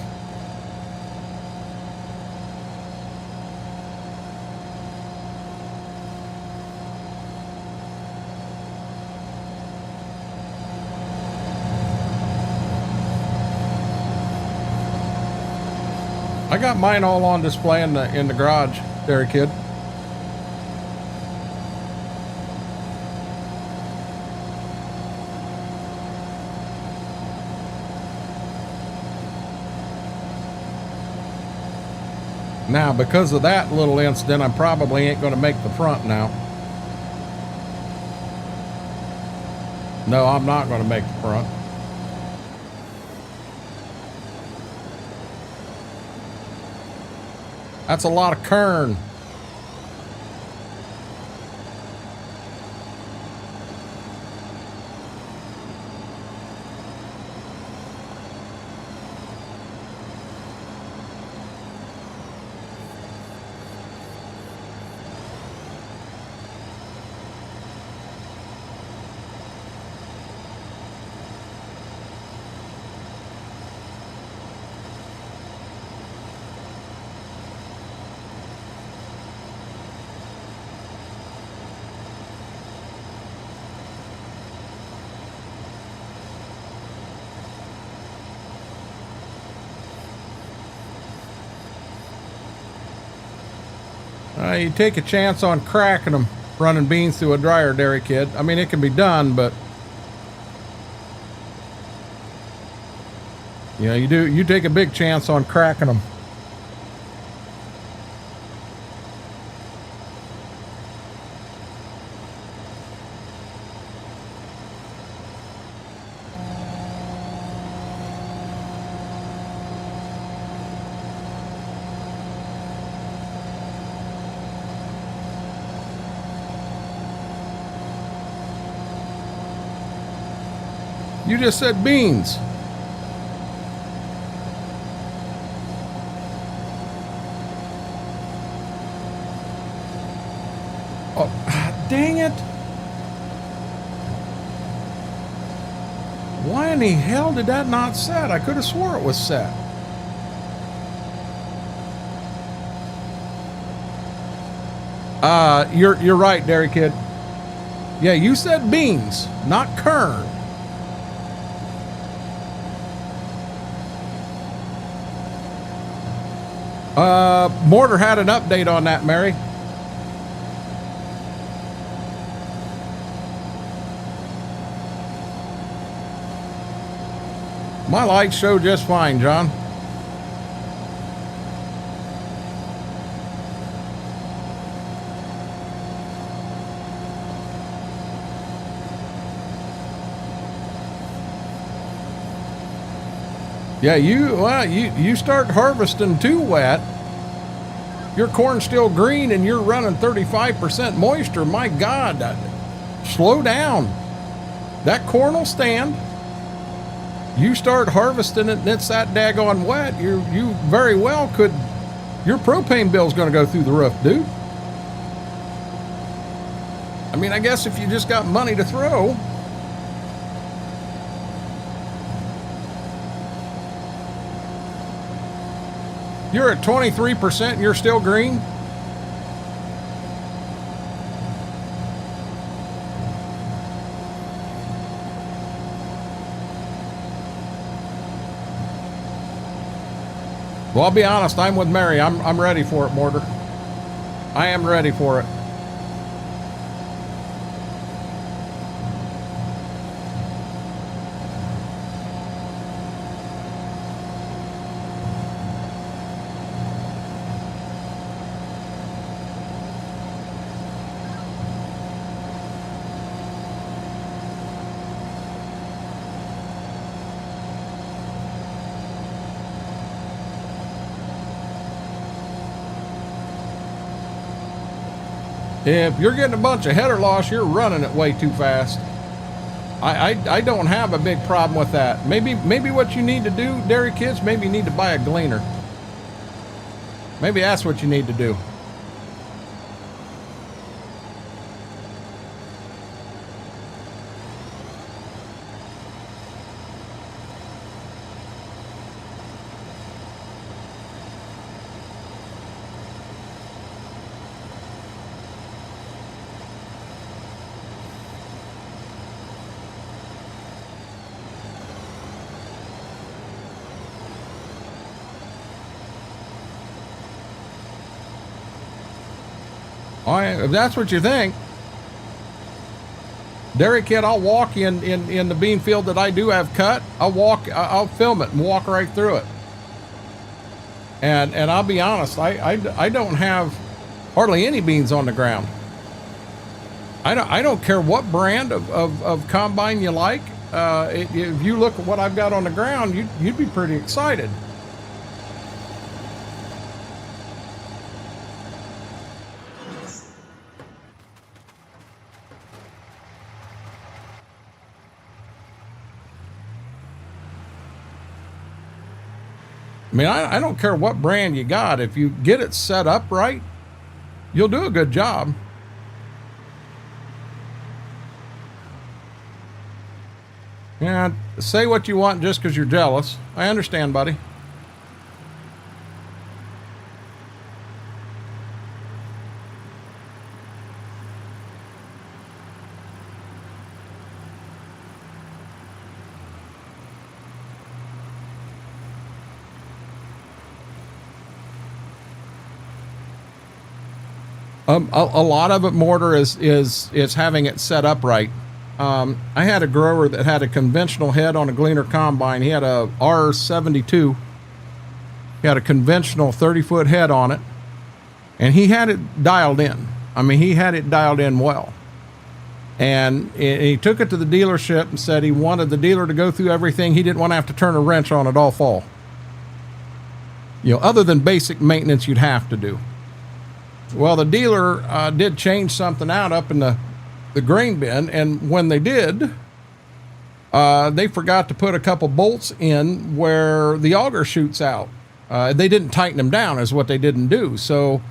I got mine all on display in the garage, Dairy Kid. Now, because of that little incident, I probably ain't going to make the front now. No, I'm not going to make the front. That's a lot of kern. You take a chance on cracking them running beans through a dryer, dairy kid. I mean, it can be done, but yeah, you take a big chance on cracking them. You just said beans. Oh, dang it. Why in the hell did that not set? I could have swore it was set. You're right, dairy kid. Yeah, you said beans, not kern. Mortar had an update on that, Mary. My lights show just fine, John. Yeah, you start harvesting too wet. Your corn's still green and you're running 35% moisture. My God, slow down. That corn will stand. You start harvesting it and it's that daggone wet, you very well could, your propane bill's gonna go through the roof, dude. I mean, I guess if you just got money to throw. You're at 23% and you're still green? Well, I'll be honest, I'm with Mary. I'm ready for it, Mortar. I am ready for it. If you're getting a bunch of header loss, you're running it way too fast. I don't have a big problem with that. Maybe what you need to do, dairy kids, maybe you need to buy a gleaner. Maybe that's what you need to do. If that's what you think, dairy kid, I'll walk in the bean field that I do have cut. I'll film it and walk right through it. And I'll be honest, I don't have hardly any beans on the ground. I don't care what brand of combine you like. If you look at what I've got on the ground, you'd be pretty excited. I mean, I don't care what brand you got. If you get it set up right, you'll do a good job. Yeah, say what you want just because you're jealous. I understand, buddy. A lot of it, Mortar, is having it set up right. I had a grower that had a conventional head on a Gleaner combine. He had a R72. He had a conventional 30-foot head on it, and he had it dialed in. I mean, he had it dialed in well. And he took it to the dealership and said he wanted the dealer to go through everything. He didn't want to have to turn a wrench on it all fall. You know, other than basic maintenance you'd have to do. Well, the dealer did change something out up in the grain bin, and when they did, they forgot to put a couple bolts in where the auger shoots out. They didn't tighten them down, is what they didn't do. So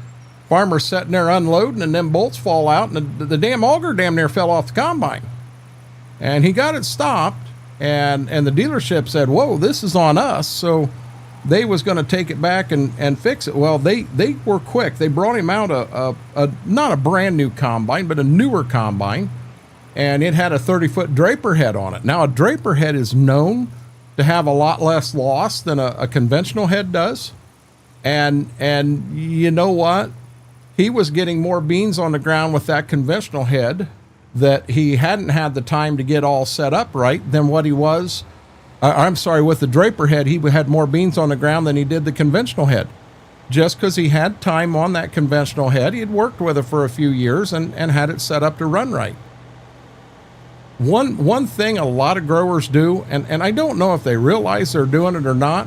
farmer's sitting there unloading, and them bolts fall out, and the damn auger damn near fell off the combine. And he got it stopped, and the dealership said, whoa, this is on us. So they was going to take it back and fix it. Well, they were quick. They brought him out not a brand new combine, but a newer combine, and it had a 30-foot draper head on it. Now, a draper head is known to have a lot less loss than a conventional head does. And you know what? He was getting more beans on the ground with that conventional head that he hadn't had the time to get all set up right than what he was. With the draper head, he had more beans on the ground than he did the conventional head. Just because he had time on that conventional head, he had worked with it for a few years and had it set up to run right. One thing a lot of growers do, and I don't know if they realize they're doing it or not,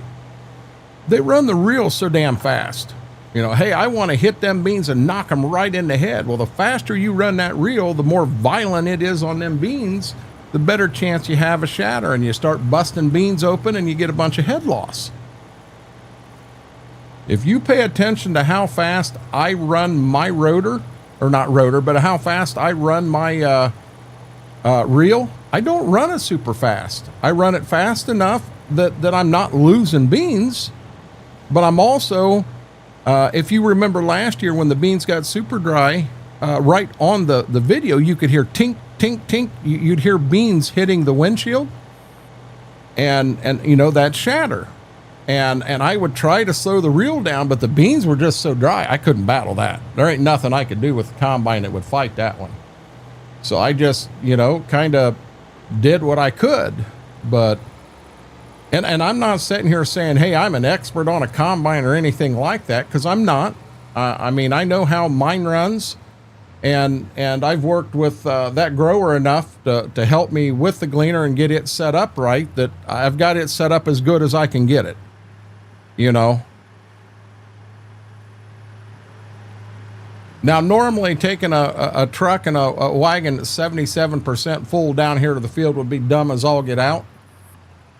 they run the reel so damn fast. You know, hey, I want to hit them beans and knock them right in the head. Well, the faster you run that reel, the more violent it is on them beans, the better chance you have a shatter, and you start busting beans open and you get a bunch of head loss. If you pay attention to how fast I run my rotor, or not rotor, but how fast I run my reel, I don't run it super fast. I run it fast enough that I'm not losing beans, but I'm also, if you remember last year when the beans got super dry, right on the video, you could hear tink, tink, tink. You'd hear beans hitting the windshield, and you know, that shatter. And I would try to slow the reel down, but the beans were just so dry, I couldn't battle that. There ain't nothing I could do with the combine that would fight that one. So I just, you know, kind of did what I could. But, and I'm not sitting here saying, hey, I'm an expert on a combine or anything like that, because I'm not. I mean, I know how mine runs. And I've worked with that grower enough to help me with the gleaner and get it set up right, that I've got it set up as good as I can get it, you know. Now, normally taking a truck and a wagon that's 77% full down here to the field would be dumb as all get out.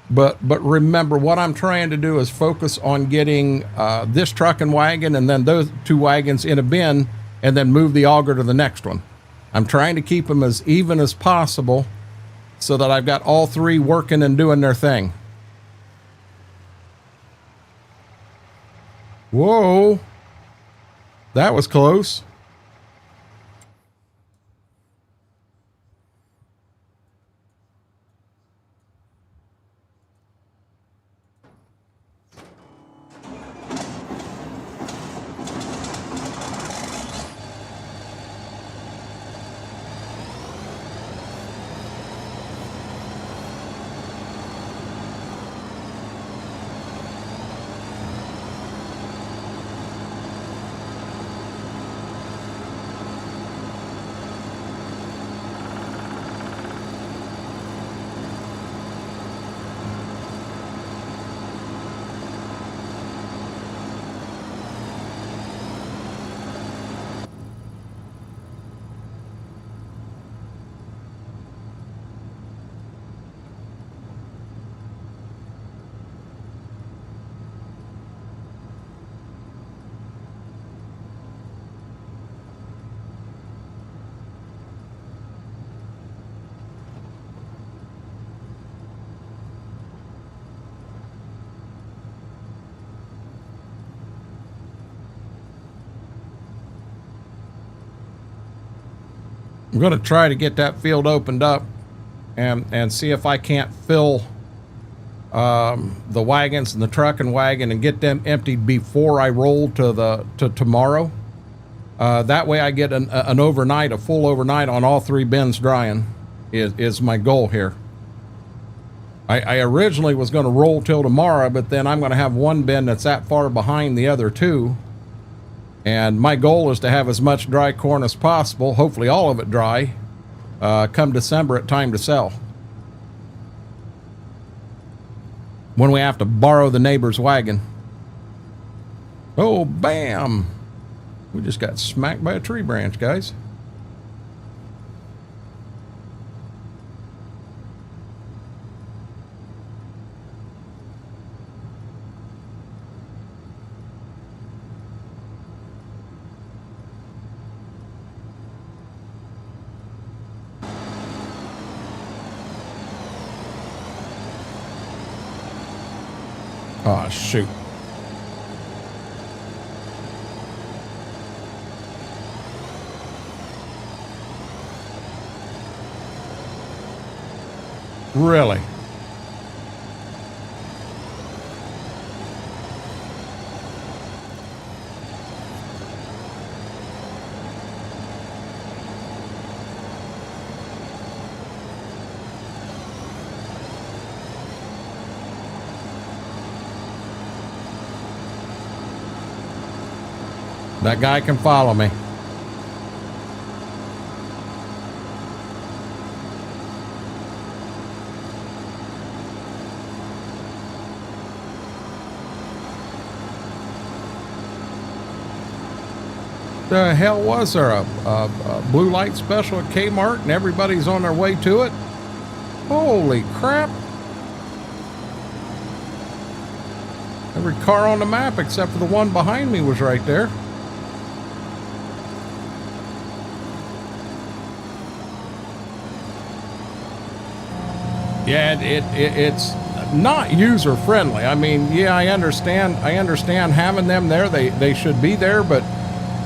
But remember, what I'm trying to do is focus on getting this truck and wagon and then those two wagons in a bin, and then move the auger to the next one. I'm trying to keep them as even as possible so that I've got all three working and doing their thing. Whoa, that was close. I'm going to try to get that field opened up and see if I can't fill the wagons and the truck and wagon and get them emptied before I roll to tomorrow. That way I get an overnight, a full overnight on all 3 bins drying is my goal here. I originally was going to roll till tomorrow, but then I'm going to have 1 bin that's that far behind the other 2. And my goal is to have as much dry corn as possible, hopefully all of it dry, come December at time to sell. When we have to borrow the neighbor's wagon. Oh, bam! We just got smacked by a tree branch, guys. Oh, shoot. Really? That guy can follow me. The hell was there a blue light special at Kmart and everybody's on their way to it? Holy crap. Every car on the map except for the one behind me was right there. Yeah, it's not user friendly. I mean, yeah, I understand having them there. They should be there, but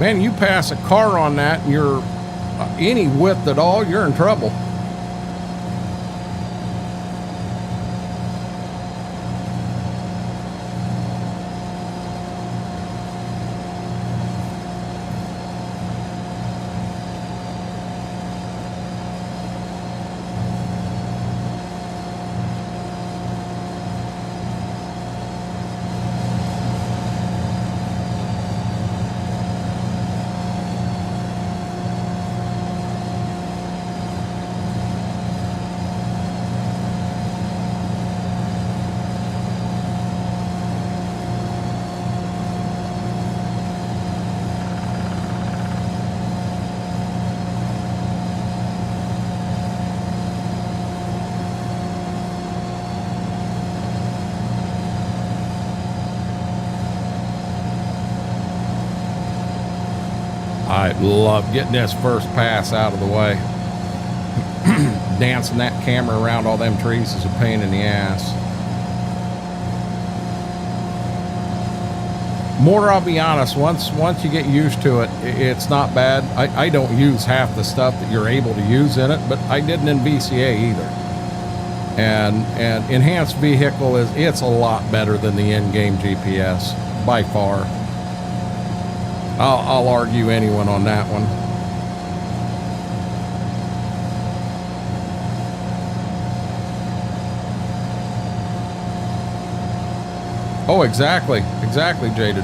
man, you pass a car on that and you're any width at all, you're in trouble. I love getting this first pass out of the way. Dancing that camera around all them trees is a pain in the ass. Mortar, I'll be honest, once you get used to it, it's not bad. I don't use half the stuff that you're able to use in it, but I didn't in VCA either. And enhanced vehicle it's a lot better than the in-game GPS by far. I'll argue anyone on that one. Oh, exactly, Jaded.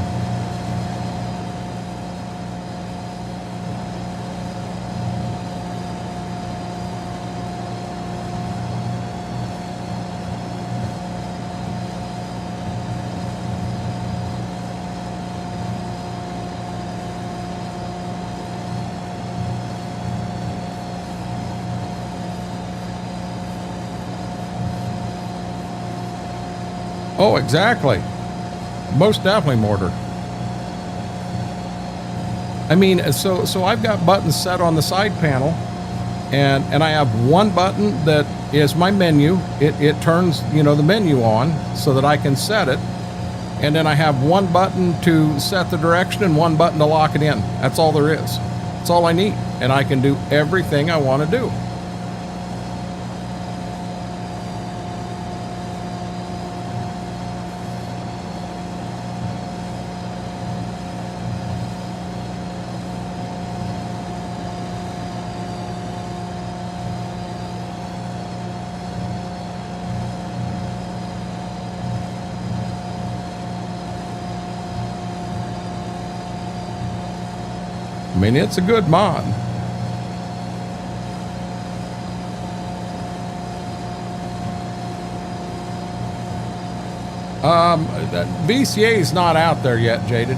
Oh, exactly. Most definitely, Mortar. I mean, so I've got buttons set on the side panel, and I have one button that is my menu. It turns, the menu on so that I can set it. And then I have one button to set the direction and one button to lock it in. That's all there is. That's all I need, and I can do everything I want to do. I mean, it's a good mod. VCA is not out there yet, Jaded.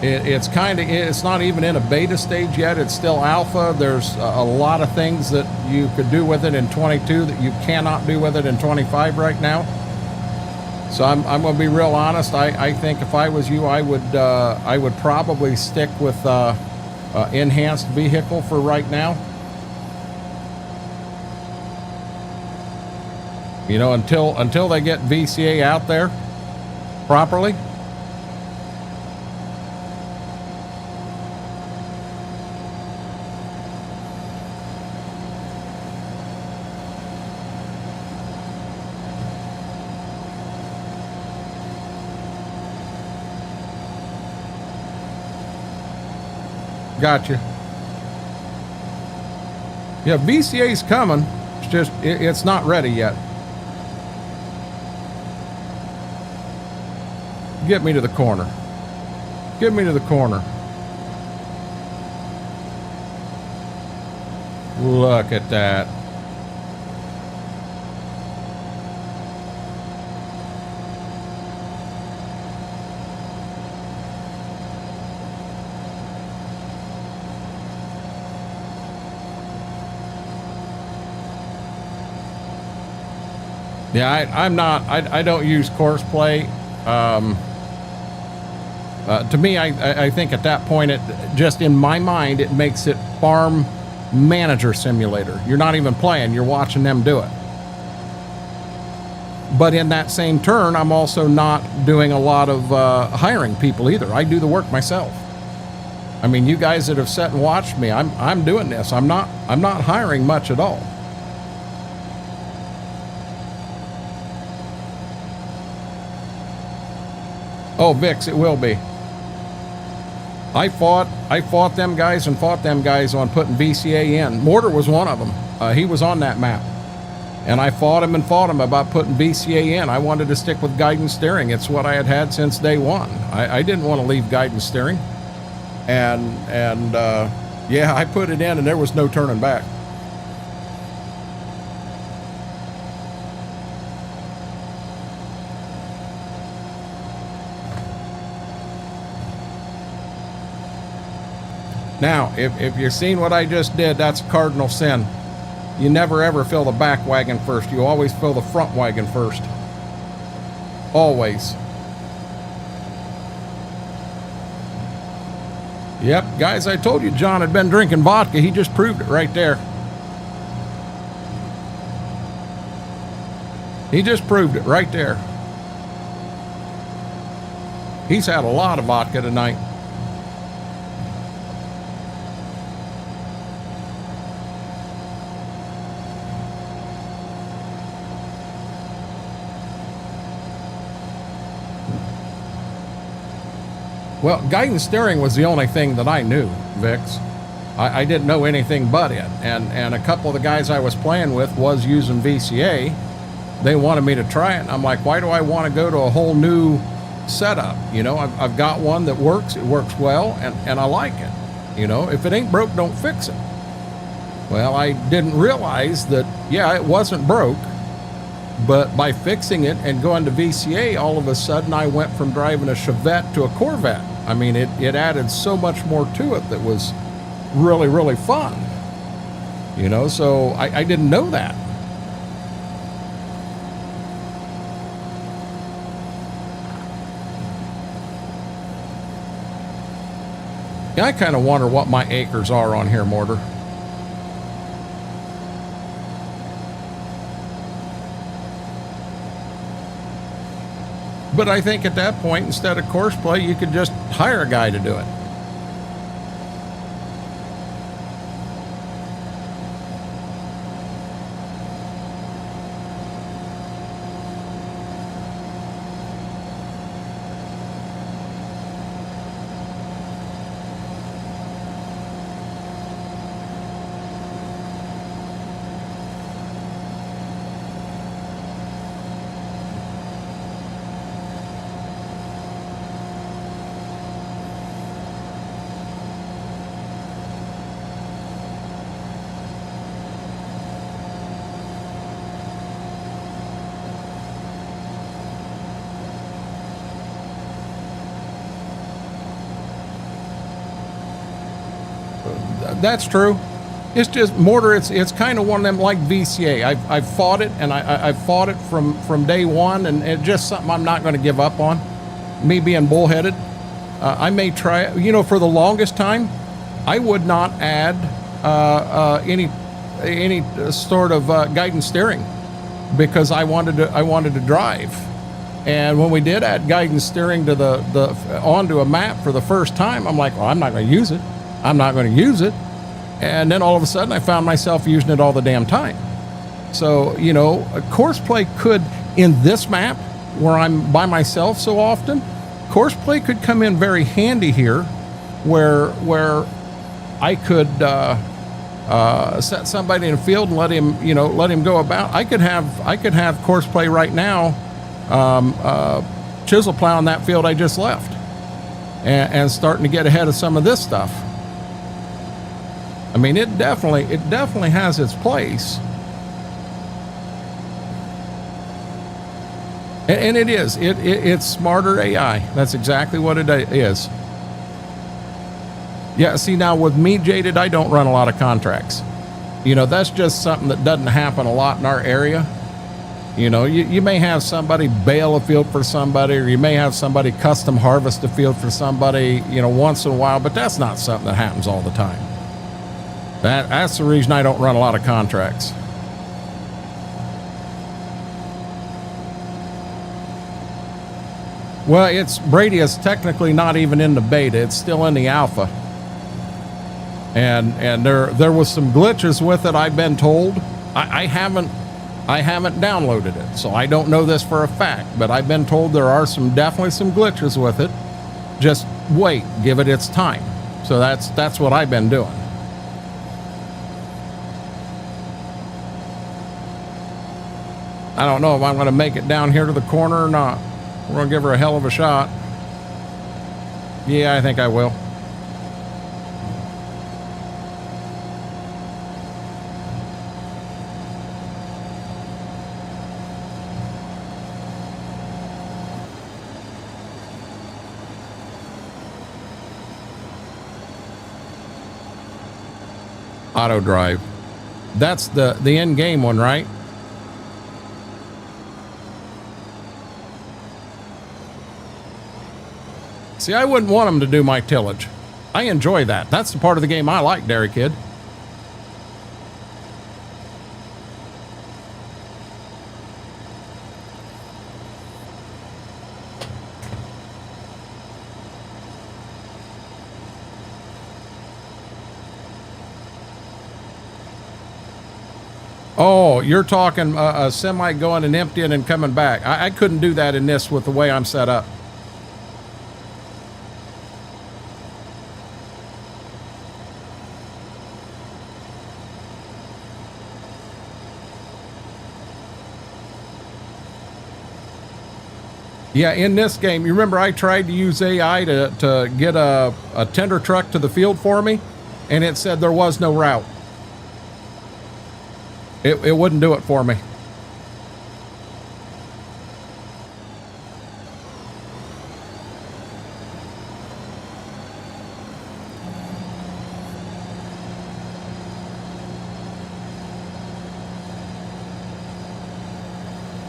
It's not even in a beta stage yet. It's still alpha. There's a lot of things that you could do with it in 22 that you cannot do with it in 25 right now. So I'm going to be real honest. I think if I was you, I would probably stick with enhanced vehicle for right now. You know, until they get VCA out there properly. Gotcha. Yeah, VCA's coming. It's just, it's not ready yet. Get me to the corner. Get me to the corner. Look at that. Yeah, I don't use course play. To me, I think at that point, it just in my mind, it makes it farm manager simulator. You're not even playing, you're watching them do it. But in that same turn, I'm also not doing a lot of hiring people either. I do the work myself. I mean, you guys that have sat and watched me, I'm doing this. I'm not hiring much at all. Oh, Vix, it will be. I fought them guys and fought them guys on putting VCA in. Mortar was one of them. He was on that map. And I fought him about putting VCA in. I wanted to stick with guidance steering. It's what I had since day one. I didn't want to leave guidance steering. And yeah, I put it in and there was no turning back. Now, if you've seen what I just did, that's a cardinal sin. You never ever fill the back wagon first. You always fill the front wagon first. Always. Yep, guys, I told you John had been drinking vodka. He just proved it right there. He just proved it right there. He's had a lot of vodka tonight. Well, guidance steering was the only thing that I knew, Vix. I didn't know anything but it. And a couple of the guys I was playing with was using VCA. They wanted me to try it. And I'm like, why do I want to go to a whole new setup? You know, I've got one that works. It works well, and I like it. You know, if it ain't broke, don't fix it. Well, I didn't realize that, yeah, it wasn't broke. But by fixing it and going to VCA, all of a sudden I went from driving a Chevette to a Corvette. I mean, it added so much more to it that was really, really fun. You know, so I didn't know that. Yeah, I kind of wonder what my acres are on here, Mortar. But I think at that point, instead of course play, you could just hire a guy to do it. That's true. It's just mortar. It's kind of one of them like VCA. I've fought it, and I've fought it from day one, and it's just something I'm not going to give up on. Me being bullheaded, I may try it. You know, for the longest time, I would not add any sort of guidance steering because I wanted to drive. And when we did add guidance steering to onto a map for the first time, I'm like, well, I'm not going to use it. I'm not going to use it. And then all of a sudden I found myself using it all the damn time. So, you know, courseplay could, in this map where I'm by myself so often, courseplay could come in very handy here where I could set somebody in a field and let him go about. I could have courseplay right now, chisel plowing that field I just left and starting to get ahead of some of this stuff. I mean, it definitely has its place. And it is. It's smarter AI. That's exactly what it is. Yeah, see, now with me, Jaded, I don't run a lot of contracts. You know, that's just something that doesn't happen a lot in our area. You know, you may have somebody bale a field for somebody, or you may have somebody custom harvest a field for somebody, you know, once in a while, but that's not something that happens all the time. That's the reason I don't run a lot of contracts. Well, Brady is technically not even in the beta. It's still in the alpha. And there was some glitches with it, I've been told. I haven't downloaded it, so I don't know this for a fact, but I've been told there are definitely some glitches with it. Just wait, give it its time. So that's what I've been doing. I don't know if I'm going to make it down here to the corner or not. We're going to give her a hell of a shot. Yeah, I think I will. Auto drive. That's the end game one, right? See, I wouldn't want them to do my tillage. I enjoy that. That's the part of the game I like, Dairy Kid. Oh, you're talking a semi going and emptying and coming back. I couldn't do that in this with the way I'm set up. Yeah, in this game, you remember I tried to use AI to get a tender truck to the field for me, and it said there was no route. It wouldn't do it for me.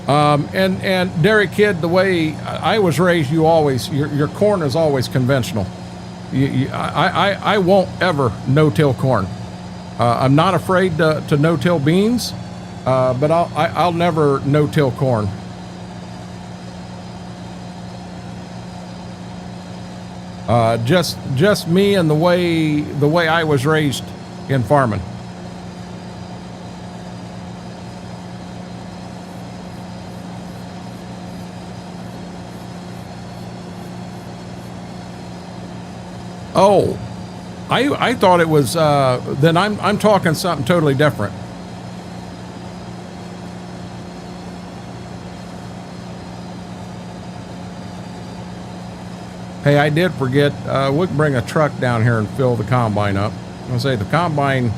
And Dairy Kid, the way I was raised, your corn is always conventional. I won't ever no-till corn. I'm not afraid to no-till beans, but I'll never no-till corn. Just me and the way I was raised in farming. Oh, I thought it was, then I'm talking something totally different. Hey, I did forget, we can bring a truck down here and fill the combine up. I'm gonna say the combine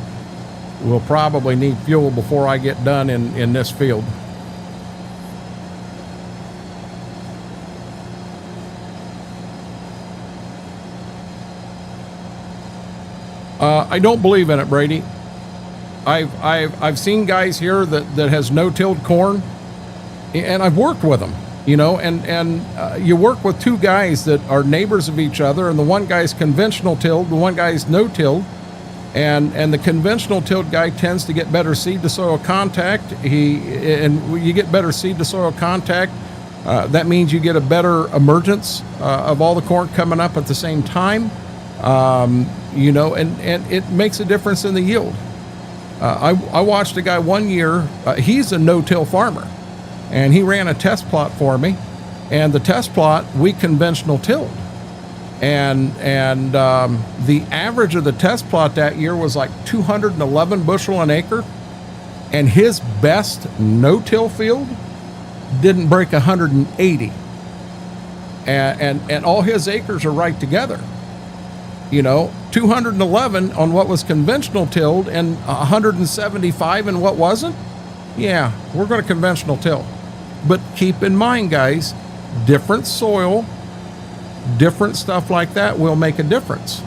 will probably need fuel before I get done in this field. I don't believe in it, Brady. I've seen guys here that has no-tilled corn, and I've worked with them, you know, and you work with two guys that are neighbors of each other, and the one guy's conventional tilled, the one guy's no-tilled, and the conventional tilled guy tends to get better seed to soil contact. And you get better seed to soil contact. That means you get a better emergence of all the corn coming up at the same time, you know, and it makes a difference in the yield. I watched a guy one year, he's a no-till farmer, and he ran a test plot for me, and the test plot, we conventional tilled. And the average of the test plot that year was like 211 bushel an acre, and his best no-till field didn't break 180, and all his acres are right together. You know, 211 on what was conventional tilled and 175 in what wasn't. Yeah, we're going to conventional till. But keep in mind, guys, different soil, different stuff like that will make a difference.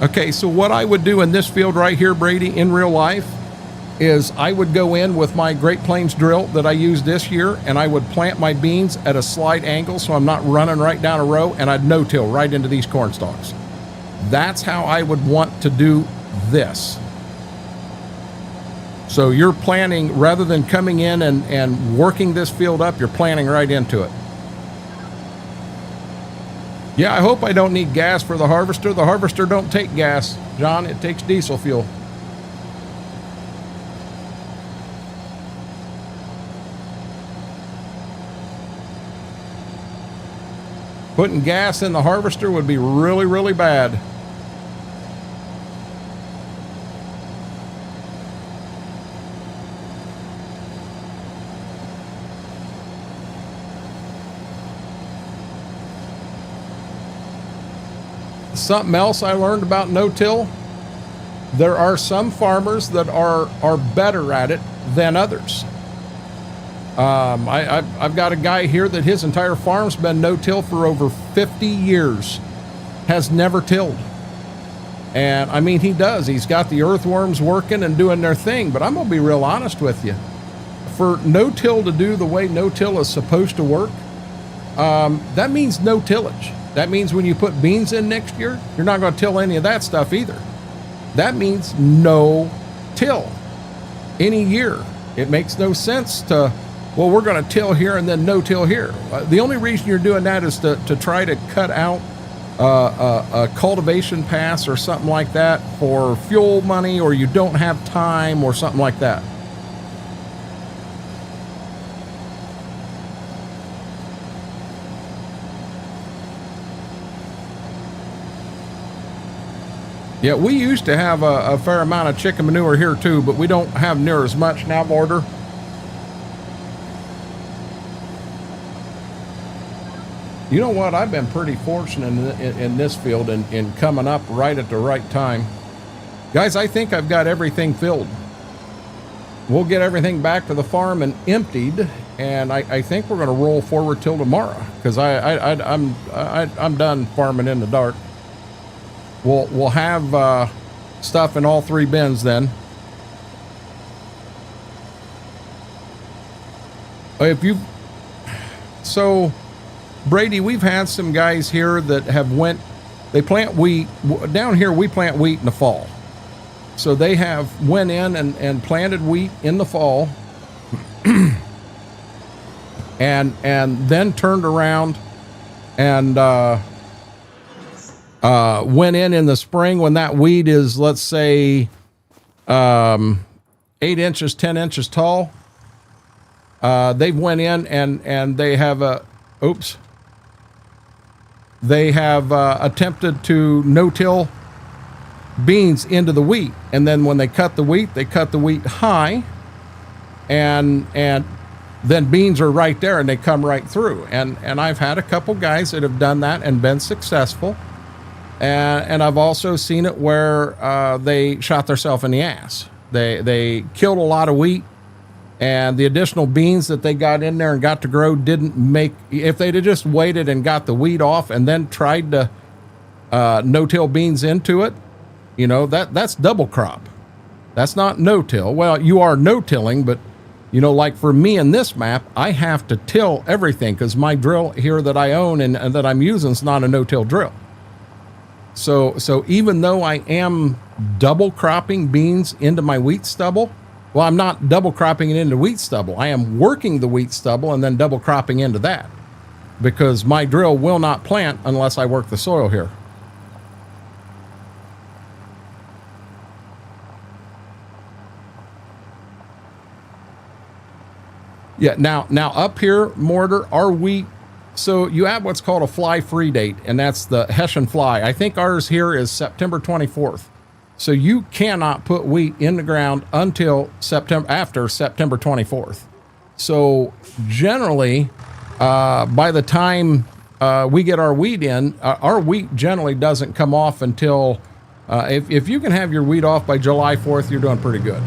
Okay, so what I would do in this field right here, Brady, in real life, is I would go in with my Great Plains drill that I used this year, and I would plant my beans at a slight angle so I'm not running right down a row, and I'd no-till right into these corn stalks. That's how I would want to do this. So you're planting, rather than coming in and working this field up, you're planting right into it. Yeah, I hope I don't need gas for the harvester. The harvester don't take gas, John. It takes diesel fuel. Putting gas in the harvester would be really, really bad. Something else I learned about no-till, there are some farmers that are better at it than others. I've got a guy here that his entire farm's been no-till for over 50 years, has never tilled. And I mean, he does. He's got the earthworms working and doing their thing, but I'm going to be real honest with you. For no-till to do the way no-till is supposed to work, that means no tillage. That means when you put beans in next year, you're not going to till any of that stuff either. That means no till any year. It makes no sense to, well, we're going to till here and then no till here. The only reason you're doing that is to try to cut out a cultivation pass or something like that for fuel money, or you don't have time or something like that. Yeah, we used to have a fair amount of chicken manure here too, but we don't have near as much now, Border. You know what? I've been pretty fortunate in this field in coming up right at the right time. Guys, I think I've got everything filled. We'll get everything back to the farm and emptied, and I think we're going to roll forward till tomorrow, because I'm done farming in the dark. We'll have stuff in all three bins then. So Brady, we've had some guys here that have they plant wheat. Down here we plant wheat in the fall. So they have went in and planted wheat in the fall and then turned around and went in the spring when that wheat is, let's say, 8 inches, 10 inches tall. They went in and they have attempted to no-till beans into the wheat. And then when they cut the wheat high, and then beans are right there and they come right through. And I've had a couple guys that have done that and been successful. And I've also seen it where they shot themselves in the ass. They killed a lot of wheat And the additional beans that they got in there and got to grow didn't make, if they'd have just waited and got the weed off and then tried to no-till beans into it, you know, that's double crop. That's not no-till. Well, you are no-tilling, but, you know, like for me in this map, I have to till everything because my drill here that I own and that I'm using is not a no-till drill. So even though I am double cropping beans into my wheat stubble, well, I'm not double cropping it into wheat stubble. I am working the wheat stubble and then double cropping into that because my drill will not plant unless I work the soil here. Yeah, now up here, Mortar, our wheat, so you have what's called a fly-free date, and that's the Hessian fly. I think ours here is September 24th. So you cannot put wheat in the ground until after September 24th. So generally, by the time we get our wheat in, our wheat generally doesn't come off until, if you can have your wheat off by July 4th, you're doing pretty good.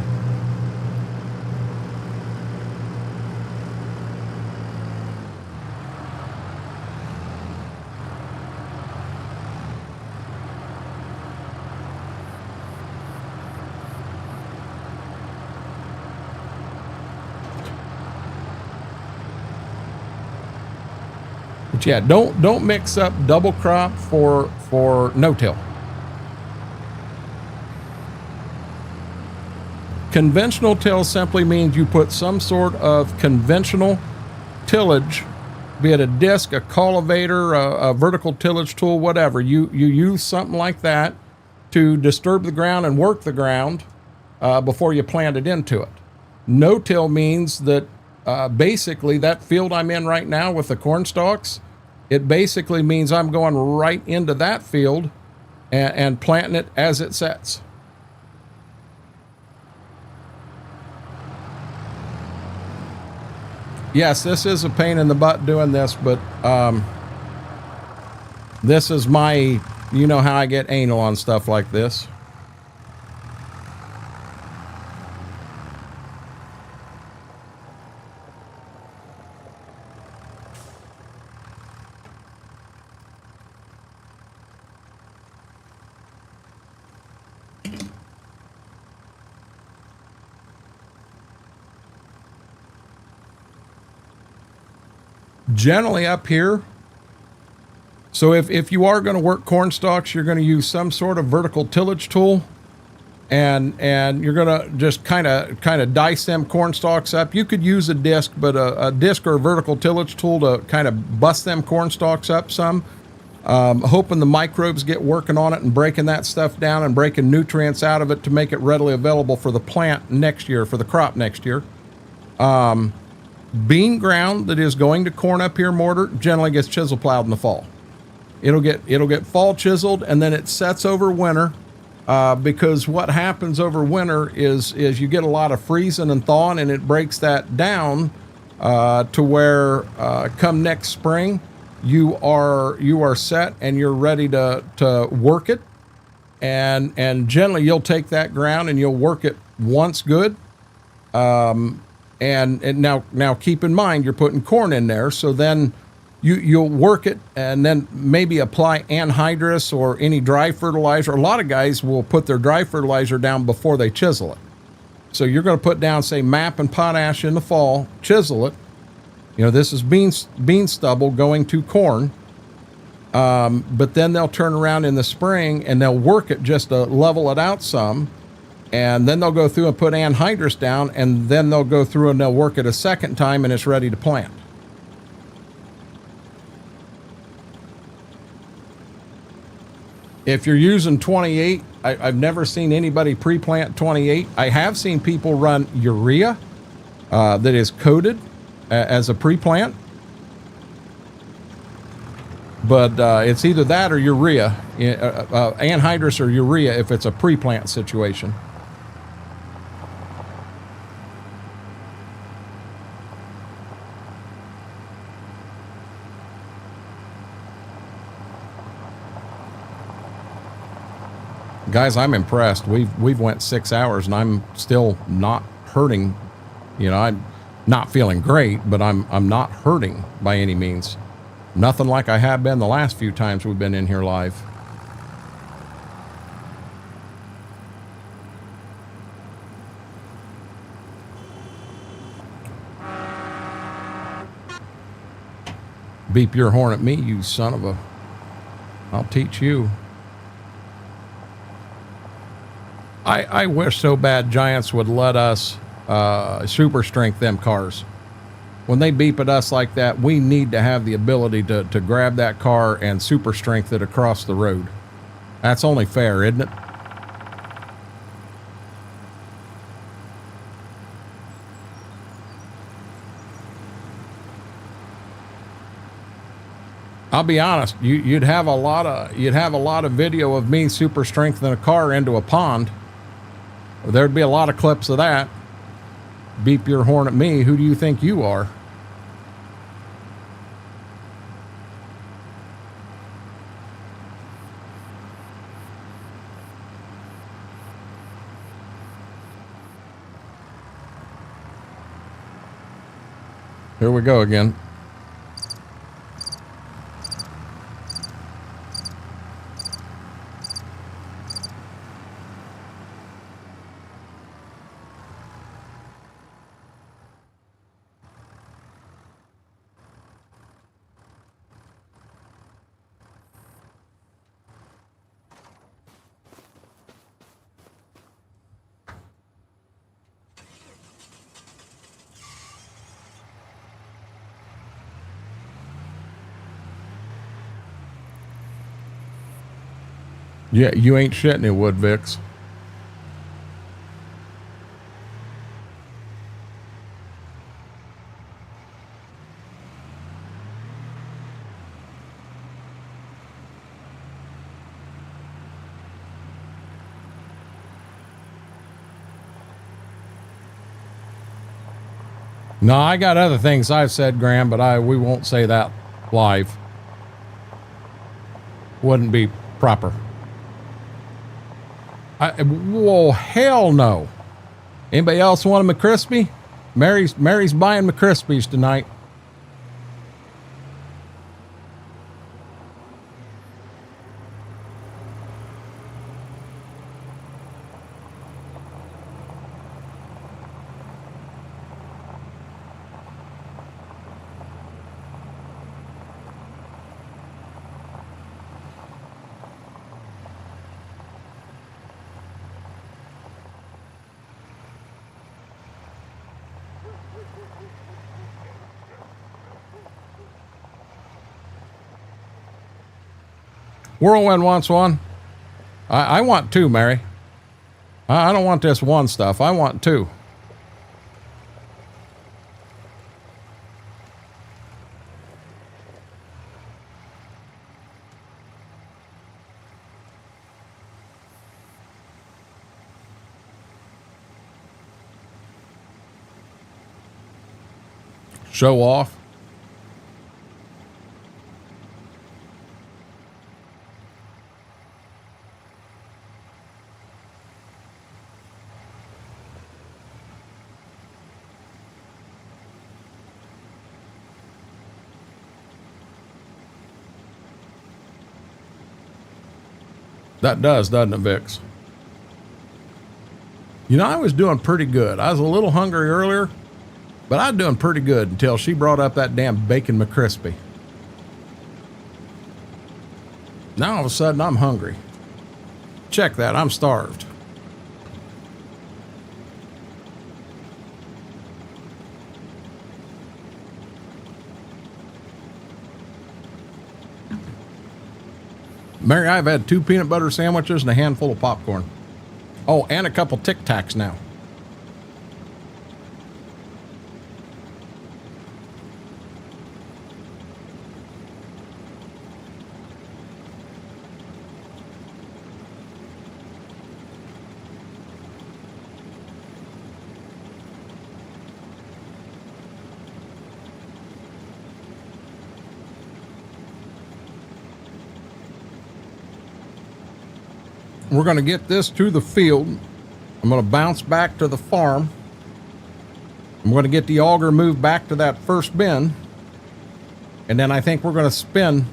But yeah, don't mix up double crop for no-till. Conventional till simply means you put some sort of conventional tillage, be it a disc, a cultivator, a vertical tillage tool, whatever. You use something like that to disturb the ground and work the ground before you plant it into it. No-till means that basically that field I'm in right now with the corn stalks, it basically means I'm going right into that field and planting it as it sets. Yes, this is a pain in the butt doing this, but this is my, you know how I get anal on stuff like this. Generally up here, so if you are going to work corn stalks, you're going to use some sort of vertical tillage tool, and you're going to just kind of dice them corn stalks up. You could use a disc, but a disc or a vertical tillage tool to kind of bust them corn stalks up some, hoping the microbes get working on it and breaking that stuff down and breaking nutrients out of it to make it readily available for the plant next year, for the crop next year. Bean ground that is going to corn up here, Mortar, generally gets chisel plowed in the fall. It'll get fall chiseled, and then it sets over winter, because what happens over winter is you get a lot of freezing and thawing, and it breaks that down to where come next spring you are set and you're ready to work it, and generally you'll take that ground and you'll work it once good. And now keep in mind, you're putting corn in there. So then you'll work it and then maybe apply anhydrous or any dry fertilizer. A lot of guys will put their dry fertilizer down before they chisel it. So you're going to put down, say, MAP and potash in the fall, chisel it. You know, this is bean stubble going to corn. But then they'll turn around in the spring and they'll work it just to level it out some. And then they'll go through and put anhydrous down, and then they'll go through and they'll work it a second time, and it's ready to plant. If you're using 28, I've never seen anybody pre-plant 28. I have seen people run urea that is coated as a pre-plant. But it's either that or urea, anhydrous or urea if it's a pre-plant situation. Guys, I'm impressed. We've went 6 hours and I'm still not hurting You know, I'm not feeling great, but I'm not hurting by any means. Nothing like I have been the last few times we've been in here live. Beep your horn at me, you son of a... I'll teach you. I wish so bad Giants would let us super strength them cars. When they beep at us like that, we need to have the ability to grab that car and super strength it across the road. That's only fair, isn't it? I'll be honest, you'd have a lot of video of me super strengthening a car into a pond. There'd be a lot of clips of that. Beep your horn at me. Who do you think you are? Here we go again. Yeah, you ain't shitting it, Wood Vix. No, I got other things I've said, Graham, but we won't say that live. Wouldn't be proper. Whoa, hell no. Anybody else want a McCrispy? Mary's buying McCrispies tonight. Whirlwind wants one. I want two, Mary. I don't want this one stuff. I want two. Show off. That does, doesn't it, Vix? You know, I was doing pretty good. I was a little hungry earlier, but I was doing pretty good until she brought up that damn bacon McCrispy. Now all of a sudden I'm hungry. Check that, I'm starved. Mary, I've had 2 peanut butter sandwiches and a handful of popcorn. Oh, and a couple Tic Tacs now. We're going to get this to the field. I'm going to bounce back to the farm. I'm going to get the auger moved back to that first bin, and then I think we're going to spin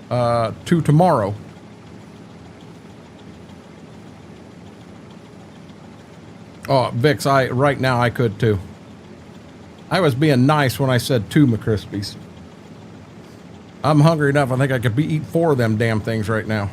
to tomorrow. Oh, Vix, right now I could too. I was being nice when I said 2 McCrispies. I'm hungry enough. I think I could be eating 4 of them damn things right now.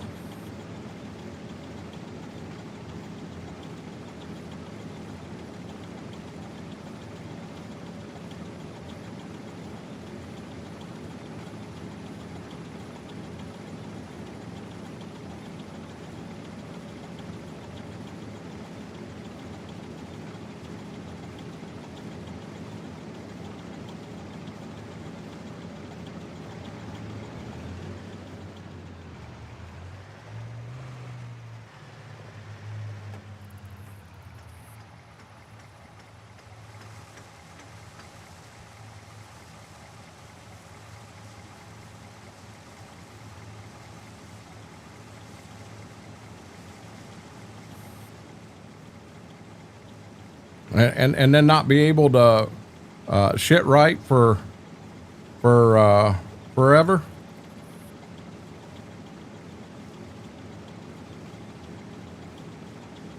And then not be able to shit right for forever.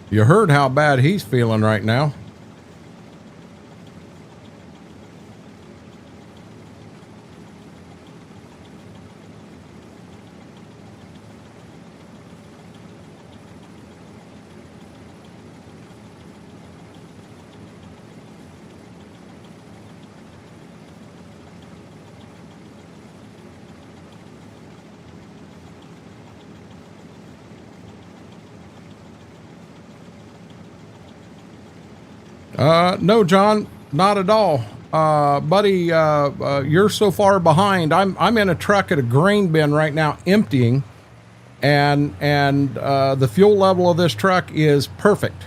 You heard how bad he's feeling right now. No, John, not at all. Buddy, you're so far behind. I'm in a truck at a grain bin right now, emptying, and the fuel level of this truck is perfect.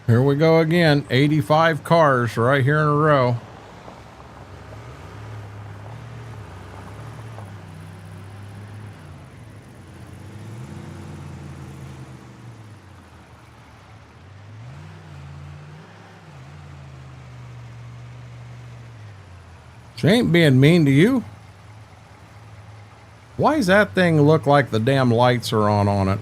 Here we go again. 85 cars right here in a row. She ain't being mean to you. Why does that thing look like the damn lights are on it?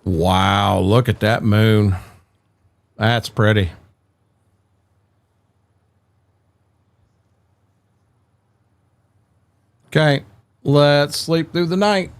Wow, look at that moon. That's pretty. Okay, let's sleep through the night.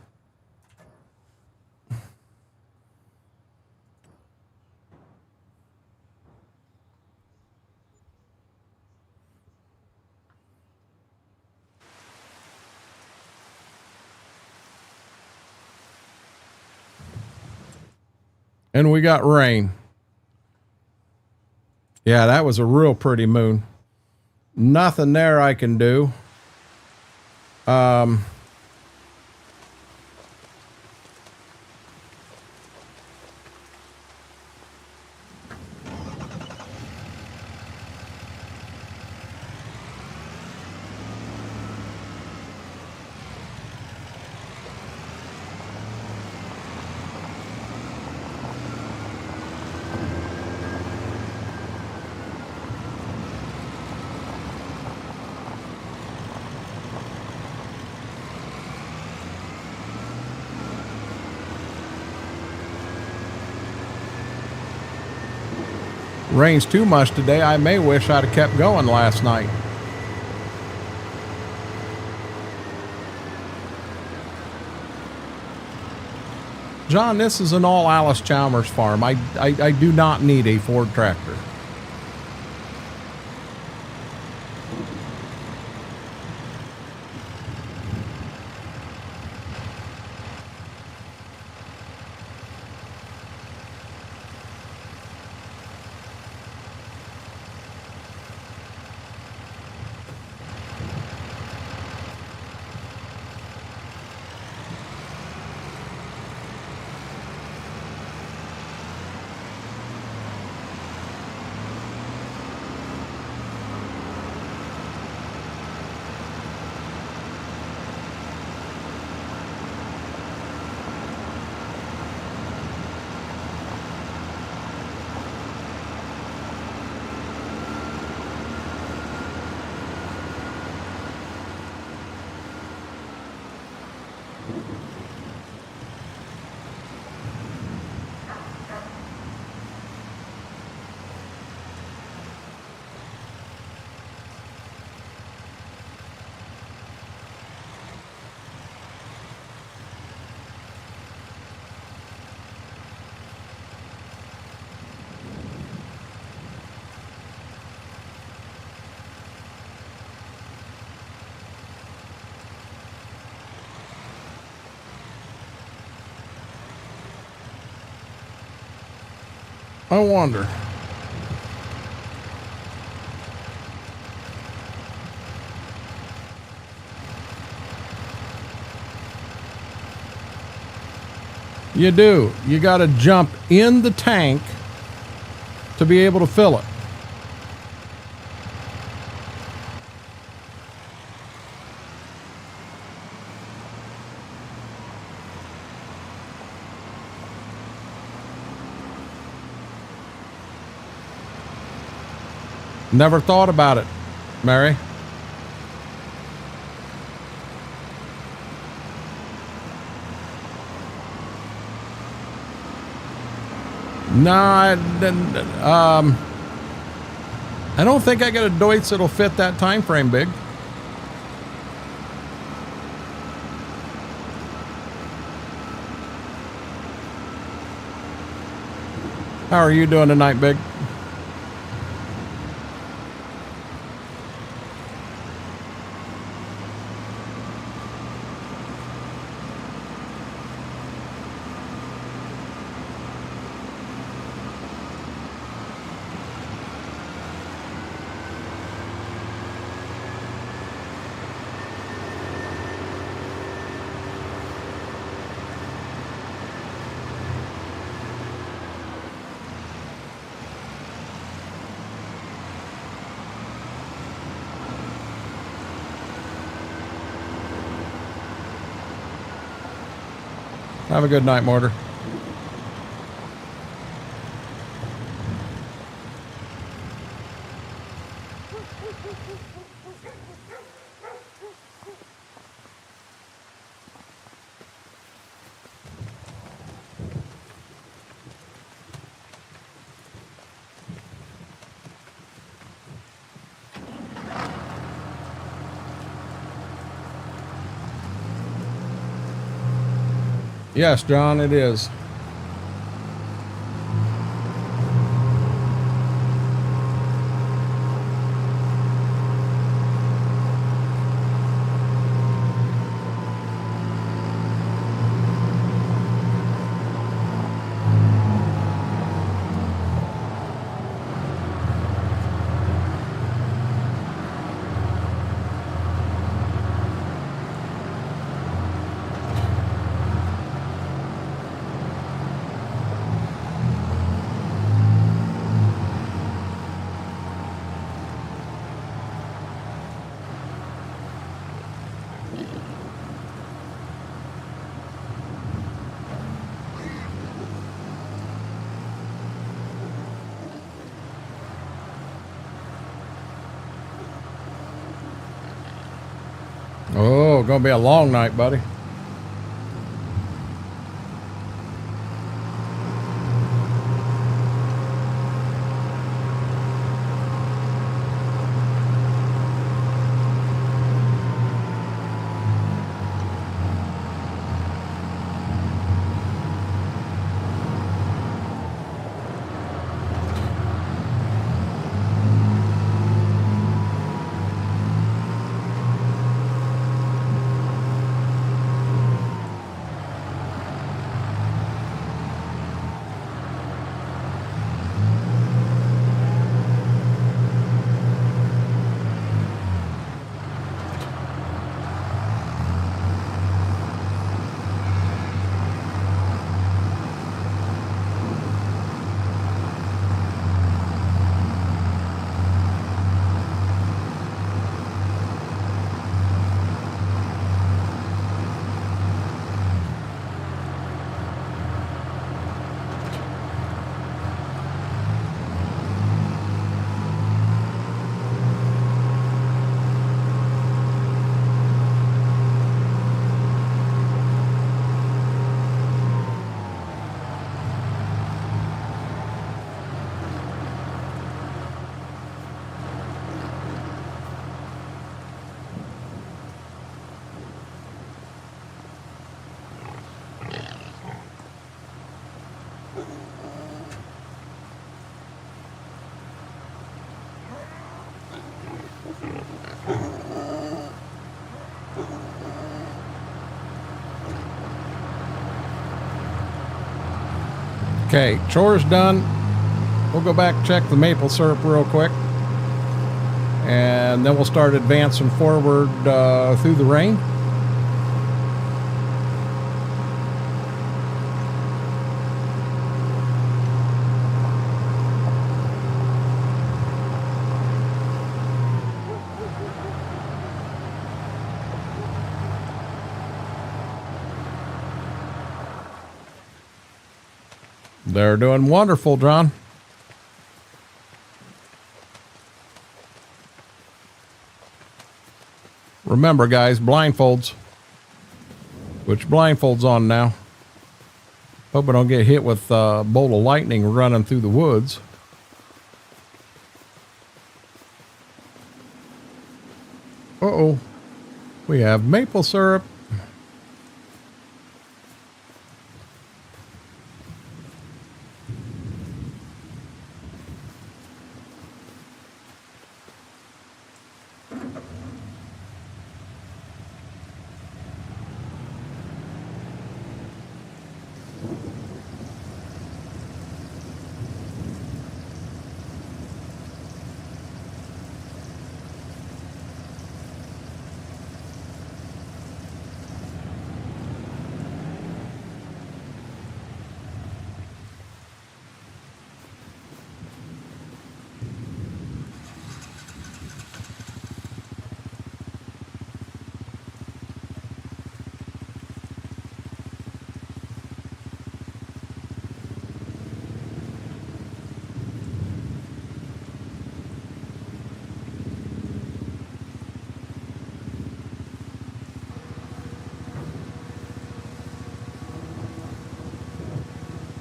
And we got rain. Yeah, that was a real pretty moon. Nothing there I can do. Rains too much today. I may wish I'd have kept going last night. John, this is an all Alice Chalmers farm. I do not need a Ford tractor. I wonder. You do. You got to jump in the tank to be able to fill it. Never thought about it, Mary. No, I don't think I got a Deutz that'll fit that time frame, Big. How are you doing tonight, Big? Have a good night, Mortar. Yes, John, it is. Oh, gonna be a long night, buddy. Okay, chores done. We'll go back and check the maple syrup real quick. And then we'll start advancing forward through the rain. They're doing wonderful, John. Remember, guys, blindfolds. Put your blindfolds on now. Hope I don't get hit with a bolt of lightning running through the woods. Uh-oh. We have maple syrup.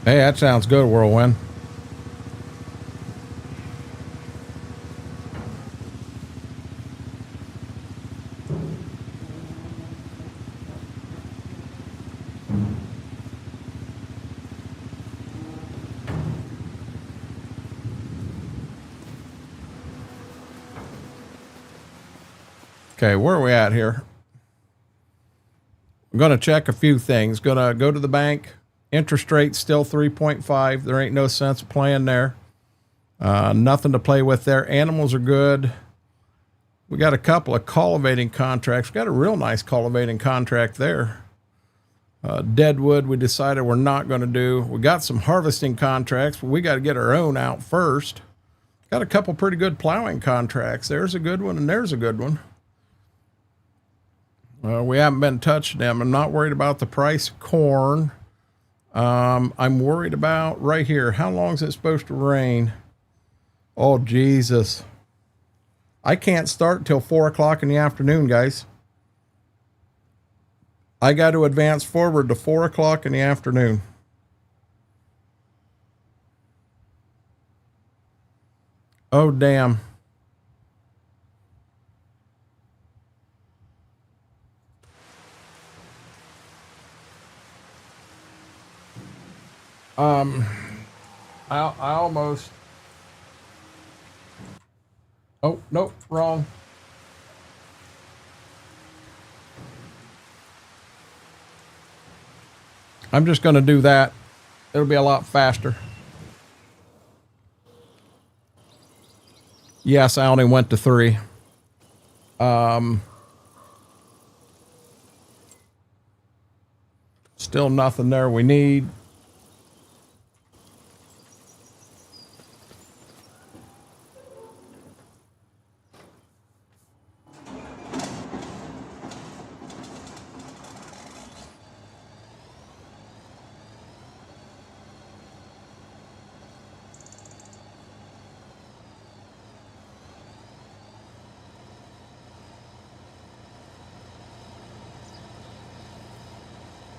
Hey, that sounds good, Whirlwind. Okay, where are we at here? I'm going to check a few things. Going to go to the bank. Interest rate still 3.5. There ain't no sense playing there. Nothing to play with there. Animals are good. We got a couple of cultivating contracts. We got a real nice cultivating contract there. Deadwood, we decided we're not going to do. We got some harvesting contracts, but we got to get our own out first. Got a couple pretty good plowing contracts. There's a good one, and there's a good one. We haven't been touching them. I'm not worried about the price of corn. I'm worried about right here. How long is it supposed to rain? Oh, Jesus. I can't start till 4 o'clock in the afternoon, guys. I got to advance forward to 4 o'clock in the afternoon. Oh, damn. I almost. Oh, nope, wrong. I'm just going to do that. It'll be a lot faster. Yes, I only went to 3. Still nothing there we need.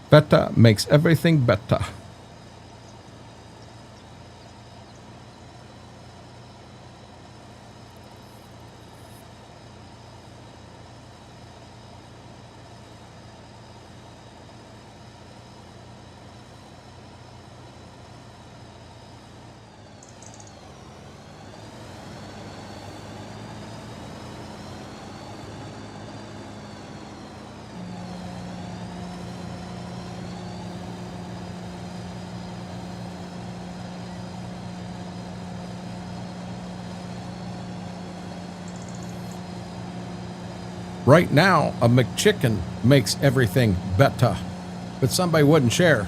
Better makes everything better. Right now, a McChicken makes everything better, but somebody wouldn't share.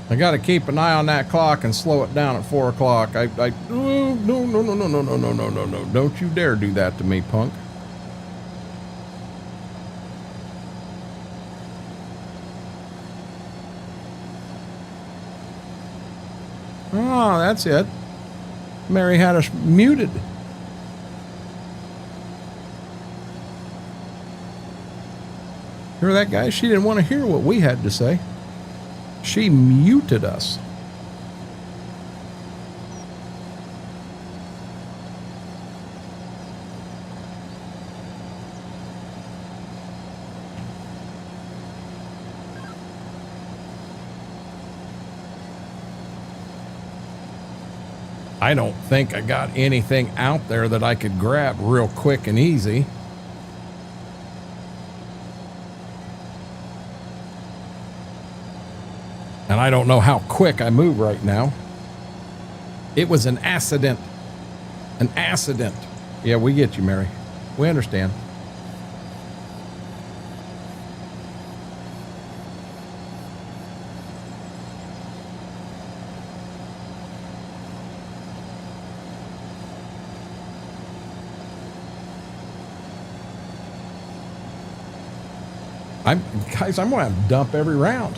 I got to keep an eye on that clock and slow it down at 4 o'clock. No, don't you dare do that to me, punk. Oh, that's it. Mary had us muted. Hear that, guy? She didn't want to hear what we had to say. She muted us. I don't think I got anything out there that I could grab real quick and easy. And I don't know how quick I move right now. It was an accident. An accident. Yeah, we get you, Mary. We understand. Guys, I'm going to dump every round.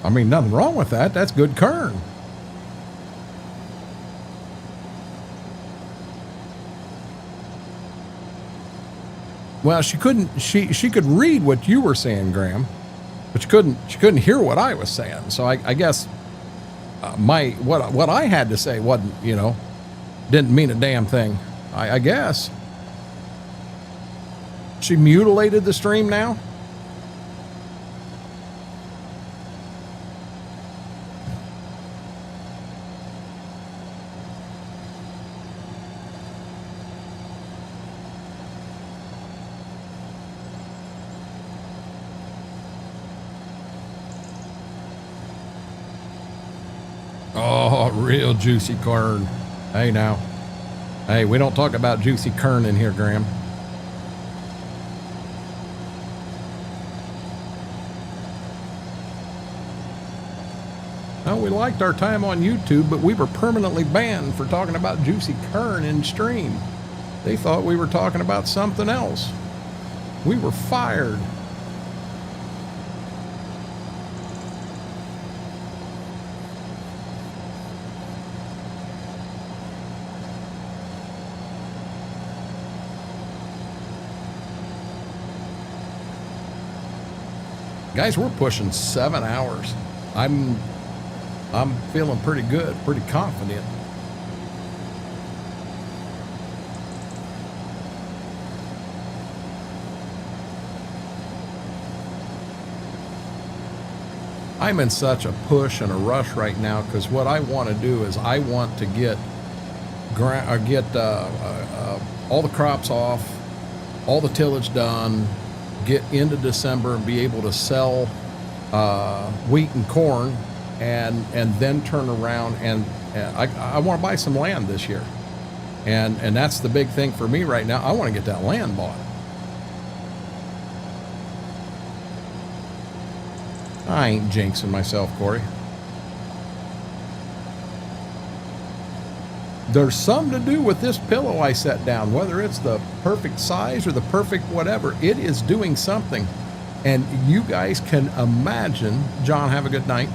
I mean, nothing wrong with that. That's good kern. Well, she could read what you were saying, Graham, but she couldn't hear what I was saying. So I guess what I had to say wasn't, didn't mean a damn thing. I guess. She mutilated the stream now? Oh, real juicy kern. Hey, now. Hey, we don't talk about juicy kern in here, Graham. Well, we liked our time on YouTube, but we were permanently banned for talking about juicy kern in stream. They thought we were talking about something else. We were fired. Guys, we're pushing 7 hours. I'm feeling pretty good, pretty confident. I'm in such a push and a rush right now because what I want to do is I want to get all the crops off, all the tillage done, get into December and be able to sell wheat and corn. And then turn around and I want to buy some land this year. And that's the big thing for me right now. I want to get that land bought. I ain't jinxing myself, Corey. There's something to do with this pillow I set down, whether it's the perfect size or the perfect whatever. It is doing something. And you guys can imagine, John, have a good night.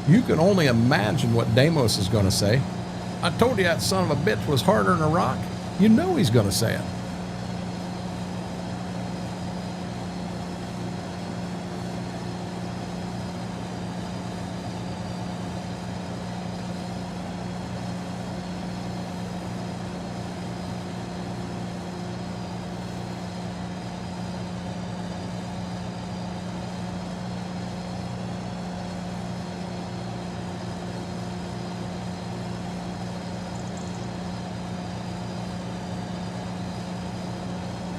You can only imagine what Deimos is going to say. I told you that son of a bitch was harder than a rock. You know he's going to say it.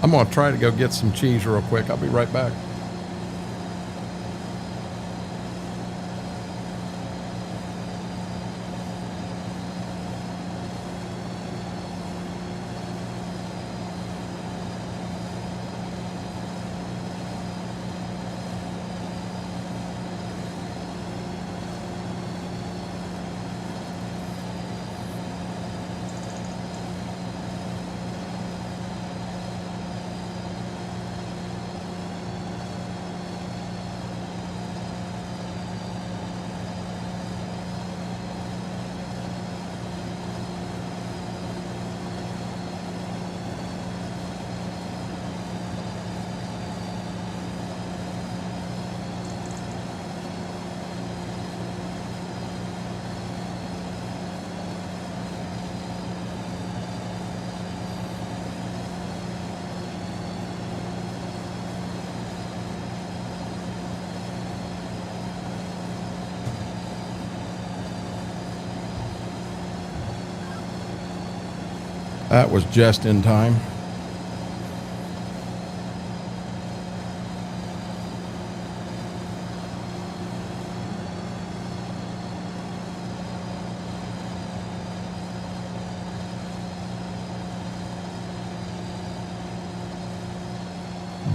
I'm going to try to go get some cheese real quick. I'll be right back. That was just in time.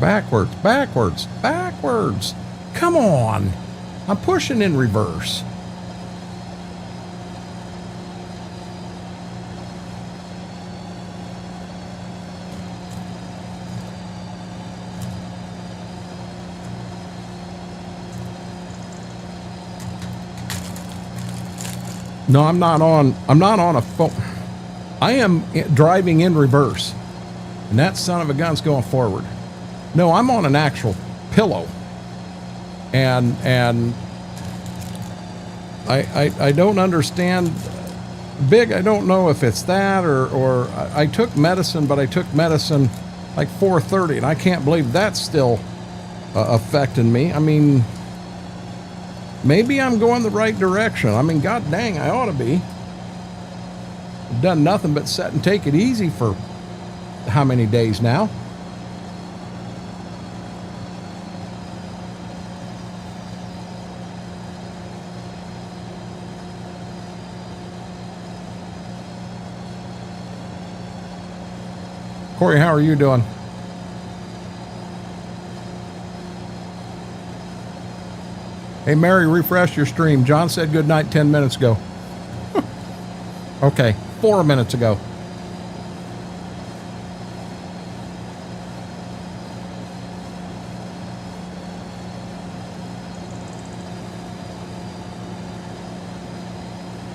Backwards, backwards, backwards. Come on. I'm pushing in reverse. No, I'm not on a phone. I am driving in reverse. And that son of a gun's going forward. No, I'm on an actual pillow. And I don't understand. Big, I don't know if it's that or I took medicine, but I took medicine like 4:30, and I can't believe that's still affecting me. I mean, maybe I'm going the right direction. I mean, god dang, I ought to be. I've done nothing but sit and take it easy for how many days now? Corey, how are you doing? Hey, Mary, refresh your stream. John said good night 10 minutes ago. Okay, 4 minutes ago.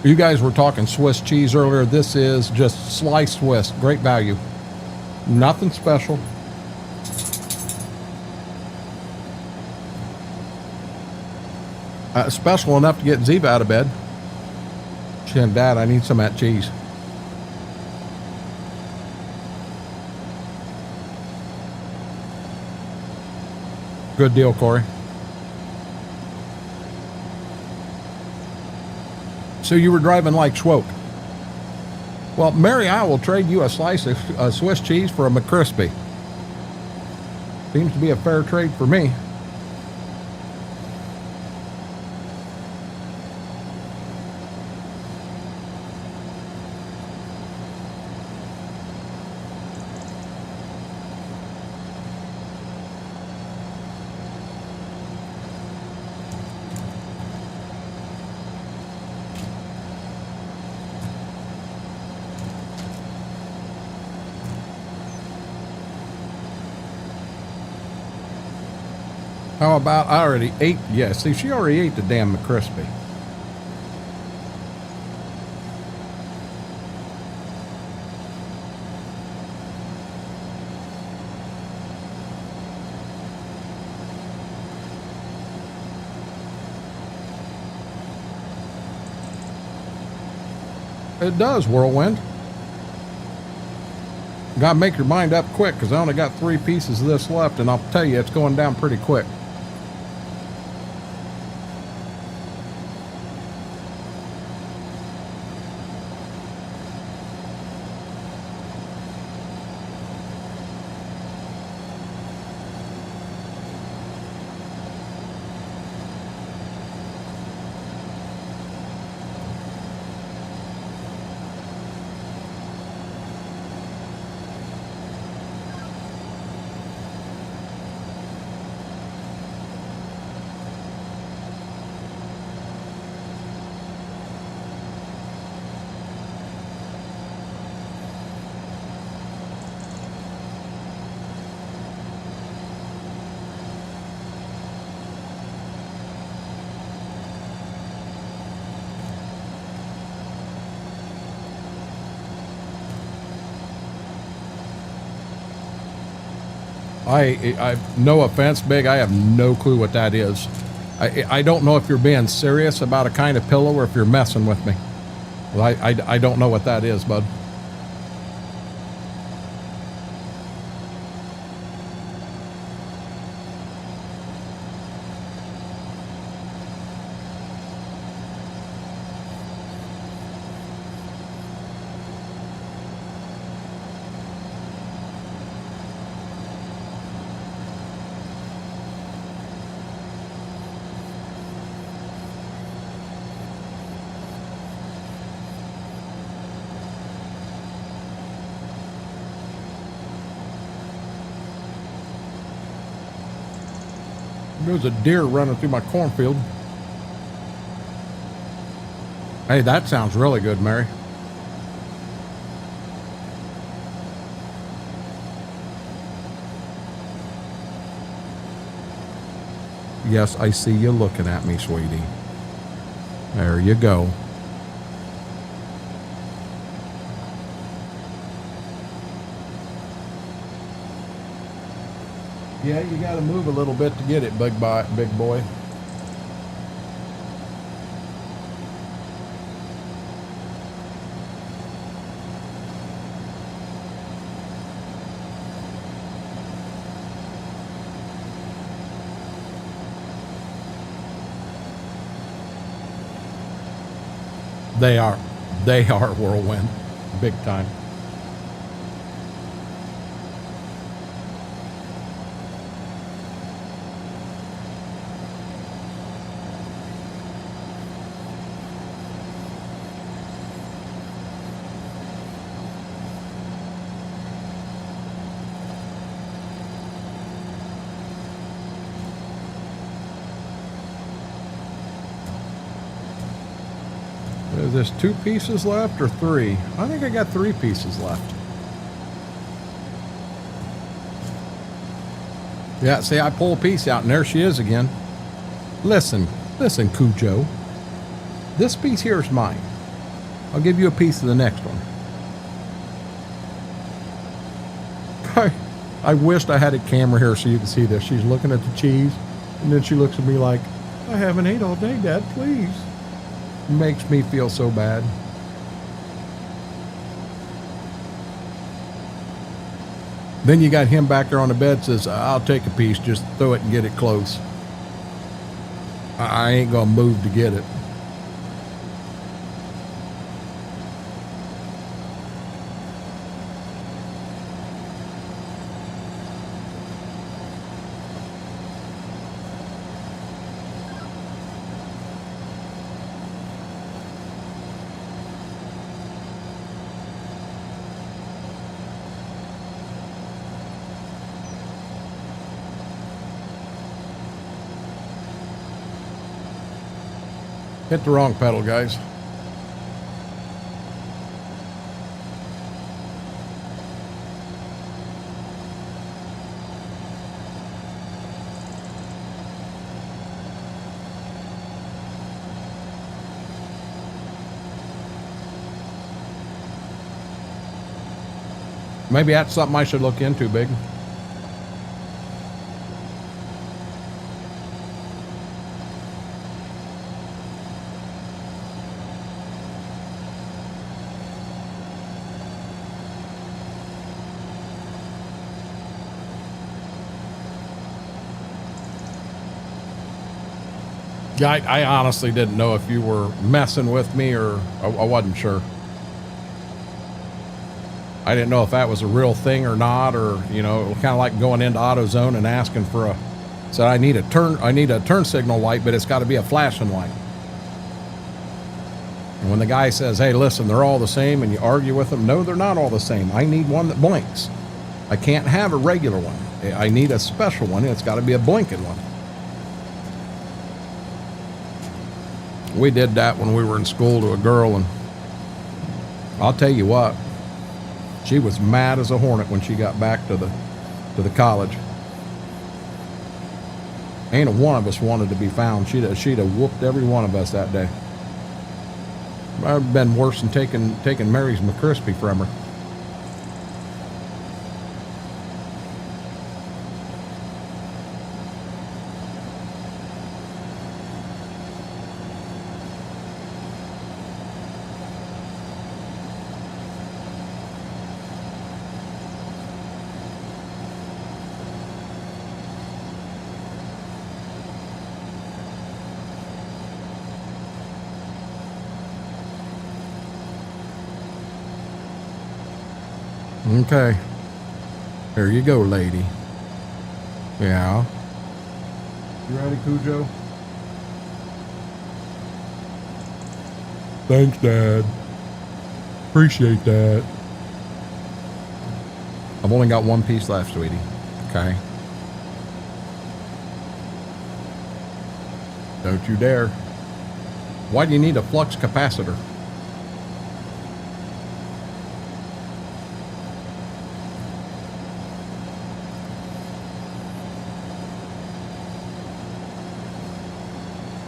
You guys were talking Swiss cheese earlier. This is just sliced Swiss. Great value. Nothing special. Special enough to get Ziva out of bed. She said, Dad, I need some of that cheese. Good deal, Corey. So you were driving like Schwoke. Well, Mary, I will trade you a slice of Swiss cheese for a McCrispy. Seems to be a fair trade for me. How about I already ate? Yeah, see, she already ate the damn McCrispy. It does, Whirlwind. Gotta make your mind up quick, because I only got 3 pieces of this left, and I'll tell you, it's going down pretty quick. I no offense, Big, I have no clue what that is. I don't know if you're being serious about a kind of pillow or if you're messing with me. I don't know what that is, bud. There's a deer running through my cornfield. Hey, that sounds really good, Mary. Yes, I see you looking at me, sweetie. There you go. Yeah, you got to move a little bit to get it, big boy. They are whirlwind, big time. Is this 2 pieces left or 3? I think I got 3 pieces left. Yeah, see, I pull a piece out and there she is again. Listen, Cujo. This piece here is mine. I'll give you a piece of the next one. I wished I had a camera here so you can see this. She's looking at the cheese and then she looks at me like, I haven't ate all day, Dad, please. Makes me feel so bad. Then you got him back there on the bed, says, I'll take a piece, just throw it and get it close. I ain't gonna move to get it. Hit the wrong pedal, guys. Maybe that's something I should look into, Big. I honestly didn't know if you were messing with me or I wasn't sure. I didn't know if that was a real thing or not, or, you know, kind of like going into AutoZone and asking for a, said I need a turn signal light, but it's got to be a flashing light. And when the guy says, hey, listen, they're all the same, and you argue with them, no, they're not all the same. I need one that blinks. I can't have a regular one. I need a special one. It's got to be a blinking one. We did that when we were in school to a girl, and I'll tell you what, she was mad as a hornet when she got back to the college. Ain't a one of us wanted to be found. She'd have whooped every one of us that day. I've been worse than taking Mary's McCrispy from her. Okay. There you go, lady. Yeah. You ready, Cujo? Thanks, Dad. Appreciate that. I've only got one piece left, sweetie. Okay. Don't you dare. Why do you need a flux capacitor?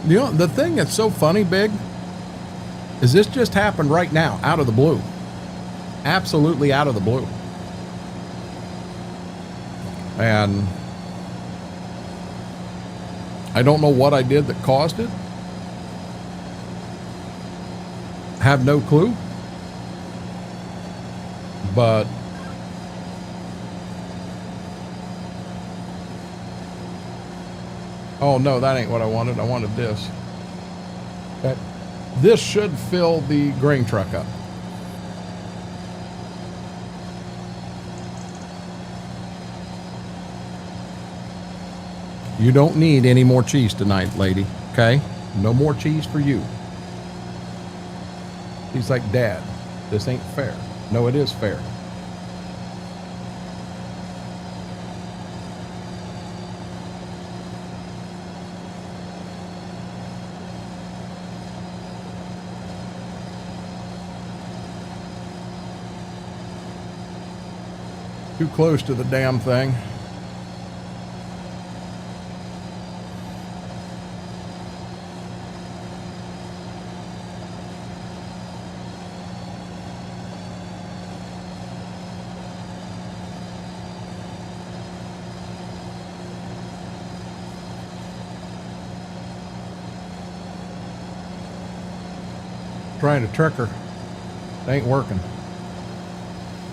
You know, the thing that's so funny, Big, is this just happened right now, out of the blue. Absolutely out of the blue. And I don't know what I did that caused it. Have no clue. But oh no, that ain't what I wanted. I wanted this. Okay. This should fill the grain truck up. You don't need any more cheese tonight, lady. Okay? No more cheese for you. He's like, Dad, this ain't fair. No, it is fair. Too close to the damn thing. Trying to trick her. It ain't working.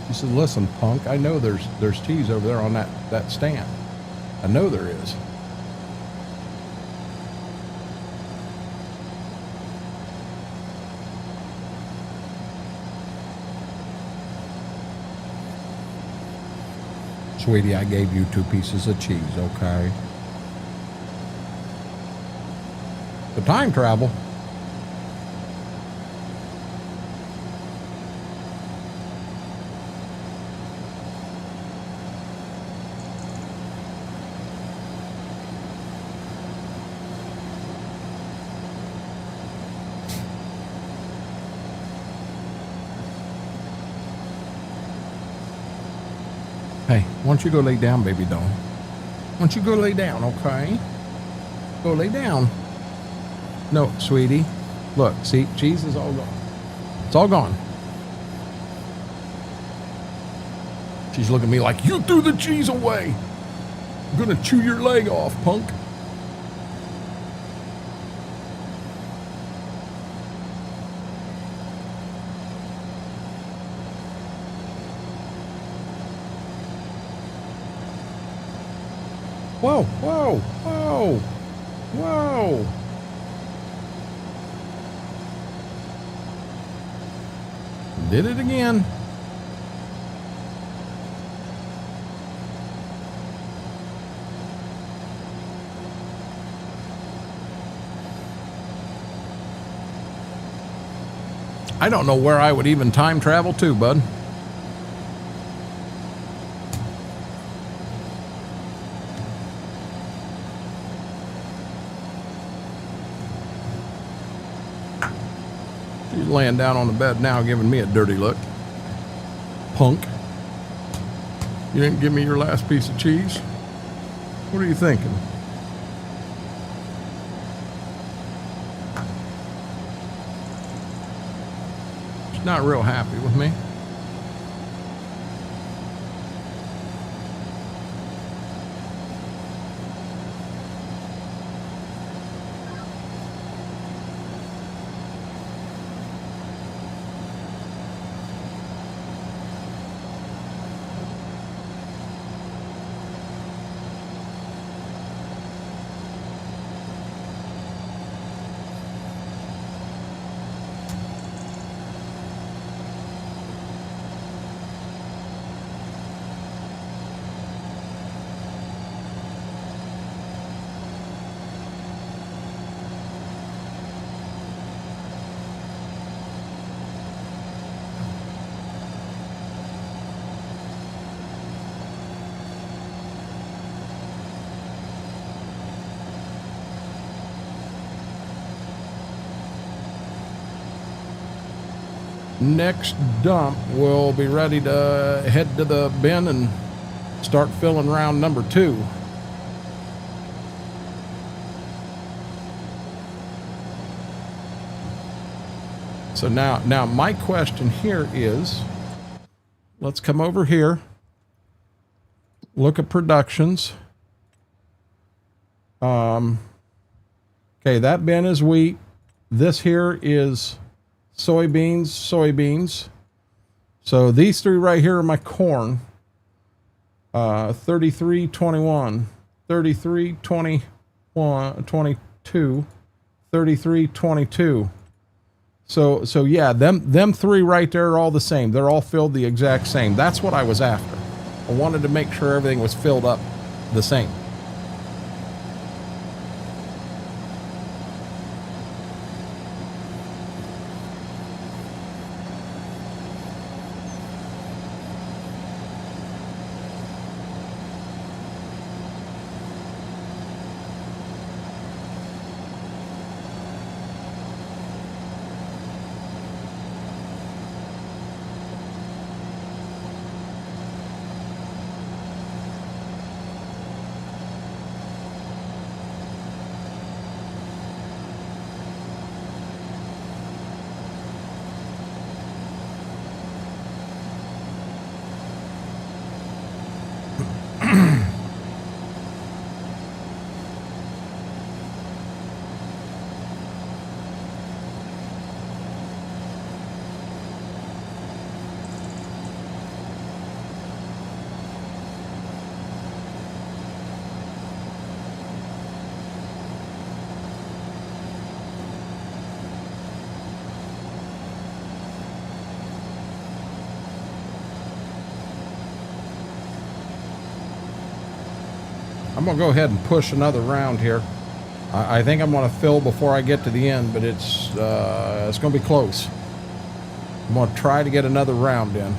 He said, listen, punk, I know there's cheese over there on that stand. I know there is. Sweetie, I gave you 2 pieces of cheese, okay? The time travel. Hey, why don't you go lay down, baby doll? Why don't you go lay down, okay? Go lay down. No, sweetie. Look, see, cheese is all gone. It's all gone. She's looking at me like, you threw the cheese away. I'm gonna chew your leg off, punk. Whoa, whoa, whoa, whoa. Did it again. I don't know where I would even time travel to, bud. She's laying down on the bed now, giving me a dirty look. Punk. You didn't give me your last piece of cheese? What are you thinking? She's not real happy with me. next dump, we'll be ready to head to the bin and start filling round number 2. So now my question here is, let's come over here, look at productions. Okay, that bin is wheat. This here is soybeans. So these 3 right here are my corn. 33, 21, 33, 21, 22, 33, 22. So yeah, them 3 right there are all the same. They're all filled the exact same. That's what I was after. I wanted to make sure everything was filled up the same. I'm gonna go ahead and push another round here. I think I'm gonna fill before I get to the end, but it's gonna be close. I'm gonna try to get another round in.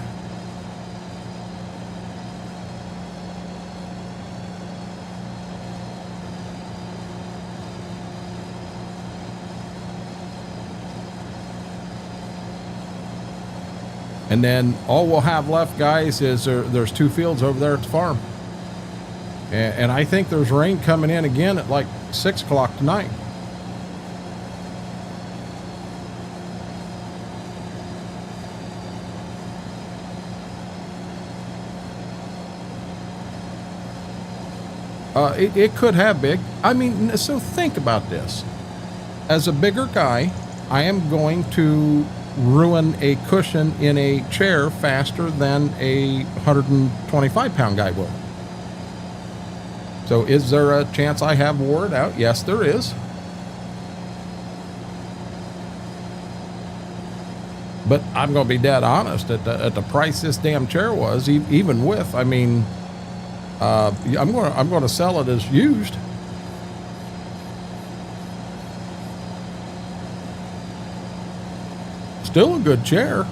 And then all we'll have left, guys, is there's 2 fields over there at the farm. And I think there's rain coming in again at like 6 o'clock tonight. It could have big. I mean, so think about this. As a bigger guy, I am going to ruin a cushion in a chair faster than a 125-pound guy will. So is there a chance I have wore it out? Yes, there is. But I'm going to be dead honest, at the price this damn chair was, even with, I mean, I'm going to sell it as used. Still a good chair.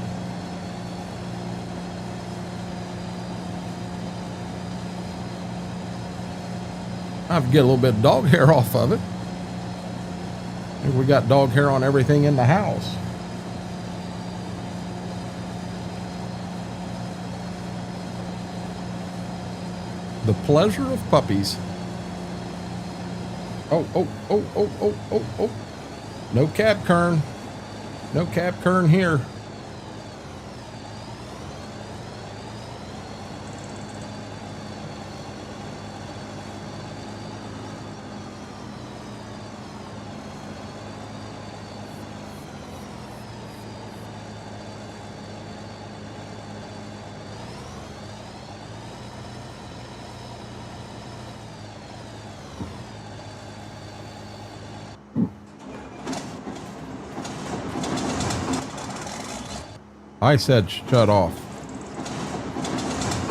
I have to get a little bit of dog hair off of it. I think we got dog hair on everything in the house. The pleasure of puppies. Oh. No cab kern. No cab kern here. I said shut off.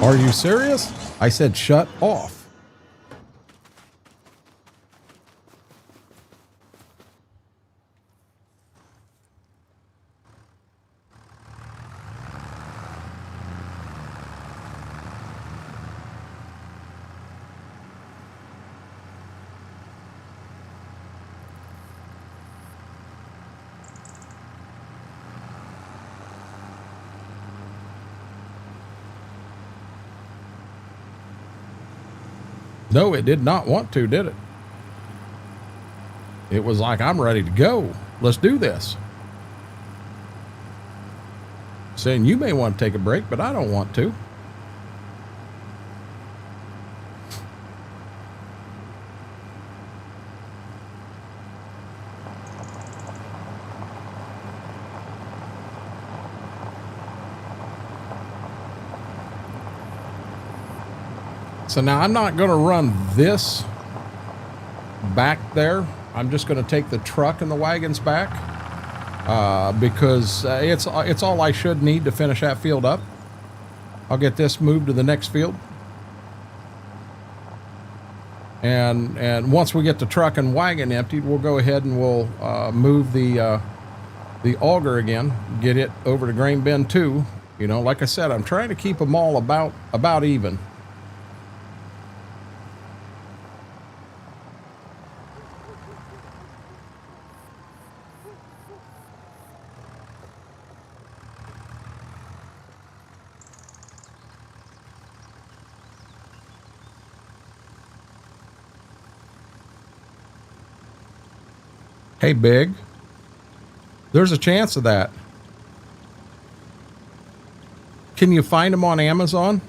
Are you serious? I said shut off. No, it did not want to, did it? It was like, I'm ready to go. Let's do this. Saying you may want to take a break, but I don't want to. So now I'm not going to run this back there. I'm just going to take the truck and the wagons back because it's all I should need to finish that field up. I'll get this moved to the next field. And once we get the truck and wagon emptied, we'll go ahead and we'll move the auger again, get it over to grain bin 2. You know, like I said, I'm trying to keep them all about even. Hey, Big, there's a chance of that. Can you find them on Amazon?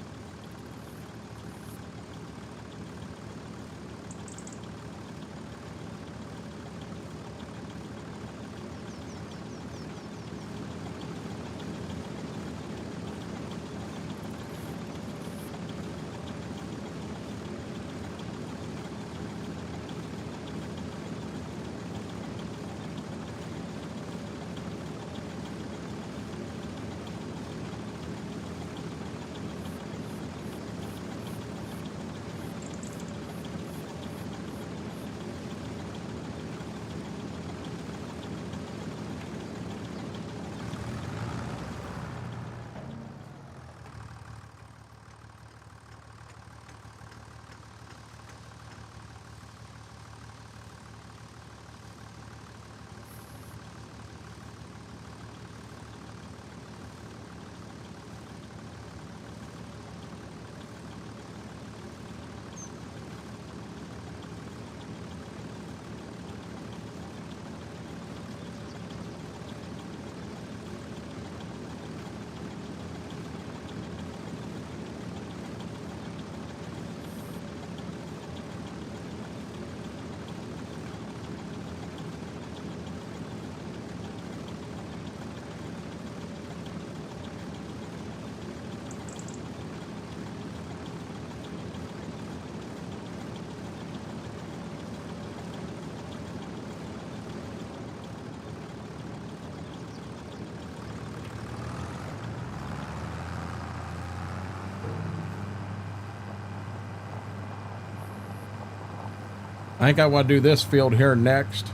I think I want to do this field here next.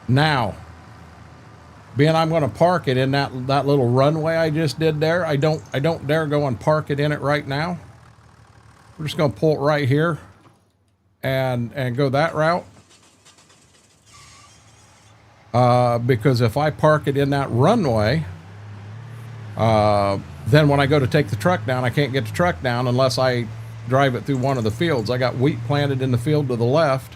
Now, being I'm going to park it in that little runway I just did there, I don't dare go and park it in it right now. We're just going to pull it right here and go that route. Because if I park it in that runway, then when I go to take the truck down, I can't get the truck down unless I drive it through one of the fields. I got wheat planted in the field to the left,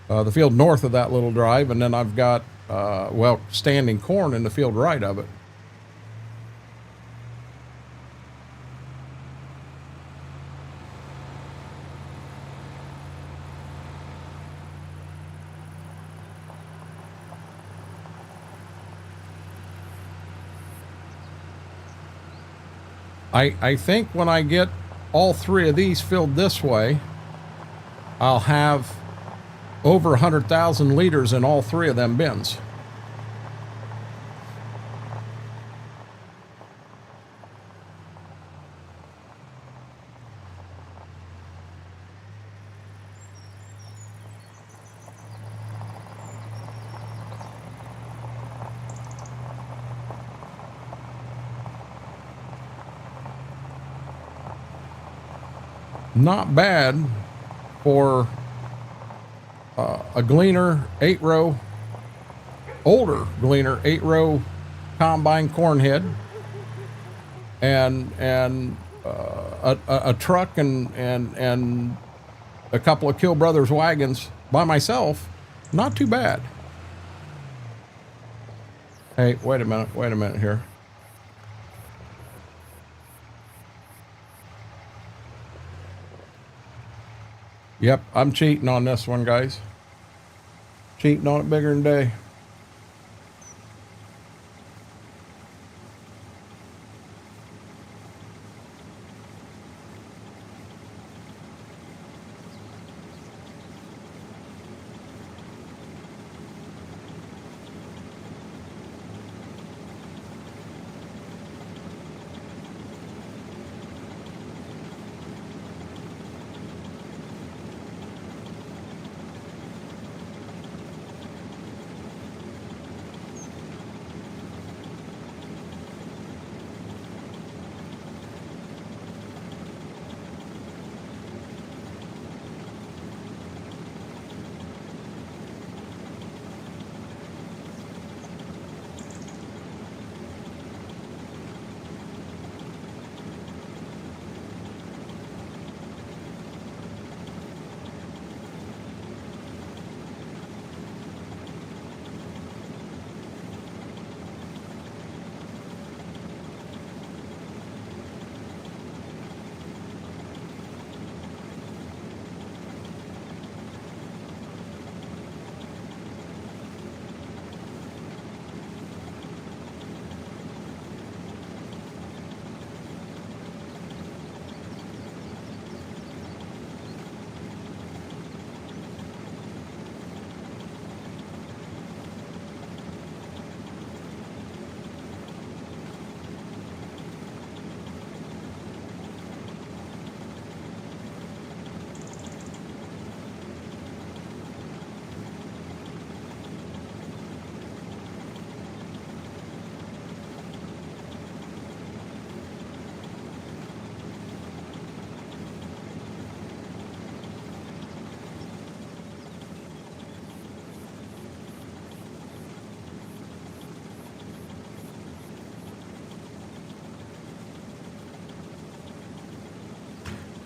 the field north of that little drive, and then I've got, well, standing corn in the field right of it. I think when I get all three of these filled this way, I'll have over 100,000 liters in all three of them bins. Not bad for a Gleaner 8-row, older Gleaner 8-row combine corn head, and a truck and a couple of Kill Brothers wagons by myself. Not too bad. Hey, wait a minute here. Yep, I'm cheating on this one, guys. Cheating on it bigger than day.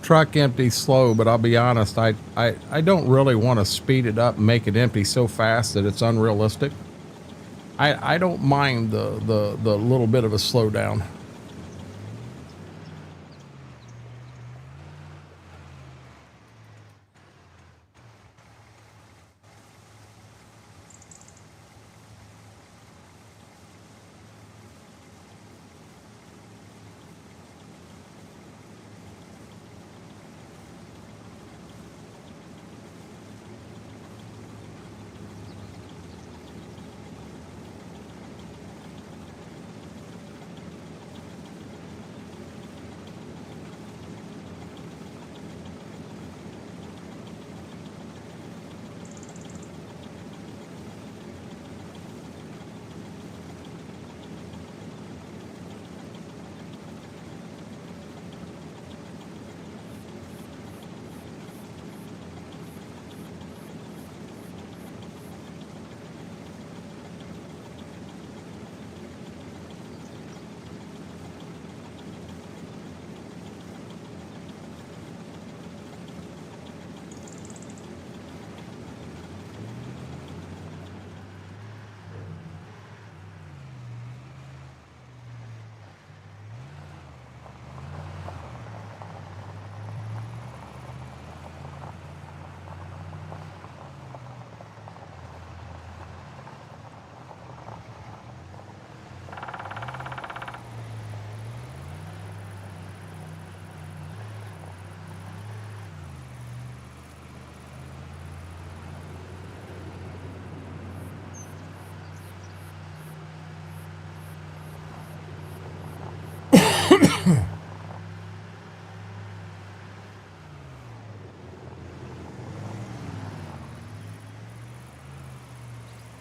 Truck empty slow, but I'll be honest, I don't really want to speed it up and make it empty so fast that it's unrealistic. I don't mind the little bit of a slowdown.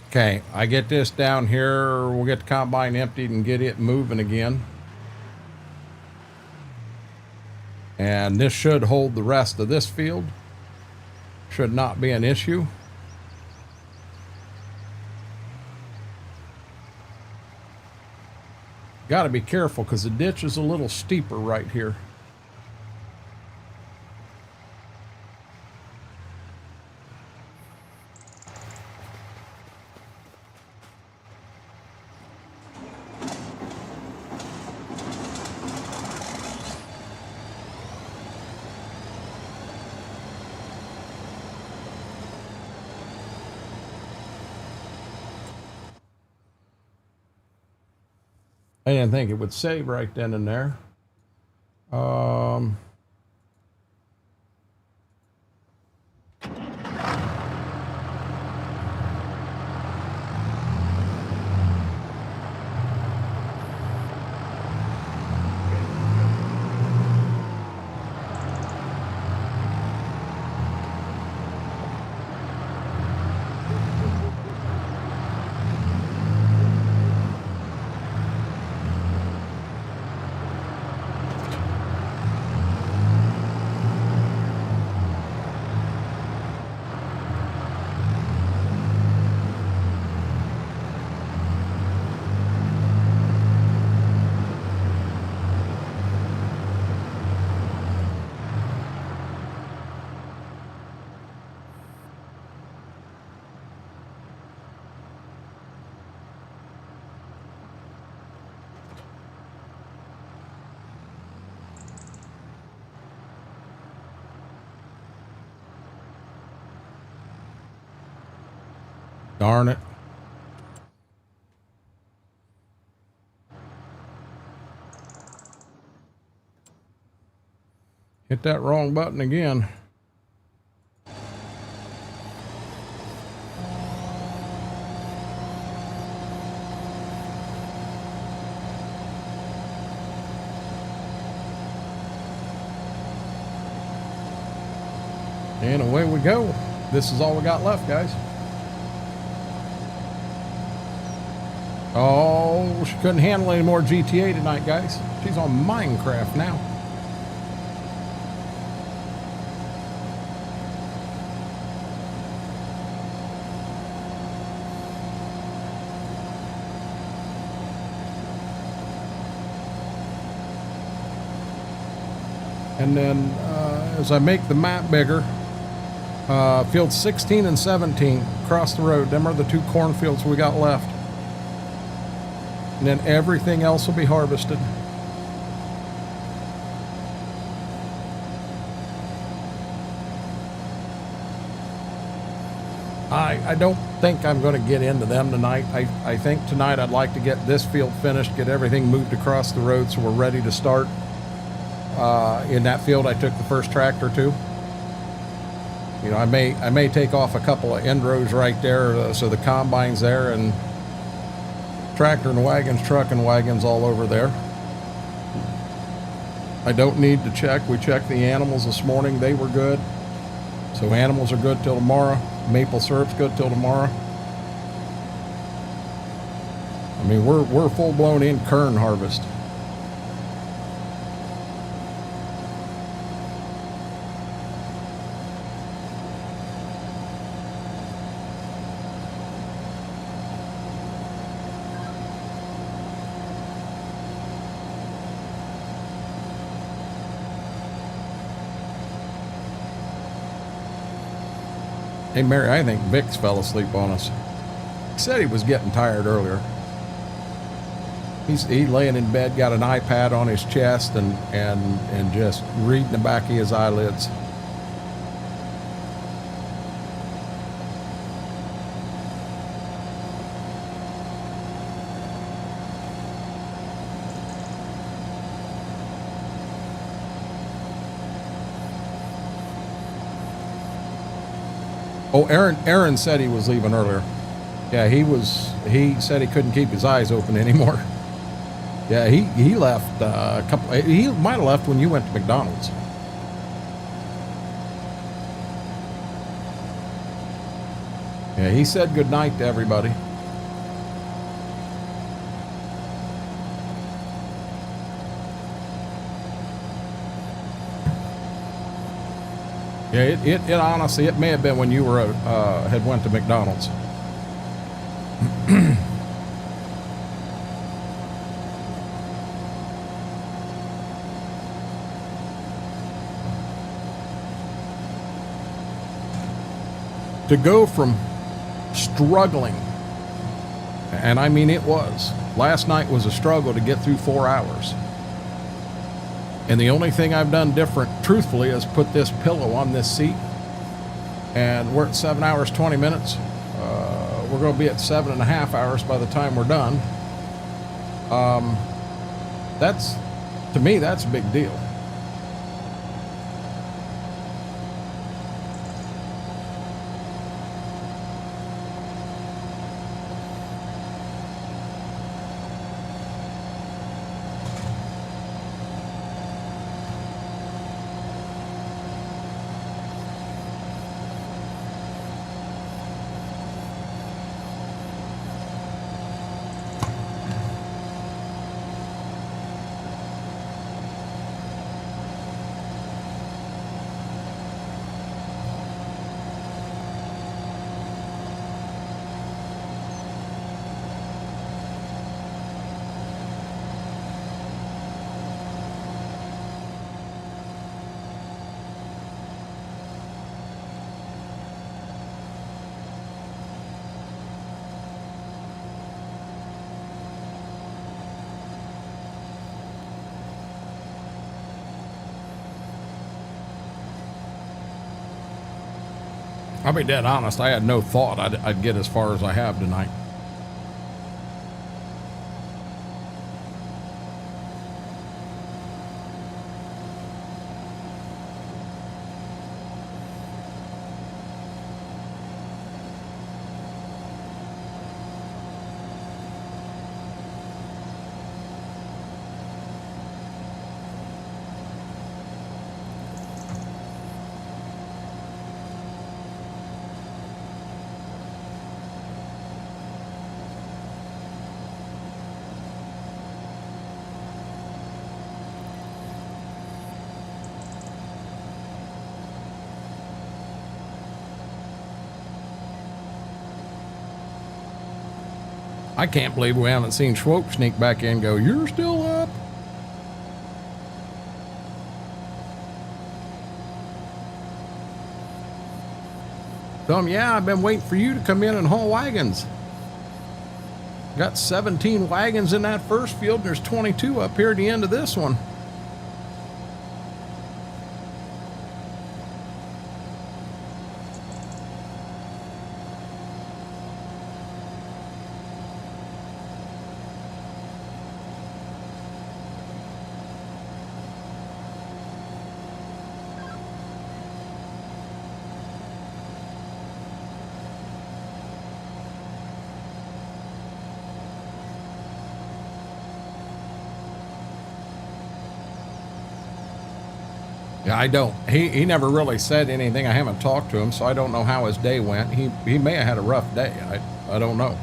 Okay, I get this down here, we'll get the combine emptied and get it moving again. And this should hold the rest of this field. Should not be an issue. Got to be careful because the ditch is a little steeper right here. I didn't think it would save right then and there. Darn it. Hit that wrong button again. And away we go. This is all we got left, guys. Oh, she couldn't handle any more GTA tonight, guys. She's on Minecraft now. And then as I make the map bigger, fields 16 and 17 across the road, them are the two cornfields we got left. And then everything else will be harvested. I don't think I'm going to get into them tonight. I think tonight I'd like to get this field finished, get everything moved across the road so we're ready to start. In that field I took the first tractor to. You know, I may take off a couple of end rows right there so the combine's there, and tractor and wagons, truck and wagons all over there. I don't need to check. We checked the animals this morning. They were good. So animals are good till tomorrow. Maple syrup's good till tomorrow. I mean, we're full blown in kern harvest. Hey, Mary, I think Vic's fell asleep on us. He said he was getting tired earlier. He laying in bed, got an iPad on his chest and just reading the back of his eyelids. Oh, Aaron said he was leaving earlier. Yeah, he said he couldn't keep his eyes open anymore. Yeah, he left he might have left when you went to McDonald's. Yeah, he said good night to everybody. Yeah, it honestly, it may have been when you were had went to McDonald's. To go from struggling, and I mean it was, last night was a struggle to get through 4 hours. And the only thing I've done different, truthfully, is put this pillow on this seat. And we're at 7 hours, 20 minutes. We're going to be at 7.5 hours by the time we're done. That's, to me, that's a big deal. I'll be dead honest, I had no thought I'd get as far as I have tonight. I can't believe we haven't seen Schwope sneak back in and go, "You're still up?" Tell him, "Yeah, I've been waiting for you to come in and haul wagons. Got 17 wagons in that first field, and there's 22 up here at the end of this one." Yeah, I don't. He never really said anything. I haven't talked to him, so I don't know how his day went. He may have had a rough day. I don't know.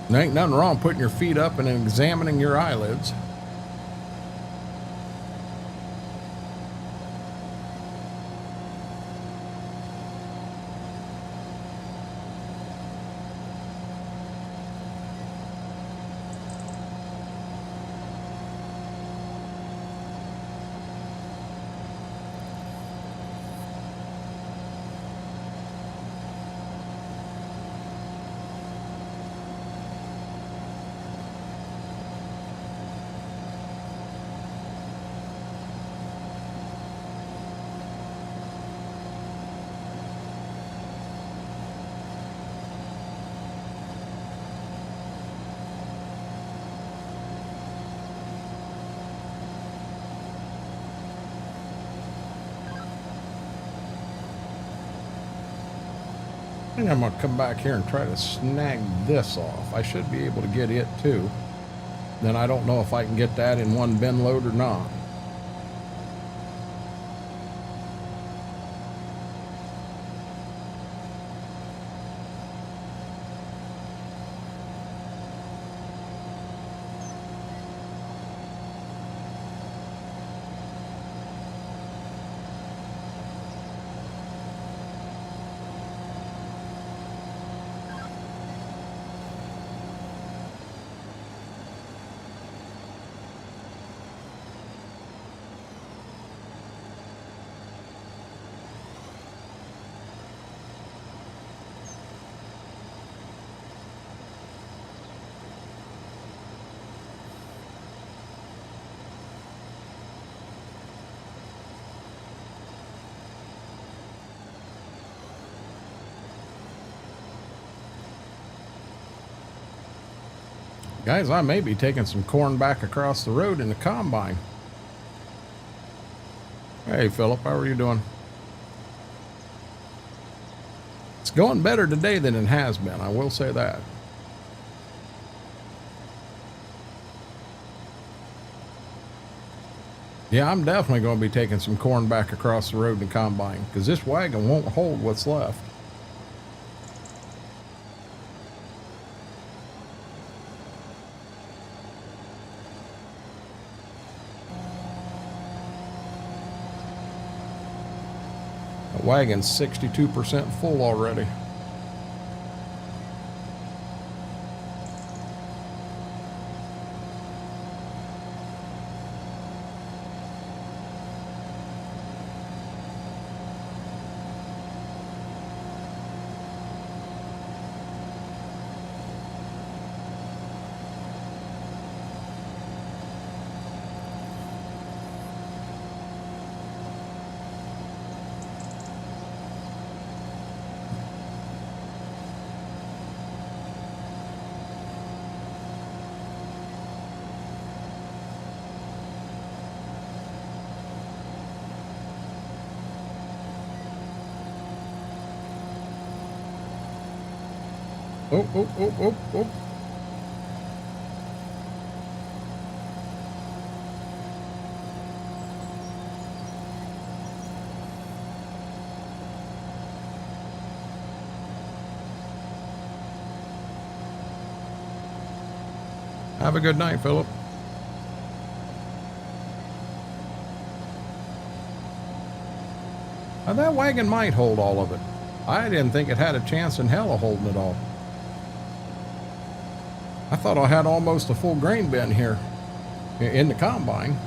There ain't nothing wrong putting your feet up and examining your eyelids. I think I'm going to come back here and try to snag this off. I should be able to get it too. Then I don't know if I can get that in one bin load or not. Guys, I may be taking some corn back across the road in the combine. Hey, Philip, how are you doing? It's going better today than it has been, I will say that. Yeah, I'm definitely going to be taking some corn back across the road in the combine, because this wagon won't hold what's left. The wagon's 62% full already. Oh, oh, oh, oh, oh. Have a good night, Philip. Now, that wagon might hold all of it. I didn't think it had a chance in hell of holding it all. I thought I had almost a full grain bin here in the combine.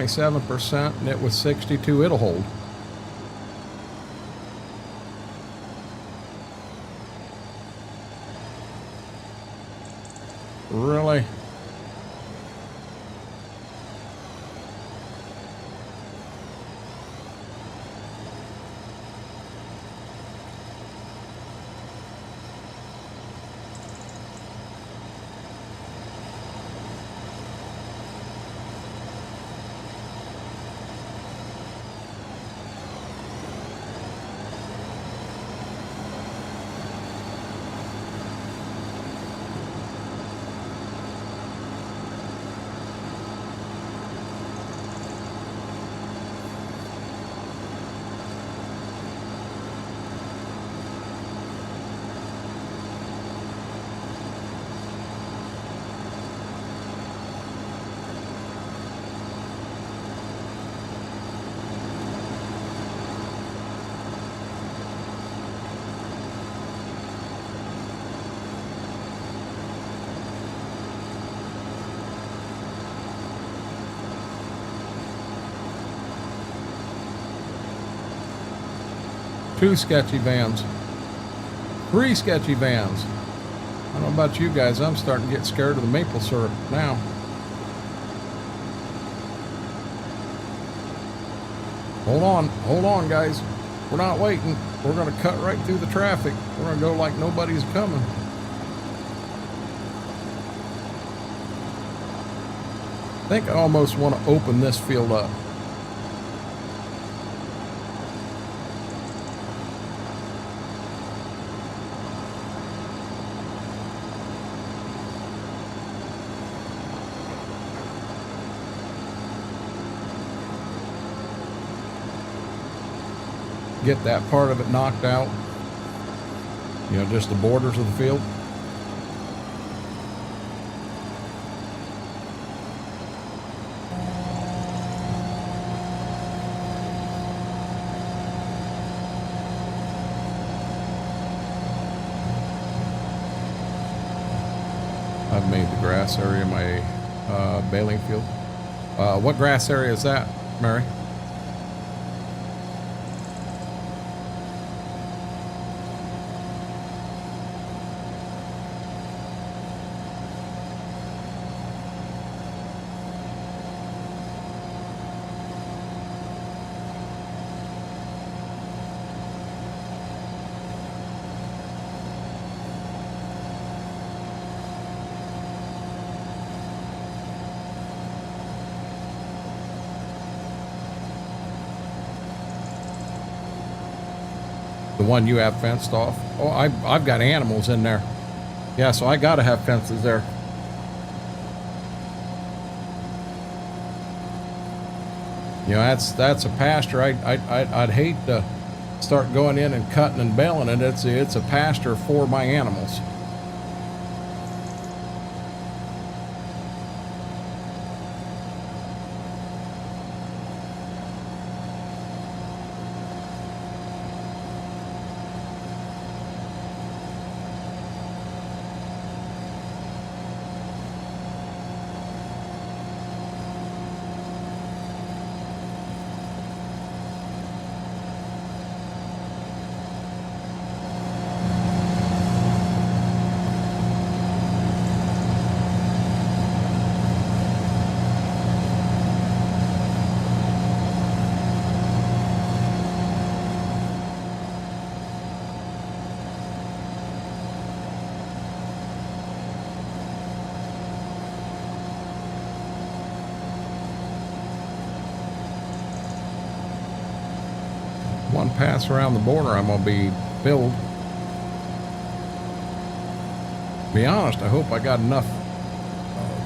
%, and it was 62. It'll hold. Really? Two sketchy vans. 3 sketchy vans. I don't know about you guys, I'm starting to get scared of the maple syrup now. Hold on guys. We're not waiting. We're going to cut right through the traffic. We're going to go like nobody's coming. I think I almost want to open this field up. Get that part of it knocked out, you know, just the borders of the field. I've made the grass area my baling field. What grass area is that, Mary? The one you have fenced off? Oh, I've got animals in there. Yeah, so I gotta have fences there. You know, that's a pasture. I'd hate to start going in and cutting and baling it. It's a pasture for my animals. One pass around the border, I'm gonna be filled. To be honest, I hope I got enough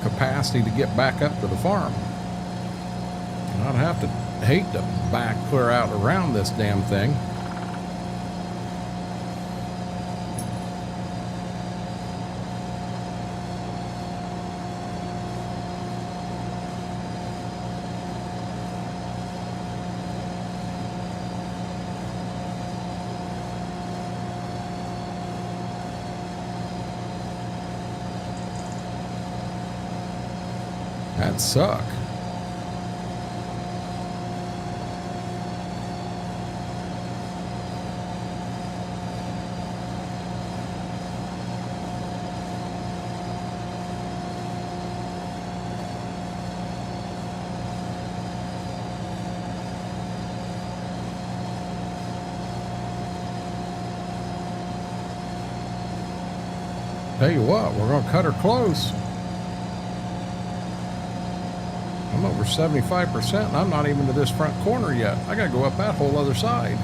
capacity to get back up to the farm. And I'd have to hate to back clear out around this damn thing. That'd suck. Tell you what, we're gonna cut her close. I'm over 75%, and I'm not even to this front corner yet. I gotta go up that whole other side.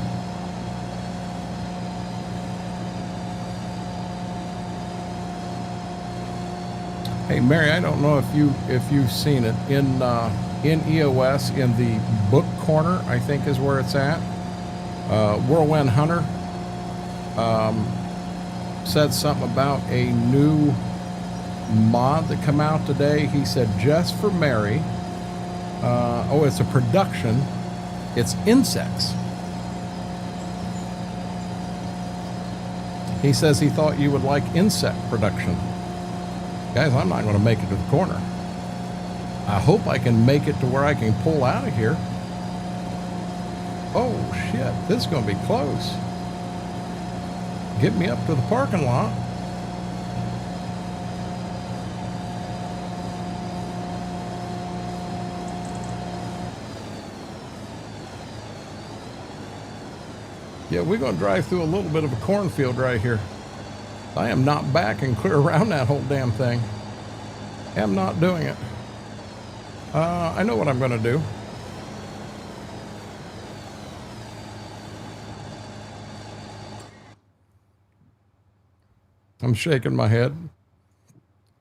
Hey Mary, I don't know if you've seen it in EOS in the book corner, I think is where it's at. Whirlwind Hunter said something about a new mod that come out today. He said just for Mary. Oh, it's a production. It's insects. He says he thought you would like insect production. Guys, I'm not going to make it to the corner. I hope I can make it to where I can pull out of here. Oh, shit. This is going to be close. Get me up to the parking lot. Yeah, we're going to drive through a little bit of a cornfield right here. I am not backing clear around that whole damn thing. I'm not doing it. I know what I'm going to do. I'm shaking my head.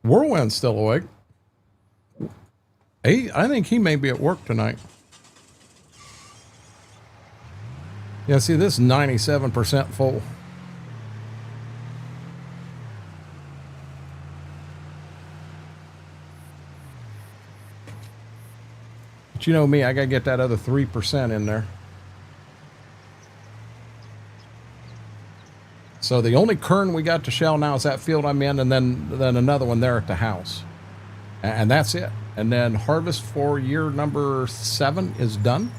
Whirlwind's still awake. I think he may be at work tonight. Yeah, see, this is 97% full. But you know me, I gotta get that other 3% in there. So the only kern we got to shell now is that field I'm in, and then another one there at the house. And that's it. And then harvest for year number 7 is done.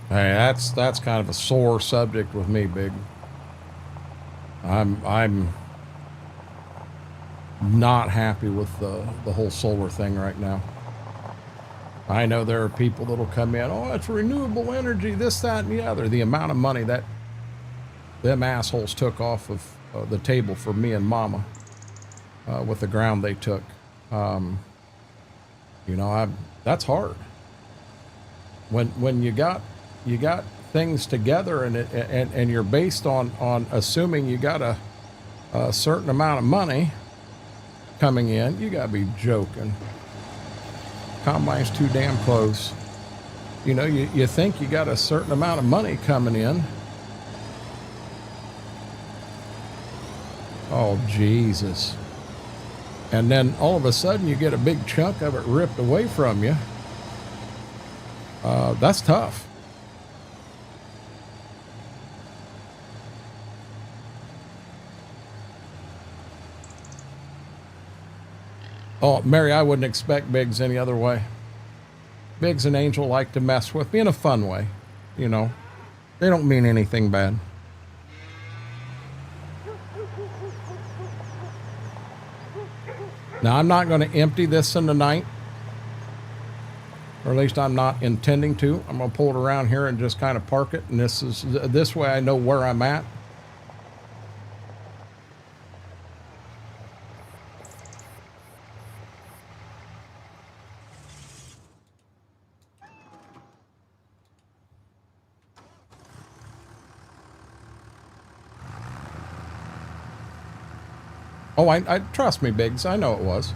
Hey, that's kind of a sore subject with me, Big. I'm not happy with the whole solar thing right now. I know there are people that'll come in, oh, it's renewable energy, this, that, and the other. The amount of money that them assholes took off of the table for me and Mama with the ground they took. You know, that's hard. When you got things together and you're based on assuming you got a certain amount of money coming in, you gotta be joking. Combine's too damn close. You know, you think you got a certain amount of money coming in. Oh, Jesus. And then all of a sudden you get a big chunk of it ripped away from you. That's tough. Oh, Mary, I wouldn't expect Biggs any other way. Biggs and Angel like to mess with me in a fun way. You know, they don't mean anything bad. Now, I'm not going to empty this in the night. Or at least I'm not intending to. I'm going to pull it around here and just kind of park it. And this way I know where I'm at. Oh, I trust me, Biggs. I know it was.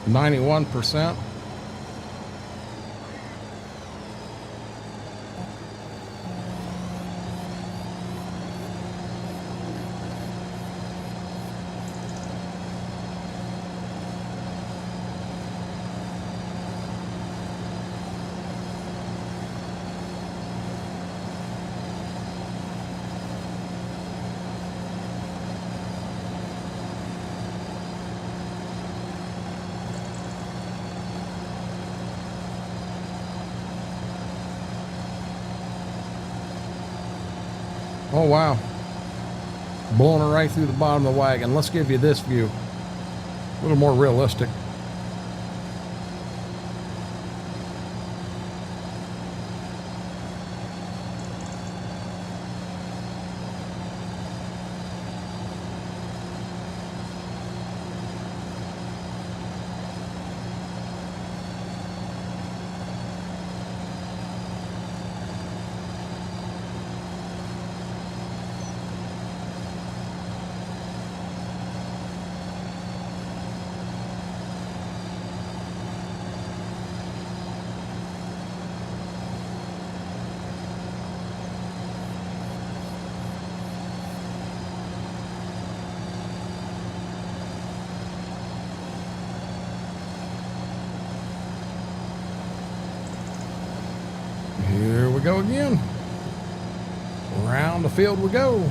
%91%. Oh, wow. Blowing it right through the bottom of the wagon. Let's give you this view. A little more realistic. Here we go again. Around the field we go.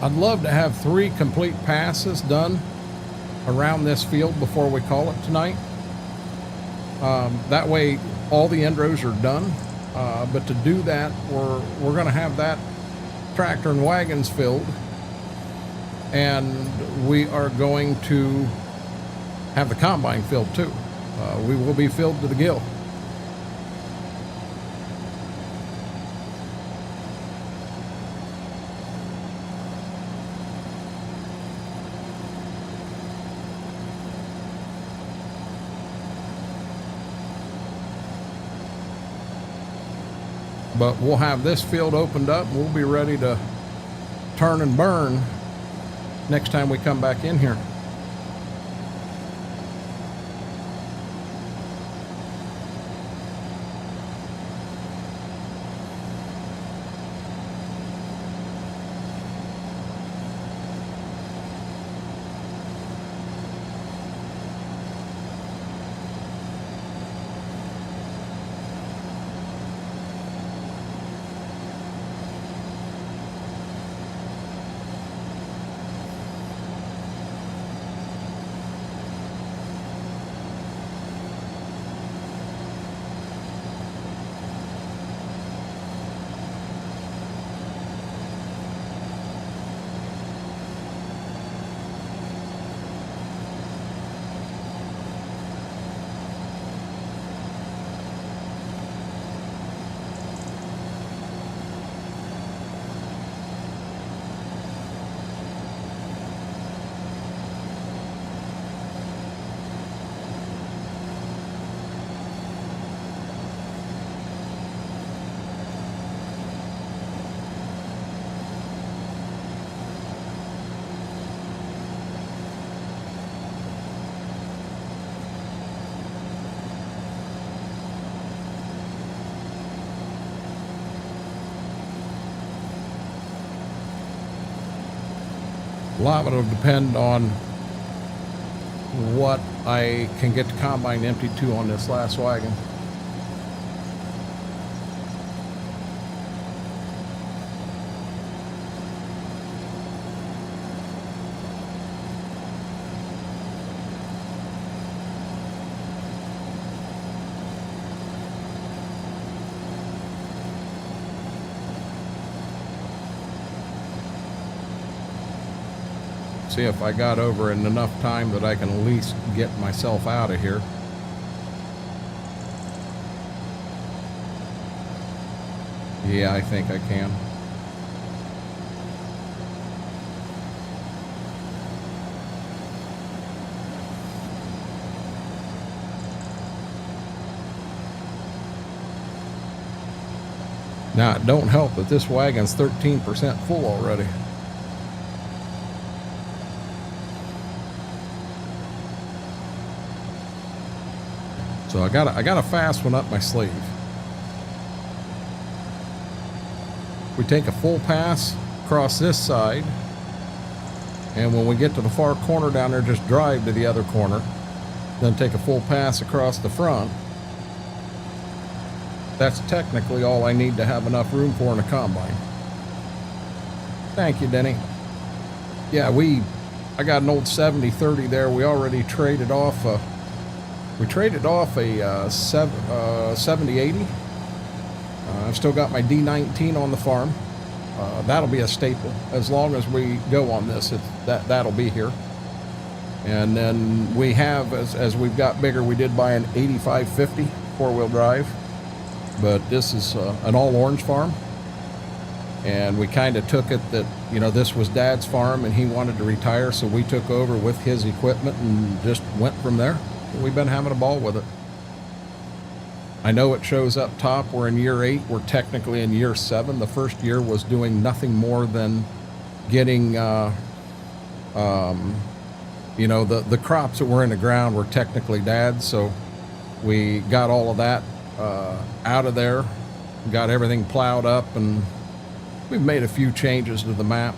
I'd love to have 3 complete passes done around this field before we call it tonight. That way all the end rows are done. But to do that, we're going to have that tractor and wagons filled, and we are going to have the combine filled too. We will be filled to the gill. But we'll have this field opened up. We'll be ready to turn and burn next time we come back in here. A lot of it will depend on what I can get the combine emptied to on this last wagon. See if I got over in enough time that I can at least get myself out of here. Yeah, I think I can. Now, it don't help that this wagon's 13% full already. So I got a fast one up my sleeve. We take a full pass across this side, and when we get to the far corner down there, just drive to the other corner, then take a full pass across the front. That's technically all I need to have enough room for in a combine. Thank you, Denny. Yeah, I got an old 7030 there. We already traded off a 7080. I've still got my D19 on the farm. That'll be a staple as long as we go on this. That'll be here. And then we have, as we've got bigger, we did buy an 8550 four-wheel drive, but this is an all-orange farm. And we kind of took it that, this was Dad's farm and he wanted to retire, so we took over with his equipment and just went from there. We've been having a ball with it. I know it shows up top we're in year 8. We're technically in year 7. The first year was doing nothing more than getting, the crops that were in the ground were technically Dad's. So we got all of that out of there, got everything plowed up, and we've made a few changes to the map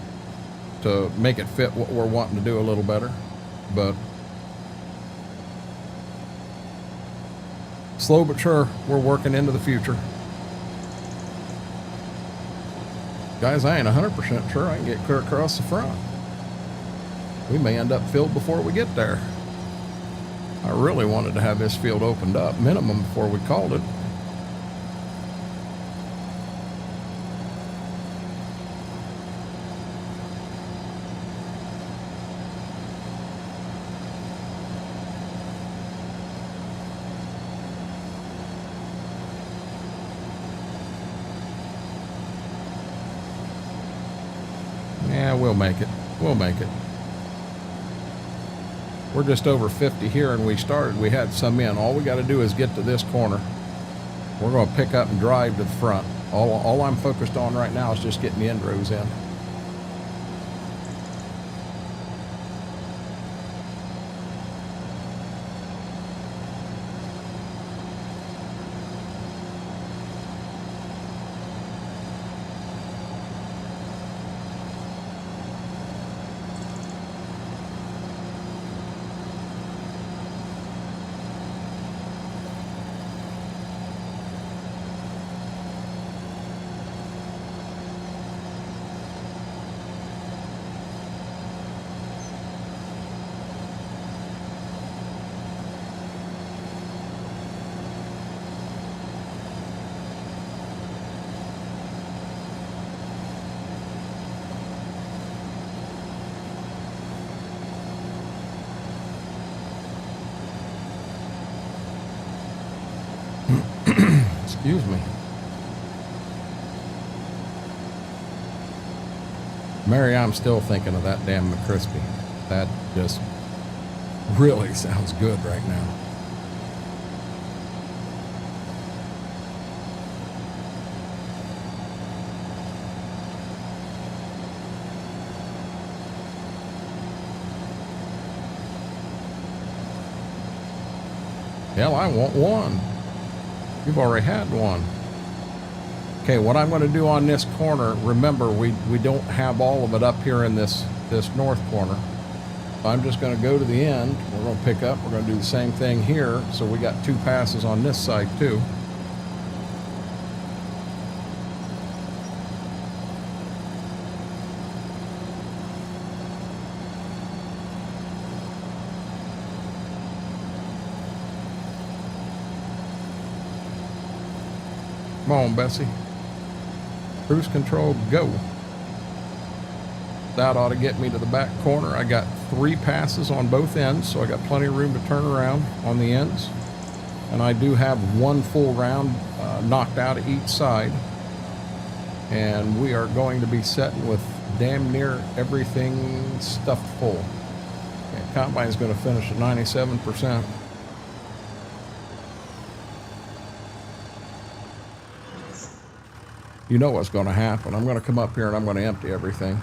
to make it fit what we're wanting to do a little better. But slow but sure, we're working into the future. Guys, I ain't 100% sure I can get clear across the front. We may end up filled before we get there. I really wanted to have this field opened up minimum before we called it. Yeah, we'll make it. We'll make it. We're just over 50 here, and we had some in. All we got to do is get to this corner. We're going to pick up and drive to the front. All I'm focused on right now is just getting the end rows in. Excuse me. Mary, I'm still thinking of that damn McCrispy. That just really sounds good right now. Hell, I want one. You've already had one. Okay, what I'm going to do on this corner, remember we don't have all of it up here in this north corner. So I'm just going to go to the end. We're going to pick up. We're going to do the same thing here. So we got 2 passes on this side too. Come on, Bessie. Cruise control, go. That ought to get me to the back corner. I got 3 passes on both ends, so I got plenty of room to turn around on the ends. And I do have 1 full round knocked out of each side. And we are going to be setting with damn near everything stuffed full. Okay, combine's going to finish at 97%. You know what's going to happen. I'm going to come up here and I'm going to empty everything.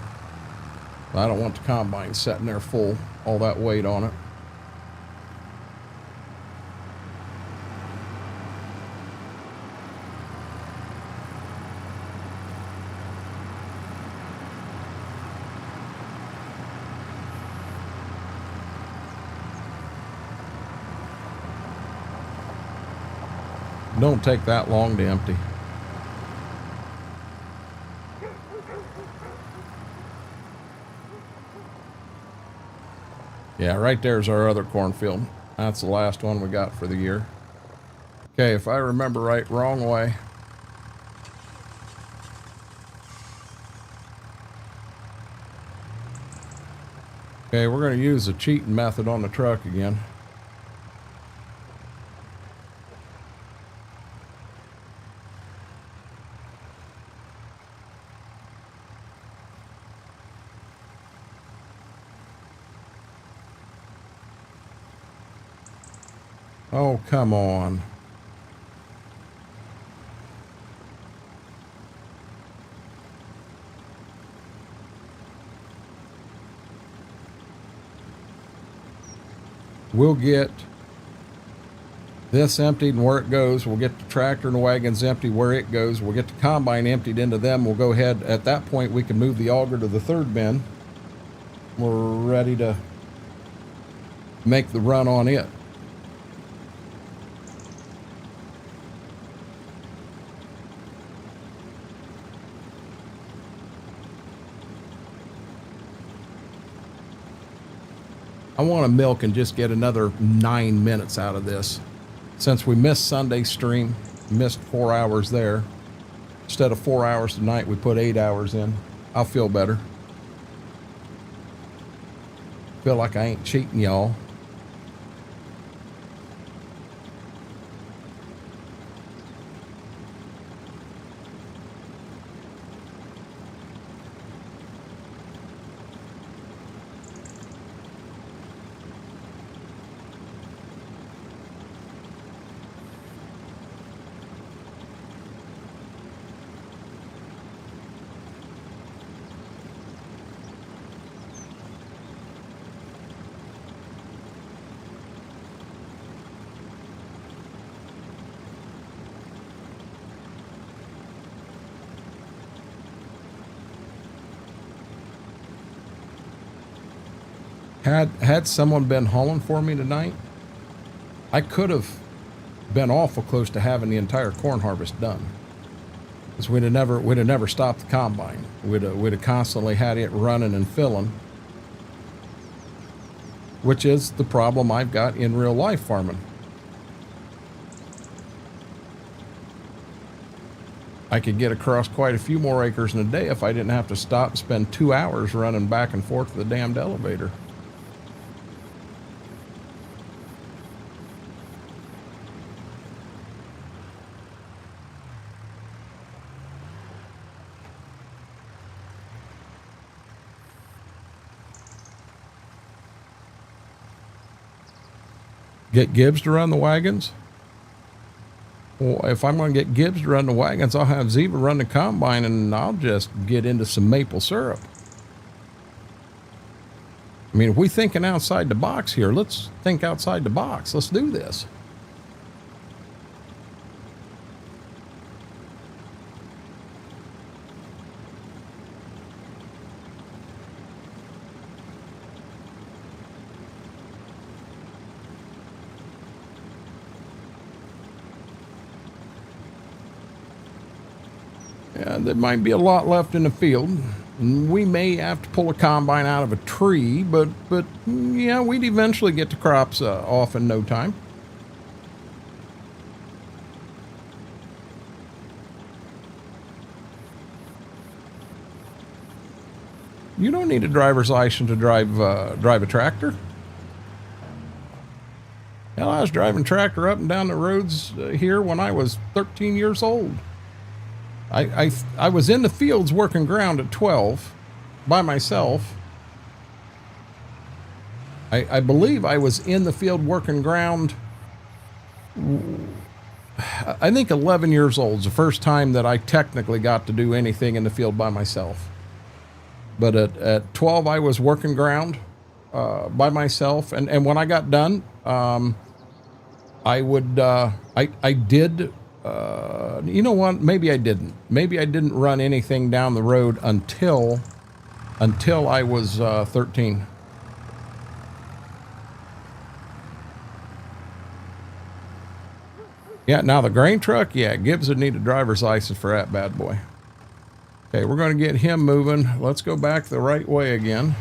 I don't want the combine sitting there full, all that weight on it. Don't take that long to empty. Yeah, right there's our other cornfield. That's the last one we got for the year. Okay, if I remember right, wrong way. Okay, we're going to use the cheating method on the truck again. Oh, come on. We'll get this emptied and where it goes. We'll get the tractor and the wagons empty where it goes. We'll get the combine emptied into them. We'll go ahead. At that point, we can move the auger to the third bin. We're ready to make the run on it. I want to milk and just get another 9 minutes out of this. Since we missed Sunday stream, missed 4 hours there. Instead of 4 hours tonight, we put 8 hours in. I'll feel better. Feel like I ain't cheating y'all. Had someone been hauling for me tonight, I could have been awful close to having the entire corn harvest done. Because we'd have never stopped the combine. We'd have constantly had it running and filling, which is the problem I've got in real life farming. I could get across quite a few more acres in a day if I didn't have to stop and spend 2 hours running back and forth to the damned elevator. Get Gibbs to run the wagons? Well, if I'm going to get Gibbs to run the wagons, I'll have Ziva run the combine and I'll just get into some maple syrup. I mean, if we're thinking outside the box here, let's think outside the box. Let's do this. There might be a lot left in the field. We may have to pull a combine out of a tree, but yeah, we'd eventually get the crops off in no time. You don't need a driver's license to drive a tractor. Hell, I was driving tractor up and down the roads here when I was 13 years old. I was in the fields working ground at 12 by myself. I believe I was in the field working ground, I think 11 years old is the first time that I technically got to do anything in the field by myself. But at 12, I was working ground by myself. And when I got done, I did, you know what? Maybe I didn't. Maybe I didn't run anything down the road until I was 13. Yeah, now the grain truck, yeah, Gibbs would need a driver's license for that bad boy. Okay, we're going to get him moving. Let's go back the right way again.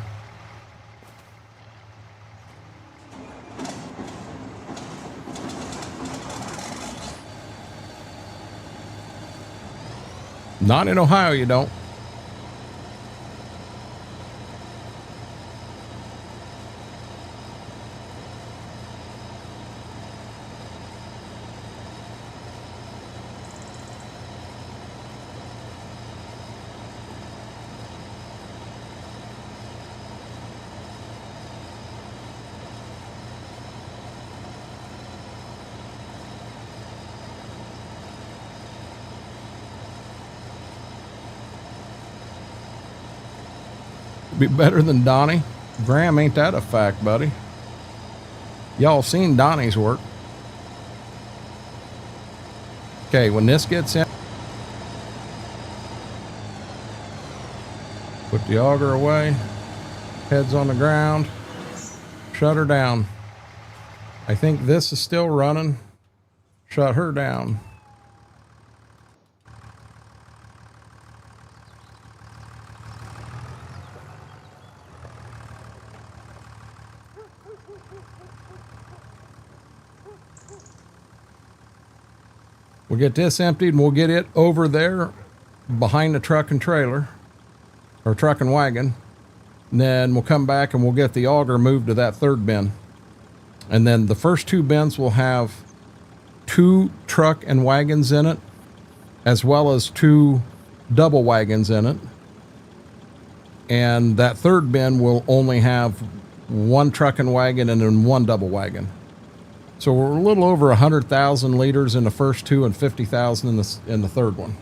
Not in Ohio, you don't. Be better than Donnie. Graham, ain't that a fact, buddy? Y'all seen Donnie's work. Okay, when this gets in, put the auger away, heads on the ground, shut her down. I think this is still running. Shut her down. We'll get this emptied and we'll get it over there behind the truck and trailer, or truck and wagon. And then we'll come back and we'll get the auger moved to that third bin. And then the first two bins will have 2 truck and wagons in it, as well as 2 double wagons in it. And that third bin will only have 1 truck and wagon and then 1 double wagon. So we're a little over 100,000 liters in the first 2 and 50,000 in the third one.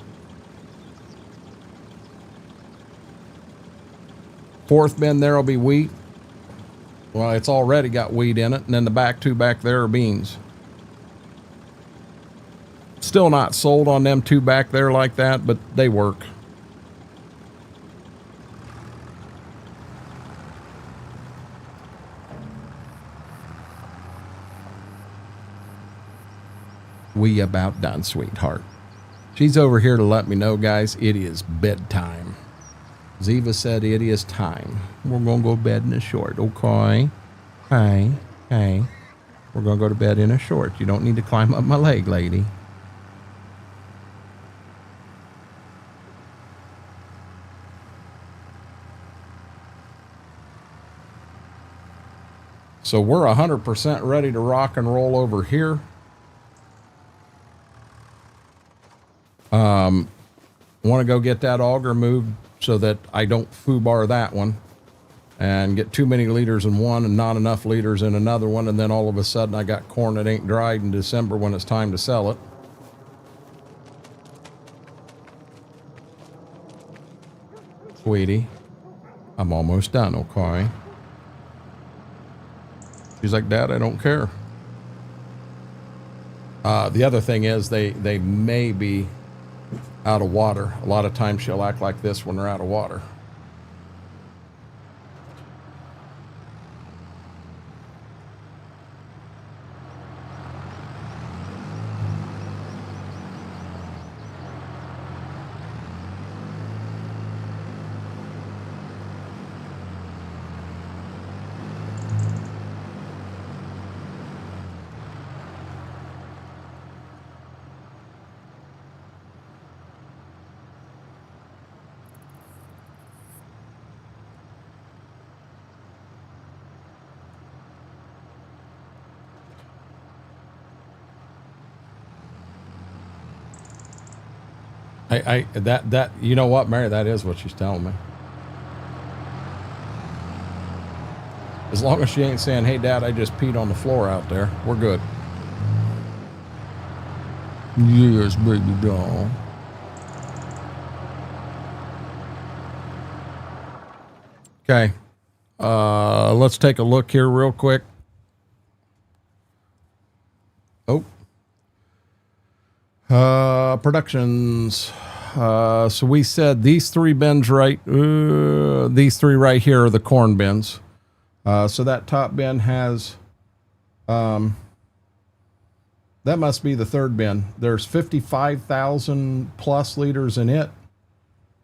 Fourth bin there will be wheat. Well, it's already got wheat in it, and then the back 2 back there are beans. Still not sold on them 2 back there like that, but they work. We about done, sweetheart. She's over here to let me know, guys, it is bedtime. Ziva said it is time. We're going to go to bed in a short, okay? Hey. We're going to go to bed in a short. You don't need to climb up my leg, lady. So we're 100% ready to rock and roll over here. Want to go get that auger moved so that I don't foobar that one and get too many liters in one and not enough liters in another one, and then all of a sudden I got corn that ain't dried in December when it's time to sell it. Sweetie, I'm almost done, okay? She's like, Dad, I don't care. The other thing is they may be out of water. A lot of times she'll act like this when they're out of water. That you know what, Mary, that is what she's telling me. As long as she ain't saying, hey, Dad, I just peed on the floor out there, we're good. Yes, baby doll. Okay. Let's take a look here real quick. Oh. Productions. So we said these 3 bins right, these 3 right here are the corn bins. So that top bin has, that must be the third bin. There's 55,000 plus liters in it.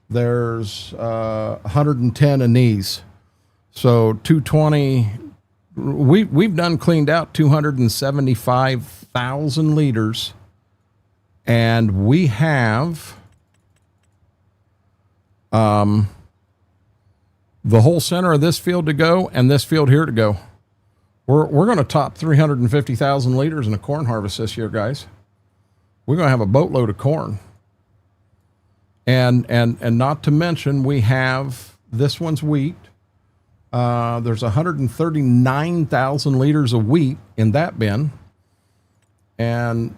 There's 110 in these. So 220, we've done cleaned out 275,000 liters. And we have the whole center of this field to go and this field here to go. We're going to top 350,000 liters in a corn harvest this year, guys. We're going to have a boatload of corn. And not to mention, we have, this one's wheat. There's 139,000 liters of wheat in that bin. And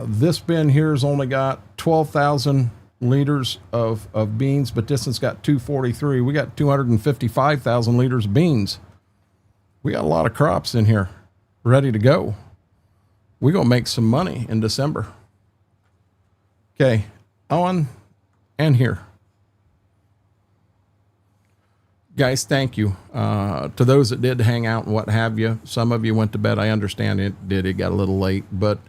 this bin here has only got 12,000 liters of beans, but this one's got 243. We got 255,000 liters of beans. We got a lot of crops in here ready to go. We're going to make some money in December. Okay, on and here. Guys, thank you. To those that did hang out and what have you, some of you went to bed. I understand it got a little late, but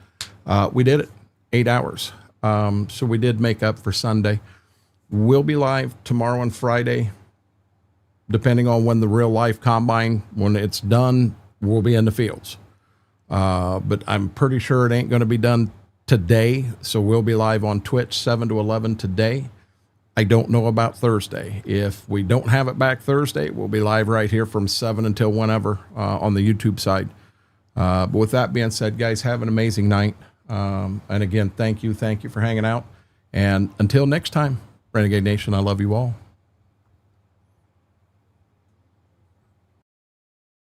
we did it 8 hours. So we did make up for Sunday. We'll be live tomorrow and Friday. depending on when the real life combine, when it's done, we'll be in the fields. But I'm pretty sure it ain't going to be done today. So we'll be live on Twitch 7 to 11 today. I don't know about Thursday. If we don't have it back Thursday, we'll be live right here from 7 until whenever on the YouTube side. But with that being said, guys, have an amazing night. And again, thank you for hanging out. And until next time, Renegade Nation, I love you all.